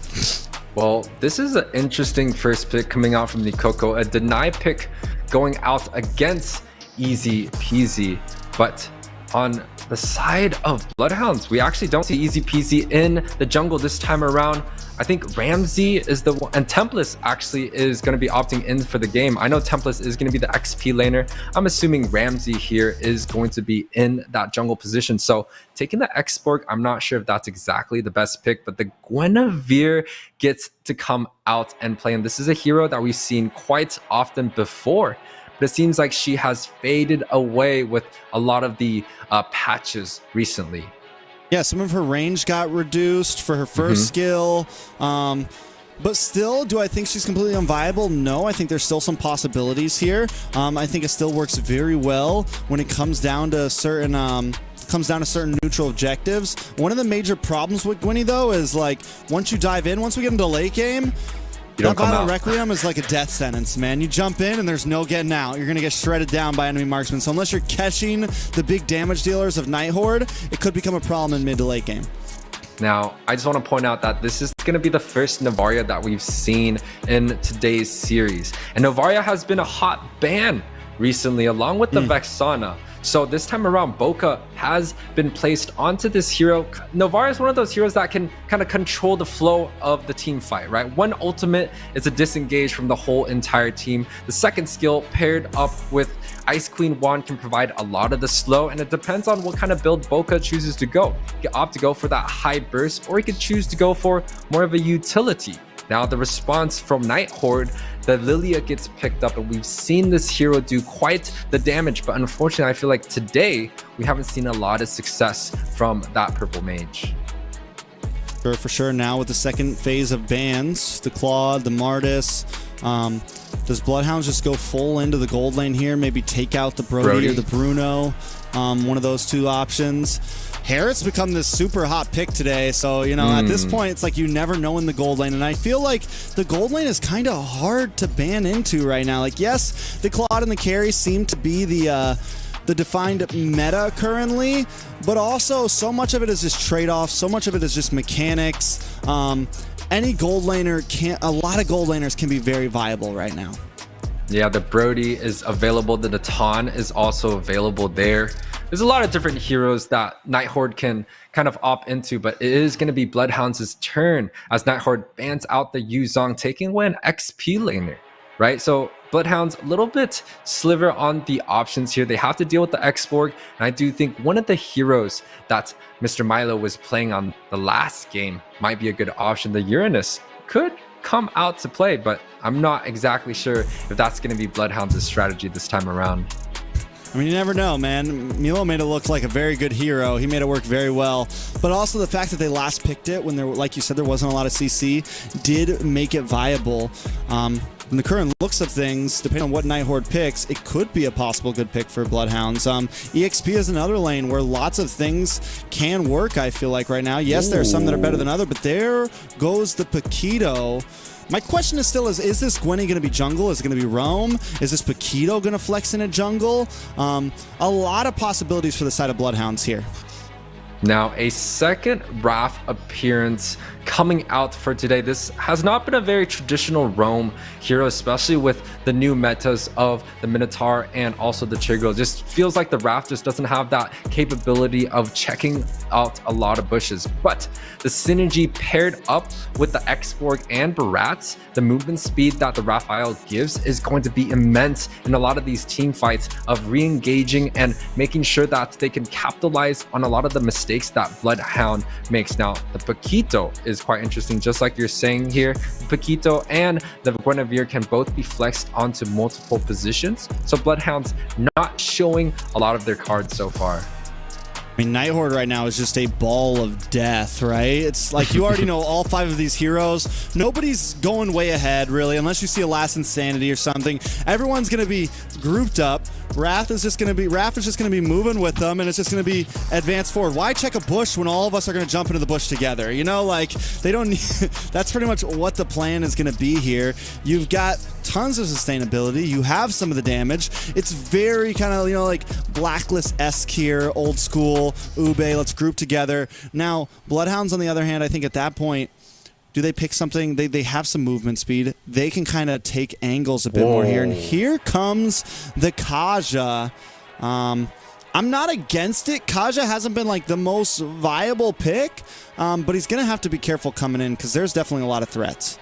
Well, this is an interesting first pick coming out from Nikoko, a deny pick going out against Easy Peasy. But on the side of BloodHounds, we actually don't see Easy Peasy in the jungle this time around. I think Ramsey is the one, and Tempest actually is going to be opting in for the game. I know Tempest is going to be the XP laner. I'm assuming Ramsey here is going to be in that jungle position. So taking the X-Borg, I'm not sure if that's exactly the best pick, but the Guinevere gets to come out and play. And this is a hero that we've seen quite often before, but it seems like she has faded away with a lot of the patches recently. Yeah, some of her range got reduced for her first skill. But still, do I think she's completely unviable? No, I think there's still some possibilities here. I think it still works very well when it comes down to certain neutral objectives. One of the major problems with Gwynny, though, is like once you dive in, once we get into late game, that Violent Requiem is like a death sentence, man. You jump in and there's no getting out. You're going to get shredded down by enemy marksmen. So unless you're catching the big damage dealers of NightHorde, it could become a problem in mid to late game. Now, I just want to point out that this is going to be the first Novaria that we've seen in today's series. And Novaria has been a hot ban recently, along with the Vexana. So this time around, Boca has been placed onto this hero. Novaria is one of those heroes that can kind of control the flow of the team fight, right? One ultimate is a disengage from the whole entire team. The second skill paired up with Ice Queen Wand can provide a lot of the slow, and it depends on what kind of build Boca chooses to go. He can opt to go for that high burst, or he could choose to go for more of a utility. Now, the response from NightHorde, the Lilia gets picked up, and we've seen this hero do quite the damage, but unfortunately, I feel like today we haven't seen a lot of success from that purple mage. Sure, for sure. Now with the second phase of bans, the Claude, the Martis, does BloodHounds just go full into the gold lane here? Maybe take out the Brody or the Bruno, one of those two options. Harriet's become this super hot pick today, so you know at this point it's like you never know in the gold lane, and I feel like the gold lane is kind of hard to ban into right now. Like, yes, the Claude and the carry seem to be the defined meta currently, but also so much of it is just trade-offs, so much of it is just mechanics. Any gold laner a lot of gold laners can be very viable right now. Yeah, the Brody is available, the Natan is also available there. There's a lot of different heroes that NightHorde can kind of opt into, but it is going to be BloodHounds' turn as NightHorde bans out the Yuzong, taking away an XP laner, right? So BloodHounds a little bit sliver on the options here. They have to deal with the X-Borg, and I do think one of the heroes that Mr. Milo was playing on the last game might be a good option. The Uranus could come out to play, but I'm not exactly sure if that's going to be BloodHounds' strategy this time around. I mean, you never know, man. Milo made it look like a very good hero. He made it work very well. But also the fact that they last picked it when there, like you said, there wasn't a lot of CC, did make it viable. In the current looks of things, depending on what NightHorde picks, it could be a possible good pick for BloodHounds. EXP is another lane where lots of things can work, I feel like, right now. Yes, there are some that are better than others, but there goes the Paquito. My question is still, is this Gwenny going to be jungle? Is it going to be roam? Is this Paquito going to flex in a jungle? A lot of possibilities for the side of BloodHounds here. Now, a second Wrath appearance coming out for today. This has not been a very traditional roam hero, especially with the new metas of the Minotaur and also the Chigro. Just feels like the Wrath just doesn't have that capability of checking out a lot of bushes. But the synergy paired up with the Xborg and Barats, the movement speed that the Raphael gives is going to be immense in a lot of these team fights of re-engaging and making sure that they can capitalize on a lot of the mistakes that Bloodhound makes. Now, the Paquito is quite interesting. Just like you're saying here, the Paquito and the Guinevere can both be flexed onto multiple positions. So BloodHounds not showing a lot of their cards so far. I mean, NightHorde right now is just a ball of death, right? It's like you already know all 5 of these heroes. Nobody's going way ahead, really, unless you see a Last Insanity or something. Everyone's going to be grouped up. Wrath is just going to be moving with them, and it's just going to be advanced forward. Why check a bush when all of us are going to jump into the bush together? You know, like, they don't need... That's pretty much what the plan is going to be here. You've got tons of sustainability. You have some of the damage. It's very kind of, you know, like Blacklist-esque here, old school, Ube, let's group together. Now, BloodHounds, on the other hand, I think at that point, do they pick something? They have some movement speed. They can kind of take angles a bit more here. And here comes the Kaja. I'm not against it. Kaja hasn't been like the most viable pick, but he's going to have to be careful coming in because there's definitely a lot of threats.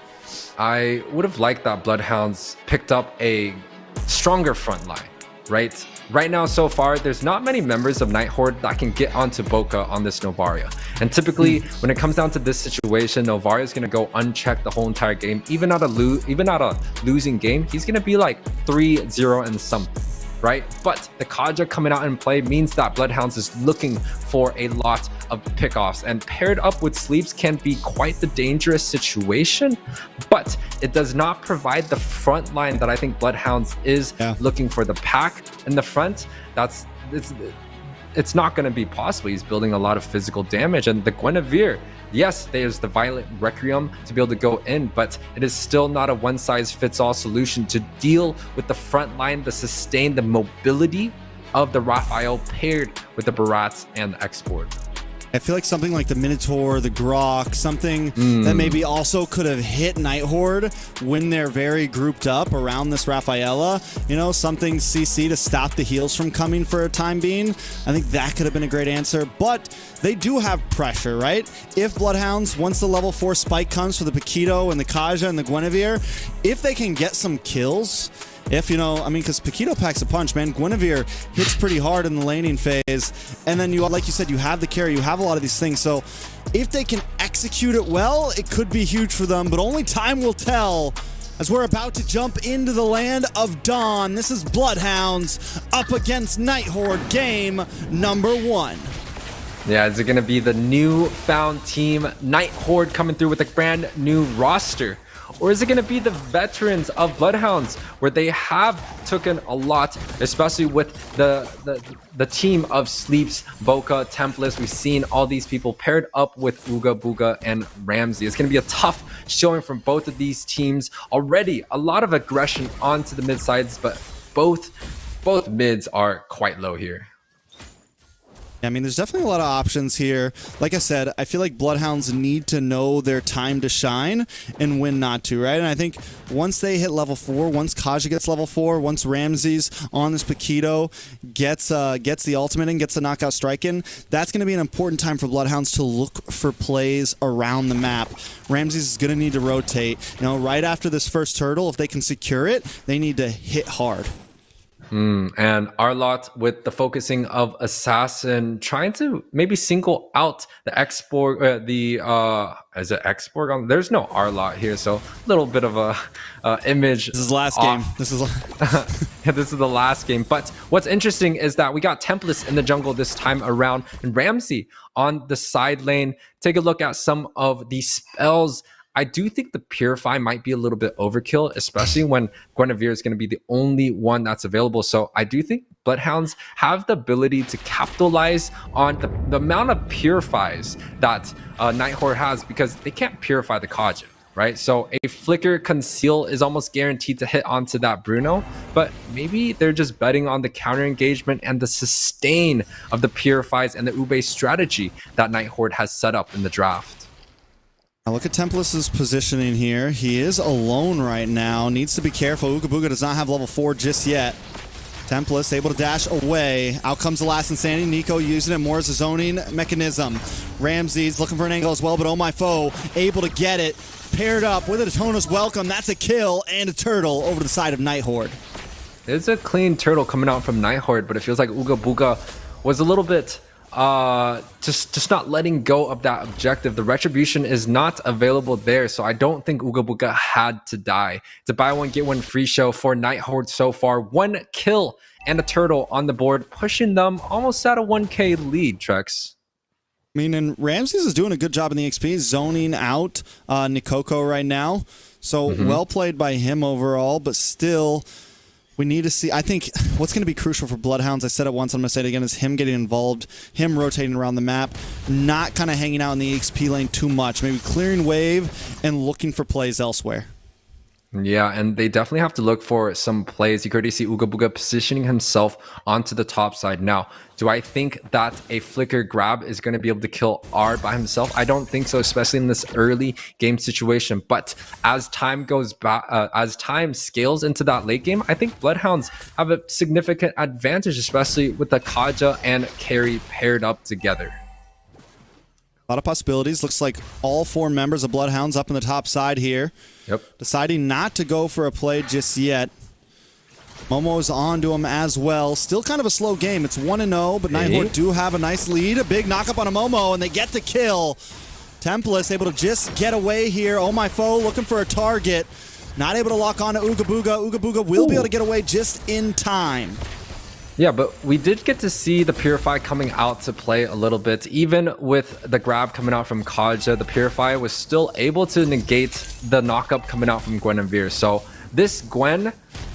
I would have liked that BloodHounds picked up a stronger front line, right? Right now, so far, there's not many members of NightHorde that can get onto Boca on this Novaria. And typically, when it comes down to this situation, Novaria is going to go unchecked the whole entire game. Even at a losing game, he's going to be like 3-0 and something, right? But the Kaja coming out in play means that BloodHounds is looking for a lot of pickoffs, and paired up with Sleeps can be quite the dangerous situation, but it does not provide the front line that I think BloodHounds is looking for. The pack in the front, it's not going to be possible. He's building a lot of physical damage, and the Guinevere, yes, there's the Violet Requiem to be able to go in, but it is still not a one-size-fits-all solution to deal with the front line, the sustain, the mobility of the Raphael paired with the Barats and the Xborg. I feel like something like the Minotaur, the Grok, something that maybe also could have hit NightHorde when they're very grouped up around this Raphaela. You know, something CC to stop the heals from coming for a time being. I think that could have been a great answer, but they do have pressure, right? If BloodHounds, once the level 4 spike comes for the Paquito and the Kaja and the Guinevere, if they can get some kills, if, you know, I mean, because Paquito packs a punch, man. Guinevere hits pretty hard in the laning phase. And then, like you said, you have the carry. You have a lot of these things. So if they can execute it well, it could be huge for them. But only time will tell as we're about to jump into the land of Dawn. This is BloodHounds up against NightHorde, game number 1. Yeah, is it going to be the newfound team NightHorde coming through with a brand new roster? Or is it going to be the veterans of BloodHounds, where they have taken a lot, especially with the team of Sleeps, Boca, Tempest? We've seen all these people paired up with Uga, Booga, and Ramsey. It's going to be a tough showing from both of these teams. Already a lot of aggression onto the mid sides, but both mids are quite low here. I mean, there's definitely a lot of options here. Like I said, I feel like BloodHounds need to know their time to shine and when not to, right? And I think once they hit level 4, once Kaja gets level 4, once Ramsey's on this Paquito gets the ultimate and gets the knockout strike in, that's going to be an important time for BloodHounds to look for plays around the map. Ramsey's is going to need to rotate. You know, right after this first turtle, if they can secure it, they need to hit hard. And Arlott with the focusing of Assassin, trying to maybe single out the export, is it export? There's no Arlott here, so a little bit of a image. This is last game. This is this is the last game. But what's interesting is that we got Tempest in the jungle this time around, and Ramsey on the side lane. Take a look at some of the spells. I do think the Purify might be a little bit overkill, especially when Guinevere is going to be the only one that's available. So I do think BloodHounds have the ability to capitalize on the amount of Purifies that NightHorde has, because they can't Purify the Kajin, right? So a Flicker Conceal is almost guaranteed to hit onto that Bruno, but maybe they're just betting on the counter engagement and the sustain of the Purifies and the Ube strategy that NightHorde has set up in the draft. Now look at Tempest's positioning here. He is alone right now. Needs to be careful. Ooga Booga does not have level 4 just yet. Tempest able to dash away. Out comes the last Insanity. Nico using it more as a zoning mechanism. Ramsey's looking for an angle as well, but oh my foe, able to get it. Paired up with a Daytona's Welcome. That's a kill and a turtle over to the side of NightHorde. There's a clean turtle coming out from NightHorde, but it feels like Ooga Booga was a little bit just not letting go of that objective. The retribution is not available there, so I don't think Ooga Booga had to die. It's a buy one get one free show for NightHorde so far. 1 kill and a turtle on the board, pushing them almost at a 1k lead, Trex. I mean, and Ramses is doing a good job in the XP, zoning out Nikoko right now. So well played by him overall, but still, we need to see. I think what's going to be crucial for BloodHounds, I said it once, I'm going to say it again, is him getting involved, him rotating around the map, not kind of hanging out in the XP lane too much, maybe clearing wave and looking for plays elsewhere. Yeah, and they definitely have to look for some plays. You could already see Ooga Booga positioning himself onto the top side. Now, do I think that a flicker grab is going to be able to kill R by himself? I don't think so, especially in this early game situation. But as time goes back, as time scales into that late game, I think BloodHounds have a significant advantage, especially with the Kaja and Carry paired up together. A lot of possibilities. Looks like all 4 members of BloodHounds up in the top side here. Yep. Deciding not to go for a play just yet. Momo's on to him as well. Still kind of a slow game. It's 1-0, but NightHorde do have a nice lead. A big knock-up on a Momo, and they get the kill. Templess able to just get away here. Oh my foe looking for a target. Not able to lock on to Ooga Booga. Ooga Booga will be able to get away just in time. Yeah, but we did get to see the Purify coming out to play a little bit. Even with the grab coming out from Kaja, the Purify was still able to negate the knockup coming out from Guinevere. So this Gwen,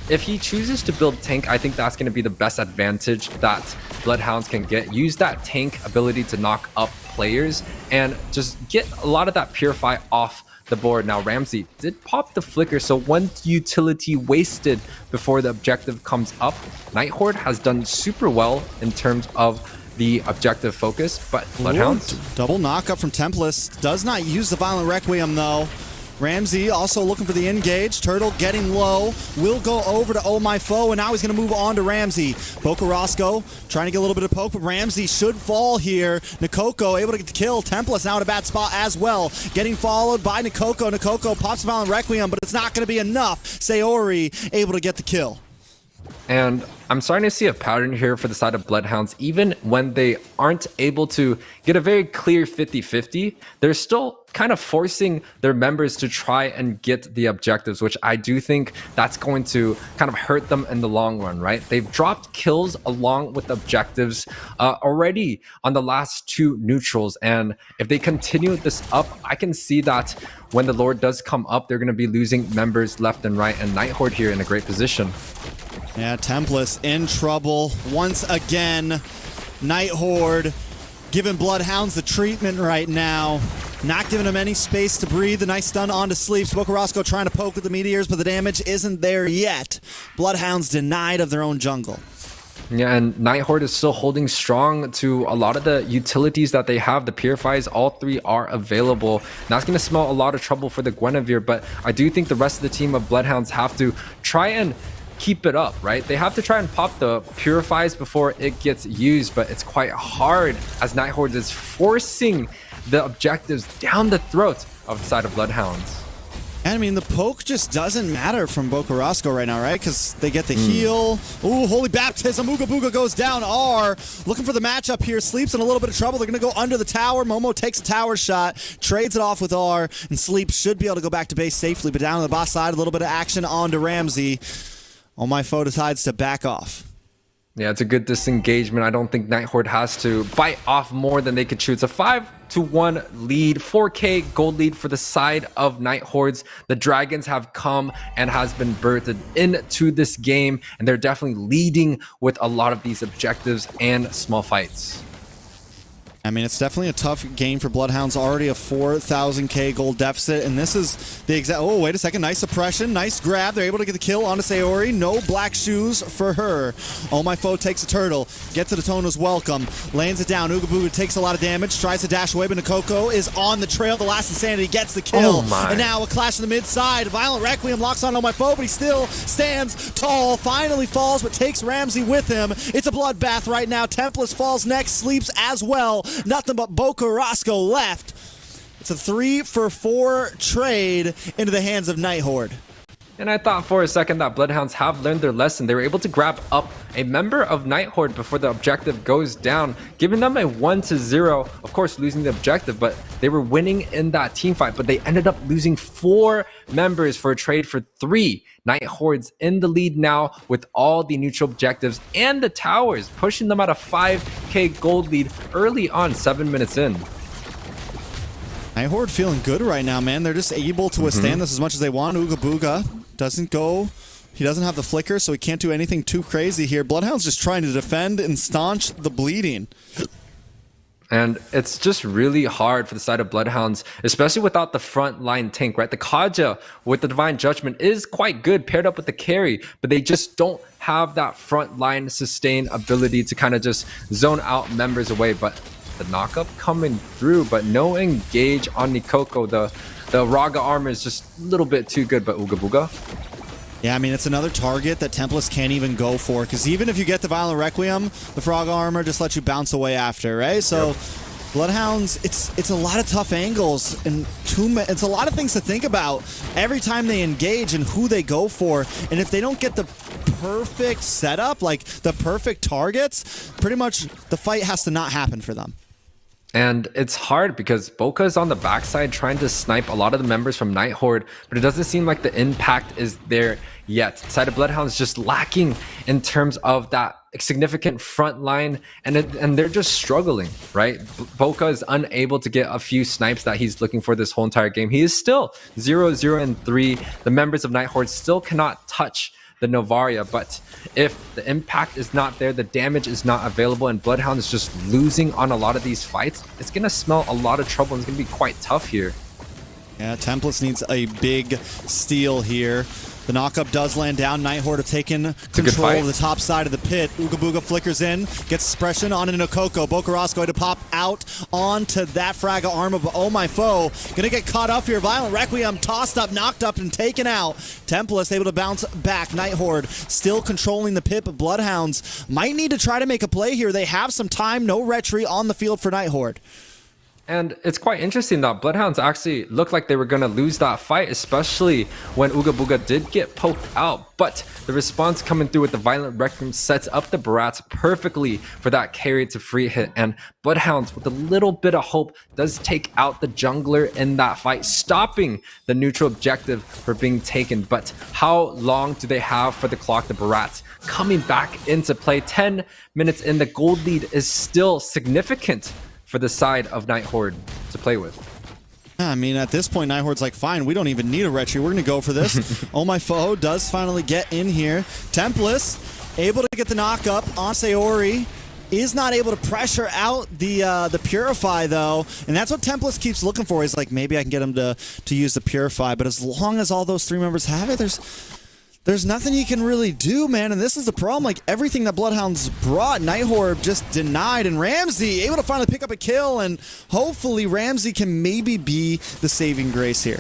if he chooses to build tank, I think that's going to be the best advantage that BloodHounds can get. Use that tank ability to knock up players and just get a lot of that Purify off the board. Now Ramsey did pop the flicker, so 1 utility wasted before the objective comes up. NightHorde has done super well in terms of the objective focus, but BloodHounds. Double knockup from Templess. Does not use the Violent Requiem though. Ramsey also looking for the engage. Turtle getting low. Will go over to Oh My Foe, and now he's going to move on to Ramsey. Boca Roscoe trying to get a little bit of poke, but Ramsey should fall here. Nikoko able to get the kill. Templess now in a bad spot as well. Getting followed by Nikoko. Nikoko pops Violent Requiem, but it's not going to be enough. Sayori able to get the kill. And I'm starting to see a pattern here for the side of BloodHounds. Even when they aren't able to get a very clear 50-50, they're still kind of forcing their members to try and get the objectives, which I do think that's going to kind of hurt them in the long run, right? They've dropped kills along with objectives already on the last 2 neutrals. And if they continue this up, I can see that when the Lord does come up, they're going to be losing members left and right, and NightHorde here in a great position. Yeah, Templess in trouble once again. NightHorde giving BloodHounds the treatment right now. Not giving him any space to breathe. A nice stun onto sleep. Boca Roscoe trying to poke with the meteors, but the damage isn't there yet. BloodHounds denied of their own jungle. Yeah, and NightHorde is still holding strong to a lot of the utilities that they have. The Purifies, all 3 are available. That's going to smell a lot of trouble for the Guinevere, but I do think the rest of the team of BloodHounds have to try and keep it up, right? They have to try and pop the Purifies before it gets used, but it's quite hard as NightHorde is forcing the objectives down the throat of the side of BloodHounds. I mean, the poke just doesn't matter from Bocarasco right now, right? Because they get the heal. Ooh, holy baptism. Ooga Booga goes down. R looking for the matchup here. Sleep's in a little bit of trouble. They're going to go under the tower. Momo takes a tower shot, trades it off with R, and Sleep should be able to go back to base safely. But down on the boss side, a little bit of action onto Ramsey. Oh, my foe decides to back off. Yeah, it's a good disengagement. I don't think NightHorde has to bite off more than they could chew. It's a 5-1 lead, 4K gold lead for the side of NightHordes. The Dragons have come and has been birthed into this game, and they're definitely leading with a lot of these objectives and small fights. I mean, it's definitely a tough game for BloodHounds. Already a 4,000k gold deficit, and this is the exact... Oh, wait a second. Nice suppression. Nice grab. They're able to get the kill onto Sayori. No black shoes for her. Oh, my foe takes a turtle. Gets to the Tono's welcome. Lands it down. Ooga Booga takes a lot of damage. Tries to dash away, but Nakoko is on the trail. The last Insanity gets the kill. Oh my. And now a clash in the mid side. Violent Requiem locks on my foe, but he still stands tall. Finally falls, but takes Ramsey with him. It's a bloodbath right now. Tempest falls next. Sleeps as well. Nothing but Bocarasco left. It's a 3-for-4 trade into the hands of NightHorde. And I thought for a second that BloodHounds have learned their lesson. They were able to grab up a member of NightHorde before the objective goes down, giving them a 1-0. Of course, losing the objective, but they were winning in that team fight. But they ended up losing 4 members for a trade for 3. NightHorde's in the lead now with all the neutral objectives and the towers, pushing them at a 5k gold lead early on, 7 minutes in. NightHorde feeling good right now, man. They're just able to withstand this as much as they want. Ooga Booga doesn't go. He doesn't have the flicker, so he can't do anything too crazy here. BloodHound's just trying to defend and staunch the bleeding. And it's just really hard for the side of BloodHounds, especially without the front line tank, right? The Kaja with the Divine Judgment is quite good paired up with the carry, but they just don't have that front line sustain ability to kind of just zone out members away. But the knockup coming through, but no engage on Nikoko. The Raga armor is just a little bit too good, but Ooga Booga. Yeah, I mean, it's another target that Tempest can't even go for, because even if you get the Violent Requiem, the Frog armor just lets you bounce away after, right? So, yep. BloodHounds, it's a lot of tough angles, and it's a lot of things to think about every time they engage and who they go for. And if they don't get the perfect setup, like the perfect targets, pretty much the fight has to not happen for them. And it's hard because Boca is on the backside trying to snipe a lot of the members from NightHorde, but it doesn't seem like the impact is there yet. The side of BloodHounds just lacking in terms of that significant front line, and they're just struggling, right? Boca is unable to get a few snipes that he's looking for this whole entire game. He is still 0-0-3. The members of NightHorde still cannot touch the Novaria, but if the impact is not there, the damage is not available, and BloodHound is just losing on a lot of these fights, it's gonna smell a lot of trouble, and it's gonna be quite tough here. Yeah, Tempest needs a big steal here. The knockup does land down. NightHorde have taken control of the top side of the pit. Ooga Booga flickers in, gets suppression on into Nakoko. Bocarasco going to pop out onto that Fraga armor, but oh my foe, gonna get caught up here. Violent Requiem tossed up, knocked up, and taken out. Tempest able to bounce back. NightHorde still controlling the pit, but BloodHounds might need to try to make a play here. They have some time, no retreat on the field for NightHorde. And it's quite interesting that BloodHounds actually looked like they were going to lose that fight, especially when Ooga Booga did get poked out. But the response coming through with the Violent Requiem sets up the Barats perfectly for that carry to free hit. And BloodHounds, with a little bit of hope, does take out the jungler in that fight, stopping the neutral objective for being taken. But how long do they have for the clock? The Barats coming back into play. 10 minutes in, the gold lead is still significant for the side of NightHorde to play with. Yeah, I mean, at this point, NightHorde's like, fine, we don't even need a retreat. We're going to go for this. Oh, my foe does finally get in here. Tempest able to get the knockup on Sayori. Is not able to pressure out the Purify, though. And that's what Tempest keeps looking for. He's like, maybe I can get him to use the Purify. But as long as all those 3 members have it, there's nothing you can really do, man. And this is the problem. Like, everything that BloodHounds brought, NightHorde just denied. And Ramsey able to finally pick up a kill. And hopefully Ramsey can maybe be the saving grace here.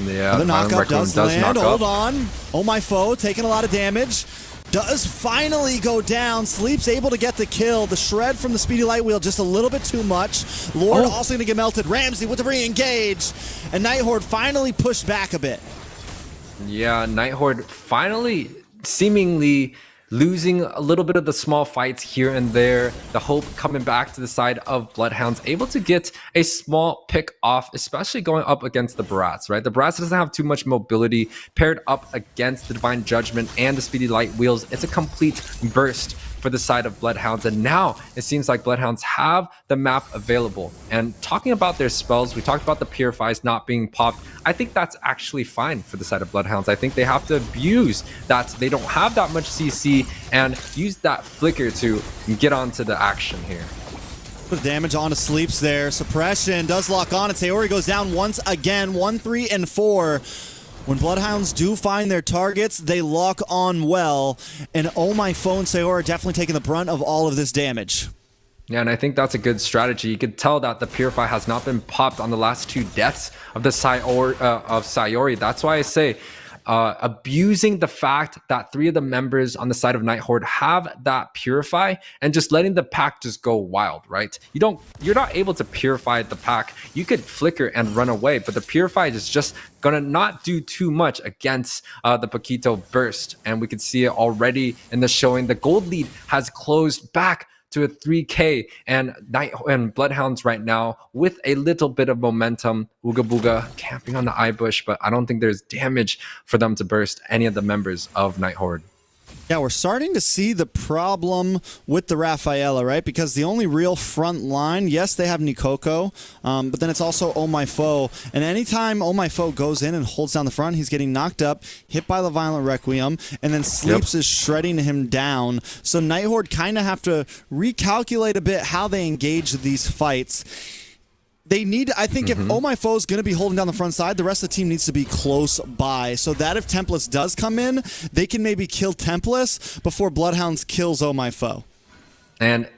Yeah, the knockup does land. Hold on. Oh, my foe taking a lot of damage. does finally go down. Sleep's able to get the kill. The shred from the Speedy Light Wheel just a little bit too much. Lord also going to get melted. Ramsey with the re-engage. And NightHorde finally pushed back a bit. Yeah, NightHorde finally seemingly losing a little bit of the small fights here and there. The hope coming back to the side of BloodHounds, able to get a small pick off, especially going up against the Barats, right? The Barats doesn't have too much mobility. Paired up against the Divine Judgment and the Speedy Light Wheels, it's a complete burst for the side of BloodHounds. And now it seems like BloodHounds have the map available. And talking about their spells, we talked about the Purifies not being popped. I think that's actually fine for the side of BloodHounds. I think they have to abuse that they don't have that much CC and use that flicker to get onto the action here. Put damage onto Sleeps there. Suppression does lock on, and Sayori goes down once again. 1, 3, and 4. When BloodHounds do find their targets, they lock on well. And oh my phone, Sayori are definitely taking the brunt of all of this damage. Yeah, and I think that's a good strategy. You could tell that the Purify has not been popped on the last 2 deaths of the Sayori. That's why I say abusing the fact that 3 of the members on the side of NightHorde have that Purify and just letting the pack just go wild, right? You're not able to purify the pack. You could flicker and run away, but the Purify is just gonna not do too much against the Paquito burst. And we could see it already in the showing. The gold lead has closed back to a 3K, and BloodHounds right now with a little bit of momentum. Ooga Booga camping on the eye bush, but I don't think there's damage for them to burst any of the members of NightHorde. Yeah, we're starting to see the problem with the Rafaela, right? Because the only real front line, yes, they have Nikoko, but then it's also Oh My Foe. And anytime Oh My Foe goes in and holds down the front, he's getting knocked up, hit by the Violent Requiem, and then Sleeps is shredding him down. So NightHorde kind of have to recalculate a bit how they engage these fights. They need, I think, if Oh My Foe is going to be holding down the front side, the rest of the team needs to be close by. So that if Templess does come in, they can maybe kill Templess before BloodHounds kills Oh My Foe. And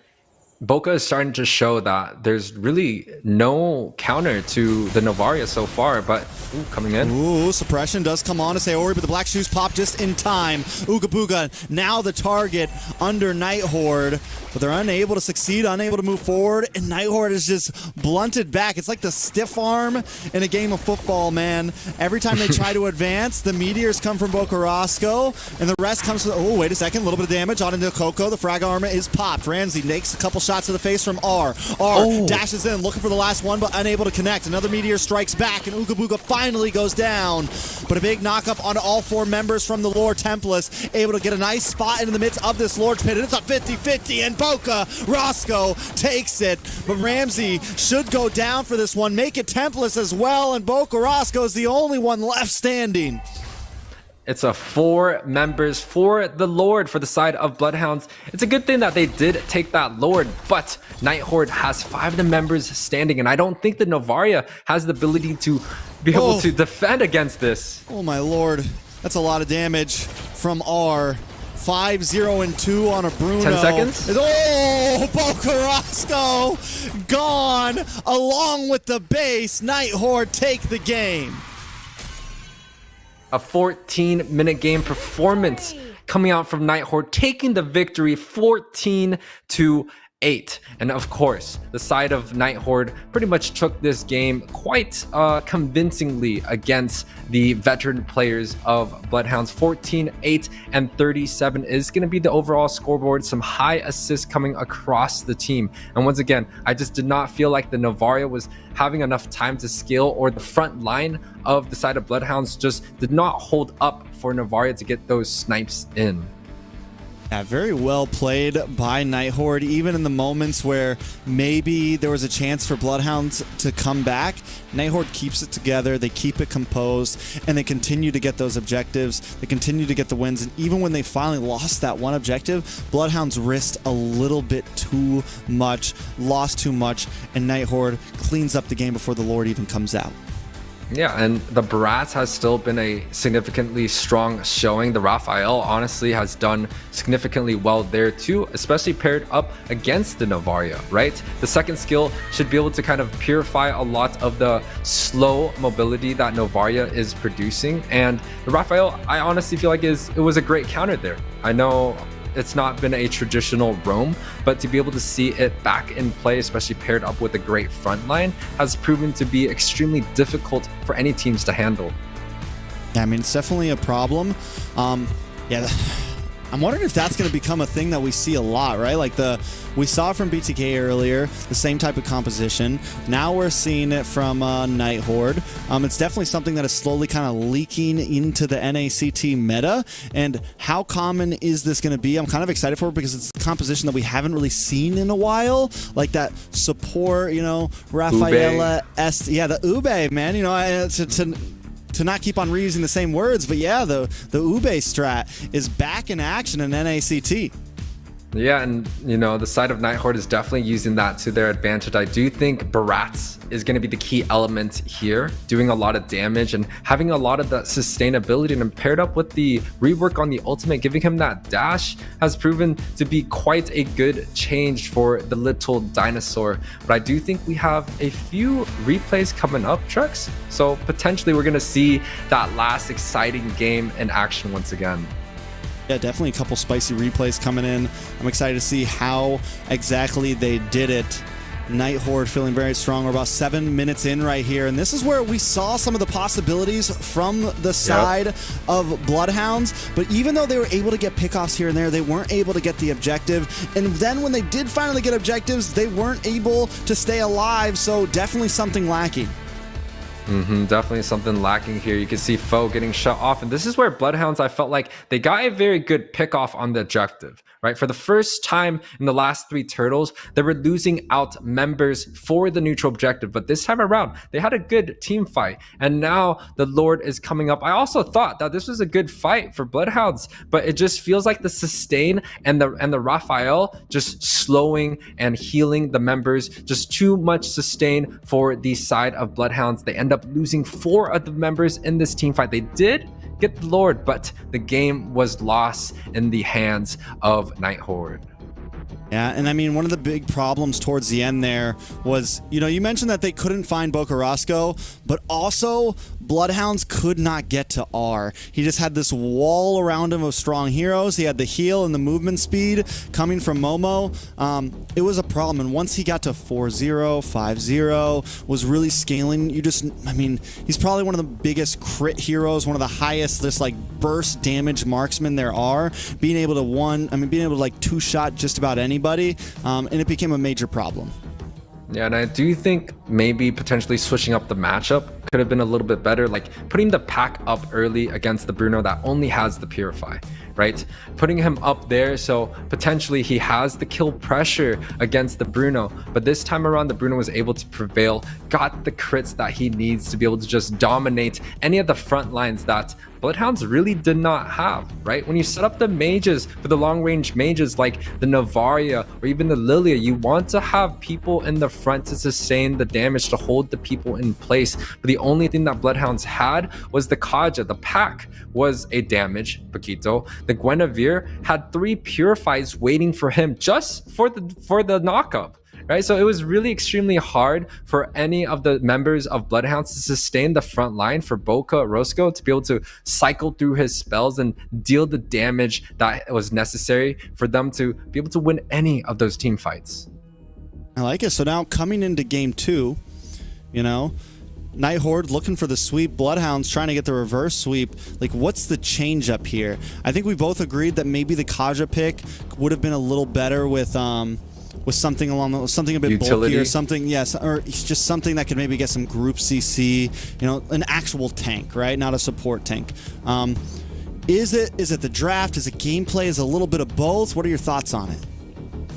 Boca is starting to show that there's really no counter to the Novaria so far, but coming in. Ooh, suppression does come on to Sayori, but the black shoes pop just in time. Ooga Booga, now the target under NightHorde, but they're unable to succeed, unable to move forward, and NightHorde is just blunted back. It's like the stiff arm in a game of football, man. Every time they try to advance, the meteors come from Boca Roscoe, and the rest comes from, oh, wait a second, a little bit of damage on into Coco. The frag armor is popped. Ramsey makes a couple shots to the face from R. Dashes in, looking for the last one, but unable to connect. Another meteor strikes back, and Ooga Booga finally goes down. But a big knockup onto all 4 members from the Lord Templess, able to get a nice spot into the midst of this Lord's Pit, and it's a 50-50, and Boca Roscoe takes it. But Ramsey should go down for this one, make it Templess as well, and Boca Roscoe is the only one left standing. It's a 4 members for the Lord for the side of BloodHounds. It's a good thing that they did take that Lord, but NightHorde has 5 of the members standing, and I don't think the Novaria has the ability to be able to defend against this. Oh my lord, that's a lot of damage from R. 5, 0, and 2 on a Bruno. 10 seconds. Oh, Boca Roscoe gone along with the base. NightHorde take the game. A 14-minute game performance coming out from NightHorde, taking the victory 14-8. And of course, the side of NightHorde pretty much took this game quite convincingly against the veteran players of BloodHounds. 14-8 and 37 is going to be the overall scoreboard. Some high assists coming across the team. And once again, I just did not feel like the Novaria was having enough time to scale, or the front line of the side of BloodHounds just did not hold up for Novaria to get those snipes in. Yeah, very well played by NightHorde, even in the moments where maybe there was a chance for BloodHounds to come back. NightHorde keeps it together, they keep it composed, and they continue to get those objectives. They continue to get the wins, and even when they finally lost that one objective, BloodHounds risked a little bit too much, lost too much, and NightHorde cleans up the game before the Lord even comes out. Yeah, and the Barats has still been a significantly strong showing. The Raphael honestly has done significantly well there too, especially paired up against the Novaria, right? The second skill should be able to kind of purify a lot of the slow mobility that Novaria is producing. And the Raphael, I honestly feel like it was a great counter there. I know it's not been a traditional roam, but to be able to see it back in play, especially paired up with a great front line, has proven to be extremely difficult for any teams to handle. Yeah, I mean, it's definitely a problem. Yeah, I'm wondering if that's going to become a thing that we see a lot, right? Like we saw from BTK earlier, the same type of composition. Now we're seeing it from NightHorde. It's definitely something that is slowly kind of leaking into the NACT meta. And how common is this going to be? I'm kind of excited for it because it's a composition that we haven't really seen in a while. Like that support, you know, Rafaela, yeah, the Ube, man. You know, to not keep on reusing the same words, but yeah, the Ube strat is back in action in NACT. Yeah, and you know, the side of NightHorde is definitely using that to their advantage. I do think Barats is going to be the key element here, doing a lot of damage and having a lot of that sustainability, and paired up with the rework on the ultimate, giving him that dash, has proven to be quite a good change for the little dinosaur. But I do think we have a few replays coming up, Trex, so potentially we're going to see that last exciting game in action once again. Yeah, definitely a couple spicy replays coming in. I'm excited to see how exactly they did it. NightHorde feeling very strong. We're about 7 minutes in right here, and this is where we saw some of the possibilities from the side of BloodHounds. But even though they were able to get pickoffs here and there, they weren't able to get the objective. And then when they did finally get objectives, they weren't able to stay alive, so definitely something lacking. Definitely something lacking here. You can see Foe getting shut off, and this is where BloodHounds, I felt like they got a very good pick off on the objective, right? For the first time in the last 3 turtles, they were losing out members for the neutral objective, but this time around they had a good team fight, and now the Lord is coming up. I also thought that this was a good fight for BloodHounds, but it just feels like the sustain and the Raphael just slowing and healing the members, just too much sustain for the side of BloodHounds. They end up losing 4 of the members in this team fight. They did get the Lord, but the game was lost in the hands of NightHorde. Yeah, and I mean, one of the big problems towards the end there was, you know, you mentioned that they couldn't find Bocarasco, but also BloodHounds could not get to R. He just had this wall around him of strong heroes. He had the heal and the movement speed coming from Momo. It was a problem, and once he got to 4-0, 5-0, was really scaling. I mean, he's probably one of the biggest crit heroes, one of the highest just like burst damage marksmen there are. Being able to like 2-shot just about anybody, and it became a major problem. Yeah, and I do think maybe potentially switching up the matchup could have been a little bit better, like putting the pack up early against the Bruno that only has the Purify, right? Putting him up there, so potentially he has the kill pressure against the Bruno, but this time around the Bruno was able to prevail, got the crits that he needs to be able to just dominate any of the front lines that BloodHounds really did not have, right? When you set up the mages for the long-range mages like the Novaria or even the Lilia, you want to have people in the front to sustain the damage, to hold the people in place. But the only thing that BloodHounds had was the Kaja. The pack was a damage, Paquito. The Guinevere had 3 Purifies waiting for him just for the knockup. Right, so it was really extremely hard for any of the members of BloodHounds to sustain the front line, for Boca Roscoe to be able to cycle through his spells and deal the damage that was necessary for them to be able to win any of those team fights. I like it. So now coming into game 2, you know, NightHorde looking for the sweep, BloodHounds trying to get the reverse sweep. Like, what's the change up here? I think we both agreed that maybe the Kaja pick would have been a little better with something something a bit utility, bulkier, something, yes, or just something that could maybe get some group CC, you know, an actual tank, right? Not a support tank. Is it the draft? Is it gameplay? Is it a little bit of both? What are your thoughts on it?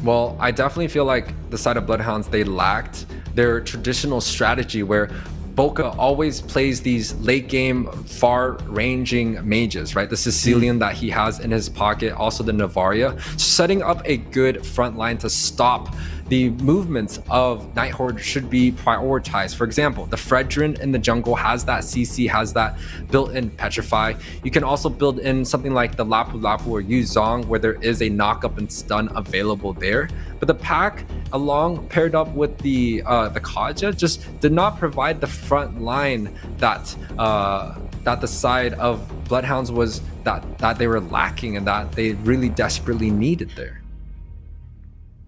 Well, I definitely feel like the side of BloodHounds, they lacked their traditional strategy where Boca always plays these late game far ranging mages, right? The Sicilian that he has in his pocket, also the Novaria, setting up a good front line to stop the movements of NightHorde should be prioritized. For example, the Fredrin in the jungle has that CC, has that built-in Petrify. You can also build in something like the Lapu Lapu or Yu Zong, where there is a knock-up and stun available there. But the pack, along paired up with the Kaja, just did not provide the front line that the side of BloodHounds was that they were lacking and that they really desperately needed there.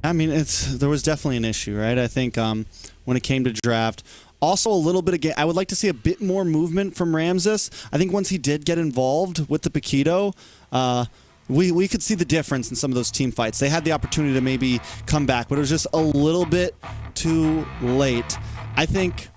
I mean, there was definitely an issue, right? I think when it came to draft. Also, a little bit of I would like to see a bit more movement from Ramses. I think once he did get involved with the Paquito, we could see the difference in some of those team fights. They had the opportunity to maybe come back, but it was just a little bit too late. I think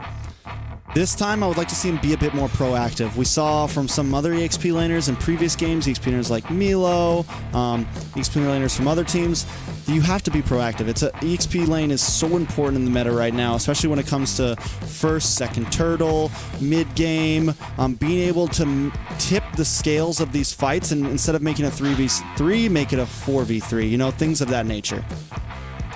this time I would like to see him be a bit more proactive. We saw from some other EXP laners in previous games, EXP laners like Milo, EXP laners from other teams, you have to be proactive. EXP lane is so important in the meta right now, especially when it comes to first, second turtle, mid game, being able to tip the scales of these fights and instead of making a 3v3, make it a 4v3, you know, things of that nature.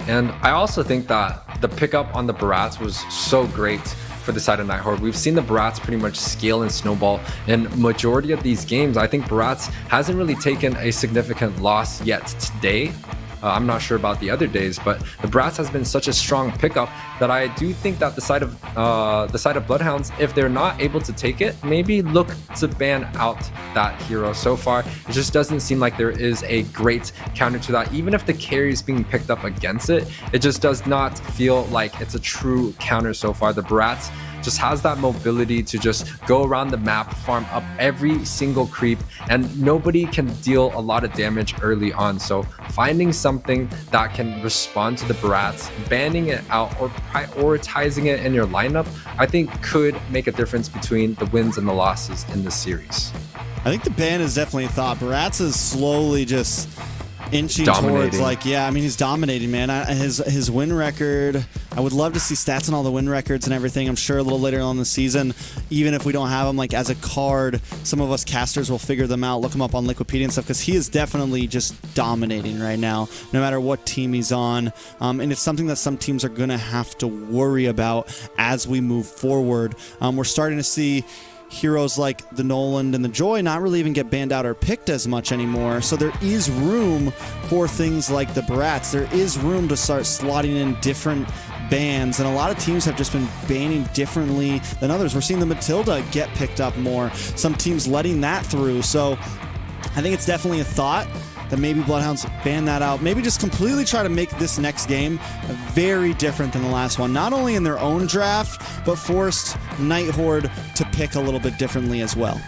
And I also think that the pickup on the Barats was so great for the side of NightHorde. We've seen the Barats pretty much scale and snowball in majority of these games. I think Barats hasn't really taken a significant loss yet today. I'm not sure about the other days, but the Barats has been such a strong pickup that I do think that the side of BloodHounds, if they're not able to take it, maybe look to ban out that hero. So far, it just doesn't seem like there is a great counter to that. Even if the carry is being picked up against it, it just does not feel like it's a true counter so far. The Barats just has that mobility to just go around the map, farm up every single creep, and nobody can deal a lot of damage early on. So finding something that can respond to the Barats, banning it out or prioritizing it in your lineup, I think could make a difference between the wins and the losses in this series. I think the ban is definitely a thought. Barats is slowly just inching towards, like, yeah, I mean, he's dominating, man. His win record, I would love to see stats on all the win records and everything. I'm sure a little later on in the season, even if we don't have him like as a card, some of us casters will figure them out, look him up on Liquipedia and stuff, because he is definitely just dominating right now, no matter what team he's on. And it's something that some teams are going to have to worry about as we move forward. We're starting to see heroes like the Noland and the Joy not really even get banned out or picked as much anymore. So there is room for things like the Barats. There is room to start slotting in different bans, and a lot of teams have just been banning differently than others. We're seeing the Matilda get picked up more. Some teams letting that through. So I think it's definitely a thought that maybe BloodHounds ban that out. Maybe just completely try to make this next game very different than the last one. Not only in their own draft, but forced NightHorde to pick a little bit differently as well.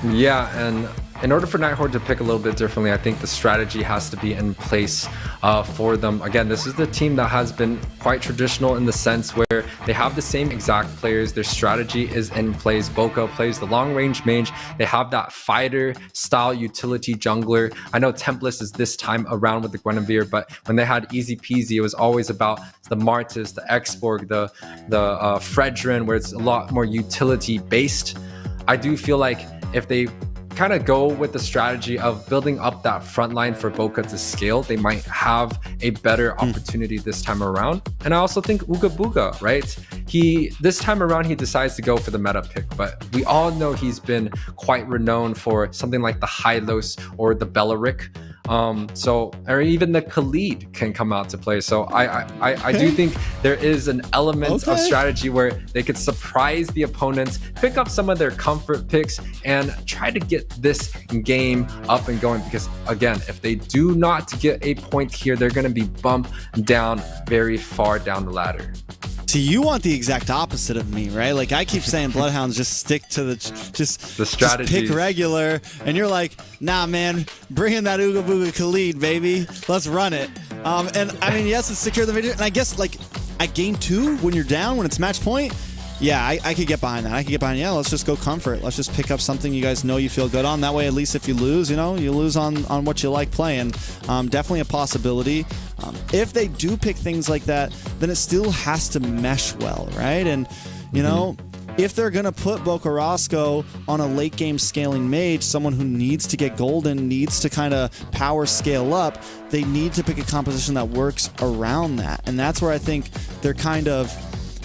Yeah, and in order for NightHorde to pick a little bit differently, I think the strategy has to be in place for them. Again, this is the team that has been quite traditional in the sense where they have the same exact players. Their strategy is in place. Boca plays the long-range mage. They have that fighter-style utility jungler. I know Tempest is this time around with the Guinevere, but when they had Easy Peasy, it was always about the Martis, the Exborg, the Fredrin, where it's a lot more utility-based. I do feel like if they kind of go with the strategy of building up that front line for Boca to scale, they might have a better opportunity this time around. And I also think Uga Booga, right? This time around, he decides to go for the meta pick, but we all know he's been quite renowned for something like the Hylos or the Bellaric. Or even the Khalid can come out to play. So I do think there is an element of strategy where they could surprise the opponents, pick up some of their comfort picks, and try to get this game up and going. Because again, if they do not get a point here, they're going to be bumped down very far down the ladder. So you want the exact opposite of me, right? Like I keep saying BloodHounds just stick to the strategy, just pick regular, and you're like, nah man, bring in that Ooga Booga Khalid, baby, let's run it. And I mean, yes, it's secure the video, and I guess like at game 2 when you're down, when it's match point, yeah, I could get behind that. I could get behind, yeah, let's just go comfort. Let's just pick up something you guys know you feel good on. That way, at least if you lose, you know, you lose on what you like playing. Definitely a possibility. If they do pick things like that, then it still has to mesh well, right? And, you know, if they're going to put Bocarasco on a late game scaling mage, someone who needs to get golden, needs to kind of power scale up, they need to pick a composition that works around that. And that's where I think they're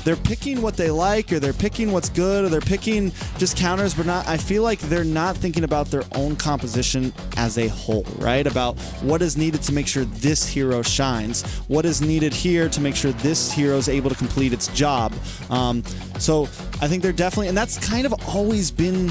they're picking what they like, or they're picking what's good, or they're picking just counters, but I feel like they're not thinking about their own composition as a whole, right? About what is needed to make sure this hero shines, what is needed here to make sure this hero is able to complete its job. So I think they're definitely, and that's kind of always been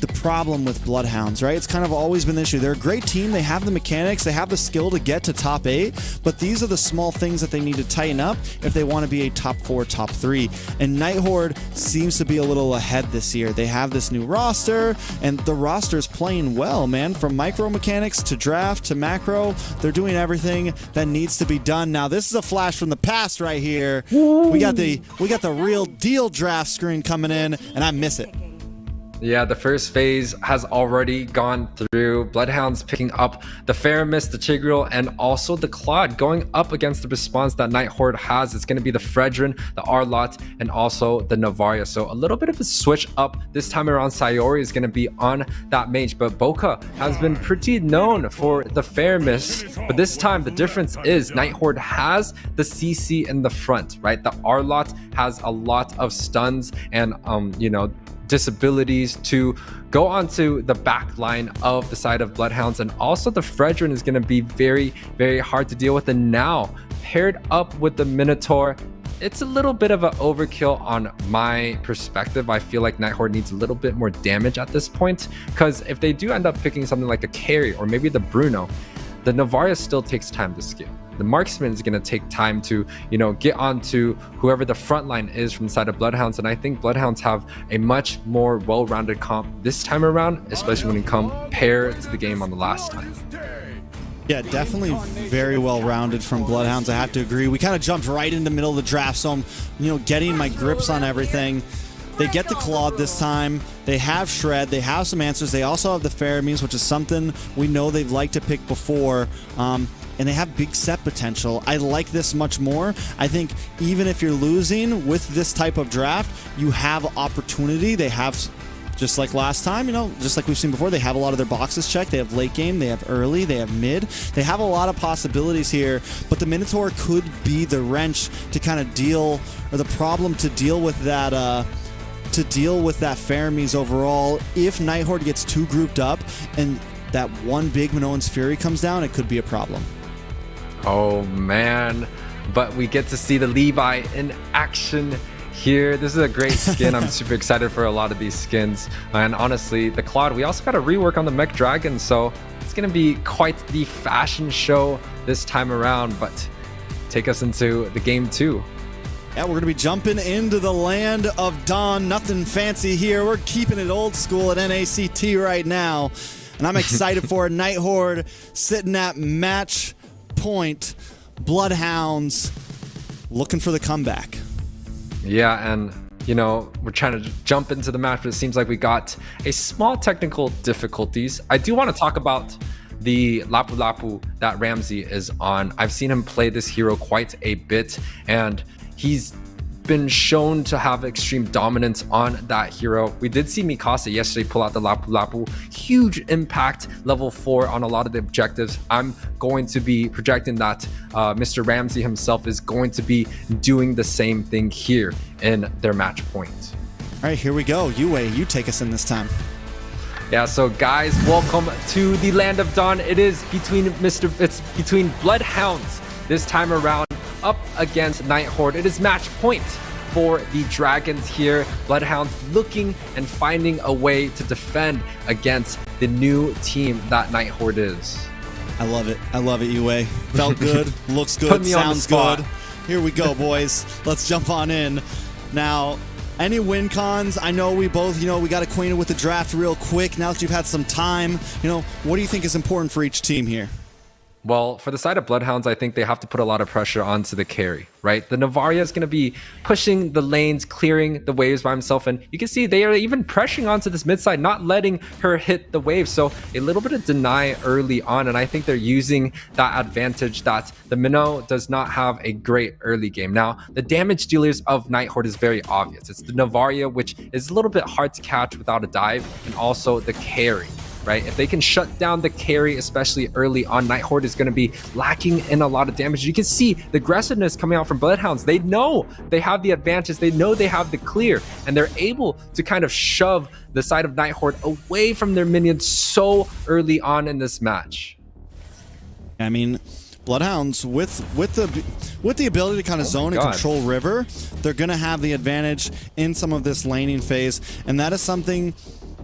the problem with BloodHounds, right? It's kind of always been the issue. They're a great team. They have the mechanics. They have the skill to get to top 8, but these are the small things that they need to tighten up if they want to be a top 4, top 3. And NightHorde seems to be a little ahead this year. They have this new roster, and the roster's playing well, man. From micro mechanics to draft to macro, they're doing everything that needs to be done. Now, this is a flash from the past right here. We got the real deal draft screen coming in, and I miss it. Yeah, the first phase has already gone through. BloodHounds picking up the Faramis, the Tigreal, and also the Claude, going up against the response that NightHorde has. It's going to be the Fredrin, the Arlott, and also the Navaria. So a little bit of a switch up. This time around, Sayori is going to be on that mage, but Boca has been pretty known for the Faramis. But this time, the difference is NightHorde has the CC in the front, right? The Arlott has a lot of stuns and, disabilities to go onto the back line of the side of BloodHounds, and also the Fredrin is going to be very, very hard to deal with. And now paired up with the Minotaur, it's a little bit of an overkill on my perspective. I feel like NightHorde needs a little bit more damage at this point, because if they do end up picking something like a Carry or maybe the Bruno, the Navaria still takes time to scale. The marksman is going to take time to, get onto whoever the front line is from the side of BloodHounds. And I think BloodHounds have a much more well-rounded comp this time around, especially when you compare to the game on the last time. Yeah, definitely very well-rounded from BloodHounds. I have to agree. We kind of jumped right in the middle of the draft, so I'm, getting my grips on everything. They get the Claude this time. They have Shred. They have some answers. They also have the Faramis, which is something we know they've liked to pick before. And they have big set potential. I like this much more. I think even if you're losing with this type of draft, you have opportunity. They have, just like last time, just like we've seen before, they have a lot of their boxes checked. They have late game, they have early, they have mid. They have a lot of possibilities here, but the Minotaur could be the wrench to kind of deal, or the problem to deal with that Faramis overall. If NightHorde gets too grouped up and that one big Minoan's Fury comes down, it could be a problem. Oh man, but we get to see the Levi in action here. This is a great skin. I'm super excited for a lot of these skins. And honestly, the Claude, we also got to rework on the Mech Dragon, so it's going to be quite the fashion show this time around. But take us into the game 2. Yeah, we're going to be jumping into the land of Dawn. Nothing fancy here. We're keeping it old school at NACT right now. And I'm excited for it. NightHorde sitting at match point. BloodHounds looking for the comeback. Yeah, and we're trying to jump into the match, but it seems like we got a small technical difficulties. I do want to talk about the Lapu Lapu that Ramsey is on. I've seen him play this hero quite a bit, and he's been shown to have extreme dominance on that hero. We did see Mikasa yesterday pull out the Lapu Lapu. Huge impact, level 4 on a lot of the objectives. I'm going to be projecting that Mr. Ramsey himself is going to be doing the same thing here in their match point. All right, here we go. Yue, you take us in this time. Yeah, so guys, welcome to the Land of Dawn. It is between BloodHounds this time around, up against NightHorde. It is match point for the Dragons here. BloodHounds looking and finding a way to defend against the new team that NightHorde is. I love it. I love it, Yue. Felt good, looks good, sounds good. Here we go, boys. Let's jump on in. Now, any win cons? I know we both, we got acquainted with the draft real quick. Now that you've had some time, what do you think is important for each team here? Well, for the side of BloodHounds, I think they have to put a lot of pressure onto the carry, right? The Navaria is going to be pushing the lanes, clearing the waves by himself. And you can see they are even pressuring onto this mid side, not letting her hit the wave. So a little bit of deny early on. And I think they're using that advantage that the Minnow does not have a great early game. Now, the damage dealers of NightHorde is very obvious. It's the Navaria, which is a little bit hard to catch without a dive, and also the carry. Right? If they can shut down the carry, especially early on, NightHorde is going to be lacking in a lot of damage. You can see the aggressiveness coming out from BloodHounds. They know they have the advantage. They know they have the clear, and they're able to kind of shove the side of NightHorde away from their minions so early on in this match. I mean, BloodHounds with the ability to kind of zone and control river, they're going to have the advantage in some of this laning phase, and that is something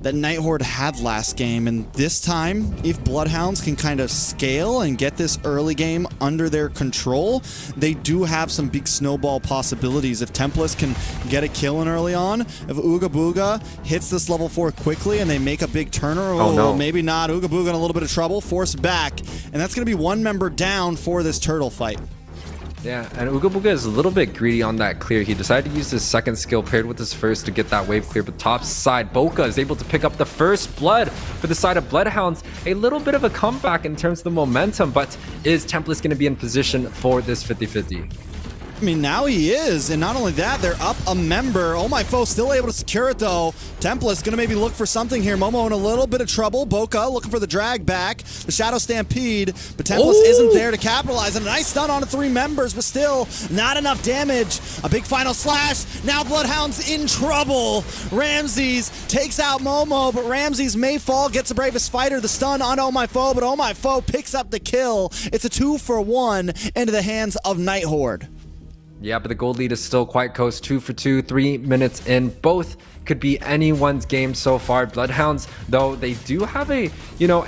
that NightHorde had last game. And this time, if BloodHounds can kind of scale and get this early game under their control, they do have some big snowball possibilities. If Tempest can get a kill in early on, if Ooga Booga hits this level 4 quickly and they make a big turner, no. Maybe not. Ooga Booga in a little bit of trouble, forced back, and that's going to be one member down for this turtle fight. Yeah, and Ooga Booga is a little bit greedy on that clear. He decided to use his second skill paired with his first to get that wave clear. But top side, Boca is able to pick up the first blood for the side of BloodHounds. A little bit of a comeback in terms of the momentum, but is Tempest going to be in position for this 50-50? I mean, now he is, and not only that, they're up a member. Oh my foe, still able to secure it though. Tempest gonna maybe look for something here. Momo in a little bit of trouble. Boca looking for the drag back, the Shadow Stampede, but Tempest isn't there to capitalize. And a nice stun on 3 members, but still not enough damage. A big final slash. Now BloodHounds in trouble. Ramses takes out Momo, but Ramses may fall, gets the bravest fighter. The stun on Oh My Foe, but Oh My Foe picks up the kill. It's a 2-for-1 into the hands of NightHorde. Yeah, but the gold lead is still quite close. 2 for 2, 3 minutes in. Both could be anyone's game so far. BloodHounds, though, they do have a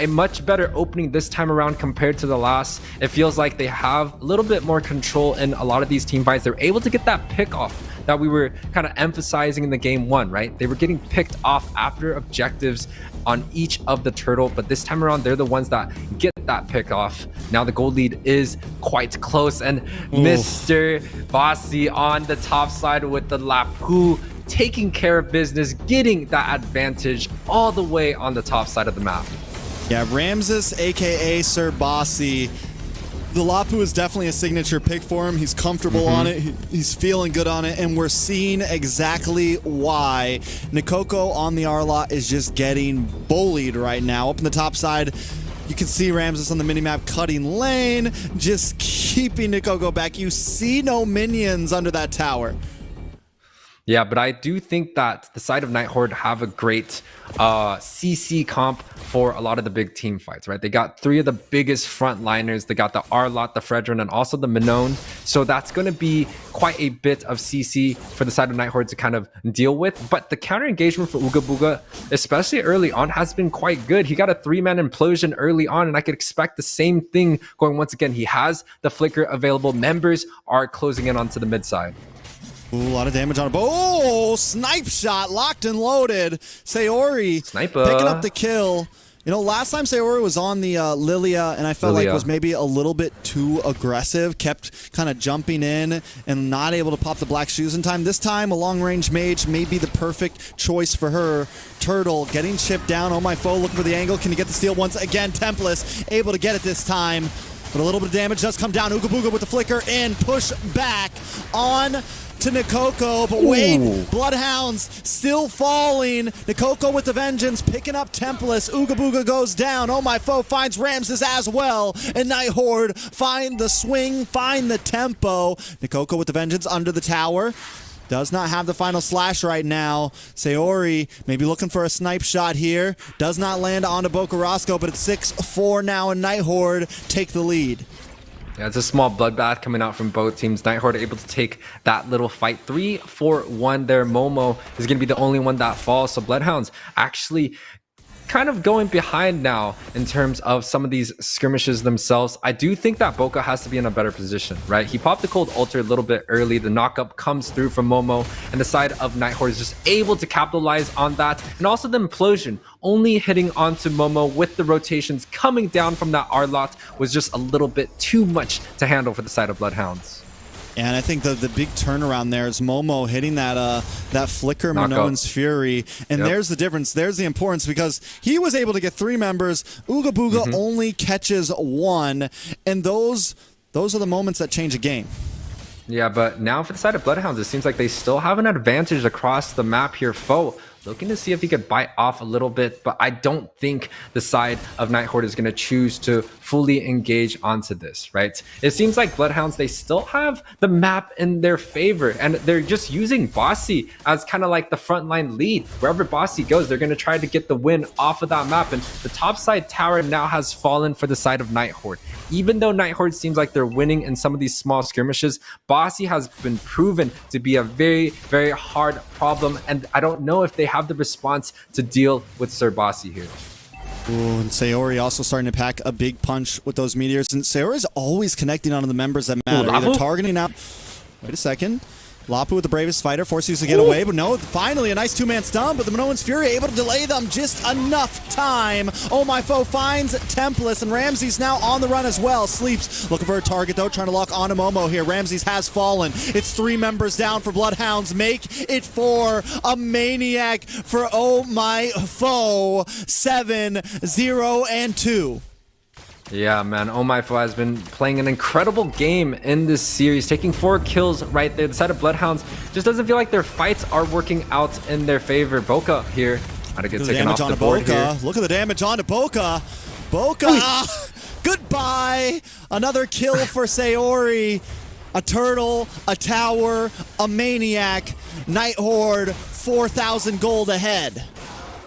much better opening this time around compared to the last. It feels like they have a little bit more control in a lot of these team fights. They're able to get that pick off that we were kind of emphasizing in the game 1, right? They were getting picked off after objectives on each of the turtle, but this time around, they're the ones that get that pick off. Now the gold lead is quite close, and Mr. Bossy on the top side with the Lapu taking care of business, getting that advantage all the way on the top side of the map. Yeah, Ramses, aka Sir Bossy. The Lapu is definitely a signature pick for him. He's comfortable on it. He's feeling good on it, and we're seeing exactly why. Nikoko on the Arlot is just getting bullied right now. Up in the top side, you can see Ramses on the minimap cutting lane, just keeping Nikoko back. You see no minions under that tower. Yeah, but I do think that the side of NightHorde have a great CC comp for a lot of the big team fights, right? They got 3 of the biggest frontliners. They got the Arlot, the Fredrin, and also the Minone. So that's going to be quite a bit of CC for the side of NightHorde to kind of deal with. But the counter engagement for Ooga Booga, especially early on, has been quite good. He got a 3-man implosion early on, and I could expect the same thing going once again. He has the flicker available. Members are closing in onto the mid side. Ooh, a lot of damage on it. Oh, snipe shot, locked and loaded. Sayori picking up the kill. You know, last time Sayori was on the Lilia, and I felt like was maybe a little bit too aggressive, kept kind of jumping in and not able to pop the black shoes in time. This time, a long-range mage may be the perfect choice for her. Turtle getting chipped down. Oh My Foe looking for the angle. Can he get the steal once again? Tempest able to get it this time. But a little bit of damage does come down. Ooga Booga with the flicker and push back on to Nikoko, but wait, BloodHounds still falling. Nikoko with the vengeance, picking up Tempest. Ooga Booga goes down. Oh My Foe finds Ramses as well, and NightHorde find the swing, find the tempo. Nikoko with the vengeance under the tower. Does not have the final slash right now. Sayori maybe looking for a snipe shot here. Does not land onto Bocarasco, but it's 6-4 now, and NightHorde take the lead. Yeah, it's a small bloodbath coming out from both teams. NightHorde able to take that little fight. 3-4-1 there. Momo is going to be the only one that falls. So BloodHounds actually kind of going behind now in terms of some of these skirmishes themselves. I do think that Boca has to be in a better position, right? He popped the cold altar a little bit early. The knockup comes through from Momo, and the side of NightHorde is just able to capitalize on that. And also the implosion only hitting onto Momo with the rotations coming down from that R-lot was just a little bit too much to handle for the side of BloodHounds. And I think the big turnaround there is Momo hitting that flicker Minoan's Fury. And there's the difference. There's the importance, because he was able to get 3 members. Ooga Booga only catches 1. And those are the moments that change a game. Yeah, but now for the side of BloodHounds, it seems like they still have an advantage across the map here. Foe looking to see if he could bite off a little bit, but I don't think the side of NightHorde is going to choose to fully engage onto this, right? It seems like BloodHounds, they still have the map in their favor, and they're just using Bossy as kind of like the frontline lead. Wherever Bossy goes, they're going to try to get the win off of that map, and the top side tower now has fallen for the side of NightHorde. Even though NightHorde seems like they're winning in some of these small skirmishes, Bossy has been proven to be a very, very hard problem, and I don't know if they have the response to deal with Sir Bossy here. Ooh, and Sayori also starting to pack a big punch with those meteors, and Sayori's always connecting onto the members that matter. They're targeting out. Wait a second. Lapu with the bravest fighter, forces to get away, but no, finally a nice 2-man stun, but the Minoan's Fury able to delay them just enough time. Oh My Foe finds Tempest, and Ramses now on the run as well. Sleeps, looking for a target though, trying to lock onto Momo here. Ramses has fallen. It's 3 members down for BloodHounds. Make it 4. A maniac for Oh My Foe. 7-0-2. Yeah, man. Oh My Foe has been playing an incredible game in this series, taking 4 kills right there. The side of BloodHounds just doesn't feel like their fights are working out in their favor. Boca here. How to get taken off the board here. Look at the damage onto Boca. Boca, goodbye. Another kill for Sayori. A turtle, a tower, a maniac. NightHorde, 4,000 gold ahead.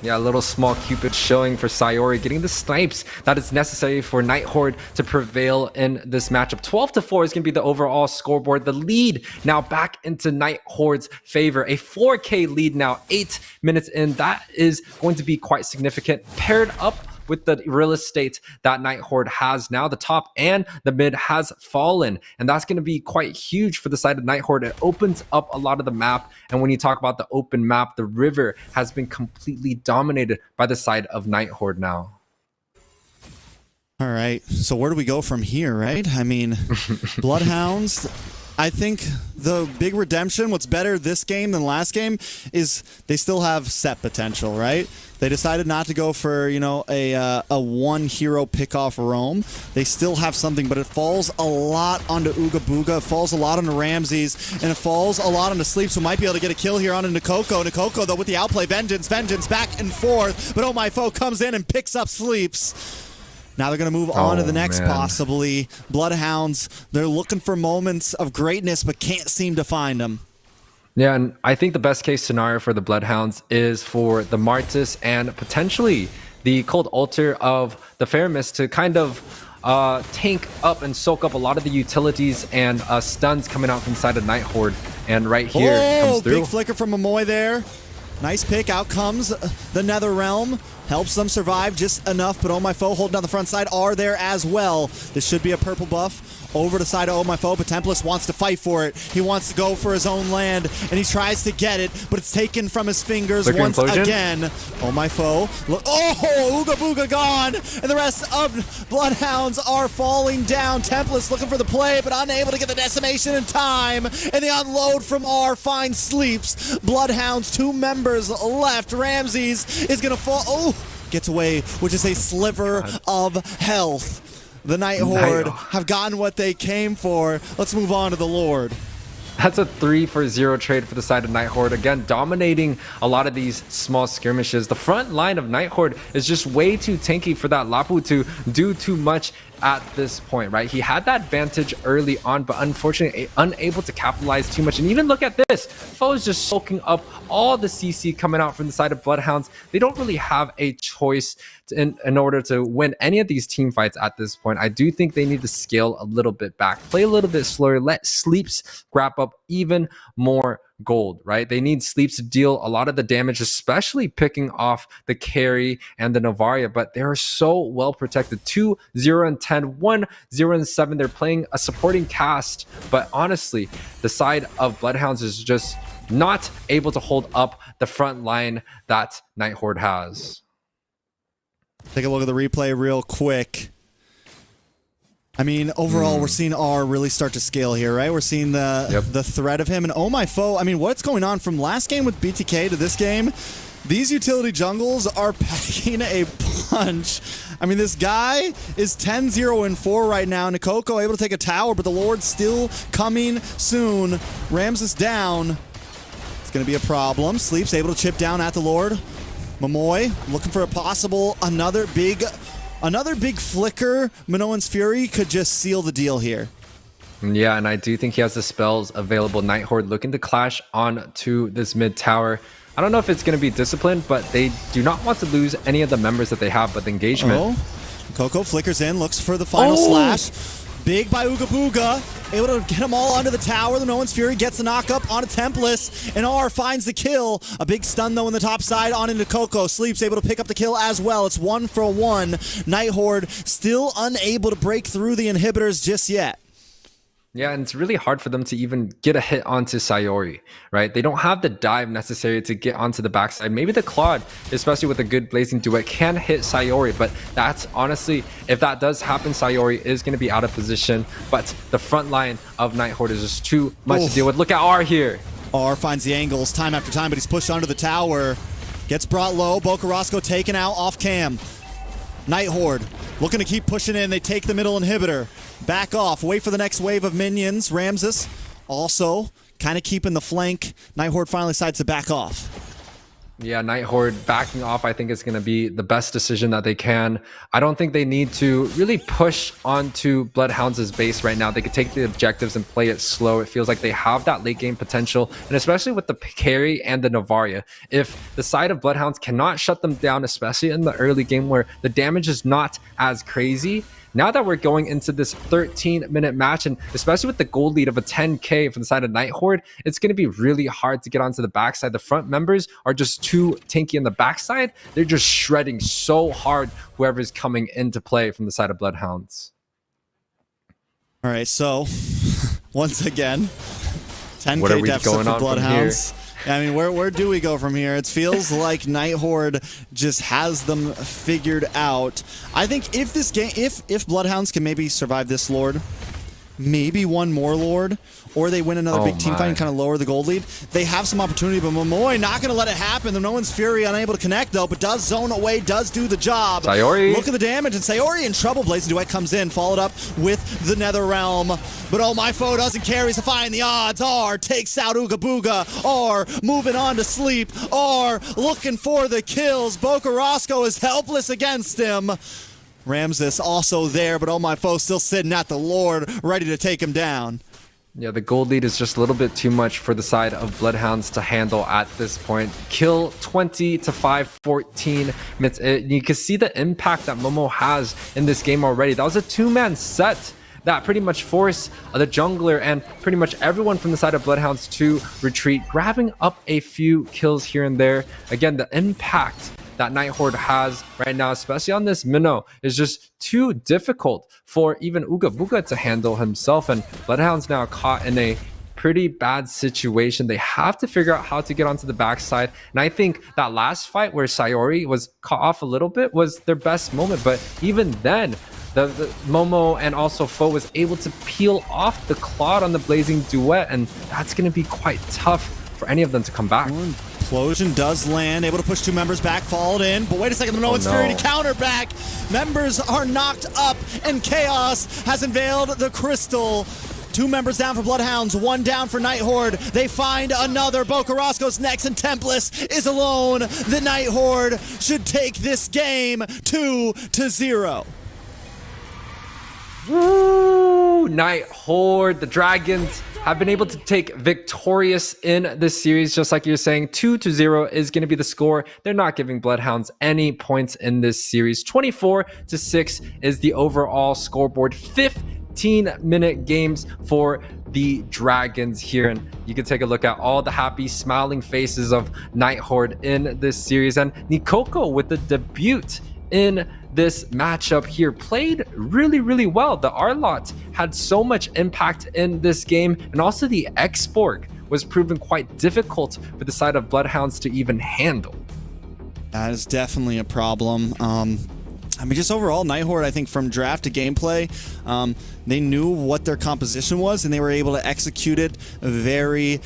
Yeah, a little small Cupid showing for Sayori, getting the snipes that is necessary for NightHorde to prevail in this matchup. 12-4 is going to be the overall scoreboard. The lead now back into NightHorde's favor. A 4K lead now, 8 minutes in. That is going to be quite significant. Paired up with the real estate that NightHorde has now, the top and the mid has fallen, and that's going to be quite huge for the side of NightHorde. It opens up a lot of the map, and when you talk about the open map, the river has been completely dominated by the side of NightHorde now. All right, so where do we go from here, right? I mean, BloodHounds, I think the big redemption, what's better this game than last game, is they still have set potential, right? They decided not to go for, you know, a one hero pick-off roam. They still have something, but it falls a lot onto Ooga Booga. It falls a lot onto Ramses, and it falls a lot onto Sleep, so might be able to get a kill here onto Nikoko. Nikoko, though, with the outplay. Vengeance back and forth, but Oh My Foe comes in and picks up Sleeps. Now they're going to move on to the next, possibly. BloodHounds, they're looking for moments of greatness, but can't seem to find them. Yeah, and I think the best case scenario for the BloodHounds is for the Martis and potentially the Cold Altar of the Faramis to kind of tank up and soak up a lot of the utilities and stuns coming out from the side of NightHorde. And right here comes through. Big flicker from Momoy there. Nice pick. Out comes the Nether Realm. Helps them survive just enough, but Oh My Foe holding down the front side are there as well. This should be a purple buff over the side of Oh My Foe, but Tempest wants to fight for it. He wants to go for his own land, and he tries to get it, but it's taken from his fingers once again. Oh My Foe. Look, oh, Ooga Booga gone, and the rest of BloodHounds are falling down. Tempest looking for the play, but unable to get the decimation in time, and the unload from R finds Sleeps. BloodHounds, 2 members left. Ramses is going to fall. Oh, gets away with just a sliver of health. The NightHorde have gotten what they came for. Let's move on to the Lord. That's a 3-for-0 trade for the side of NightHorde. Again, dominating a lot of these small skirmishes. The front line of NightHorde is just way too tanky for that Lapu to do too much at this point, right? He had that advantage early on, but unfortunately unable to capitalize too much. And even look at this. Foe is just soaking up all the CC coming out from the side of BloodHounds. They don't really have a choice in order to win any of these team fights at this point. I do think they need to scale a little bit back, play a little bit slower, let Sleeps grab up even more gold, right? They need Sleeps to deal a lot of the damage, especially picking off the carry and the Novaria, but they are so well protected. 2, 0, and 10, 1, 0, and 7. They're playing a supporting cast, but honestly, the side of BloodHounds is just not able to hold up the front line that NightHorde has. Take a look at the replay real quick. I mean, overall, we're seeing R really start to scale here, right? We're seeing the threat of him. And oh my foe, I mean, what's going on from last game with BTK to this game? These utility jungles are packing a punch. I mean, this guy is 10-0 and 4 right now. Nikoko able to take a tower, but the Lord's still coming soon. Rams is down. It's going to be a problem. Sleeps able to chip down at the Lord. Momoy looking for a possible another big flicker. Minoan's Fury could just seal the deal here. Yeah, and I do think he has the spells available. NightHorde looking to clash on to this mid tower. I don't know if it's going to be disciplined, but they do not want to lose any of the members that they have, but the engagement. Oh, Coco flickers in, looks for the final slash. Big by Ooga Booga, able to get them all onto the tower. The Minoan's Fury gets the knock up onto Tempest, and R finds the kill. A big stun though on the top side on into Coco. Sleeps able to pick up the kill as well. It's 1 for 1. NightHorde still unable to break through the inhibitors just yet. Yeah, and it's really hard for them to even get a hit onto Sayori, right? They don't have the dive necessary to get onto the backside. Maybe the Claude, especially with a good Blazing Duet, can hit Sayori, but that's honestly, if that does happen, Sayori is going to be out of position. But the front line of NightHorde is just too much to deal with. Look at R here. R finds the angles time after time, but he's pushed under the tower. Gets brought low. Bocarasco taken out off cam. NightHorde looking to keep pushing in. They take the middle inhibitor. Back off. Wait for the next wave of minions. Ramses also kind of keeping the flank. NightHorde finally decides to back off. Yeah, NightHorde backing off, I think, is going to be the best decision that they can. I don't think they need to really push onto BloodHounds' base right now. They could take the objectives and play it slow. It feels like they have that late game potential, and especially with the carry and the Novaria. If the side of BloodHounds cannot shut them down, especially in the early game where the damage is not as crazy, now that we're going into this 13-minute match, and especially with the gold lead of a 10k from the side of NightHorde, it's going to be really hard to get onto the backside. The front members are just too tanky on the backside. They're just shredding so hard whoever's coming into play from the side of BloodHounds. All right, so once again, 10k what are we deficit going for on BloodHounds. from here? I mean, where do we go from here? It feels like NightHorde just has them figured out. I think if this game, if BloodHounds can maybe survive this Lord, maybe one more Lord, or they win another big team fight and kind of lower the gold lead, they have some opportunity, but Momoy not going to let it happen. The Minoan's Fury unable to connect, though, but does zone away, does do the job. Sayori. Look at the damage, and Sayori in trouble. Blazing Duet comes in, followed up with the Netherrealm. But oh, my foe doesn't care. He's defying the odds. R takes out Ooga Booga. R moving on to sleep. R looking for the kills. Bocarasco is helpless against him. Ramses also there, but oh, my foe still sitting at the Lord, ready to take him down. Yeah, the gold lead is just a little bit too much for the side of BloodHounds to handle at this point. Kill 20 to 5, 14 minutes. You can see the impact that Momo has in this game already. That was a two-man set that pretty much forced the jungler and pretty much everyone from the side of BloodHounds to retreat, grabbing up a few kills here and there. Again, the impact that NightHorde has right now, especially on this Minnow, is just too difficult for even Ooga Booga to handle himself, and BloodHounds now caught in a pretty bad situation. They have to figure out how to get onto the backside, and I think that last fight where Sayori was caught off a little bit was their best moment, but even then, the Momo and also Foe was able to peel off the Claude on the Blazing Duet, and that's going to be quite tough for any of them to come back. Implosion does land, able to push two members back, followed in, but wait a second, the Minoan's Fury to counter back. Members are knocked up, and Chaos has unveiled the crystal. Two members down for BloodHounds, one down for NightHorde. They find another. Bocarasco's next, and Tempest is alone. The NightHorde should take this game 2-0. Woo! NightHorde, the Dragons have been able to take victorious in this series, just like you're saying. 2-0 is going to be the score. They're not giving BloodHounds any points in this series. 24-6 is the overall scoreboard. 15-minute games for the Dragons here. And you can take a look at all the happy smiling faces of NightHorde in this series. And Nikoko with the debut in this matchup here played really well. The Arlott had so much impact in this game, and also the X-Borg was proven quite difficult for the side of BloodHounds to even handle. That is definitely a problem. I mean, just overall, NightHorde, I think from draft to gameplay, they knew what their composition was, and they were able to execute it very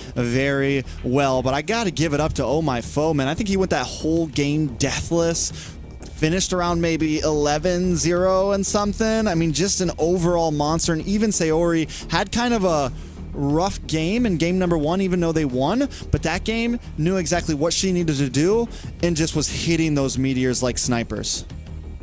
well. But I got to give it up to Oh My Foe, man. I think he went that whole game deathless, finished around maybe 11-0 and something. I mean, just an overall monster. And even Sayori had kind of a rough game in game number 1, even though they won, but that game knew exactly what she needed to do and just was hitting those meteors like snipers.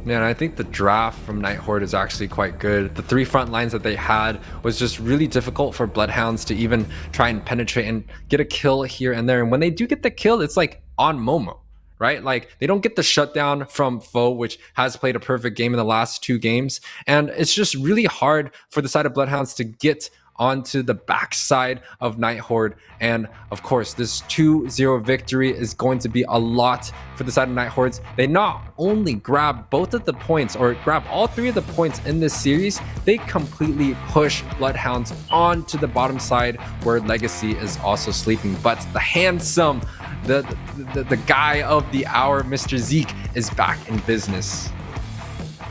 Man, I think the draft from NightHorde is actually quite good. The 3 front lines that they had was just really difficult for BloodHounds to even try and penetrate and get a kill here and there. And when they do get the kill, it's like on Momo, right? Like they don't get the shutdown from Foe, which has played a perfect game in the last 2 games. And it's just really hard for the side of BloodHounds to get onto the backside of NightHorde. And of course, this 2-0 victory is going to be a lot for the side of NightHordes. They not only grab both of the points, or grab all 3 of the points in this series, they completely push BloodHounds onto the bottom side where LEGACi is also sleeping. But the handsome, the guy of the hour, Mr. Zeke, is back in business.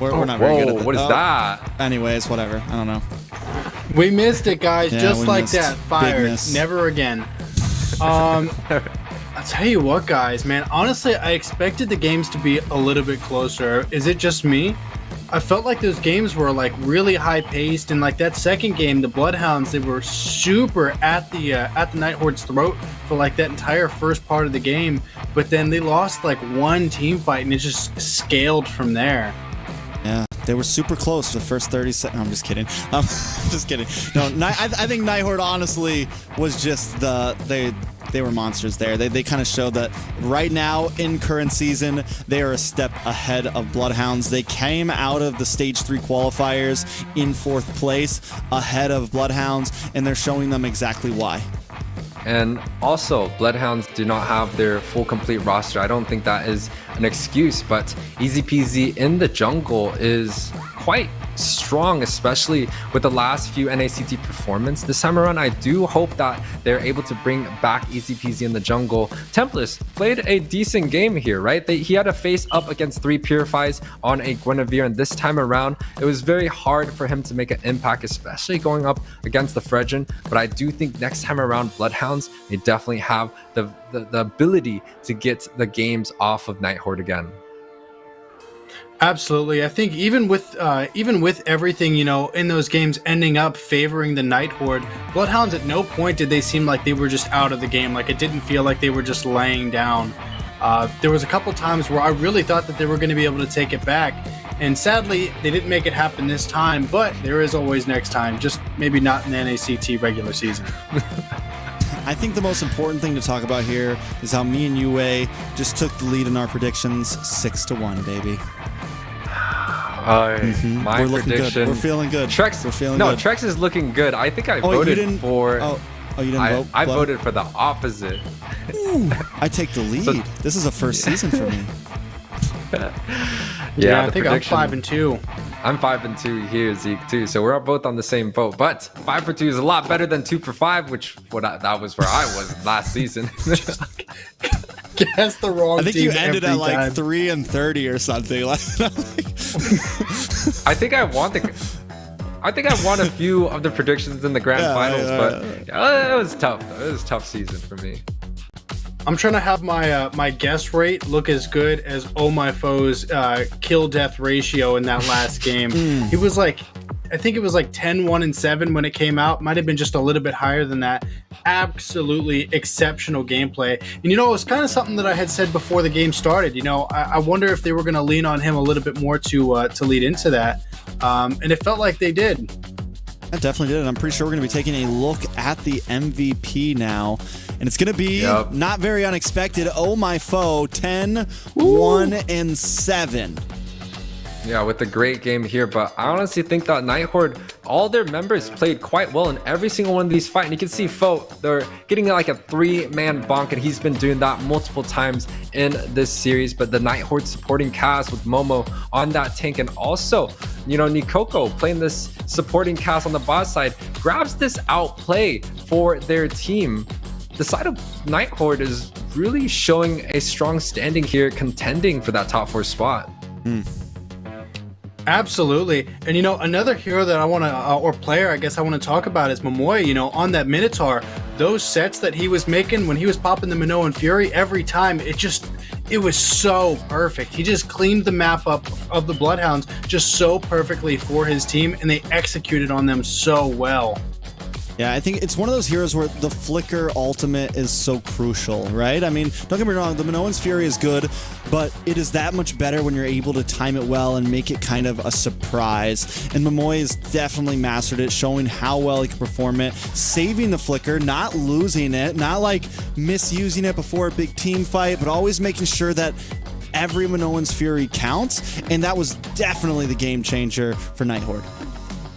We're not very good at that. What is that? Anyways, whatever. I don't know. We missed it, guys. Yeah, just we like missed. that. Fired. Bigness. Never again. I'll tell you what, guys, man. Honestly, I expected the games to be a little bit closer. Is it just me? I felt like those games were like really high paced, and like that second game, the BloodHounds, they were super at the NightHorde's throat for like that entire first part of the game. But then they lost like one team fight, and it just scaled from there. Yeah, they were super close the first 30 seconds. No, I'm just kidding. Just kidding. No, I think NightHorde honestly was just they were monsters there. They kind of showed that right now in current season, they are a step ahead of BloodHounds. They came out of the stage 3 qualifiers in 4th place ahead of BloodHounds, and they're showing them exactly why. And also, BloodHounds do not have their full complete roster. I don't think that is an excuse, but Easy Peasy in the jungle is quite strong, especially with the last few NACT performance this time around. I do hope that they're able to bring back Easy Peasy in the jungle. Tempest played a decent game here, right? He had to face up against 3 Purifies on a Guinevere, and this time around, it was very hard for him to make an impact, especially going up against the Fredrin. But I do think next time around, BloodHounds, they definitely have the ability to get the games off of NightHorde again. Absolutely. I think even with everything, you know, in those games ending up favoring the NightHorde, BloodHounds at no point did they seem like they were just out of the game. Like it didn't feel like they were just laying down. There was a couple times where I really thought that they were going to be able to take it back. And sadly, they didn't make it happen this time, but there is always next time, just maybe not in the NACT regular season. I think the most important thing to talk about here is how me and Yue just took the lead in our predictions 6-1, baby. My We're looking prediction. good. We're feeling good. Trex, We're feeling no, good. Trex is looking good. I think I voted for. Oh, you didn't vote? I voted for the opposite. Ooh, I take the lead. So, this is a first season for me. Yeah, I think I'm 5-2. I'm 5-2 here, Zeke, too. So we're both on the same boat. But 5 for 2 is a lot better than 2 for 5, which that was where I was last season. Guess the wrong. I think team you ended every at like time. 3-30 or something. I think I won a few of the predictions in the grand finals, but it was tough. It was a tough season for me. I'm trying to have my my guess rate look as good as Oh My Foe's kill death ratio in that last game. He was like, I think it was like 10-1-7 when it came out. Might have been just a little bit higher than that. Absolutely exceptional gameplay. And you know, it was kind of something that I had said before the game started. You know, I wonder if they were going to lean on him a little bit more to lead into that. And it felt like they did. I definitely did. I'm pretty sure we're going to be taking a look at the MVP now. And it's going to be not very unexpected. Oh My Foe, 10-1-7. Yeah, with a great game here, but I honestly think that NightHorde, all their members played quite well in every single one of these fights. And you can see Foe, they're getting like a 3-man bonk, and he's been doing that multiple times in this series. But the NightHorde supporting cast with Momo on that tank, and also, you know, Nikoko playing this supporting cast on the bot side, grabs this outplay for their team. The side of NightHorde is really showing a strong standing here, contending for that top 4 spot. Absolutely. And you know, another hero that I want to, or player I guess I want to talk about is Momoy. You know, on that Minotaur, those sets that he was making when he was popping the Minoan Fury every time, it was so perfect. He just cleaned the map up of the Bloodhounds just so perfectly for his team, and they executed on them so well. Yeah, I think it's one of those heroes where the flicker ultimate is so crucial, right? I mean, don't get me wrong, the Minoan's Fury is good, but it is that much better when you're able to time it well and make it kind of a surprise. And Momoy has definitely mastered it, showing how well he can perform it, saving the flicker, not losing it, not like misusing it before a big team fight, but always making sure that every Minoan's Fury counts, and that was definitely the game changer for NightHorde.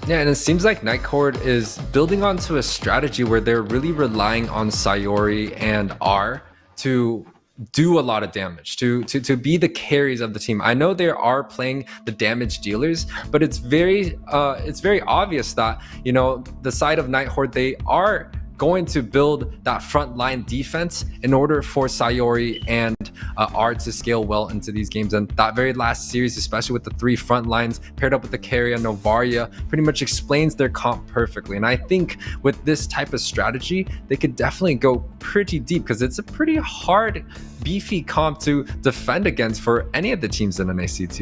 Yeah, and it seems like NightHorde is building onto a strategy where they're really relying on Sayori and R to do a lot of damage, to be the carries of the team. I know they are playing the damage dealers, but it's very obvious that, you know, the side of NightHorde, they are going to build that front line defense in order for Sayori and R to scale well into these games. And that very last series, especially with the 3 front lines paired up with the carry and Novaria, pretty much explains their comp perfectly. And I think with this type of strategy, they could definitely go pretty deep, because it's a pretty hard, beefy comp to defend against for any of the teams in NACT.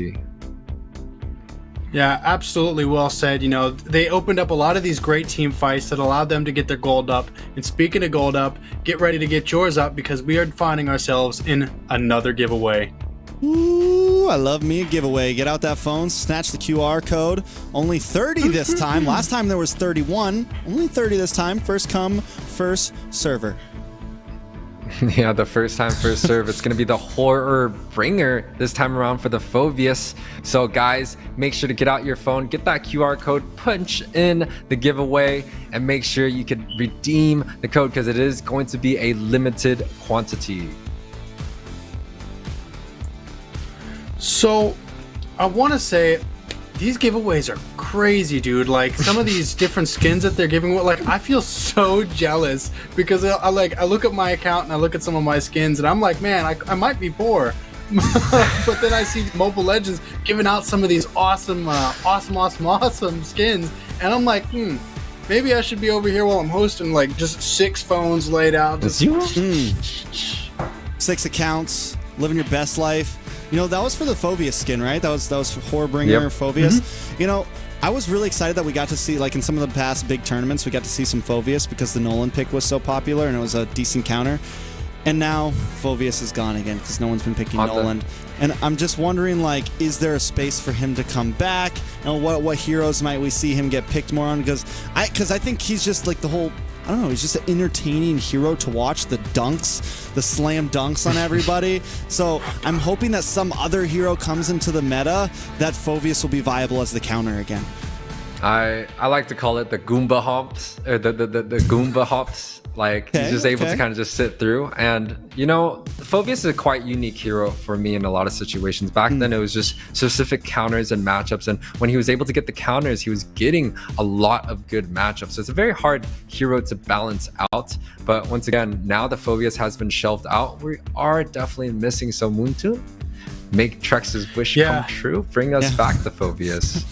Yeah, absolutely well said. You know, they opened up a lot of these great team fights that allowed them to get their gold up. And speaking of gold up, get ready to get yours up, because we are finding ourselves in another giveaway. Ooh, I love me a giveaway. Get out that phone, snatch the QR code. Only 30 this time. Last time there was 31. Only 30 this time. First come, first server. Yeah, the first time, first serve. It's going to be the horror bringer this time around for the Phoveus. So guys, make sure to get out your phone, get that QR code, punch in the giveaway, and make sure you can redeem the code, because it is going to be a limited quantity. So I want to say, these giveaways are crazy, dude. Like, some of these different skins that they're giving, like, I feel so jealous, because I look at my account and I look at some of my skins and I'm like, man, I might be poor. But then I see Mobile Legends giving out some of these awesome skins, and I'm like, maybe I should be over here while I'm hosting, like, just 6 phones laid out. Just 6 accounts, living your best life. You know, that was for the Phoveus skin, right? That was Horrorbringer, Phoveus. You know, I was really excited that we got to see, like, in some of the past big tournaments, we got to see some Phoveus, because the Nolan pick was so popular and it was a decent counter. And now Phoveus is gone again, because no one's been picking Nolan. And I'm just wondering, like, is there a space for him to come back? You know, what heroes might we see him get picked more on? Because I think he's just like the whole, I don't know, he's just an entertaining hero to watch. The dunks, the slam dunks on everybody. So I'm hoping that some other hero comes into the meta that Phoveus will be viable as the counter again. I like to call it the Goomba hops, or the Goomba hops. Like, he's just able to kind of just sit through. And, you know, Phoveus is a quite unique hero for me in a lot of situations. Back then, it was just specific counters and matchups. And when he was able to get the counters, he was getting a lot of good matchups. So it's a very hard hero to balance out. But once again, now that Phoveus has been shelved out, we are definitely missing. So Moontoon, make Trex's wish come true. Bring us back to Phoveus.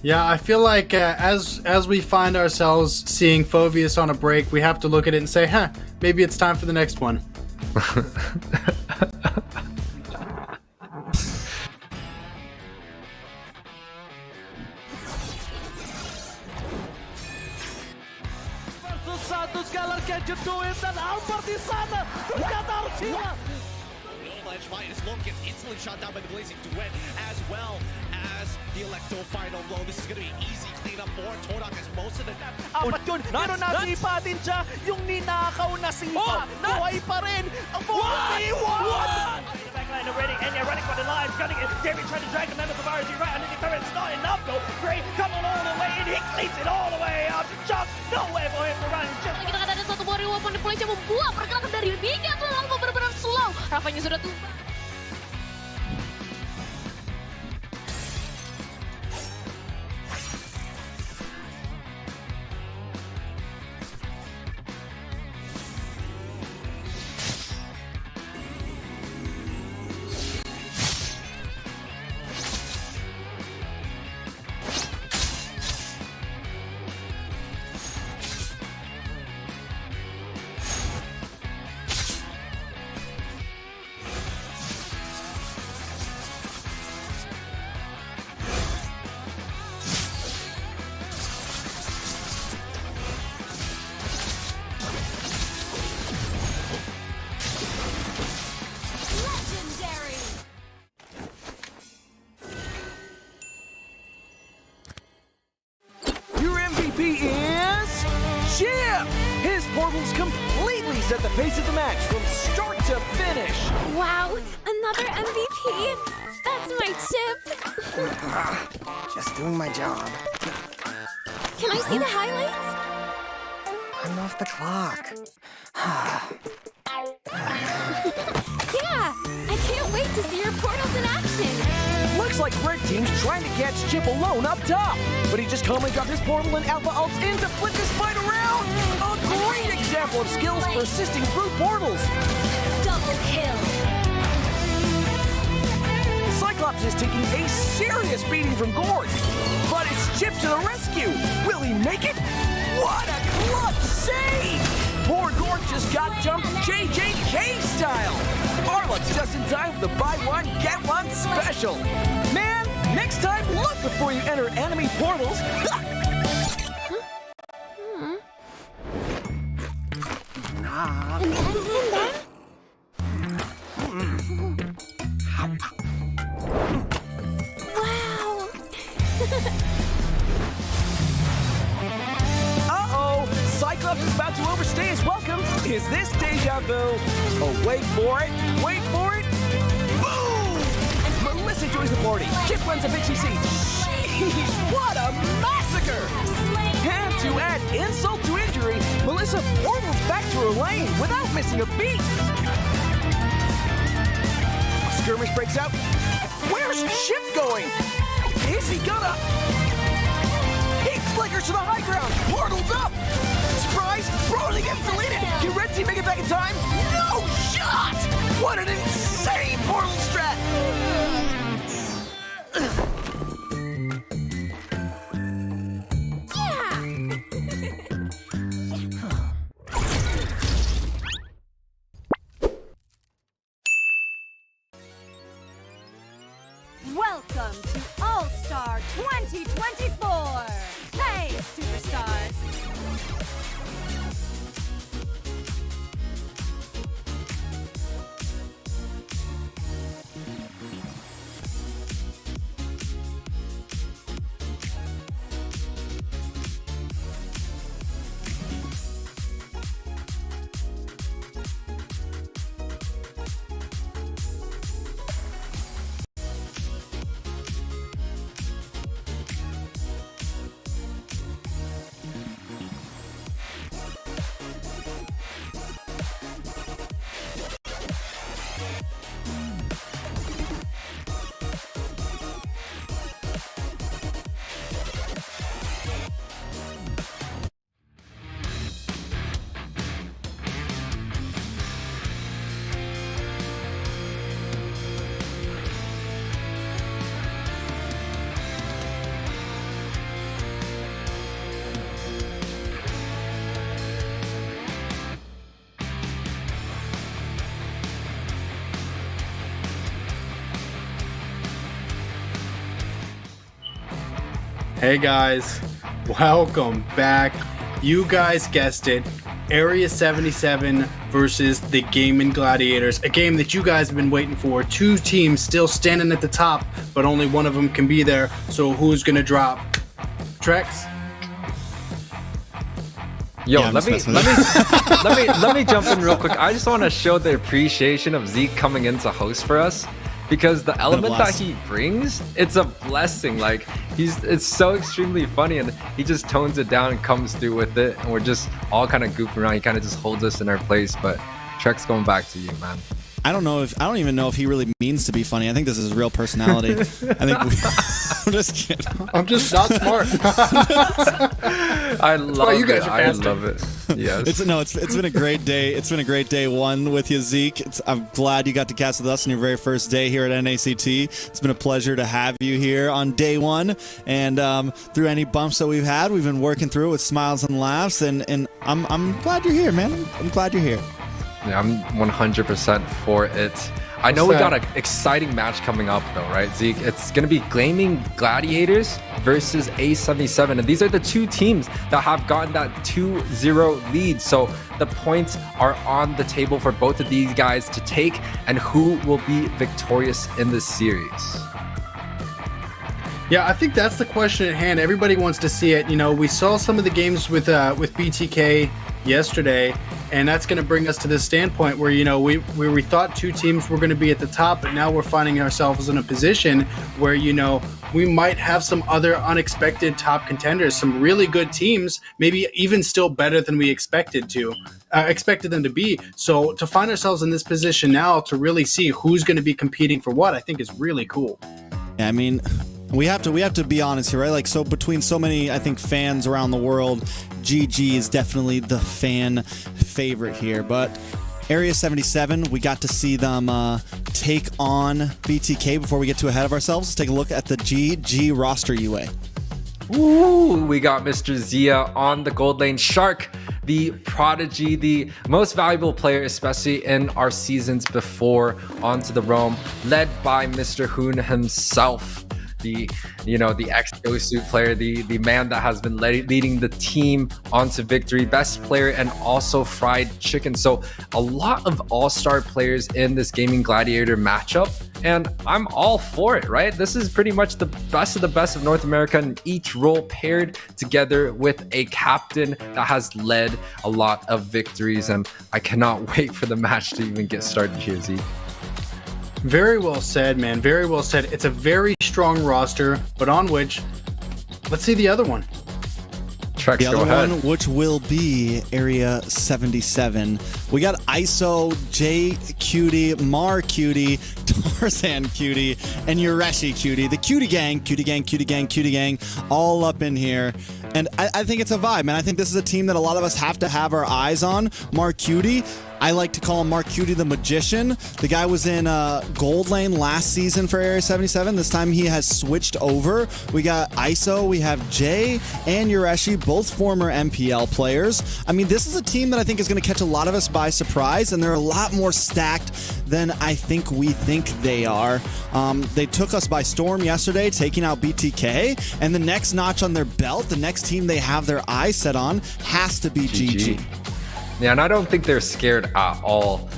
Yeah, I feel like as we find ourselves seeing Phoveus on a break, we have to look at it and say, maybe it's time for the next one. Gets instantly shot down by the Blazing Duet, as well as the Electo final blow. This is going to be easy cleanup for Todok, as most of the... Apat yun, pero nasipa din siya. Yung ninakaw na sipa, buhay pa rin. Ang buhay! and they're running for the lines, gunning it. David trying to drag the members of RG right underneath the turret. It's not enough though. Gray coming all the way in. He cleans it all the way up. Just nowhere for him to run. Just Kita kan ada satu warrior weapon di polisi yang membuat pergerakan dari Liga tuh lalu benar-benar slow. Rafanya sudah tumbang. Is Chip! His portals completely set the pace of the match from start to finish. Wow, another MVP. That's my Chip. Just doing my job. Can I see the highlights? I'm off the clock. Yeah, I can't wait to see your portals in action. Looks like Red Team's trying to catch Chip alone up top, but he just calmly dropped his portal and Alpha ults in to flip this fight around. A great example of skills persisting through portals. Double kill. Cyclops is taking a serious beating from Gord, but it's Chip to the rescue. Will he make it? What a clutch save! Poor Gord just got jumped JJK style. Arlot's just in time for the buy one, get one special. Man, next time look before you enter enemy portals. And then? Wow. Uh-oh, Cyclops is about to overstay his welcome. Is this deja vu? Oh, wait for it. Wait for it. Boom! Melissa joins the party. Chip runs a Pixie seat. Jeez, what a massacre! And to add insult to injury, Melissa portals back to her lane without missing a beat. A skirmish breaks out. Where's Chip going? Is he gonna... He flickers to the high ground. Portal's up. Surprise! Portal gets deleted. Can Red Team make it back in time? No shot! What an insane portal strat! Welcome to All-Star 2024! Hey, superstars! Hey guys, welcome back. You guys guessed it, Area 77 versus the Gaimin Gladiators, a game that you guys have been waiting for. Two teams still standing at the top, but only one of them can be there. So who's gonna drop? Trex? Yo, Yeah, let me jump in real quick. I just want to show the appreciation of Zeke coming in to host for us, because the element that he brings, it's a blessing. Like it's so extremely funny, and he just tones it down and comes through with it, and we're just all kind of goofing around. He kind of just holds us in our place. But Trek's going back to you, man. I don't even know if he really means to be funny. I think this is his real personality. I'm just kidding. I'm just not smart. I love it. I love it. Yes. It's been a great day. It's been a great day one with you, Zeke. I'm glad you got to cast with us on your very first day here at NACT. It's been a pleasure to have you here on day one. And through any bumps that we've had, we've been working through it with smiles and laughs. And I'm glad you're here, man. I'm glad you're here. Yeah, I'm 100% for it. I know we got an exciting match coming up, though, right, Zeke? It's going to be Gaimin Gladiators versus A77. And these are the two teams that have gotten that 2-0 lead. So the points are on the table for both of these guys to take. And who will be victorious in this series? Yeah, I think that's the question at hand. Everybody wants to see it. You know, we saw some of the games with BTK yesterday, and that's going to bring us to this standpoint where, you know, we thought two teams were going to be at the top, but now we're finding ourselves in a position where, you know, we might have some other unexpected top contenders, some really good teams, maybe even still better than we expected them to be. So to find ourselves in this position now to really see who's going to be competing for what, I think is really cool. Yeah, I mean, we have to be honest here, right? Like, so between so many, I think, fans around the world, GG is definitely the fan favorite here. But Area 77, we got to see them take on BTK. Before we get too ahead of ourselves, let's take a look at the GG roster UA. Ooh, we got Mr. Zia on the gold lane. Shark, the prodigy, the most valuable player, especially in our seasons before, onto the roam, led by Mr. Hoon himself. The ex-Gosu player, the man that has been leading the team onto victory, best player, and also fried chicken. So a lot of all-star players in this Gaimin Gladiator matchup, and I'm all for it, right? This is pretty much the best of North America in each role, paired together with a captain that has led a lot of victories, and I cannot wait for the match to even get started here, Z. Very well said, man. Very well said. It's a very strong roster, but on which, let's see the other one. The other one, which will be Area 77. We got ISO, J Cutie, Mar Cutie, Tarzan Cutie, and Yureshi Cutie. The Cutie Gang, all up in here. And I think it's a vibe, man. I think this is a team that a lot of us have to have our eyes on. Mar Cutie, I like to call him Mark Cutie the Magician. The guy was in Gold Lane last season for Area 77. This time he has switched over. We got ISO, we have Jay and Yureshi, both former MPL players. I mean, this is a team that I think is going to catch a lot of us by surprise, and they're a lot more stacked than I think we think they are. They took us by storm yesterday, taking out BTK, and the next notch on their belt, the next team they have their eyes set on, has to be GG. Yeah, and I don't think they're scared at all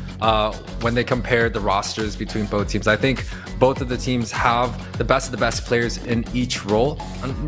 when they compare the rosters between both teams. I think both of the teams have the best of the best players in each role.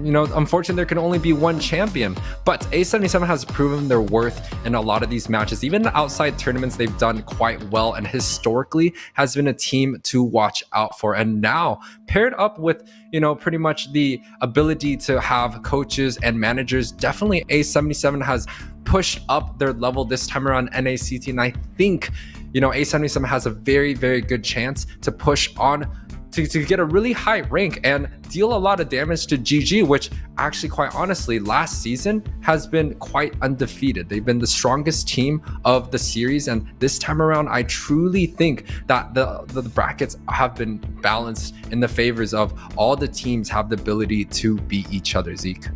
You know, unfortunately, there can only be one champion, but A77 has proven their worth in a lot of these matches. Even outside tournaments, they've done quite well, and historically has been a team to watch out for. And now, paired up with, you know, pretty much the ability to have coaches and managers, definitely A77 has pushed up their level this time around NACT, and I think, you know, A77 has a very, very good chance to push on to get a really high rank and deal a lot of damage to GG, which actually, quite honestly, last season has been quite undefeated. They've been the strongest team of the series, and this time around, I truly think that the brackets have been balanced in the favors of all the teams have the ability to beat each other, Zeke.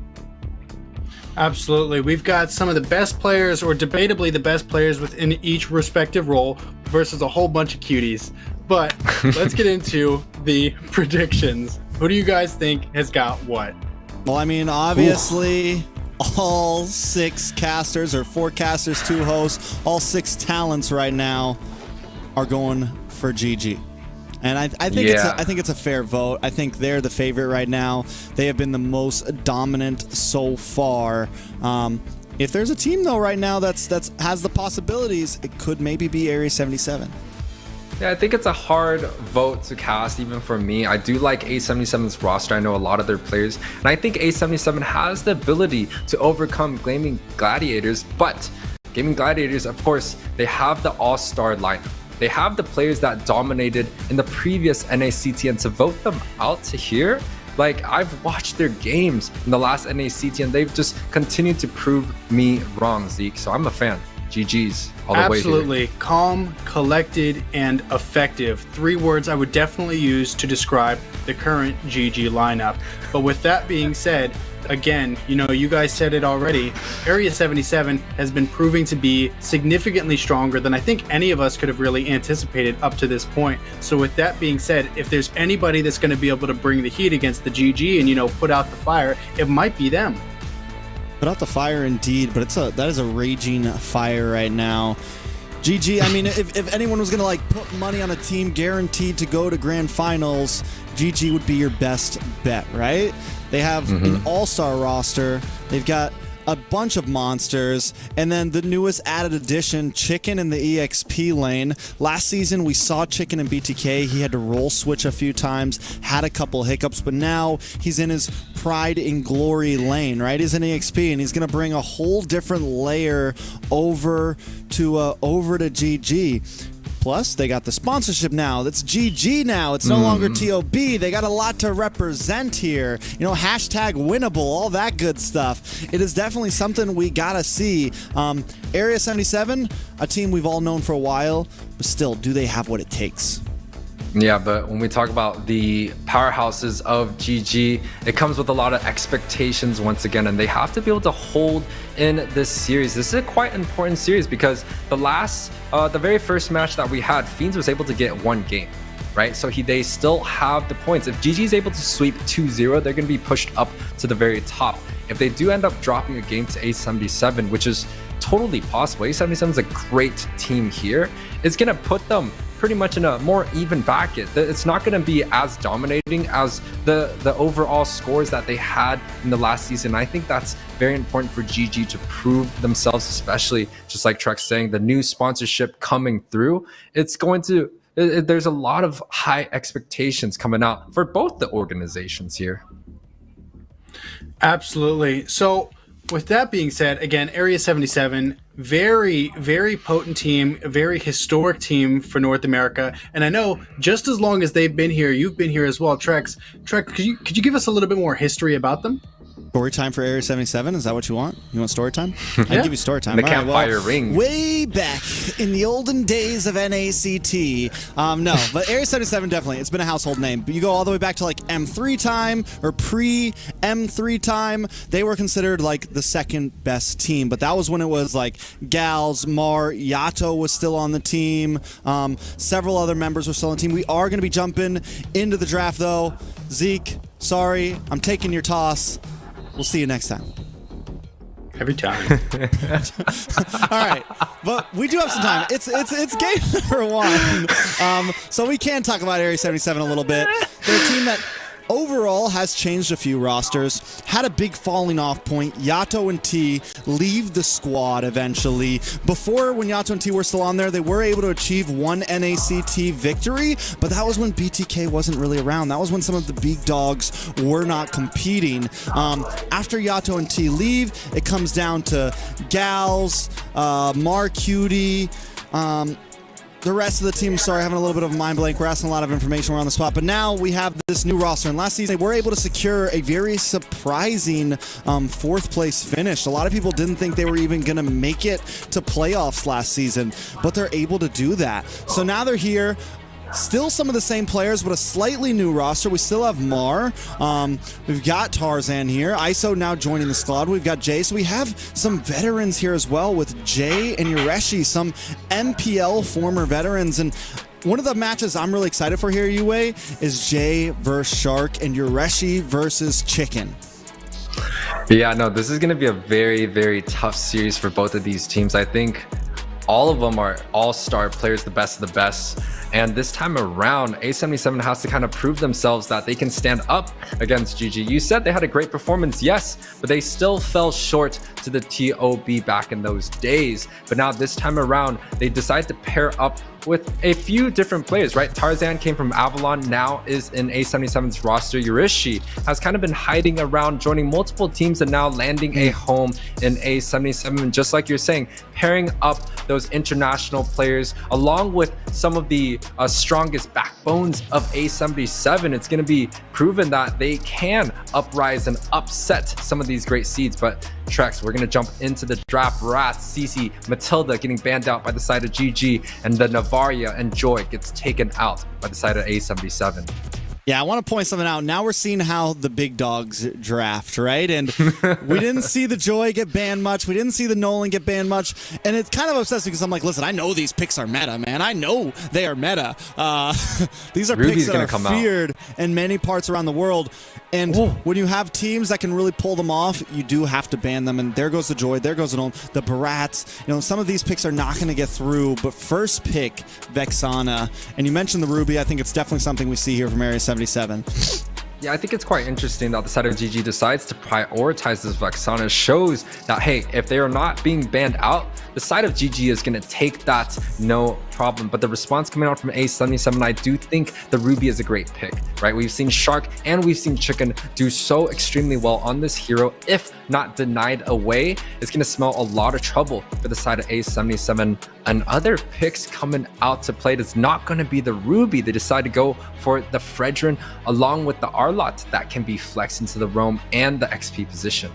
Absolutely. We've got some of the best players, or debatably the best players within each respective role, versus a whole bunch of cuties. But let's get into the predictions. Who do you guys think has got what? Well, I mean, obviously, all 6 casters, or 4 casters, 2 hosts, all 6 talents right now are going for GG. And I think it's a fair vote. I think they're the favorite right now. They have been the most dominant so far. If there's a team though right now that's has the possibilities, it could maybe be Area 77. Yeah, I think it's a hard vote to cast even for me. I do like A77's roster. I know a lot of their players, and I think A77 has the ability to overcome Gaimin Gladiators, but Gaimin Gladiators, of course, they have the all-star lineup. They have the players that dominated in the previous NACT, and to vote them out to here, like, I've watched their games in the last NACT, and they've just continued to prove me wrong, Zeke. So I'm a fan. GG's all the way here. Absolutely. Calm, collected, and effective. 3 words I would definitely use to describe the current GG lineup. But with that being said, again, you know, you guys said it already, Area 77 has been proving to be significantly stronger than I think any of us could have really anticipated up to this point. So with that being said, if there's anybody that's going to be able to bring the heat against the GG and, you know, put out the fire, it might be them. Put out the fire indeed, but that is a raging fire right now. GG, I mean, if anyone was going to like put money on a team guaranteed to go to grand finals, GG would be your best bet, right? They have an all-star roster. They've got a bunch of monsters, and then the newest added addition, Chicken in the EXP lane. Last season, we saw Chicken in BTK. He had to roll switch a few times, had a couple hiccups, but now he's in his pride and glory lane, right? He's in EXP, and he's going to bring a whole different layer over to GG. Plus, they got the sponsorship now. That's GG now. It's no longer TOB. They got a lot to represent here. You know, hashtag winnable, all that good stuff. It is definitely something we gotta see. Area 77, a team we've all known for a while, but still, do they have what it takes? Yeah, but when we talk about the powerhouses of GG, it comes with a lot of expectations once again, and they have to be able to hold in this series. This is a quite important series because the very first match that we had, FIENDS was able to get 1 game, right? So they still have the points. If GG is able to sweep 2-0, they're going to be pushed up to the very top. If they do end up dropping a game to A77, which is totally possible, A77 is a great team here, it's going to put them pretty much in a more even bracket. It's not going to be as dominating as the overall scores that they had in the last season. I think that's very important for GG to prove themselves, especially just like Truck's saying, the new sponsorship coming through. There's a lot of high expectations coming out for both the organizations here. Absolutely. So with that being said, again, Area 77, very, very potent team, a very historic team for North America. And I know just as long as they've been here, you've been here as well. Trek, could you give us a little bit more history about them? Story time for Area 77? Is that what you want? You want story time? I can give you story time. The campfire ring. Way back in the olden days of NACT. No, but Area 77 definitely. It's been a household name. But you go all the way back to like M3 time or pre-M3 time. They were considered like the second best team. But that was when it was like Gals, Mar, Yato was still on the team. Several other members were still on the team. We are going to be jumping into the draft though. Zeke, sorry, I'm taking your toss. We'll see you next time. Every time. All right, but we do have some time. It's game number 1, so we can talk about Area 77 a little bit. They're a team that overall has changed a few rosters, had a big falling off point. Yato and T leave the squad eventually. Before, when Yato and T were still on there, they were able to achieve 1 NACT victory, but that was when BTK wasn't really around. That was when some of the big dogs were not competing. After Yato and T leave, it comes down to Gals, Mar Cutie, the rest of the team, sorry, having a little bit of a mind blank. We're asking a lot of information. We're on the spot. But now we have this new roster. And last season, they were able to secure a very surprising 4th place finish. A lot of people didn't think they were even going to make it to playoffs last season, but they're able to do that. So now they're here. Still some of the same players, but a slightly new roster. We still have Mar. We've got Tarzan here. ISO now joining the squad. We've got Jay. So we have some veterans here as well with Jay and Yureshi, some MPL former veterans. And one of the matches I'm really excited for here, Yue, is Jay versus Shark and Yureshi versus Chicken. Yeah, no, this is going to be a very, very tough series for both of these teams. I think all of them are all-star players, the best of the best. And this time around, A77 has to kind of prove themselves that they can stand up against GG. You said they had a great performance, yes, but they still fell short to the TOB back in those days. But now this time around, they decided to pair up with a few different players, right? Tarzan came from Avalon, now is in A77's roster. Yurishi has kind of been hiding around, joining multiple teams and now landing a home in A77. Just like you're saying, pairing up those international players along with some of the strongest backbones of A77, it's going to be proven that they can uprise and upset some of these great seeds. But Trex, we're going to jump into the draft. Rats, Cece, Matilda getting banned out by the side of GG, and the Navaria and Joy gets taken out by the side of A77. Yeah, I want to point something out. Now we're seeing how the big dogs draft, right? And we didn't see the Joy get banned much. We didn't see the Nolan get banned much. And it's kind of obsessed because I'm like, listen, I know these picks are meta, man. I know they are meta. These are Ruby's picks that are feared in many parts around the world. And when you have teams that can really pull them off, you do have to ban them. And there goes the Joy, there goes the Nolan, the Barats. You know, some of these picks are not going to get through. But first pick, Vexana. And you mentioned the Ruby. I think it's definitely something we see here from Area 77. Yeah, I think it's quite interesting that the side of GG decides to prioritize this Vexana. Shows that, hey, if they are not being banned out, the side of GG is going to take that no problem. But the response coming out from A77, I do think the Ruby is a great pick, right? We've seen Shark and we've seen Chicken do so extremely well on this hero. If not denied away, it's going to smell a lot of trouble for the side of A77. And other picks coming out to play, it's not going to be the Ruby. They decide to go for the Fredrin along with the Arlott that can be flexed into the roam and the XP position.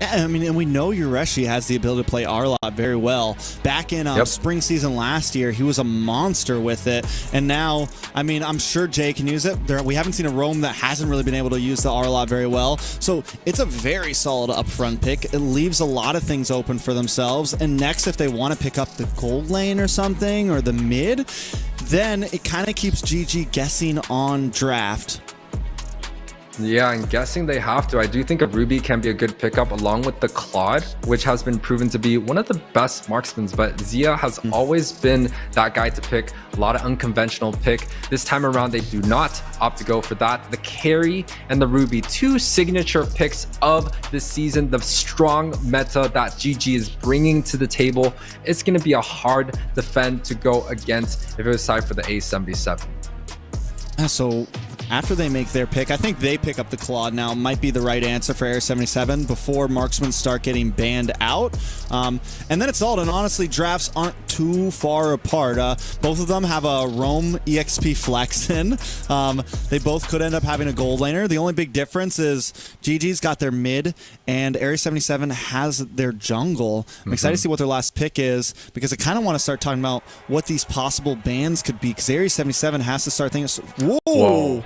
Yeah, I mean, and we know Yureshi has the ability to play Arlott very well. Back in spring season last year, he was a monster with it. And now, I mean, I'm sure Jay can use it. We haven't seen a roam that hasn't really been able to use the Arlott very well. So it's a very solid upfront pick. It leaves a lot of things open for themselves. And next, if they want to pick up the gold lane or something, or the mid, then it kind of keeps GG guessing on draft. Yeah, I'm guessing they have to. I do think a Ruby can be a good pickup along with the Claude, which has been proven to be one of the best marksmen. But Zia has always been that guy to pick. A lot of unconventional pick. This time around, they do not opt to go for that. The Carry and the Ruby, two signature picks of the season. The strong meta that GG is bringing to the table. It's going to be a hard defend to go against if it was side for the A77. So after they make their pick, I think they pick up the Claude now. Might be the right answer for Air 77 before marksmen start getting banned out. And then it's all, and honestly, drafts aren't too far apart. Both of them have a roam EXP flex in. They both could end up having a gold laner. The only big difference is GG's got their mid and Area 77 has their jungle. I'm excited to see what their last pick is because I kind of want to start talking about what these possible bans could be because Area 77 has to start thinking, whoa.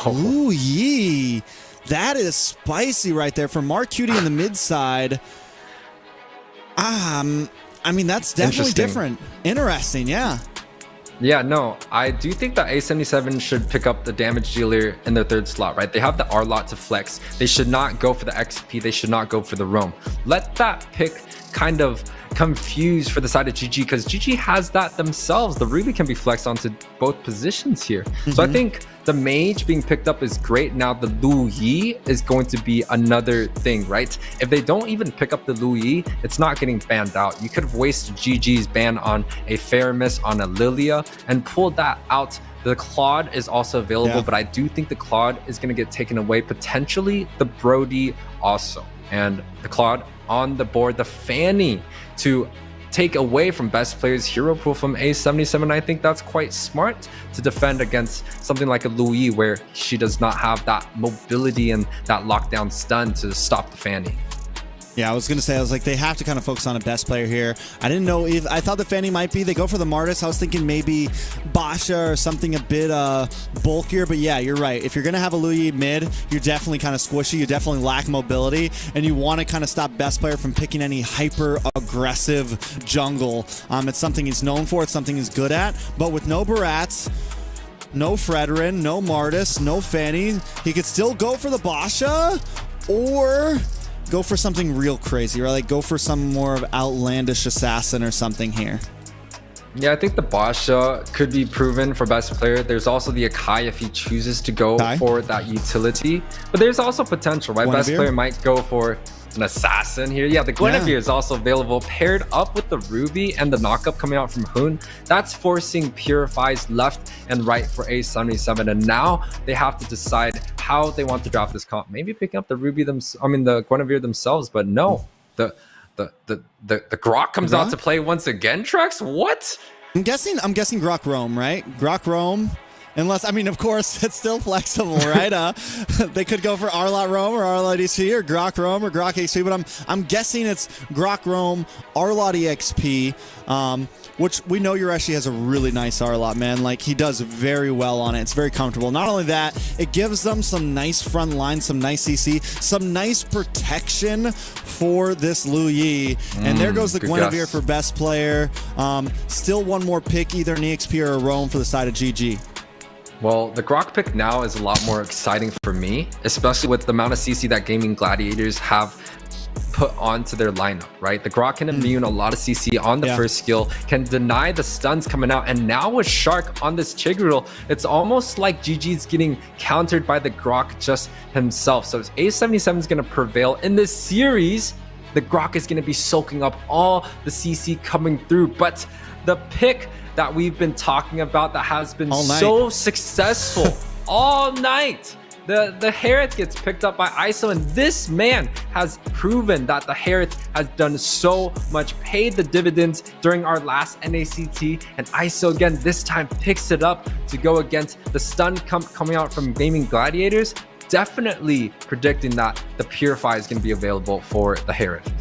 Ooh, yee. That is spicy right there from Mark Cutie in the mid side. I mean, that's definitely different. Interesting, yeah. Yeah, no, I do think that A77 should pick up the damage dealer in their third slot, right? They have the Arlott to flex. They should not go for the XP. They should not go for the roam. Let that pick kind of confused for the side of GG because GG has that themselves. The Ruby can be flexed onto both positions here. So I think the mage being picked up is great. Now the Lu Yi is going to be another thing, right? If they don't even pick up the Lu Yi, it's not getting banned out. You could have wasted GG's ban on a Faramis, on a Lilia, and pulled that out. The Claude is also available, but I do think the Claude is going to get taken away. Potentially the Brody also. And the Claude on the board, the Fanny to take away from best players hero pool from A77. I think that's quite smart to defend against something like a Louis where she does not have that mobility and that lockdown stun to stop the Fanny. Yeah, I was going to say, I was like, they have to kind of focus on a best player here. I didn't know if, I thought the Fanny might be, they go for the Martis. I was thinking maybe Basha or something a bit bulkier, but yeah, you're right. If you're going to have a Louis mid, you're definitely kind of squishy. You definitely lack mobility, and you want to kind of stop best player from picking any hyper-aggressive jungle. It's something he's known for. It's something he's good at, but with no Barats, no Fredrin, no Martis, no Fanny, he could still go for the Basha, or go for something real crazy, or like go for some more of outlandish assassin or something here. Yeah, I think the Basha could be proven for best player. There's also the Akai if he chooses to go for that utility. But there's also potential, right? Best player might go for an assassin here. Yeah, the Guinevere is also available paired up with the Ruby and the knockup coming out from Hoon. That's forcing Purifies left and right for A77. And now they have to decide how they want to draft this comp. Maybe picking up the Ruby the Guinevere themselves, but no. The Grok comes out to play once again, Trex? What? I'm guessing Grok Roam, right? Grok Roam. Unless, I mean, of course, it's still flexible, right? They could go for Arlot Roam or Arlot EXP or Grok Roam or Grok EXP, but I'm guessing it's Grok Roam, Arlot EXP, which we know Yureshi has a really nice Arlot, man. Like, he does very well on it. It's very comfortable. Not only that, it gives them some nice front line, some nice CC, some nice protection for this Lu Yi. And there goes the Guinevere for best player. Still one more pick, either an EXP or a Roam for the side of GG. Well, the Grok pick now is a lot more exciting for me, especially with the amount of CC that Gaming Gladiators have put onto their lineup, right? The Grok can immune a lot of CC on the first skill, can deny the stuns coming out, and now with Shark on this Chigrill, it's almost like GG's getting countered by the Grok just himself. So A77 is going to prevail in this series. The Grok is going to be soaking up all the CC coming through, but the pick that we've been talking about that has been so successful all night. The Harith gets picked up by ISO, and this man has proven that the Harith has done so much, paid the dividends during our last NACT, and ISO again this time picks it up to go against the stun coming out from Gaming Gladiators. Definitely predicting that the Purify is going to be available for the Harith.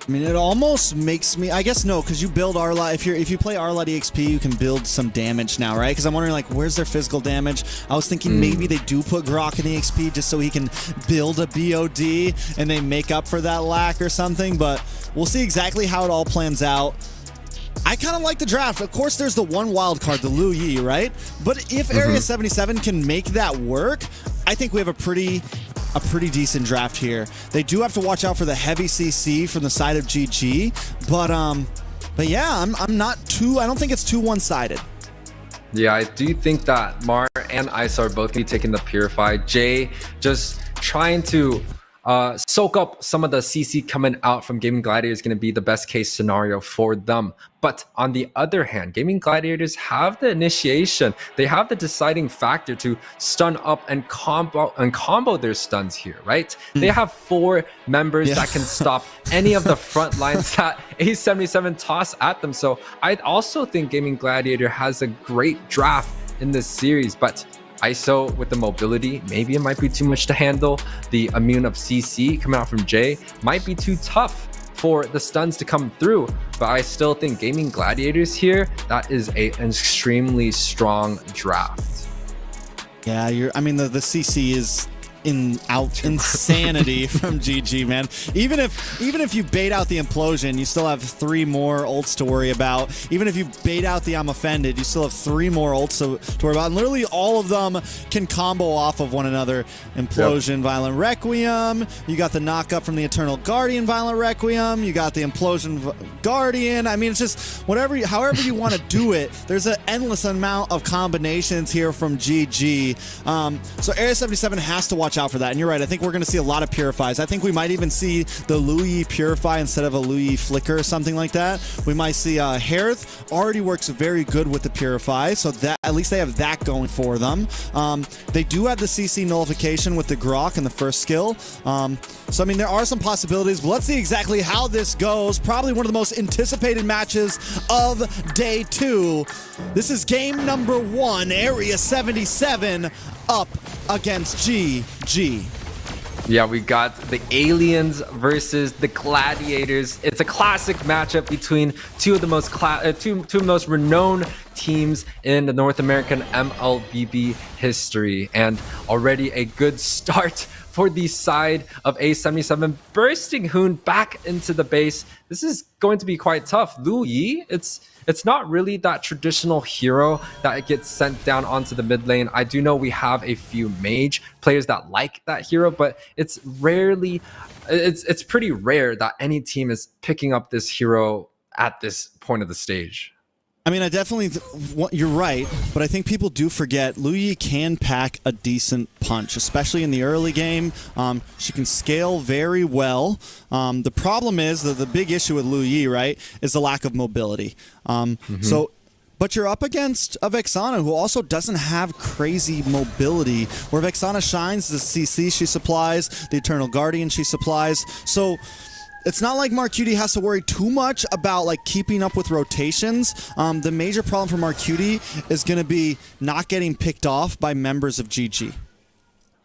I mean, it almost makes me, I guess no, because you build Arlot, if you play Arlot EXP, you can build some damage now, right? Because I'm wondering, like, where's their physical damage? I was thinking maybe they do put Grok in EXP just so he can build a BOD and they make up for that lack or something, but we'll see exactly how it all plans out. I kind of like the draft. Of course, there's the one wild card, the Lu Yi, right? But if Area 77 can make that work, I think we have a pretty decent draft here. They do have to watch out for the heavy CC from the side of GG, but yeah, I'm not too. I don't think it's too one-sided. Yeah, I do think that Mar and Ice are both going to be taking the Purify. Jay just trying to soak up some of the CC coming out from Gaming Gladiators is going to be the best case scenario for them. But on the other hand, Gaming Gladiators have the initiation. They have the deciding factor to stun up and combo their stuns here, right? They have 4 members that can stop any of the front lines that A77 toss at them. So I also think Gaming Gladiator has a great draft in this series, but ISO with the mobility, maybe it might be too much to handle. The immune of CC coming out from Jay might be too tough for the stuns to come through, but I still think Gaming Gladiators here, that is an extremely strong draft. Yeah, I mean the CC is insanity from GG, man. Even if you bait out the implosion, you still have 3 more ults to worry about. Even if you bait out the I'm offended, you still have 3 more ults to worry about. And literally all of them can combo off of one another. Implosion, Violent Requiem. You got the knockup from the Eternal Guardian, Violent Requiem. You got the Implosion Guardian. I mean, it's just however you want to do it. There's an endless amount of combinations here from GG. So Area 77 has to watch out for that. And you're right, I think we're going to see a lot of Purifies. I think we might even see the Lu Yi Purify instead of a Lu Yi Flicker or something like that. We might see Harith already works very good with the Purify, so that at least they have that going for them. They do have the CC nullification with the Grok in the first skill. So I mean, there are some possibilities, but let's see exactly how this goes. Probably one of the most anticipated matches of day 2. This is game number 1, Area 77 up against GG. Yeah, we got the Aliens versus the Gladiators. It's a classic matchup between two of the most renowned teams in the North American MLBB history, and already a good start for the side of A77, bursting Hoon back into the base. This is going to be quite tough. Lu Yi, it's not really that traditional hero that gets sent down onto the mid lane. I do know we have a few mage players that like that hero, but it's pretty rare that any team is picking up this hero at this point of the stage. I mean, I definitely, you're right, but I think people do forget Lu Yi can pack a decent punch, especially in the early game. She can scale very well. The problem is that the big issue with Lu Yi, right, is the lack of mobility. But you're up against a Vexana who also doesn't have crazy mobility. Where Vexana shines, the CC she supplies, the Eternal Guardian she supplies. So it's not like Marcuti has to worry too much about like keeping up with rotations. The major problem for Marcuti is going to be not getting picked off by members of GG.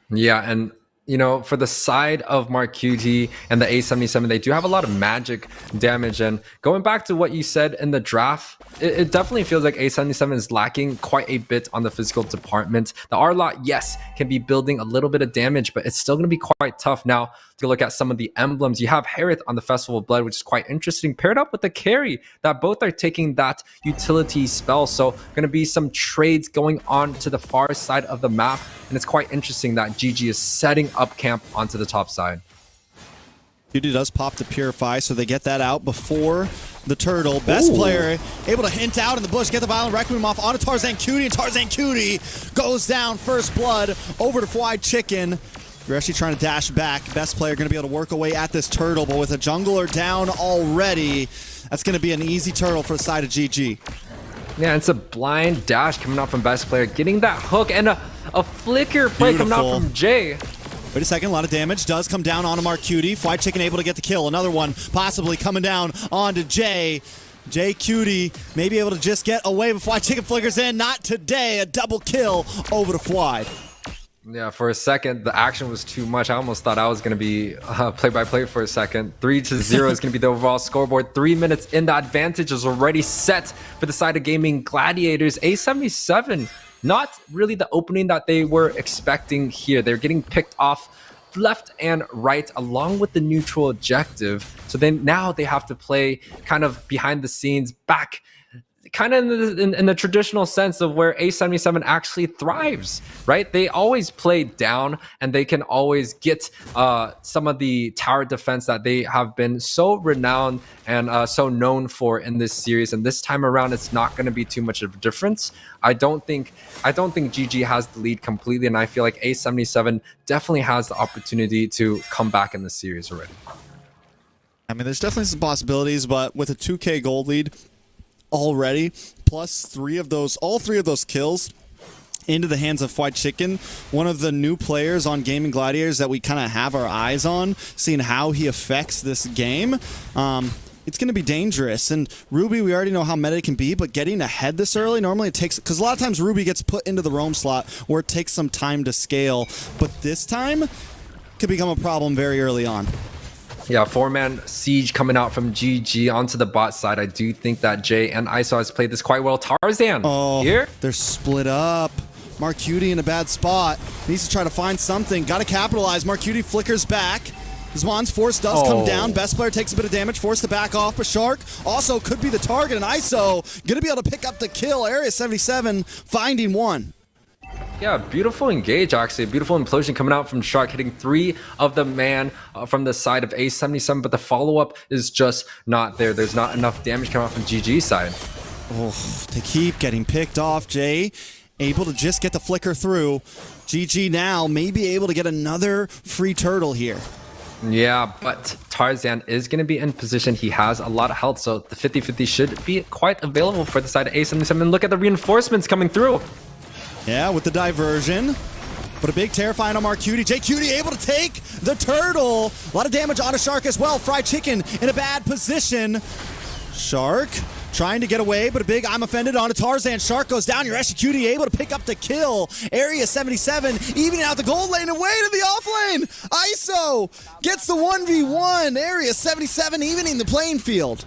Yeah, and you know, for the side of Marcuti and the A77, they do have a lot of magic damage. And going back to what you said in the draft, it definitely feels like A77 is lacking quite a bit on the physical department. The R-Lot, yes, can be building a little bit of damage, but it's still going to be quite tough. Now, to look at some of the emblems, you have Harith on the Festival of Blood, which is quite interesting, paired up with the carry, that both are taking that utility spell. So going to be some trades going on to the far side of the map. And it's quite interesting that GG is setting up camp onto the top side. Duty does pop to Purify, so they get that out before the turtle. Best player able to hint out in the bush, get the Violent Requiem off onto Tarzan Cutie, and Tarzan Cutie goes down first blood over to Fried Chicken. You're actually trying to dash back. Best player going to be able to work away at this turtle, but with a jungler down already, that's going to be an easy turtle for the side of GG. Yeah, it's a blind dash coming out from Best player, getting that hook and a flicker play coming out from Jay. Wait a second, a lot of damage does come down onto Marcuti. Fried Chicken able to get the kill. Another one possibly coming down onto Jay. Jay Cutie may be able to just get away before Fried Chicken flickers in. Not today, a double kill over to Fried. Yeah, for a second, the action was too much. I almost thought I was going to be play-by-play for a second. 3-0 is going to be the overall scoreboard. 3 minutes in, the advantage is already set for the side of Gaming Gladiators. A77, not really the opening that they were expecting here. They're getting picked off left and right along with the neutral objective. So then now they have to play kind of behind the scenes back, kind of in the traditional sense of where A77 actually thrives, right? They always play down and they can always get some of the tower defense that they have been so renowned and so known for in this series. And this time around, it's not going to be too much of a difference. I don't think GG has the lead completely, and I feel like A77 definitely has the opportunity to come back in the series already. I mean, there's definitely some possibilities, but with a 2K gold lead already, plus all three of those kills into the hands of Fried Chicken, one of the new players on Gaming Gladiators that we kind of have our eyes on, seeing how he affects this game. It's going to be dangerous. And Ruby, we already know how meta it can be, but getting ahead this early, normally it takes, because a lot of times Ruby gets put into the roam slot where it takes some time to scale, but this time could become a problem very early on. Yeah, 4-man siege coming out from GG onto the bot side. I do think that Jay and ISO has played this quite well. Tarzan here. They're split up. Marcuti in a bad spot. Needs to try to find something. Got to capitalize. Marcuti flickers back. Zwan's force does come down. Best player takes a bit of damage. Forced to back off. But Shark also could be the target. And ISO going to be able to pick up the kill. Area 77 finding one. Yeah, beautiful engage, actually. A beautiful implosion coming out from Shark, hitting 3 of the man from the side of A77, but the follow-up is just not there. There's not enough damage coming out from GG's side. Oh, they keep getting picked off. Jay able to just get the flicker through. GG now may be able to get another free turtle here. Yeah, but Tarzan is going to be in position. He has a lot of health, so the 50-50 should be quite available for the side of A77. And look at the reinforcements coming through. Yeah, with the diversion. But a big terrifying on Marcuti. Jay Cutie able to take the turtle. A lot of damage on a Shark as well. Fried Chicken in a bad position. Shark trying to get away, but a big I'm offended on a Tarzan. Shark goes down. Your Cutie able to pick up the kill. Area 77 evening out the gold lane away to the off lane. ISO gets the 1v1. Area 77 evening the playing field.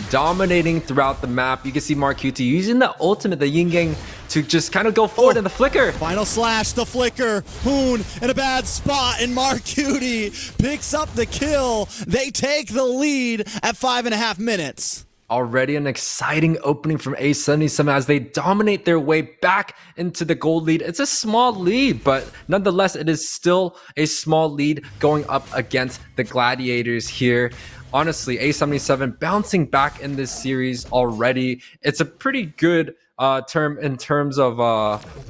Dominating throughout the map. You can see Marcuti using the ultimate, the Yin Yang, to just kind of go forward in the flicker. Final slash, the flicker. Hoon in a bad spot, and Marcuti picks up the kill. They take the lead at 5.5 minutes. Already an exciting opening from A77 as they dominate their way back into the gold lead. It's a small lead, but nonetheless, it is still a small lead going up against the Gladiators here. Honestly, A77 bouncing back in this series already. It's a pretty good term in terms of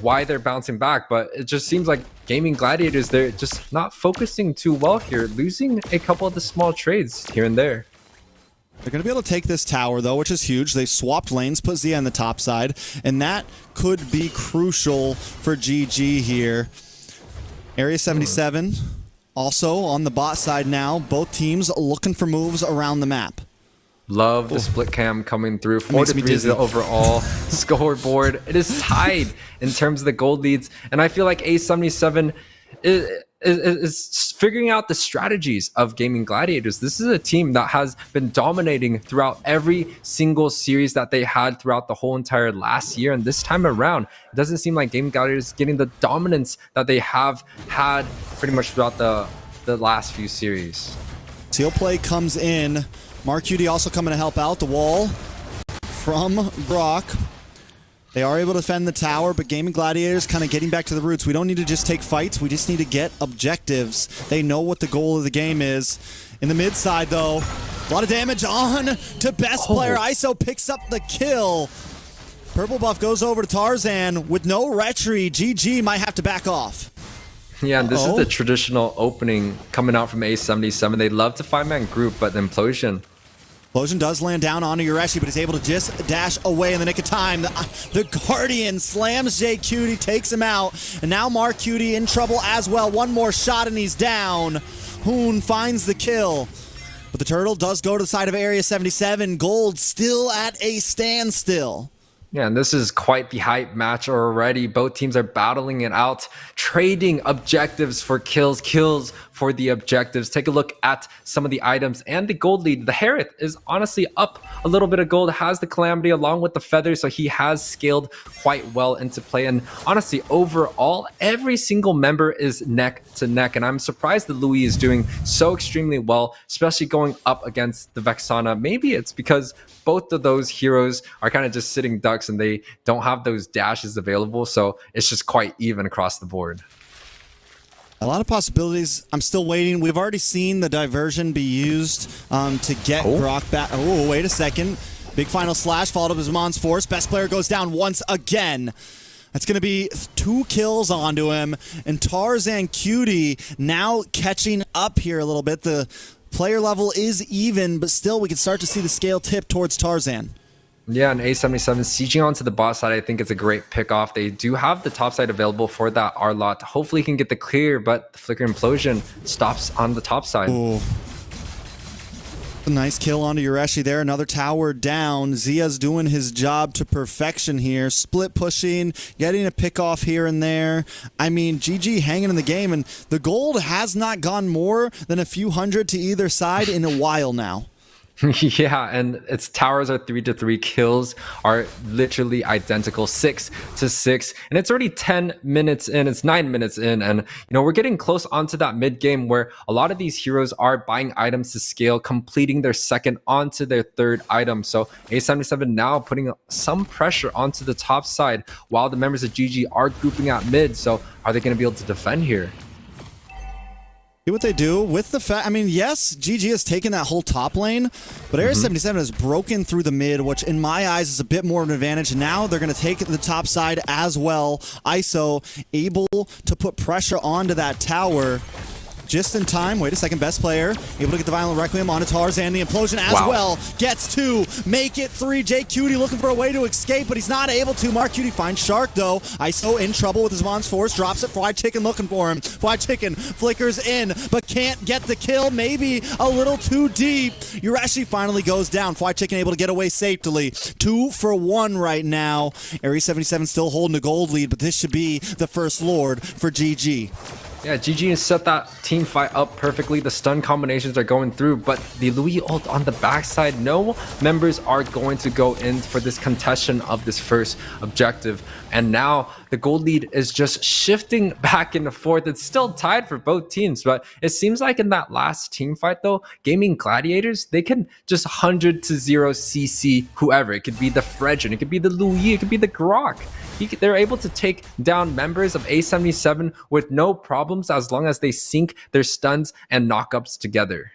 why they're bouncing back, but it just seems like Gaming Gladiators, they're just not focusing too well here, losing a couple of the small trades here and there. They're going to be able to take this tower, though, which is huge. They swapped lanes, put Zia on the top side, and that could be crucial for GG here. Area 77 also on the bot side now. Both teams looking for moves around the map. Love the split cam coming through. 4-3 is the overall scoreboard. It is tied in terms of the gold leads, and I feel like A77 is figuring out the strategies of Gaming Gladiators. This is a team that has been dominating throughout every single series that they had throughout the whole entire last year, and this time around, it doesn't seem like Gaming Gladiators is getting the dominance that they have had pretty much throughout the last few series. Seal play comes in. Mark QD also coming to help out. The wall from Brock. They are able to defend the tower, but Gaming Gladiators kind of getting back to the roots. We don't need to just take fights. We just need to get objectives. They know what the goal of the game is. In the mid side, though, a lot of damage on to best player. ISO picks up the kill. Purple buff goes over to Tarzan with no retry. GG might have to back off. Yeah, and this is the traditional opening coming out from A77. They love to 5-man group, but the Implosion. Implosion does land down onto Ureshi, but is able to just dash away in the nick of time. The Guardian slams JQT, takes him out, and now Mark QD in trouble as well. One more shot and he's down. Hoon finds the kill, but the Turtle does go to the side of Area 77. Gold still at a standstill. Yeah, and this is quite the hype match already. Both teams are battling it out, trading objectives for kills, kills for the objectives. Take a look at some of the items and the gold lead. The Harith is honestly up a little bit of gold, has the Calamity along with the Feather, so he has scaled quite well into play. And honestly, overall, every single member is neck to neck, and I'm surprised that Louis is doing so extremely well, especially going up against the Vexana. Maybe it's because both of those heroes are kind of just sitting ducks and they don't have those dashes available, so it's just quite even across the board. A lot of possibilities. I'm still waiting. We've already seen the diversion be used to get Grok back. Oh, wait a second. Big final slash followed up as Mon's Force. Best player goes down once again. That's going to be 2 kills onto him. And Tarzan Cutie now catching up here a little bit. The player level is even, but still we can start to see the scale tip towards Tarzan. Yeah, and A77 sieging onto the bot side, I think it's a great pick off. They do have the top side available for that R-Lot. Hopefully he can get the clear, but the Flicker Implosion stops on the top side. Ooh. A nice kill onto Ureshi there. Another tower down. Zia's doing his job to perfection here. Split pushing, getting a pick off here and there. I mean, GG hanging in the game, and the gold has not gone more than a few hundred to either side in a while now. Yeah, and its towers are 3-3, kills are literally identical, 6-6, and it's already 10 minutes in, it's 9 minutes in, and you know, we're getting close onto that mid game where a lot of these heroes are buying items to scale, completing their second onto their third item. So A77 now putting some pressure onto the top side while the members of GG are grouping at mid. So are they going to be able to defend here? See what they do with the fact. I mean, yes, GG has taken that whole top lane, but Area 77 has broken through the mid, which in my eyes is a bit more of an advantage. Now they're going to take the top side as well. ISO able to put pressure onto that tower just in time. Wait a second, best player able to get the Violent Requiem onto Tarzan. The Implosion as well gets 2, make it 3. JQT looking for a way to escape, but he's not able to. Mark QT finds Shark though. ISO in trouble with his Mon's Force, drops it. Fried Chicken looking for him. Fried Chicken flickers in, but can't get the kill. Maybe a little too deep. Ureshi finally goes down. Fried Chicken able to get away safely. 2 for 1 right now. Area 77 still holding the gold lead, but this should be the first Lord for GG. Yeah, GG has set that team fight up perfectly. The stun combinations are going through, but the Louis ult on the backside, no members are going to go in for this contestation of this first objective. And now the gold lead is just shifting back and forth. It's still tied for both teams, but it seems like in that last team fight though, Gaimin Gladiators, they can just 100-0 CC whoever. It could be the Fredgen, it could be the Louis, it could be the Grok. They're able to take down members of A77 with no problems as long as they sync their stuns and knockups together.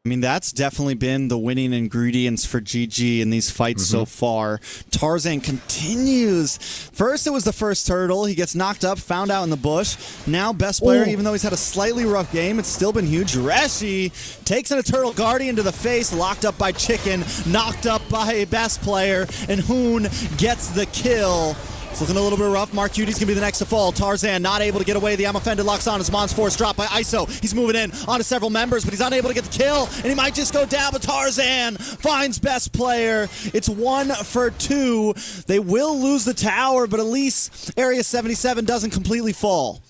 I mean, that's definitely been the winning ingredients for GG in these fights so far. Tarzan continues. First, it was the first turtle. He gets knocked up, found out in the bush. Now, best player, even though he's had a slightly rough game, it's still been huge. Reshi takes in a turtle guardian to the face, locked up by Chicken, knocked up by a best player, and Hoon gets the kill. It's looking a little bit rough. Mark Cuty's gonna be the next to fall. Tarzan not able to get away. The I'm offended locks on. His Mon's Force dropped by ISO. He's moving in onto several members, but he's unable to get the kill, and he might just go down, but Tarzan finds best player. It's 1 for 2. They will lose the tower, but at least Area 77 doesn't completely fall.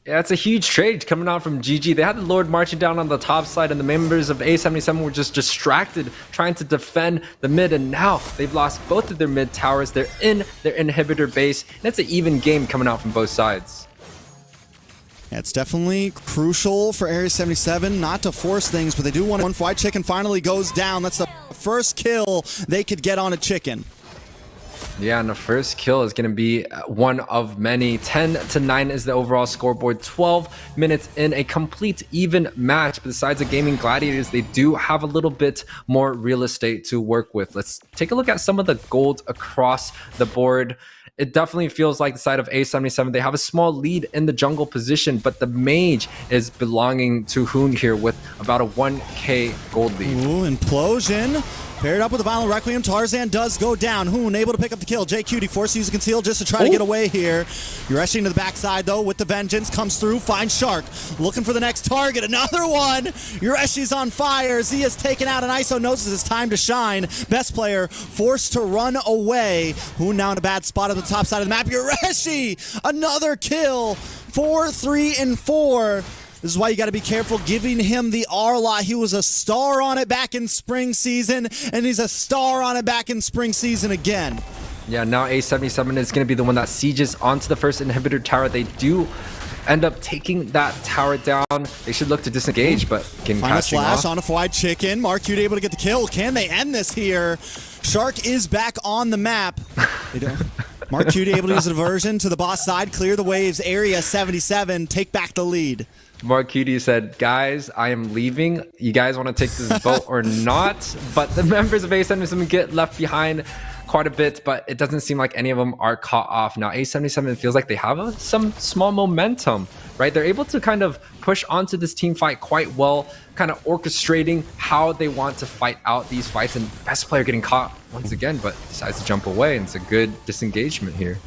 Yeah, it's a huge trade coming out from GG. They had the Lord marching down on the top side, and the members of A77 were just distracted trying to defend the mid, and now they've lost both of their mid towers. They're in their inhibitor base, and it's an even game coming out from both sides. Yeah, it's definitely crucial for Area 77 not to force things, but they do want one fight. Chicken finally goes down. That's the first kill they could get on a Chicken. Yeah, and the first kill is going to be one of many. 10-9 is the overall scoreboard. 12 minutes in, a complete even match. Besides the Gaimin Gladiators, they do have a little bit more real estate to work with. Let's take a look at some of the gold across the board. It definitely feels like the side of A77, they have a small lead in the jungle position, but the mage is belonging to Hoon here with about a 1k gold lead. Ooh, implosion. Paired up with a Violent Requiem, Tarzan does go down. Hoon able to pick up the kill. JQT forced to use a conceal just to try to get away here. Yureshi to the backside though with the vengeance, comes through, finds Shark. Looking for the next target, another one! Yureshi's on fire, Zia's taken out and ISO knows it's time to shine. Best player forced to run away. Hoon now in a bad spot at the top side of the map. Yureshi! Another kill! 4, 3, and 4. This is why you got to be careful giving him the R-Lot. He was a star on it back in spring season, and he's a star on it back in spring season again. Yeah, now A77 is going to be the one that sieges onto the first inhibitor tower. They do end up taking that tower down. They should look to disengage, but getting catching off. Flash on a fried Chicken. Mark Cuty able to get the kill. Can they end this here? Shark is back on the map. They don't. Mark Cuty able to use a diversion to the boss side, clear the waves. Area 77 take back the lead. Mark Cuty said, guys, I am leaving. You guys want to take this boat or not? But the members of A77 get left behind quite a bit, but it doesn't seem like any of them are caught off. Now, A77 feels like they have some small momentum, right? They're able to kind of push onto this team fight quite well, kind of orchestrating how they want to fight out these fights, and best player getting caught once again, but decides to jump away, and it's a good disengagement here.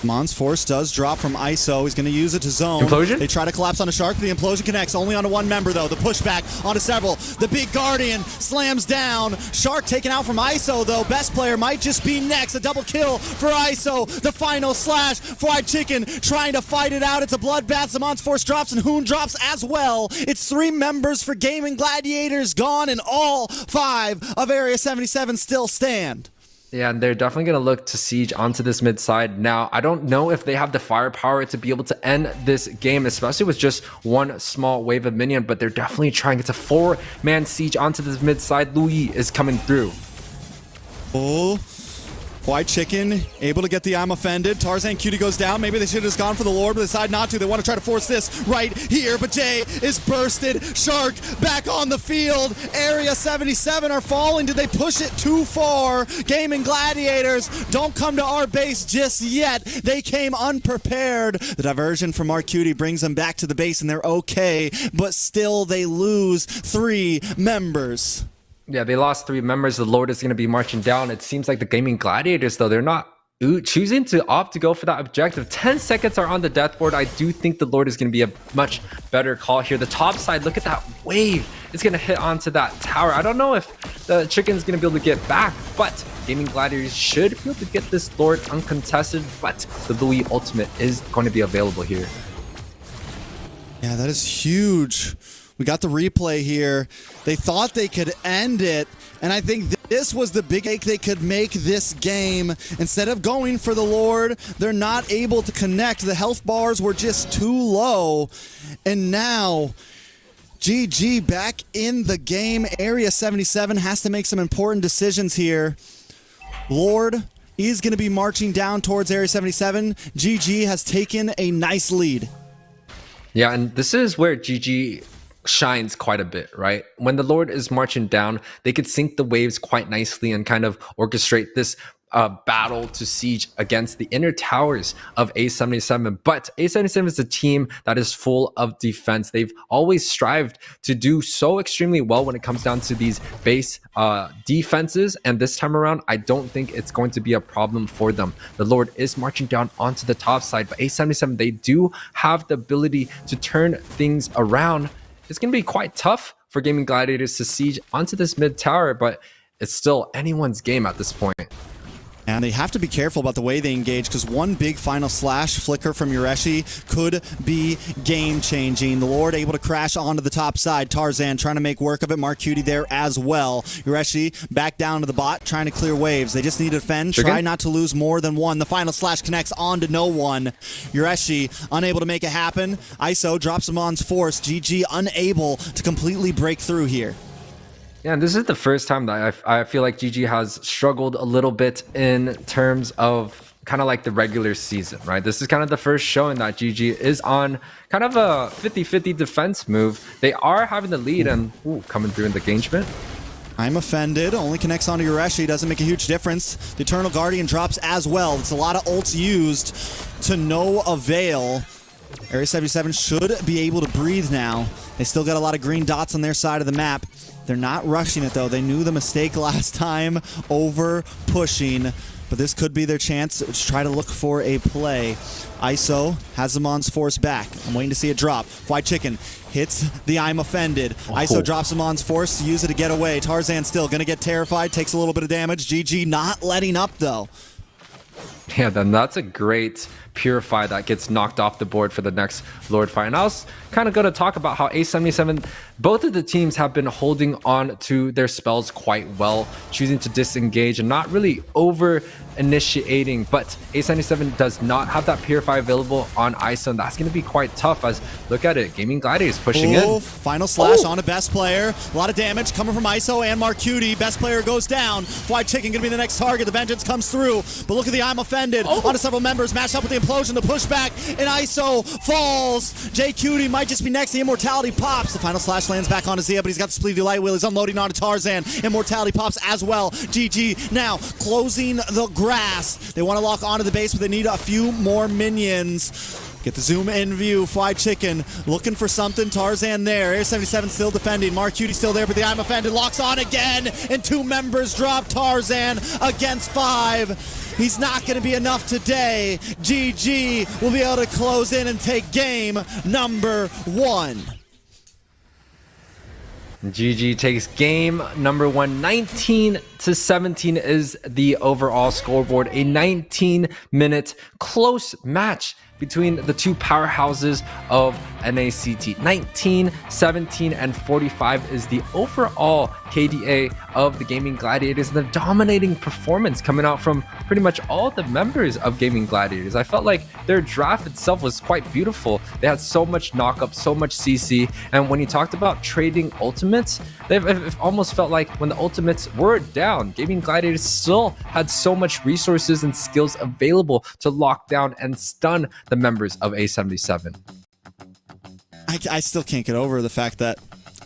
Mon's Force does drop from ISO. He's going to use it to zone. Implosion? They try to collapse on a Shark, but the implosion connects only onto one member, though. The pushback onto several. The big Guardian slams down. Shark taken out from ISO, though. Best player might just be next. A double kill for ISO. The final slash. Fried Chicken trying to fight it out. It's a bloodbath. The Mon's Force drops, and Hoon drops as well. It's 3 members for Gaimin Gladiators gone, and all 5 of Area 77 still stand. Yeah, and they're definitely going to look to siege onto this mid side. Now, I don't know if they have the firepower to be able to end this game, especially with just one small wave of minion, but they're definitely trying. It's a 4-man siege onto this mid side. Louis is coming through. Oh, White Chicken able to get the I'm offended. Tarzan Cuty goes down. Maybe they should have just gone for the Lord, but they decide not to. They want to try to force this right here, but Jay is bursted. Shark back on the field. Area 77 are falling. Did they push it too far? Gaimin Gladiators don't come to our base just yet. They came unprepared. The diversion from Mark Cuty brings them back to the base, and they're okay, but still they lose 3 members. Yeah, they lost 3 members. The Lord is going to be marching down. It seems like the Gaimin Gladiators, though, they're not choosing to opt to go for that objective. 10 seconds are on the death board. I do think the Lord is going to be a much better call here. The top side, look at that wave. It's going to hit onto that tower. I don't know if the Chicken's going to be able to get back, but Gaimin Gladiators should be able to get this Lord uncontested, but the Louis ultimate is going to be available here. Yeah, that is huge. We got the replay here. They thought they could end it, and I think this was the big ache they could make this game. Instead of going for the Lord, they're not able to connect. The health bars were just too low, and now GG back in the game. Area 77 has to make some important decisions here. Lord is going to be marching down towards Area 77. GG has taken a nice lead. Yeah, and this is where GG shines quite a bit, right? When the Lord is marching down, they could sync the waves quite nicely and kind of orchestrate this battle to siege against the inner towers of A77. But A77 is a team that is full of defense. They've always strived to do so extremely well when it comes down to these base defenses, and this time around I don't think it's going to be a problem for them. The Lord is marching down onto the top side, but A77, they do have the ability to turn things around. It's going to be quite tough for Gaming Gladiators to siege onto this mid tower, but it's still anyone's game at this point. And they have to be careful about the way they engage, because one big final slash flicker from Ureshi could be game-changing. The Lord able to crash onto the top side. Tarzan trying to make work of it. Mark Cutie there as well. Ureshi back down to the bot, trying to clear waves. They just need to defend. Try not to lose more than one. The final slash connects onto no one. Ureshi unable to make it happen. ISO drops him on force. GG unable to completely break through here. Yeah, and this is the first time that I feel like GG has struggled a little bit in terms of kind of like the regular season, right? This is kind of the first showing that GG is on kind of a 50-50 defense move. They are having the lead and coming through in the engagement. I'm offended. Only connects onto Ureshi. Doesn't make a huge difference. The Eternal Guardian drops as well. It's a lot of ults used to no avail. Area 77 should be able to breathe now. They still got a lot of green dots on their side of the map. They're not rushing it, though. They knew the mistake last time, over pushing, but this could be their chance to try to look for a play. ISO has Zamon's force back. I'm waiting to see it drop. White Chicken hits the I'm offended. ISO drops Zamon's force to use it to get away. Tarzan still going to get terrified, takes a little bit of damage. GG not letting up, though. Yeah, then that's a great Purify that gets knocked off the board for the next Lord fight. And I was kind of going to talk about how A77, both of the teams have been holding on to their spells quite well, choosing to disengage and not really over initiating, but A77 does not have that Purify available on ISO, and that's going to be quite tough. As look at it, Gaming Gladiators pushing in. Final slash on a best player. A lot of damage coming from ISO and Mark Cutie. Best player goes down. White Chicken going to be the next target. The vengeance comes through, but look at the I'm offended onto several members, matched up with the implosion, the pushback, and ISO falls. J Cutie might just be next. The immortality pops. The final slash lands back onto Zia, but he's got the Spleety Light Wheel. He's unloading onto Tarzan. Immortality pops as well. GG now closing the grass. They want to lock onto the base, but they need a few more minions. Get the zoom in view. Fried Chicken looking for something. Tarzan there. Air 77 still defending. Mark Cutie still there, but the I'm offended locks on again, and two members drop. Tarzan against 5. He's not going to be enough today. GG will be able to close in and take game number 1. GG takes game number 1. 19-17 is the overall scoreboard. A 19-minute close match between the two powerhouses of NACT. 19, 17, and 45 is the overall KDA of the Gaming Gladiators, and the dominating performance coming out from pretty much all the members of Gaming Gladiators. I felt like their draft itself was quite beautiful. They had so much knockup, so much CC, and when you talked about trading ultimates, it almost felt like when the ultimates were down, Gaming Gladiators still had so much resources and skills available to lock down and stun the members of A77. I still can't get over the fact that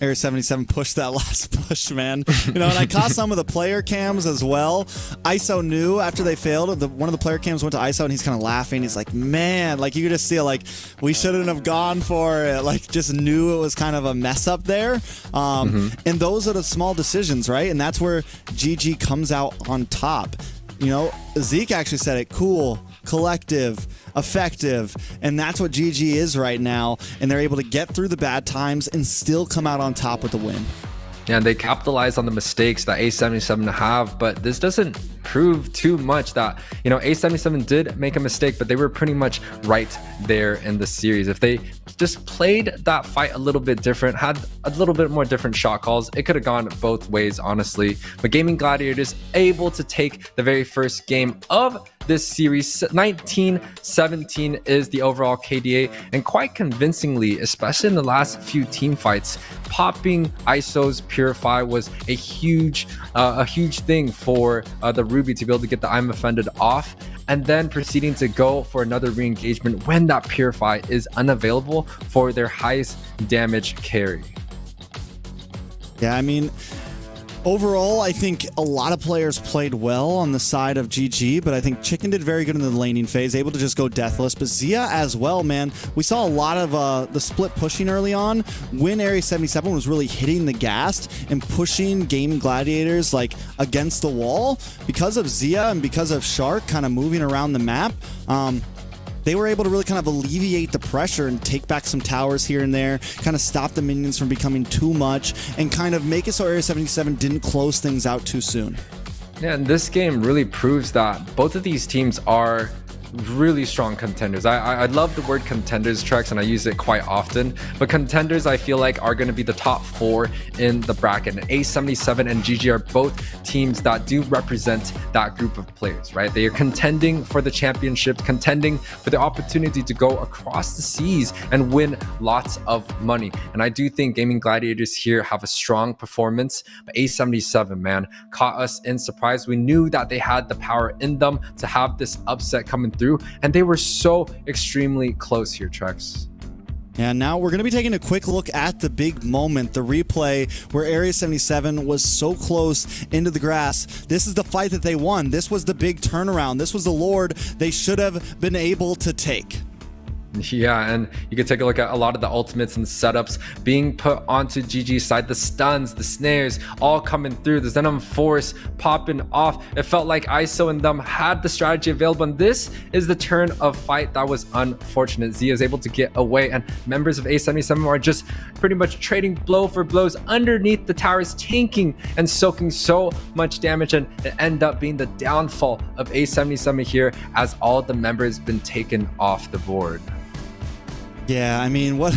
Area 77 pushed that last push, man. You know, and I caught some of the player cams as well. ISO knew after they failed. One of the player cams went to ISO, and he's kind of laughing. He's like, man, like you could just see, like, we shouldn't have gone for it. Like, just knew it was kind of a mess up there. And those are the small decisions, right? And that's where GG comes out on top. You know, Zeke actually said it, cool, collective, effective, and that's what GG is right now, and they're able to get through the bad times and still come out on top with the win. Yeah, and they capitalize on the mistakes that A77 have, but this doesn't prove too much that, you know, A77 did make a mistake, but they were pretty much right there in the series. If they just played that fight a little bit different, had a little bit more different shot calls. It could have gone both ways, honestly. But Gaimin Gladiators able to take the very first game of this series. 19-17 is the overall KDA, and quite convincingly, especially in the last few team fights. Popping ISO's Purify was a huge thing for the Ruby to be able to get the I'm Offended off, and then proceeding to go for another re-engagement when that Purify is unavailable for their highest damage carry. Yeah, I mean, overall, I think a lot of players played well on the side of GG, but I think Chicken did very good in the laning phase, able to just go deathless. But Zia as well, man. We saw a lot of the split pushing early on when Area 77 was really hitting the gas and pushing Gaimin Gladiators like against the wall. Because of Zia and because of Shark kind of moving around the map, they were able to really kind of alleviate the pressure and take back some towers here and there, kind of stop the minions from becoming too much, and kind of make it so Area 77 didn't close things out too soon. Yeah, and this game really proves that both of these teams are really strong contenders. I love the word contenders, Trex, and I use it quite often, but contenders I feel like are going to be the top 4 in the bracket, and A77 and GG are both teams that do represent that group of players, right? They are contending for the championship, contending for the opportunity to go across the seas and win lots of money. And I do think Gaimin Gladiators here have a strong performance, but A77, man, caught us in surprise. We knew that they had the power in them to have this upset coming through, and they were so extremely close here, Trex. And now we're going to be taking a quick look at the big moment, the replay where Area 77 was so close into the grass. This is the fight that they won. This was the big turnaround. This was the Lord they should have been able to take. Yeah, and you can take a look at a lot of the ultimates and setups being put onto GG's side. The stuns, the snares, all coming through. The Venom Force popping off. It felt like ISO and them had the strategy available, and this is the turn of fight that was unfortunate. Zia is able to get away, and members of A77 are just pretty much trading blow for blows underneath the towers, tanking and soaking so much damage, and it ended up being the downfall of A77 here as all the members been taken off the board. Yeah, I mean, what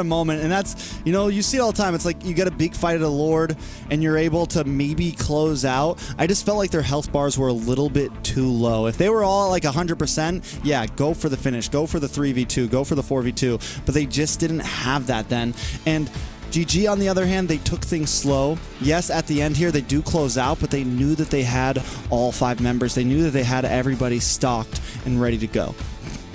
a moment. And that's, you know, you see it all the time. It's like you get a big fight at a Lord and you're able to maybe close out. I just felt like their health bars were a little bit too low. If they were all at like 100%, yeah, go for the finish, go for the 3v2, go for the 4v2. But they just didn't have that then. And GG, on the other hand, they took things slow. Yes, at the end here, they do close out, but they knew that they had all 5 members. They knew that they had everybody stocked and ready to go.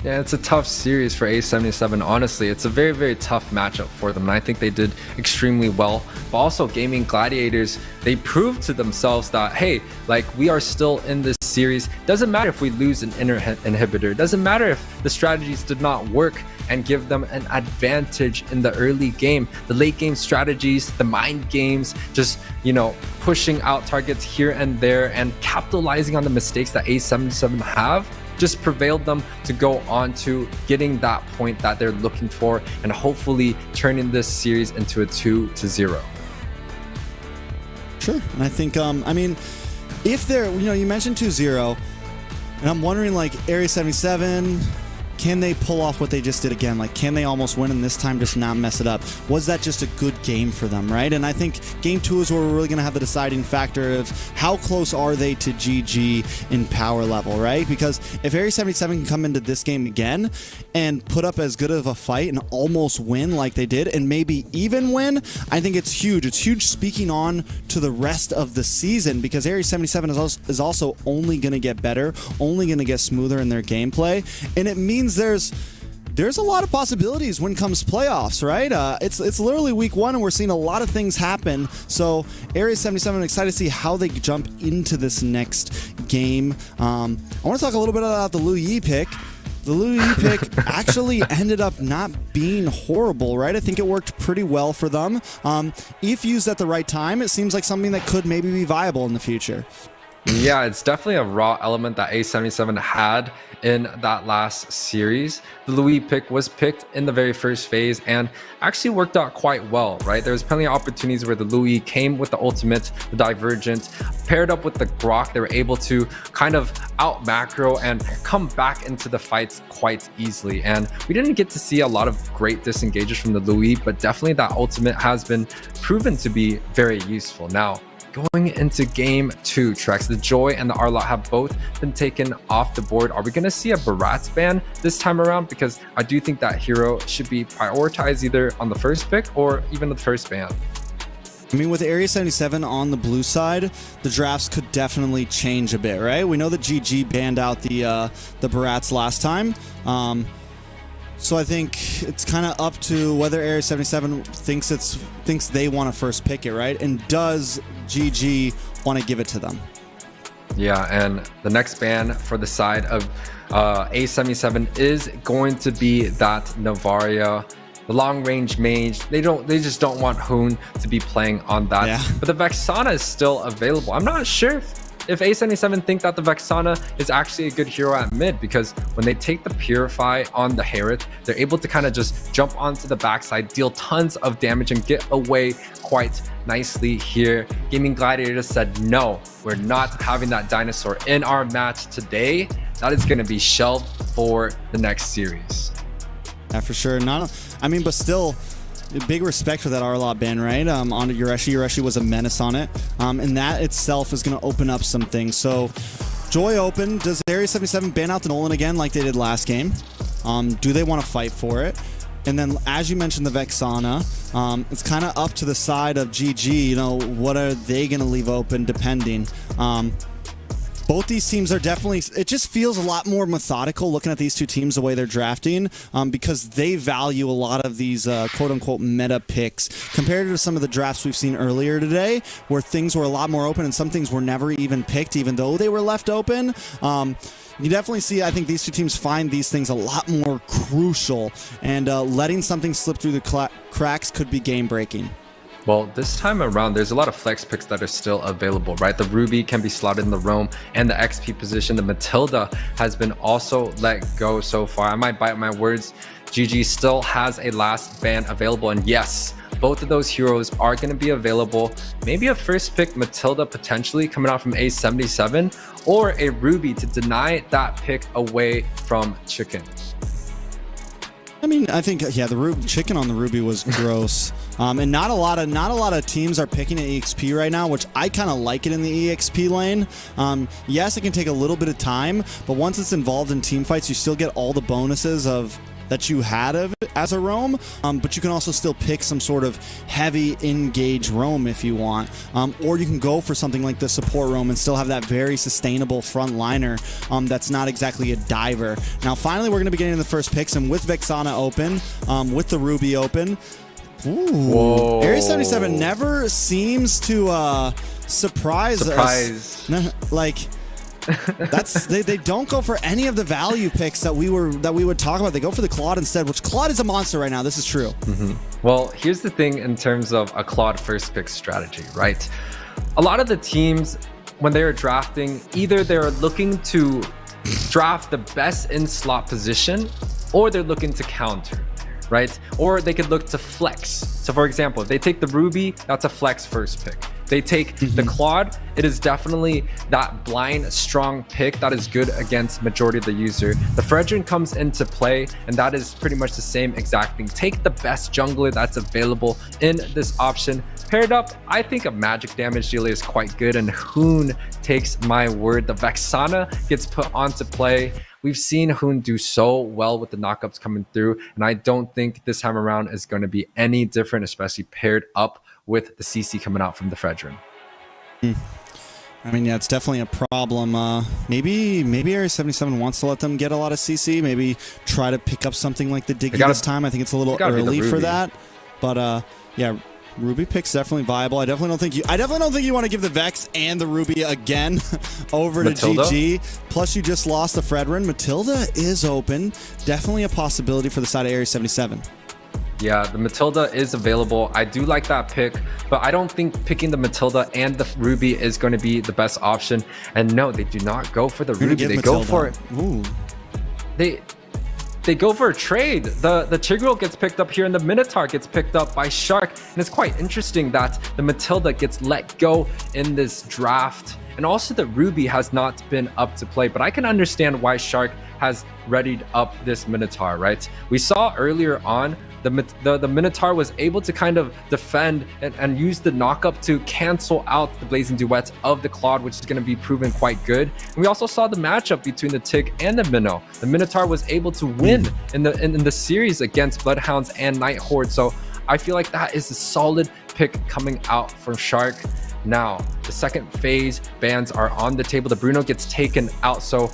Yeah, it's a tough series for A77, honestly. It's a very, very tough matchup for them, and I think they did extremely well. But also, Gaimin Gladiators, they proved to themselves that, hey, like, we are still in this series. Doesn't matter if we lose an inhibitor. Doesn't matter if the strategies did not work and give them an advantage in the early game. The late game strategies, the mind games, just, you know, pushing out targets here and there and capitalizing on the mistakes that A77 have, just prevailed them to go on to getting that point that they're looking for and hopefully turning this series into a 2-0. Sure. And I think, I mean, if they're, you know, you mentioned 2-0, and I'm wondering, like, Area 77, can they pull off what they just did again? Like, can they almost win and this time just not mess it up? Was that just a good game for them, right? And I think game 2 is where we're really going to have the deciding factor of how close are they to GG in power level, right? Because if Area 77 can come into this game again and put up as good of a fight and almost win like they did and maybe even win, I think it's huge. It's huge speaking on to the rest of the season, because Area 77 is also only going to get better, only going to get smoother in their gameplay, and it means there's a lot of possibilities when it comes playoffs, right? It's literally week 1 and we're seeing a lot of things happen. So Area 77, I'm excited to see how they jump into this next game. I want to talk a little bit about the Lu Yi pick. The Lu Yi pick actually ended up not being horrible, right? I think it worked pretty well for them. If used at the right time, it seems like something that could maybe be viable in the future. Yeah, it's definitely a raw element that A77 had in that last series. The Louis pick was picked in the very first phase and actually worked out quite well, right? There was plenty of opportunities where the Louis came with the ultimate, the Divergent, paired up with the Grok. They were able to kind of out macro and come back into the fights quite easily. And we didn't get to see a lot of great disengages from the Louis, but definitely that ultimate has been proven to be very useful. Now, going into game 2, Trex, the Joy and the Arlot have both been taken off the board. Are we going to see a Baratz ban this time around? Because I do think that hero should be prioritized either on the first pick or even the first ban. I mean, with Area 77 on the blue side, the drafts could definitely change a bit, right? We know that GG banned out the Baratz last time. So I think it's kind of up to whether Area 77 thinks they want to first pick it, right? And does GG want to give it to them? Yeah, and the next ban for the side of A77 is going to be that Navaria, the long-range mage. They just don't want Hoon to be playing on that. Yeah. But the Vexana is still available. I'm not sure if A77 think that the Vexana is actually a good hero at mid, because when they take the Purify on the Harriet, they're able to kind of just jump onto the backside, deal tons of damage, and get away quite nicely here. Gaming Gladiators said, no, we're not having that dinosaur in our match today. That is going to be shelved for the next series. Yeah, for sure. I mean, but still, big respect for that Arlot ban, right? Onto Yureshi. Yureshi was a menace on it. And that itself is going to open up some things. So, Joy open. Does Area 77 ban out the Nolan again like they did last game? Do they want to fight for it? And then, as you mentioned, the Vexana, it's kind of up to the side of GG. You know, what are they going to leave open depending? Both these teams are definitely, it just feels a lot more methodical looking at these two teams, the way they're drafting, because they value a lot of these quote-unquote meta picks compared to some of the drafts we've seen earlier today, where things were a lot more open and some things were never even picked, even though they were left open. You definitely see, I think these two teams find these things a lot more crucial, and letting something slip through the cracks could be game-breaking. Well, this time around, there's a lot of flex picks that are still available, right? The Ruby can be slotted in the roam and the XP position. The Matilda has been also let go so far. I might bite my words. GG still has a last ban available. And yes, both of those heroes are going to be available. Maybe a first pick Matilda potentially coming out from A77, or a Ruby to deny that pick away from Chicken. I mean, I think, yeah, the chicken on the Ruby was gross. And not a lot of teams are picking an EXP right now, which I kind of like it in the EXP lane. Yes, it can take a little bit of time, but once it's involved in team fights, you still get all the bonuses that you had of it as a roam, but you can also still pick some sort of heavy engage roam if you want, or you can go for something like the support roam and still have that very sustainable front liner that's not exactly a diver. Now finally we're going to be getting the first picks, and with Vexana open, with the Ruby open, ooh, Area 77 never seems to surprise us. Like, they don't go for any of the value picks that we would talk about. They go for the Claude instead, which Claude is a monster right now. This is true. Well, here's the thing in terms of a Claude first pick strategy, right? A lot of the teams, when they're drafting, either they're looking to draft the best in slot position, or they're looking to counter, right? Or they could look to flex. So for example, if they take the Ruby, that's a flex first pick. They take the Claude, it is definitely that blind, strong pick that is good against majority of the user. The Fredrin comes into play, and that is pretty much the same exact thing. Take the best jungler that's available in this option. Paired up, I think a magic damage dealer is quite good, and Hoon takes my word. The Vexana gets put onto play. We've seen Hoon do so well with the knockups coming through, and I don't think this time around is going to be any different, especially paired up with the CC coming out from the Fredrin. I mean, yeah, it's definitely a problem. Maybe Area 77 wants to let them get a lot of CC. Maybe try to pick up something like the Diggy this time. I think it's a little early for that. But yeah, Ruby pick's definitely viable. I definitely don't think you want to give the Vex and the Ruby again over Matilda? To GG. Plus, you just lost the Fredrin. Matilda is open. Definitely a possibility for the side of Area 77. Yeah, the Matilda is available. I do like that pick, but I don't think picking the Matilda and the Ruby is going to be the best option. And no, they do not go for the Ruby. They go for it. Ooh. They go for a trade. The Tigreal gets picked up here and the Minotaur gets picked up by Shark. And it's quite interesting that the Matilda gets let go in this draft. And also the Ruby has not been up to play, but I can understand why Shark has readied up this Minotaur, right? We saw earlier on the Minotaur was able to kind of defend and use the knockup to cancel out the Blazing Duets of the Claude, which is going to be proven quite good. And we also saw the matchup between the Tig and the Minnow. The Minotaur was able to win in the series against BloodHounds and NightHorde. So I feel like that is a solid pick coming out from Shark. Now, the second phase bans are on the table. The Bruno gets taken out, so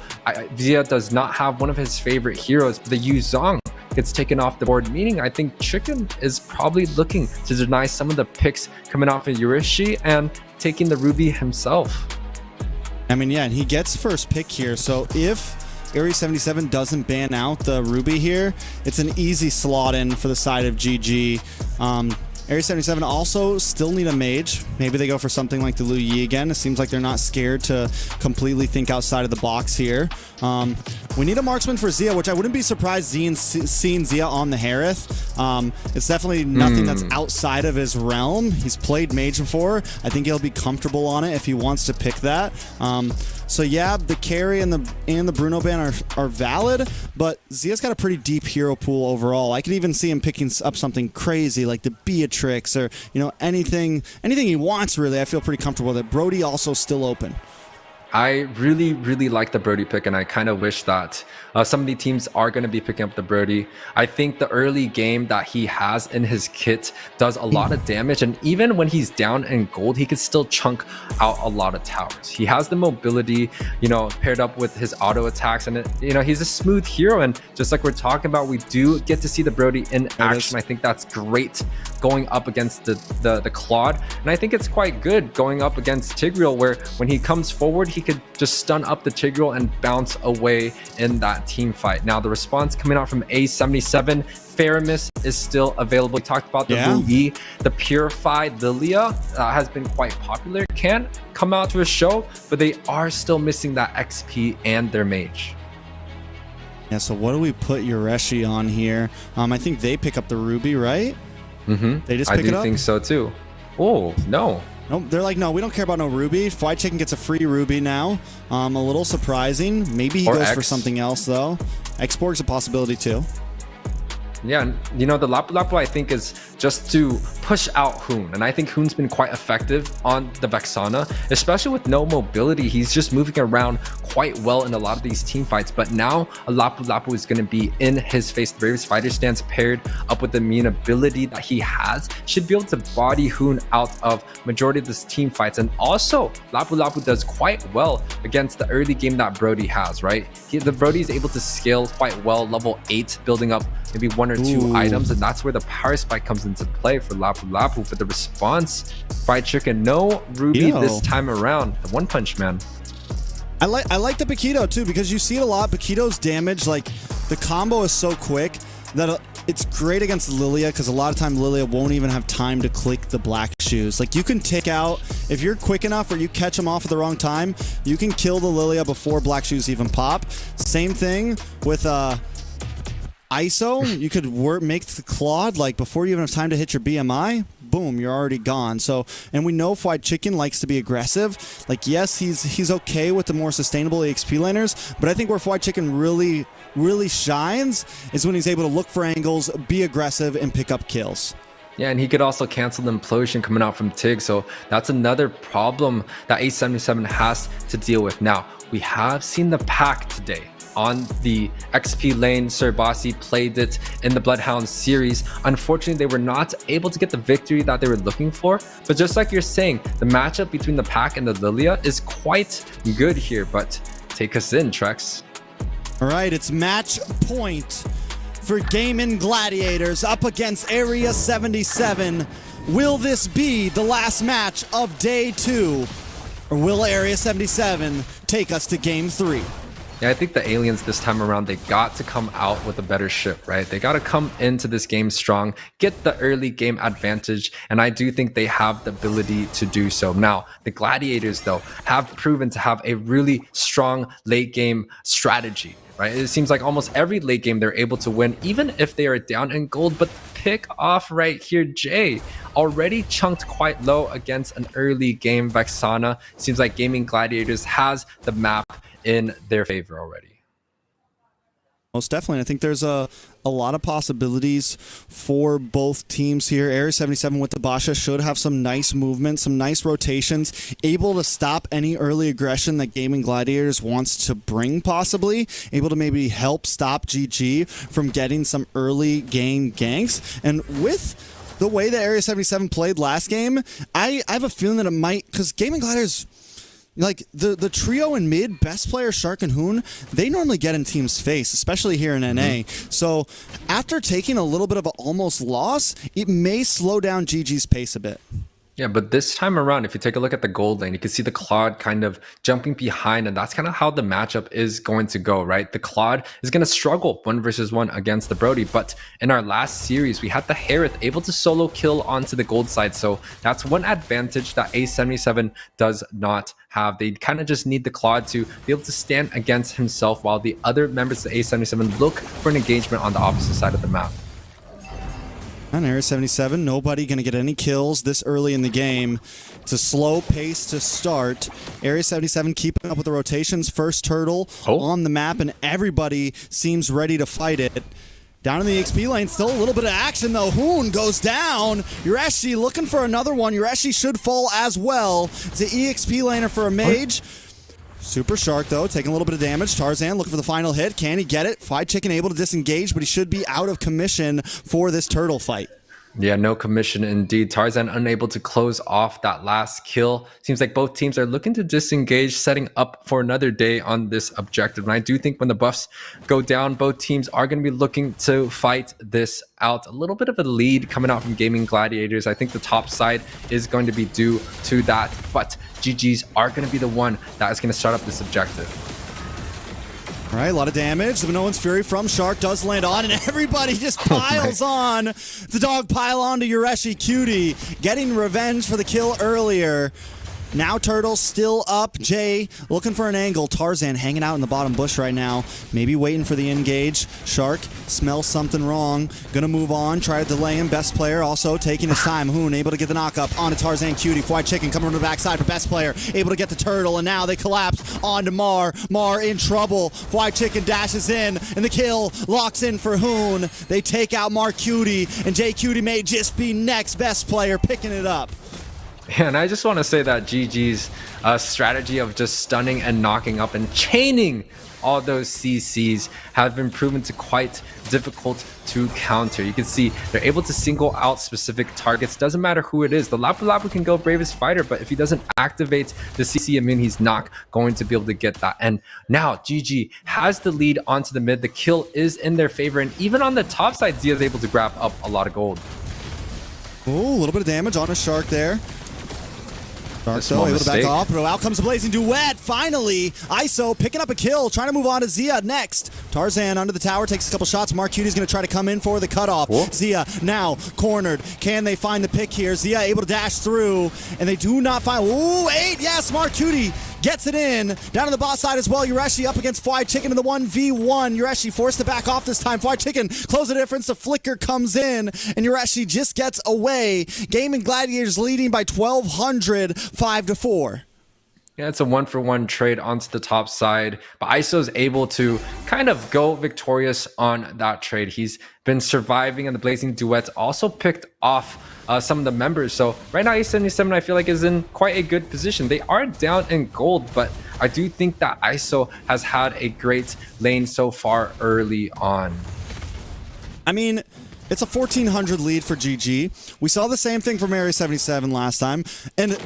Zia does not have one of his favorite heroes. But the Yu Zhong gets taken off the board, meaning I think Chicken is probably looking to deny some of the picks coming off of Yurishi and taking the Ruby himself. I mean, yeah, and he gets first pick here, so if Area 77 doesn't ban out the Ruby here, it's an easy slot in for the side of GG. Area 77 also still need a mage. Maybe they go for something like the Lu Yi again. It seems like they're not scared to completely think outside of the box here. We need a marksman for Zia, which I wouldn't be surprised seeing Zia on the Harith. It's definitely nothing that's outside of his realm. He's played mage before. I think he'll be comfortable on it if he wants to pick that. So yeah, the carry and the Bruno ban are valid, but Zia's got a pretty deep hero pool overall. I could even see him picking up something crazy like the Beatrix or anything he wants really. I feel pretty comfortable with it. Brody also still open. I really, really like the Brody pick, and I kind of wish that some of the teams are going to be picking up the Brody. I think the early game that he has in his kit does a lot of damage, and even when he's down in gold, he could still chunk out a lot of towers. He has the mobility, paired up with his auto attacks, and he's a smooth hero. And just like we're talking about, we do get to see the Brody in action. I think that's great going up against the Claude, and I think it's quite good going up against Tigreal, where when he comes forward, he could just stun up the Tigreal and bounce away in that team fight. Now, the response coming out from A77, Faramis is still available. We talked about the Lu Yi. The Purified Lilia has been quite popular. Can come out to a show, but they are still missing that XP and their mage. Yeah, so what do we put Yureshi on here? I think they pick up the Ruby, right? They just pick it up? I do think so too. Oh, no. Nope, they're like, no, we don't care about no Ruby. Fried Chicken gets a free Ruby now. A little surprising. Maybe he goes for something else, though. X-Borg's a possibility, too. Yeah, the Lapu Lapu I think is just to push out Hoon, and I think Hoon's been quite effective on the Vexana, especially with no mobility. He's just moving around quite well in a lot of these team fights, but now a Lapu Lapu is going to be in his face. The Bravest Fighter stance paired up with the amenability that he has should be able to body Hoon out of majority of this team fights. And also Lapu Lapu does quite well against the early game that Brody has, right? The Brody is able to scale quite well, level 8, building up maybe 1 or 2 items, and that's where the power spike comes into play for Lapu Lapu. But the response, Fried Chicken, no Ruby this time around. The One Punch Man. I like the Paquito too, because you see it a lot. Paquito's damage, like the combo is so quick that it's great against Lilia, because a lot of time Lilia won't even have time to click the black shoes. Like you can take out, if you're quick enough or you catch them off at the wrong time, you can kill the Lilia before black shoes even pop. Same thing with ISO, you could make the Claude, like before you even have time to hit your BMI, boom, you're already gone. So, and we know Fried Chicken likes to be aggressive. Like, yes, he's okay with the more sustainable EXP laners, but I think where Fried Chicken really shines is when he's able to look for angles, be aggressive, and pick up kills. Yeah, and he could also cancel the implosion coming out from Tig, so that's another problem that A77 has to deal with. Now, we have seen the pack today on the XP lane. Sir Bossy played it in the BloodHounds series. Unfortunately, they were not able to get the victory that they were looking for. But just like you're saying, the matchup between the pack and the Lilia is quite good here. But take us in, Trex. All right, it's match point for Gaimin Gladiators up against Area 77. Will this be the last match of day 2? Or will Area 77 take us to game 3? Yeah, I think the aliens this time around, they got to come out with a better ship, right? They got to come into this game strong, get the early game advantage, and I do think they have the ability to do so. Now, the Gladiators, though, have proven to have a really strong late game strategy, right? It seems like almost every late game they're able to win, even if they are down in gold. But pick off right here, Jay, already chunked quite low against an early game Vexana. Seems like Gaming Gladiators has the map in their favor already. Most definitely. I think there's a lot of possibilities for both teams here. Area 77 with the Basha should have some nice movement, some nice rotations, able to stop any early aggression that Gaming Gladiators wants to bring, possibly. Able to maybe help stop GG from getting some early game ganks. And with the way that Area 77 played last game, I have a feeling that it might, because Gaming Gladiators, like the trio in mid, best player Shark and Hoon, they normally get in team's face, especially here in NA. So after taking a little bit of an almost loss, it may slow down GG's pace a bit. Yeah, but this time around, if you take a look at the gold lane, you can see the Claude kind of jumping behind, and that's kind of how the matchup is going to go, right? The Claude is going to struggle 1 versus 1 against the Brody, but in our last series, we had the Harith able to solo kill onto the gold side, so that's one advantage that A77 does not have. They kind of just need the Claude to be able to stand against himself, while the other members of A77 look for an engagement on the opposite side of the map. On Area 77, nobody going to get any kills this early in the game. It's a slow pace to start. Area 77 keeping up with the rotations. First turtle on the map, and everybody seems ready to fight it. Down in the XP lane, still a little bit of action though. Hoon goes down. Yureshi looking for another one. Yureshi should fall as well. It's an EXP laner for a mage. Super Shark, though, taking a little bit of damage. Tarzan looking for the final hit. Can he get it? Fried Chicken able to disengage, but he should be out of commission for this turtle fight. Yeah, no commission indeed. Tarzan unable to close off that last kill. Seems like both teams are looking to disengage, setting up for another day on this objective. And I do think when the buffs go down, both teams are going to be looking to fight this out. A little bit of a lead coming out from Gaming Gladiators. I think the top side is going to be due to that, but GGs are going to be the one that is going to start up this objective. All right, a lot of damage. The Minoan's Fury from Shark does land on, and everybody just piles on. The dog pile on to Yureshi Cutie, getting revenge for the kill earlier. Now Turtle still up. Jay looking for an angle. Tarzan hanging out in the bottom bush right now. Maybe waiting for the engage. Shark smells something wrong. Gonna move on. Try to delay him. Best player also taking his time. Hoon able to get the knock up onto Tarzan Cutie. Fried Chicken coming from the backside for best player. Able to get the turtle, and now they collapse onto Mar. Mar in trouble. Fried Chicken dashes in, and the kill locks in for Hoon. They take out Mar Cutie, and Jay Cutie may just be next best player picking it up. And I just want to say that GG's strategy of just stunning and knocking up and chaining all those CCs have been proven to quite difficult to counter. You can see they're able to single out specific targets. Doesn't matter who it is. The Lapu Lapu can go bravest fighter, but if he doesn't activate the CC immune, he's not going to be able to get that. And now GG has the lead onto the mid. The kill is in their favor, and even on the top side, Zia is able to grab up a lot of gold. Ooh, a little bit of damage on a Shark there. Shark though able to back off, but out comes the Blazing Duet. Finally, ISO picking up a kill, trying to move on to Zia next. Tarzan under the tower, takes a couple shots. Mark Cutie's going to try to come in for the cutoff. Whoa. Zia now cornered. Can they find the pick here? Zia able to dash through, and they do not find. Ooh, 8, yes, Mark Cutie gets it in. Down on the bot side as well, Yureshi up against Fried Chicken in the 1v1. Yureshi forced to back off this time. Fried Chicken close the difference. The flicker comes in, and Yureshi just gets away. Gaming Gladiators leading by 1,200, 5-4. Yeah, it's a 1-for-1 trade onto the top side, but ISO is able to kind of go victorious on that trade. He's been surviving, and the Blazing Duet also picked off some of the members. So right now, A77, I feel like, is in quite a good position. They are down in gold, but I do think that ISO has had a great lane so far early on. I mean, it's a 1,400 lead for GG. We saw the same thing from Area 77 last time, and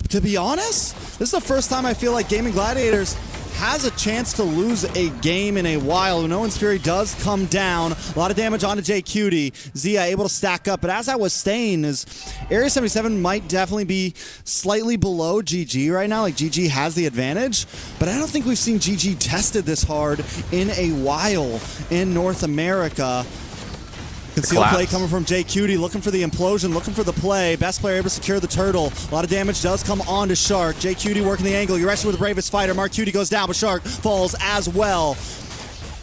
to be honest, this is the first time I feel like Gaming Gladiators has a chance to lose a game in a while. Unoan's Fury does come down. A lot of damage onto JQT. Zia able to stack up, but as I was saying, is Area 77 might definitely be slightly below GG right now. Like, GG has the advantage, but I don't think we've seen GG tested this hard in a while in North America. Concealed play coming from JQT, looking for the implosion, looking for the play. Best player able to secure the turtle. A lot of damage does come on to Shark. JQT working the angle. Yureshi with the bravest fighter. Mark Cutie goes down, but Shark falls as well.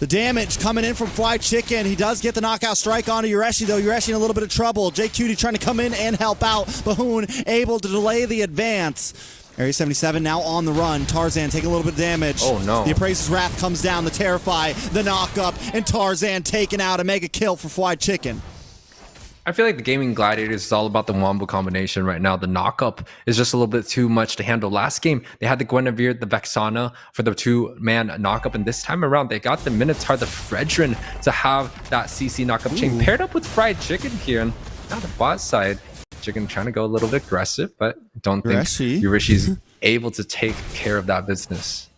The damage coming in from Fried Chicken. He does get the knockout strike onto Yureshi, though. Yureshi in a little bit of trouble. JQT trying to come in and help out. Bahoon able to delay the advance. Area 77 now on the run. Tarzan taking a little bit of damage. Oh, no. The Appraiser's Wrath comes down. The Terrify, the knock-up, and Tarzan taking out a mega kill for Fried Chicken. I feel like the Gaming Gladiators is all about the wombo combination right now. The knock-up is just a little bit too much to handle. Last game, they had the Guinevere, the Vexana for the two-man knock-up, and this time around, they got the Minotaur, the Fredrin to have that CC knock-up chain paired up with Fried Chicken here. And now the bot side, Chicken trying to go a little bit aggressive, but don't think Yurishi's able to take care of that business.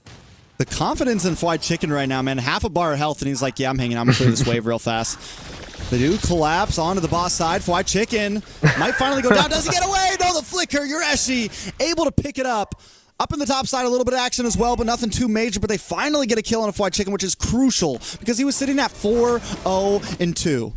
The confidence in Fried Chicken right now, man. Half a bar of health, and he's like, yeah, I'm hanging. I'm going to clear this wave real fast. They do collapse onto the boss side. Fried Chicken might finally go down. Does he get away? No, the flicker. Yureshi able to pick it up. Up in the top side, a little bit of action as well, but nothing too major. But they finally get a kill on a Fried Chicken, which is crucial because he was sitting at 4-0-2.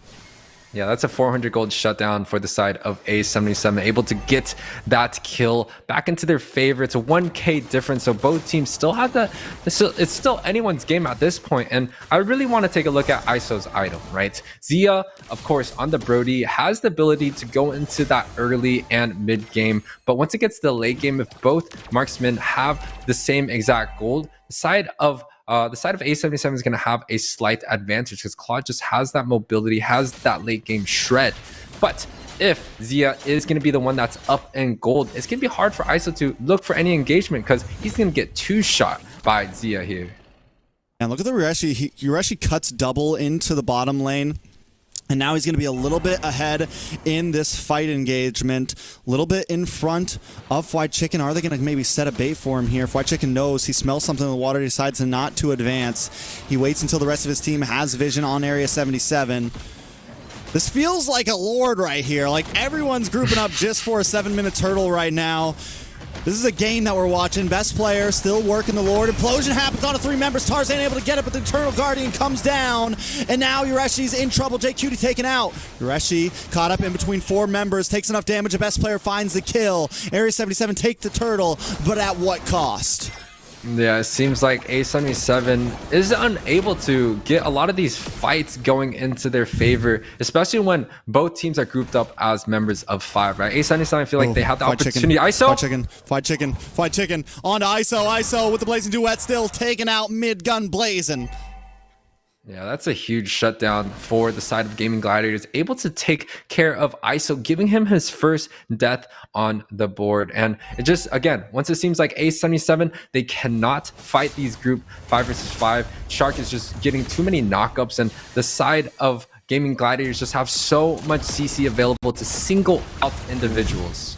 Yeah, that's a 400 gold shutdown for the side of A77, able to get that kill back into their favor. It's a 1k difference, so both teams still have that. It's still anyone's game at this point, and I really want to take a look at ISO's item, right? Zia, of course, on the Brody, has the ability to go into that early and mid game, but once it gets to the late game, if both marksmen have the same exact gold, the side of A77 is going to have a slight advantage because Claude just has that mobility, has that late game shred. But if Zia is going to be the one that's up in gold, it's going to be hard for ISO to look for any engagement because he's going to get two-shot by Zia here. And look at the Yureshi. Yureshi cuts double into the bottom lane. And now he's going to be a little bit ahead in this fight engagement. A little bit in front of Fried Chicken. Are they going to maybe set a bait for him here? Fried Chicken knows. He smells something in the water. He decides not to advance. He waits until the rest of his team has vision on Area 77. This feels like a Lord right here. Like everyone's grouping up just for a 7-minute turtle right now. This is a game that we're watching. Best player still working the Lord. Implosion happens on 3 members. Tarzan able to get it, but the Eternal Guardian comes down. And now Yureshi's in trouble. JQT taken out. Yureshi caught up in between 4 members. Takes enough damage. The best player finds the kill. Area 77 take the turtle, but at what cost? Yeah, it seems like A77 is unable to get a lot of these fights going into their favor, especially when both teams are grouped up as members of 5, right? A77, I feel like they have the opportunity. ISO? Fried Chicken. On to ISO. ISO with the Blazing Duet still taking out mid-gun blazing. Yeah, that's a huge shutdown for the side of Gaming Gladiators, able to take care of ISO, giving him his first death on the board. And it just, again, once it seems like A77, they cannot fight these group 5 versus 5. Shark is just getting too many knockups, and the side of Gaming Gladiators just have so much CC available to single out individuals.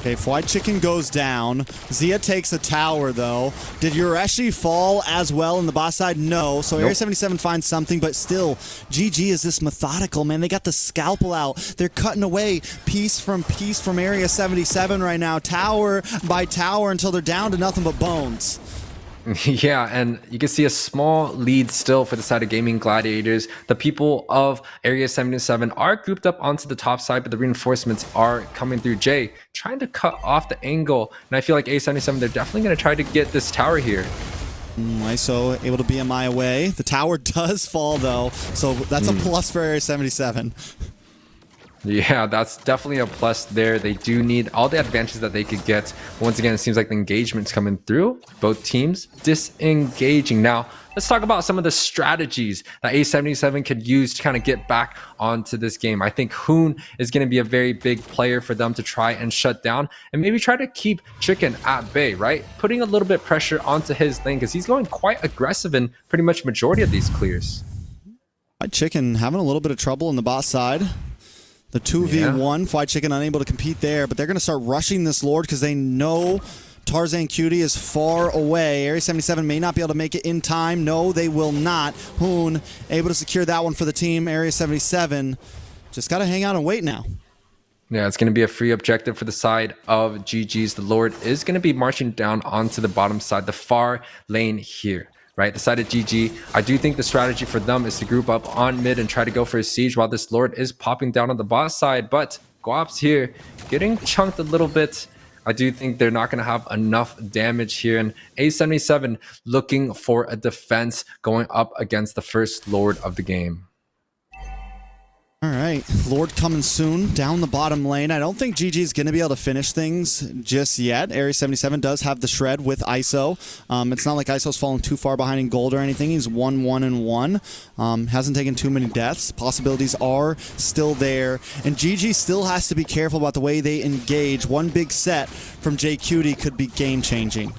Okay, Fried Chicken goes down. Zia takes a tower, though. Did Yureshi fall as well in the boss side? No. So Area 77 finds something, but still, GG is this methodical, man. They got the scalpel out. They're cutting away piece from Area 77 right now, tower by tower, until they're down to nothing but bones. Yeah, and you can see a small lead still for the side of Gaming Gladiators. The people of Area 77 are grouped up onto the top side, but the reinforcements are coming through. Jay trying to cut off the angle, and I feel like A77, they're definitely going to try to get this tower here. ISO able to BMI away. The tower does fall, though, so that's a plus for Area 77. Yeah, that's definitely a plus there. They do need all the advantages that they could get. Once again, it seems like the engagement's coming through. Both teams disengaging. Now, let's talk about some of the strategies that A77 could use to kind of get back onto this game. I think Hoon is going to be a very big player for them to try and shut down and maybe try to keep Chicken at bay, right? Putting a little bit of pressure onto his lane because he's going quite aggressive in pretty much majority of these clears. Chicken having a little bit of trouble in the boss side. The 2v1, Fried Chicken unable to compete there, but they're going to start rushing this Lord because they know Tarzan Cutie is far away. Area 77 may not be able to make it in time. No, they will not. Hoon able to secure that one for the team. Area 77 just got to hang out and wait now. Yeah, it's going to be a free objective for the side of GG's. The Lord is going to be marching down onto the bottom side, the far lane here, right? The side of GG. I do think the strategy for them is to group up on mid and try to go for a siege while this Lord is popping down on the bot side. But Guap's here getting chunked a little bit. I do think they're not going to have enough damage here. And A77 looking for a defense going up against the first Lord of the game. All right, Lord coming soon down the bottom lane. I don't think GG is going to be able to finish things just yet. Area 77 does have the shred with ISO. It's not like ISO's fallen too far behind in gold or anything. He's 1-1-1. Hasn't taken too many deaths. Possibilities are still there. And GG still has to be careful about the way they engage. One big set from JQT could be game-changing.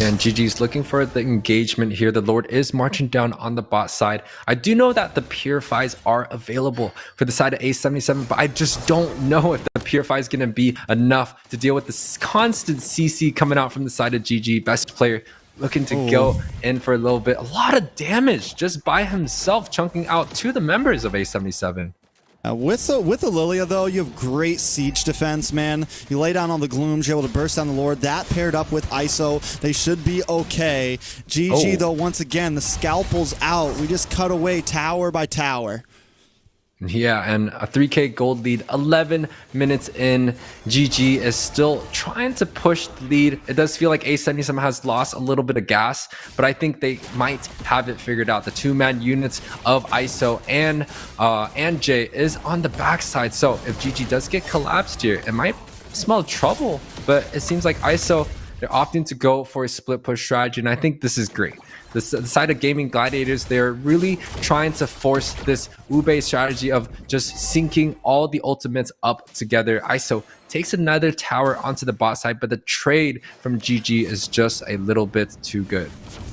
And GG's looking for the engagement here. The Lord is marching down on the bot side. I do know that the Purifies are available for the side of A77, but I just don't know if the Purify is going to be enough to deal with this constant CC coming out from the side of GG. Best player looking to go in for a little bit. A lot of damage just by himself, chunking out to the members of A77. With the Lilia, though, you have great siege defense, man. You lay down on the glooms, you're able to burst down the Lord. That paired up with ISO, they should be okay. GG, though, once again, the scalpel's out. We just cut away tower by tower. Yeah, and a 3K gold lead, 11 minutes in. GG is still trying to push the lead. It does feel like A77 has lost a little bit of gas, but I think they might have it figured out. The two-man units of ISO and Jay is on the backside, so if GG does get collapsed here, it might smell trouble, but it seems like ISO, they're opting to go for a split push strategy, and I think this is great. The side of Gaimin Gladiators, they're really trying to force this Ube strategy of just syncing all the ultimates up together. ISO takes another tower onto the bot side, but the trade from GG is just a little bit too good.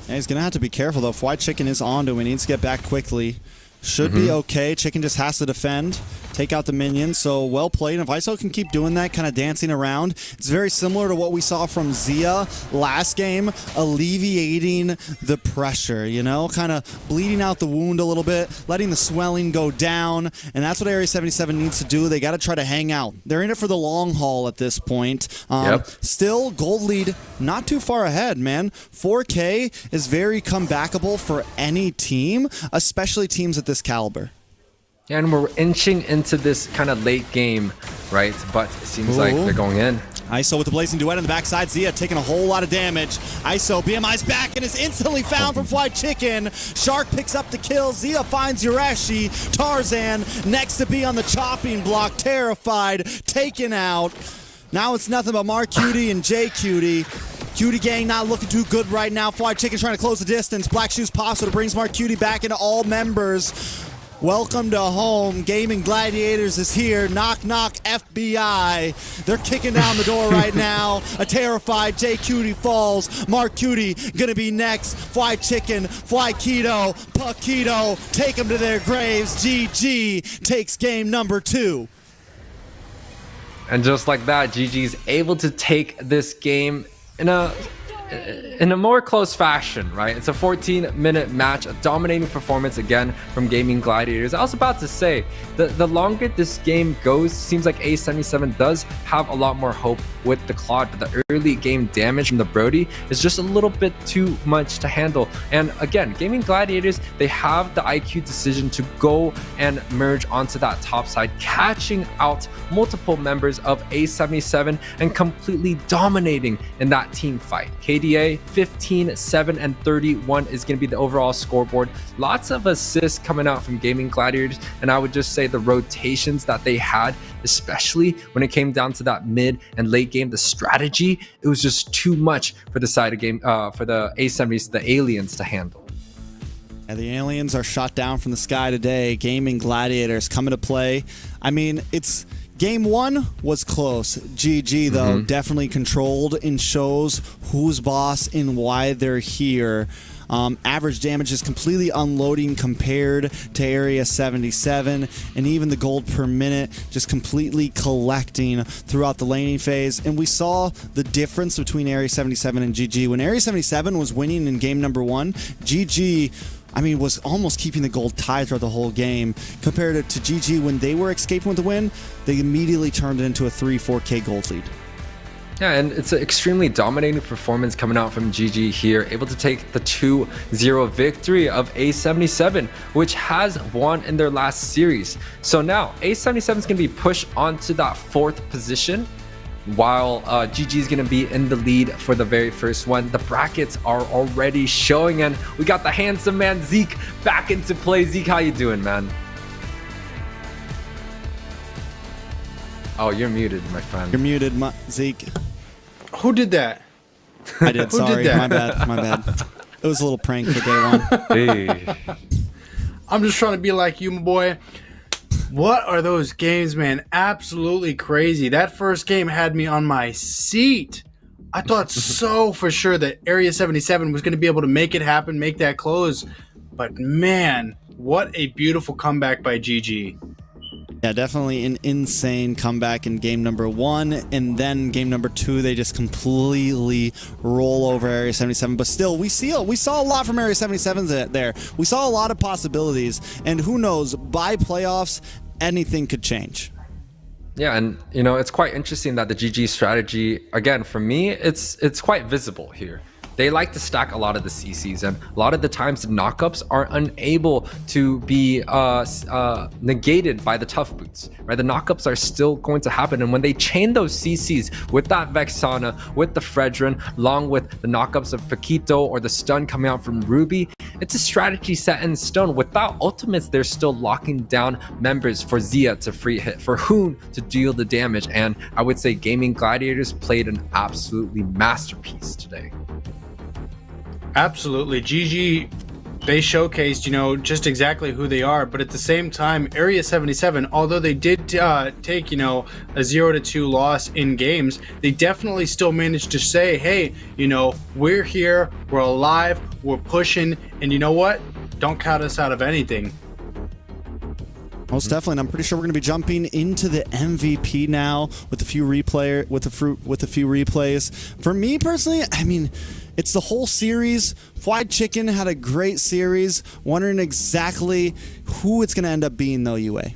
And he's going to have to be careful, though. If White Chicken is onto him, he needs to get back quickly. Should be okay. Chicken just has to defend, take out the minions. So well played. And if ISO can keep doing that, kind of dancing around, it's very similar to what we saw from Zia last game, alleviating the pressure, you know, kind of bleeding out the wound a little bit, letting the swelling go down. And that's what Area 77 needs to do. They got to try to hang out. They're in it for the long haul at this point. Still, gold lead not too far ahead, man. 4K is very comebackable for any team, especially teams at this caliber. Yeah, and we're inching into this kind of late game, right? But it seems like they're going in. ISO with the Blazing Duet on the backside. Zia taking a whole lot of damage. ISO, BMI's back and is instantly found from Fried Chicken. Shark picks up the kill. Zia finds Urashi. Tarzan next to be on the chopping block. Terrified. Taken out. Now it's nothing but Mark Cutie and JQT. Cutie Gang not looking too good right now. Fried Chicken trying to close the distance. Black Shoes pops, so it brings Mark Cutie back into all members. Welcome to home. Gaimin Gladiators is here. Knock, knock, FBI. They're kicking down the door right now. A terrified JQT falls. Mark Cutie gonna be next. Fly Chicken, Fly Keto, Paquito. Take them to their graves. GG takes game number 2. And just like that, GG's able to take this game in a more close fashion, right? It's a 14-minute match, a dominating performance again from Gaimin Gladiators. I was about to say, the longer this game goes, seems like A77 does have a lot more hope with the Claude, but the early game damage from the Brody is just a little bit too much to handle. And again, Gaimin Gladiators, they have the IQ decision to go and merge onto that top side, catching out multiple members of A77 and completely dominating in that team fight. KDA 15, 7, and 31 is going to be the overall scoreboard. Lots of assists coming out from Gaimin Gladiators, and I would just say the rotations that they had, especially when it came down to that mid and late game, the strategy, it was just too much for the side of game for the A70s, the aliens, to handle. And the aliens are shot down from the sky today. Gaimin Gladiators coming to play. I mean, it's game 1 was close. GG, though, definitely controlled and shows who's boss and why they're here. Average damage is completely unloading compared to Area 77, and even the gold per minute just completely collecting throughout the laning phase. And we saw the difference between Area 77 and GG. When Area 77 was winning in game number 1, GG, I mean, was almost keeping the gold tied throughout the whole game. Compared it to GG, when they were escaping with the win, they immediately turned it into a 3-4K gold lead. Yeah, and it's an extremely dominating performance coming out from GG here, able to take the 2-0 victory of A77, which has won in their last series. So now A77 is going to be pushed onto that 4th position, while GG is going to be in the lead for the very first one. The brackets are already showing, and we got the handsome man Zeke back into play. Zeke, how you doing, man? Oh, you're muted, my friend. You're muted, Zeke. Who did that? I did. Who Sorry, did that? my bad. It was a little prank for day 1. Hey. I'm just trying to be like you, my boy. What are those games, man? Absolutely crazy. That first game had me on my seat. I thought so for sure that Area 77 was going to be able to make it happen, make that close. But man, what a beautiful comeback by GG. Yeah, definitely an insane comeback in game number 1, and then game number 2 they just completely roll over Area 77. But still, we saw a lot from Area 77 there. We saw a lot of possibilities, and who knows, by playoffs, anything could change. Yeah, and you know, it's quite interesting that the GG strategy, again, for me, it's quite visible here. They like to stack a lot of the CCs, and a lot of the times the knockups are unable to be negated by the tough boots, right? The knockups are still going to happen, and when they chain those CCs with that Vexana, with the Fredrin, along with the knockups of Paquito or the stun coming out from Ruby, it's a strategy set in stone. Without ultimates, they're still locking down members for Zia to free hit, for Hoon to deal the damage, and I would say Gaimin Gladiators played an absolutely masterpiece today. Absolutely. GG, they showcased, you know, just exactly who they are. But at the same time, Area 77, although they did take, you know, a 0-2 loss in games, they definitely still managed to say, hey, you know, we're here, we're alive, we're pushing, and you know what? Don't count us out of anything. Most definitely, and I'm pretty sure we're going to be jumping into the MVP now with a few replays. For me personally, I mean, it's the whole series. Fried Chicken had a great series. Wondering exactly who it's going to end up being, though, UA.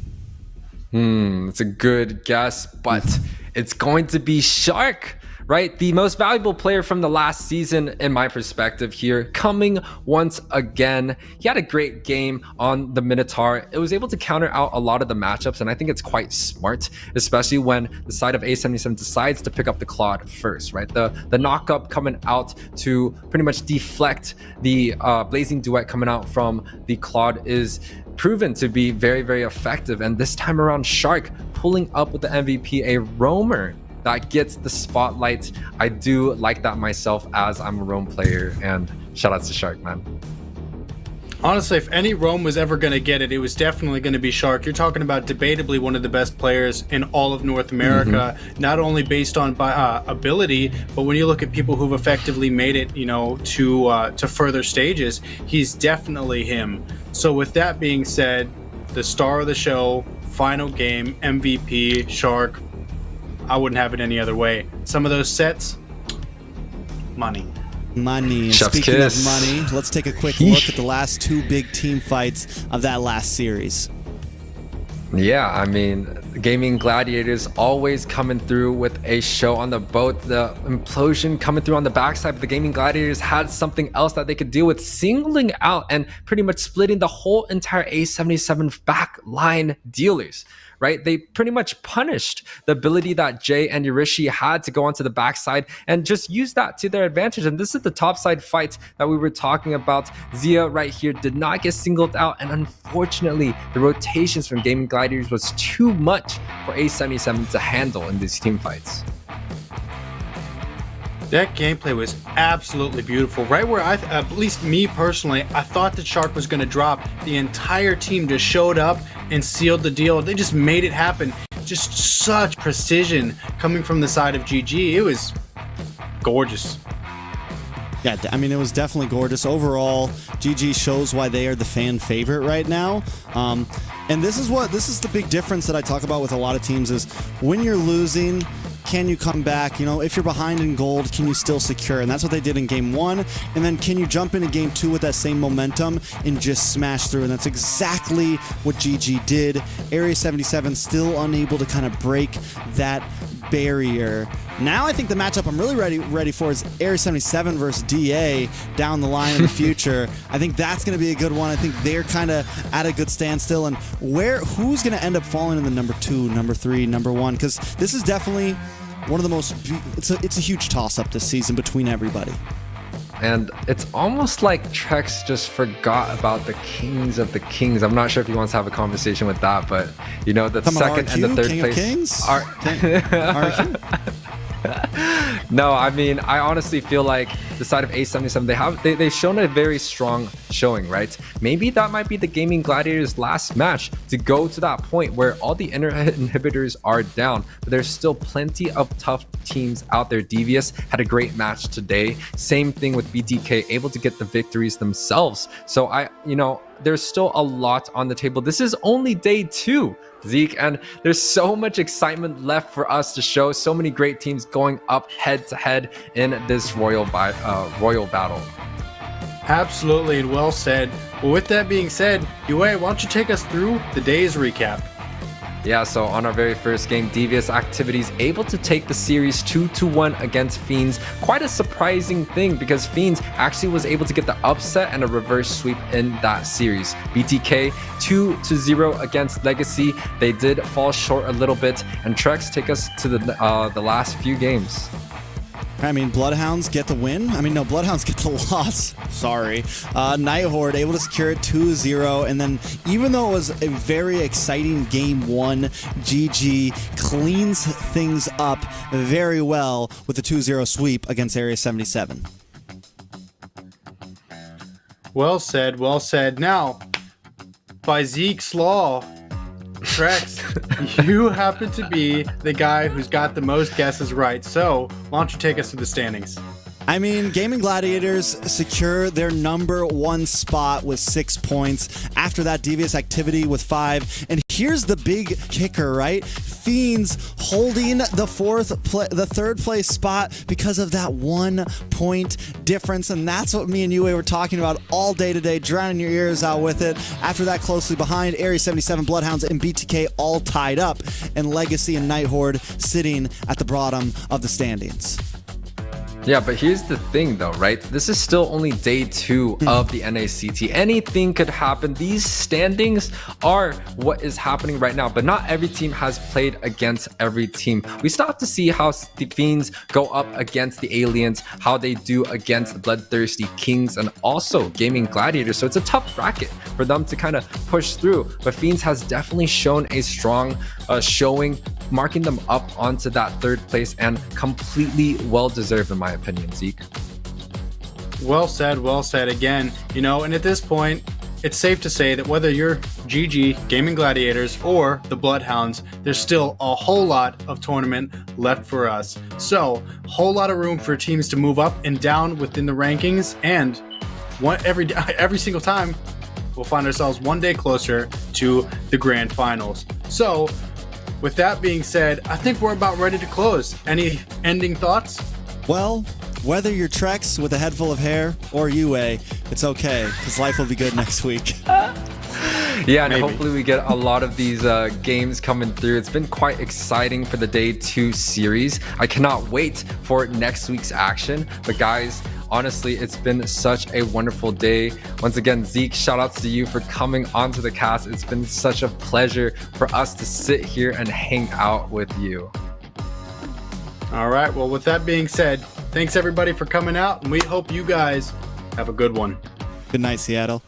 It's a good guess, but it's going to be Shark, right? The most valuable player from the last season, in my perspective here, coming once again. He had a great game on the Minotaur. It was able to counter out a lot of the matchups, and I think it's quite smart, especially when the side of A77 decides to pick up the Claude first, right? The knock-up coming out to pretty much deflect the Blazing Duet coming out from the Claude is proven to be very, very effective. And this time around, Shark pulling up with the MVP, a roamer that gets the spotlight. I do like that myself, as I'm a roam player, and shout outs to Shark, man. Honestly, if any roam was ever going to get it, it was definitely going to be Shark. You're talking about debatably one of the best players in all of North America, not only based on ability, but when you look at people who've effectively made it, you know, to further stages, he's definitely him. So with that being said, the star of the show, final game, MVP, Shark, I wouldn't have it any other way. Some of those sets, money. Money. Chef's Speaking kiss. of money, let's take a quick look at the last 2 big team fights of that last series. Yeah, I mean, Gaimin Gladiators always coming through with a show on the boat. The implosion coming through on the backside, but the Gaimin Gladiators had something else that they could deal with, singling out and pretty much splitting the whole entire A77 back line dealers. Right? They pretty much punished the ability that Jay and Yurishi had to go onto the backside and just use that to their advantage. And this is the topside fight that we were talking about. Zia right here did not get singled out, and unfortunately, the rotations from Gaimin Gladiators was too much for A77 to handle in these team fights. That gameplay was absolutely beautiful. Right where at least me personally, I thought that Shark was going to drop. The entire team just showed up and sealed the deal. They just made it happen. Just such precision coming from the side of GG. It was gorgeous. Yeah, I mean, it was definitely gorgeous. Overall, GG shows why they are the fan favorite right now. And this is the big difference that I talk about with a lot of teams is when you're losing, can you come back? You know, if you're behind in gold, can you still secure? And that's what they did in game 1. And then can you jump into game 2 with that same momentum and just smash through? And that's exactly what GG did. Area 77 still unable to kind of break that barrier. Now I think the matchup I'm really ready for is Area 77 versus DA down the line in the future. I think that's going to be a good one. I think they're kind of at a good standstill. And who's going to end up falling in the number 2, number 3, number 1? Because this is definitely one of the most. It's a huge toss-up this season between everybody. And it's almost like Trex just forgot about the Kings of the Kings. I'm not sure if he wants to have a conversation with that, but you know, the second and the third King place. Of Kings? No, I mean, I honestly feel like the side of A77, they've shown a very strong showing, right? Maybe that might be the Gaming Gladiators' last match to go to that point where all the internet inhibitors are down, but there's still plenty of tough teams out there. Devious had a great match today. Same thing with BTK, able to get the victories themselves. So there's still a lot on the table. This is only day 2. Zeke, and there's so much excitement left for us to show. So many great teams going up head to head in this royal battle. Absolutely, and well said. Well, with that being said, Yue, why don't you take us through the day's recap? Yeah, so on our very first game, Devious Activities able to take the series 2-1 against FIENDS. Quite a surprising thing because FIENDS actually was able to get the upset and a reverse sweep in that series. BTK 2-0 against LEGACi. They did fall short a little bit, and Trex take us to the last few games. I mean, BloodHounds get the win. I mean, no, BloodHounds get the loss. Sorry. NightHorde able to secure it 2-0. And then even though it was a very exciting game 1, GG cleans things up very well with the 2-0 sweep against Area 77. Well said, well said. Now, by Zeke's law, Trex, you happen to be the guy who's got the most guesses right. So, why don't you take us to the standings? I mean, Gaming Gladiators secure their number 1 spot with 6 points. After that, Devious Activity with 5. And here's the big kicker, right? FIENDS holding the third place spot because of that 1 point difference. And that's what me and Yue were talking about all day today, drowning your ears out with it. After that, closely behind, Area 77, BloodHounds, and BTK all tied up. And LEGACi and NightHorde sitting at the bottom of the standings. Yeah, but here's the thing though, right? This is still only day 2 of the NACT. Anything could happen. These standings are what is happening right now, but not every team has played against every team. We still have to see how the FIENDS go up against the Aliens, how they do against the BloodThirstyKings, and also Gaming Gladiators. So it's a tough bracket for them to kind of push through. But FIENDS has definitely shown a strong showing, marking them up onto that 3rd place, and completely well-deserved in my opinion, Zeke. Well said again. You know, and at this point, it's safe to say that whether you're GG, Gaming Gladiators, or the BloodHounds, there's still a whole lot of tournament left for us. So, whole lot of room for teams to move up and down within the rankings, and every single time, we'll find ourselves one day closer to the grand finals. So, with that being said, I think we're about ready to close. Any ending thoughts? Well, whether you're Trex with a head full of hair or Yue, it's okay, because life will be good next week. Yeah, and hopefully we get a lot of these games coming through. It's been quite exciting for the day 2 series. I cannot wait for next week's action. But guys, honestly, it's been such a wonderful day. Once again, Zeke, shout outs to you for coming onto the cast. It's been such a pleasure for us to sit here and hang out with you. All right, well, with that being said, thanks everybody for coming out, and we hope you guys have a good one. Good night, Seattle.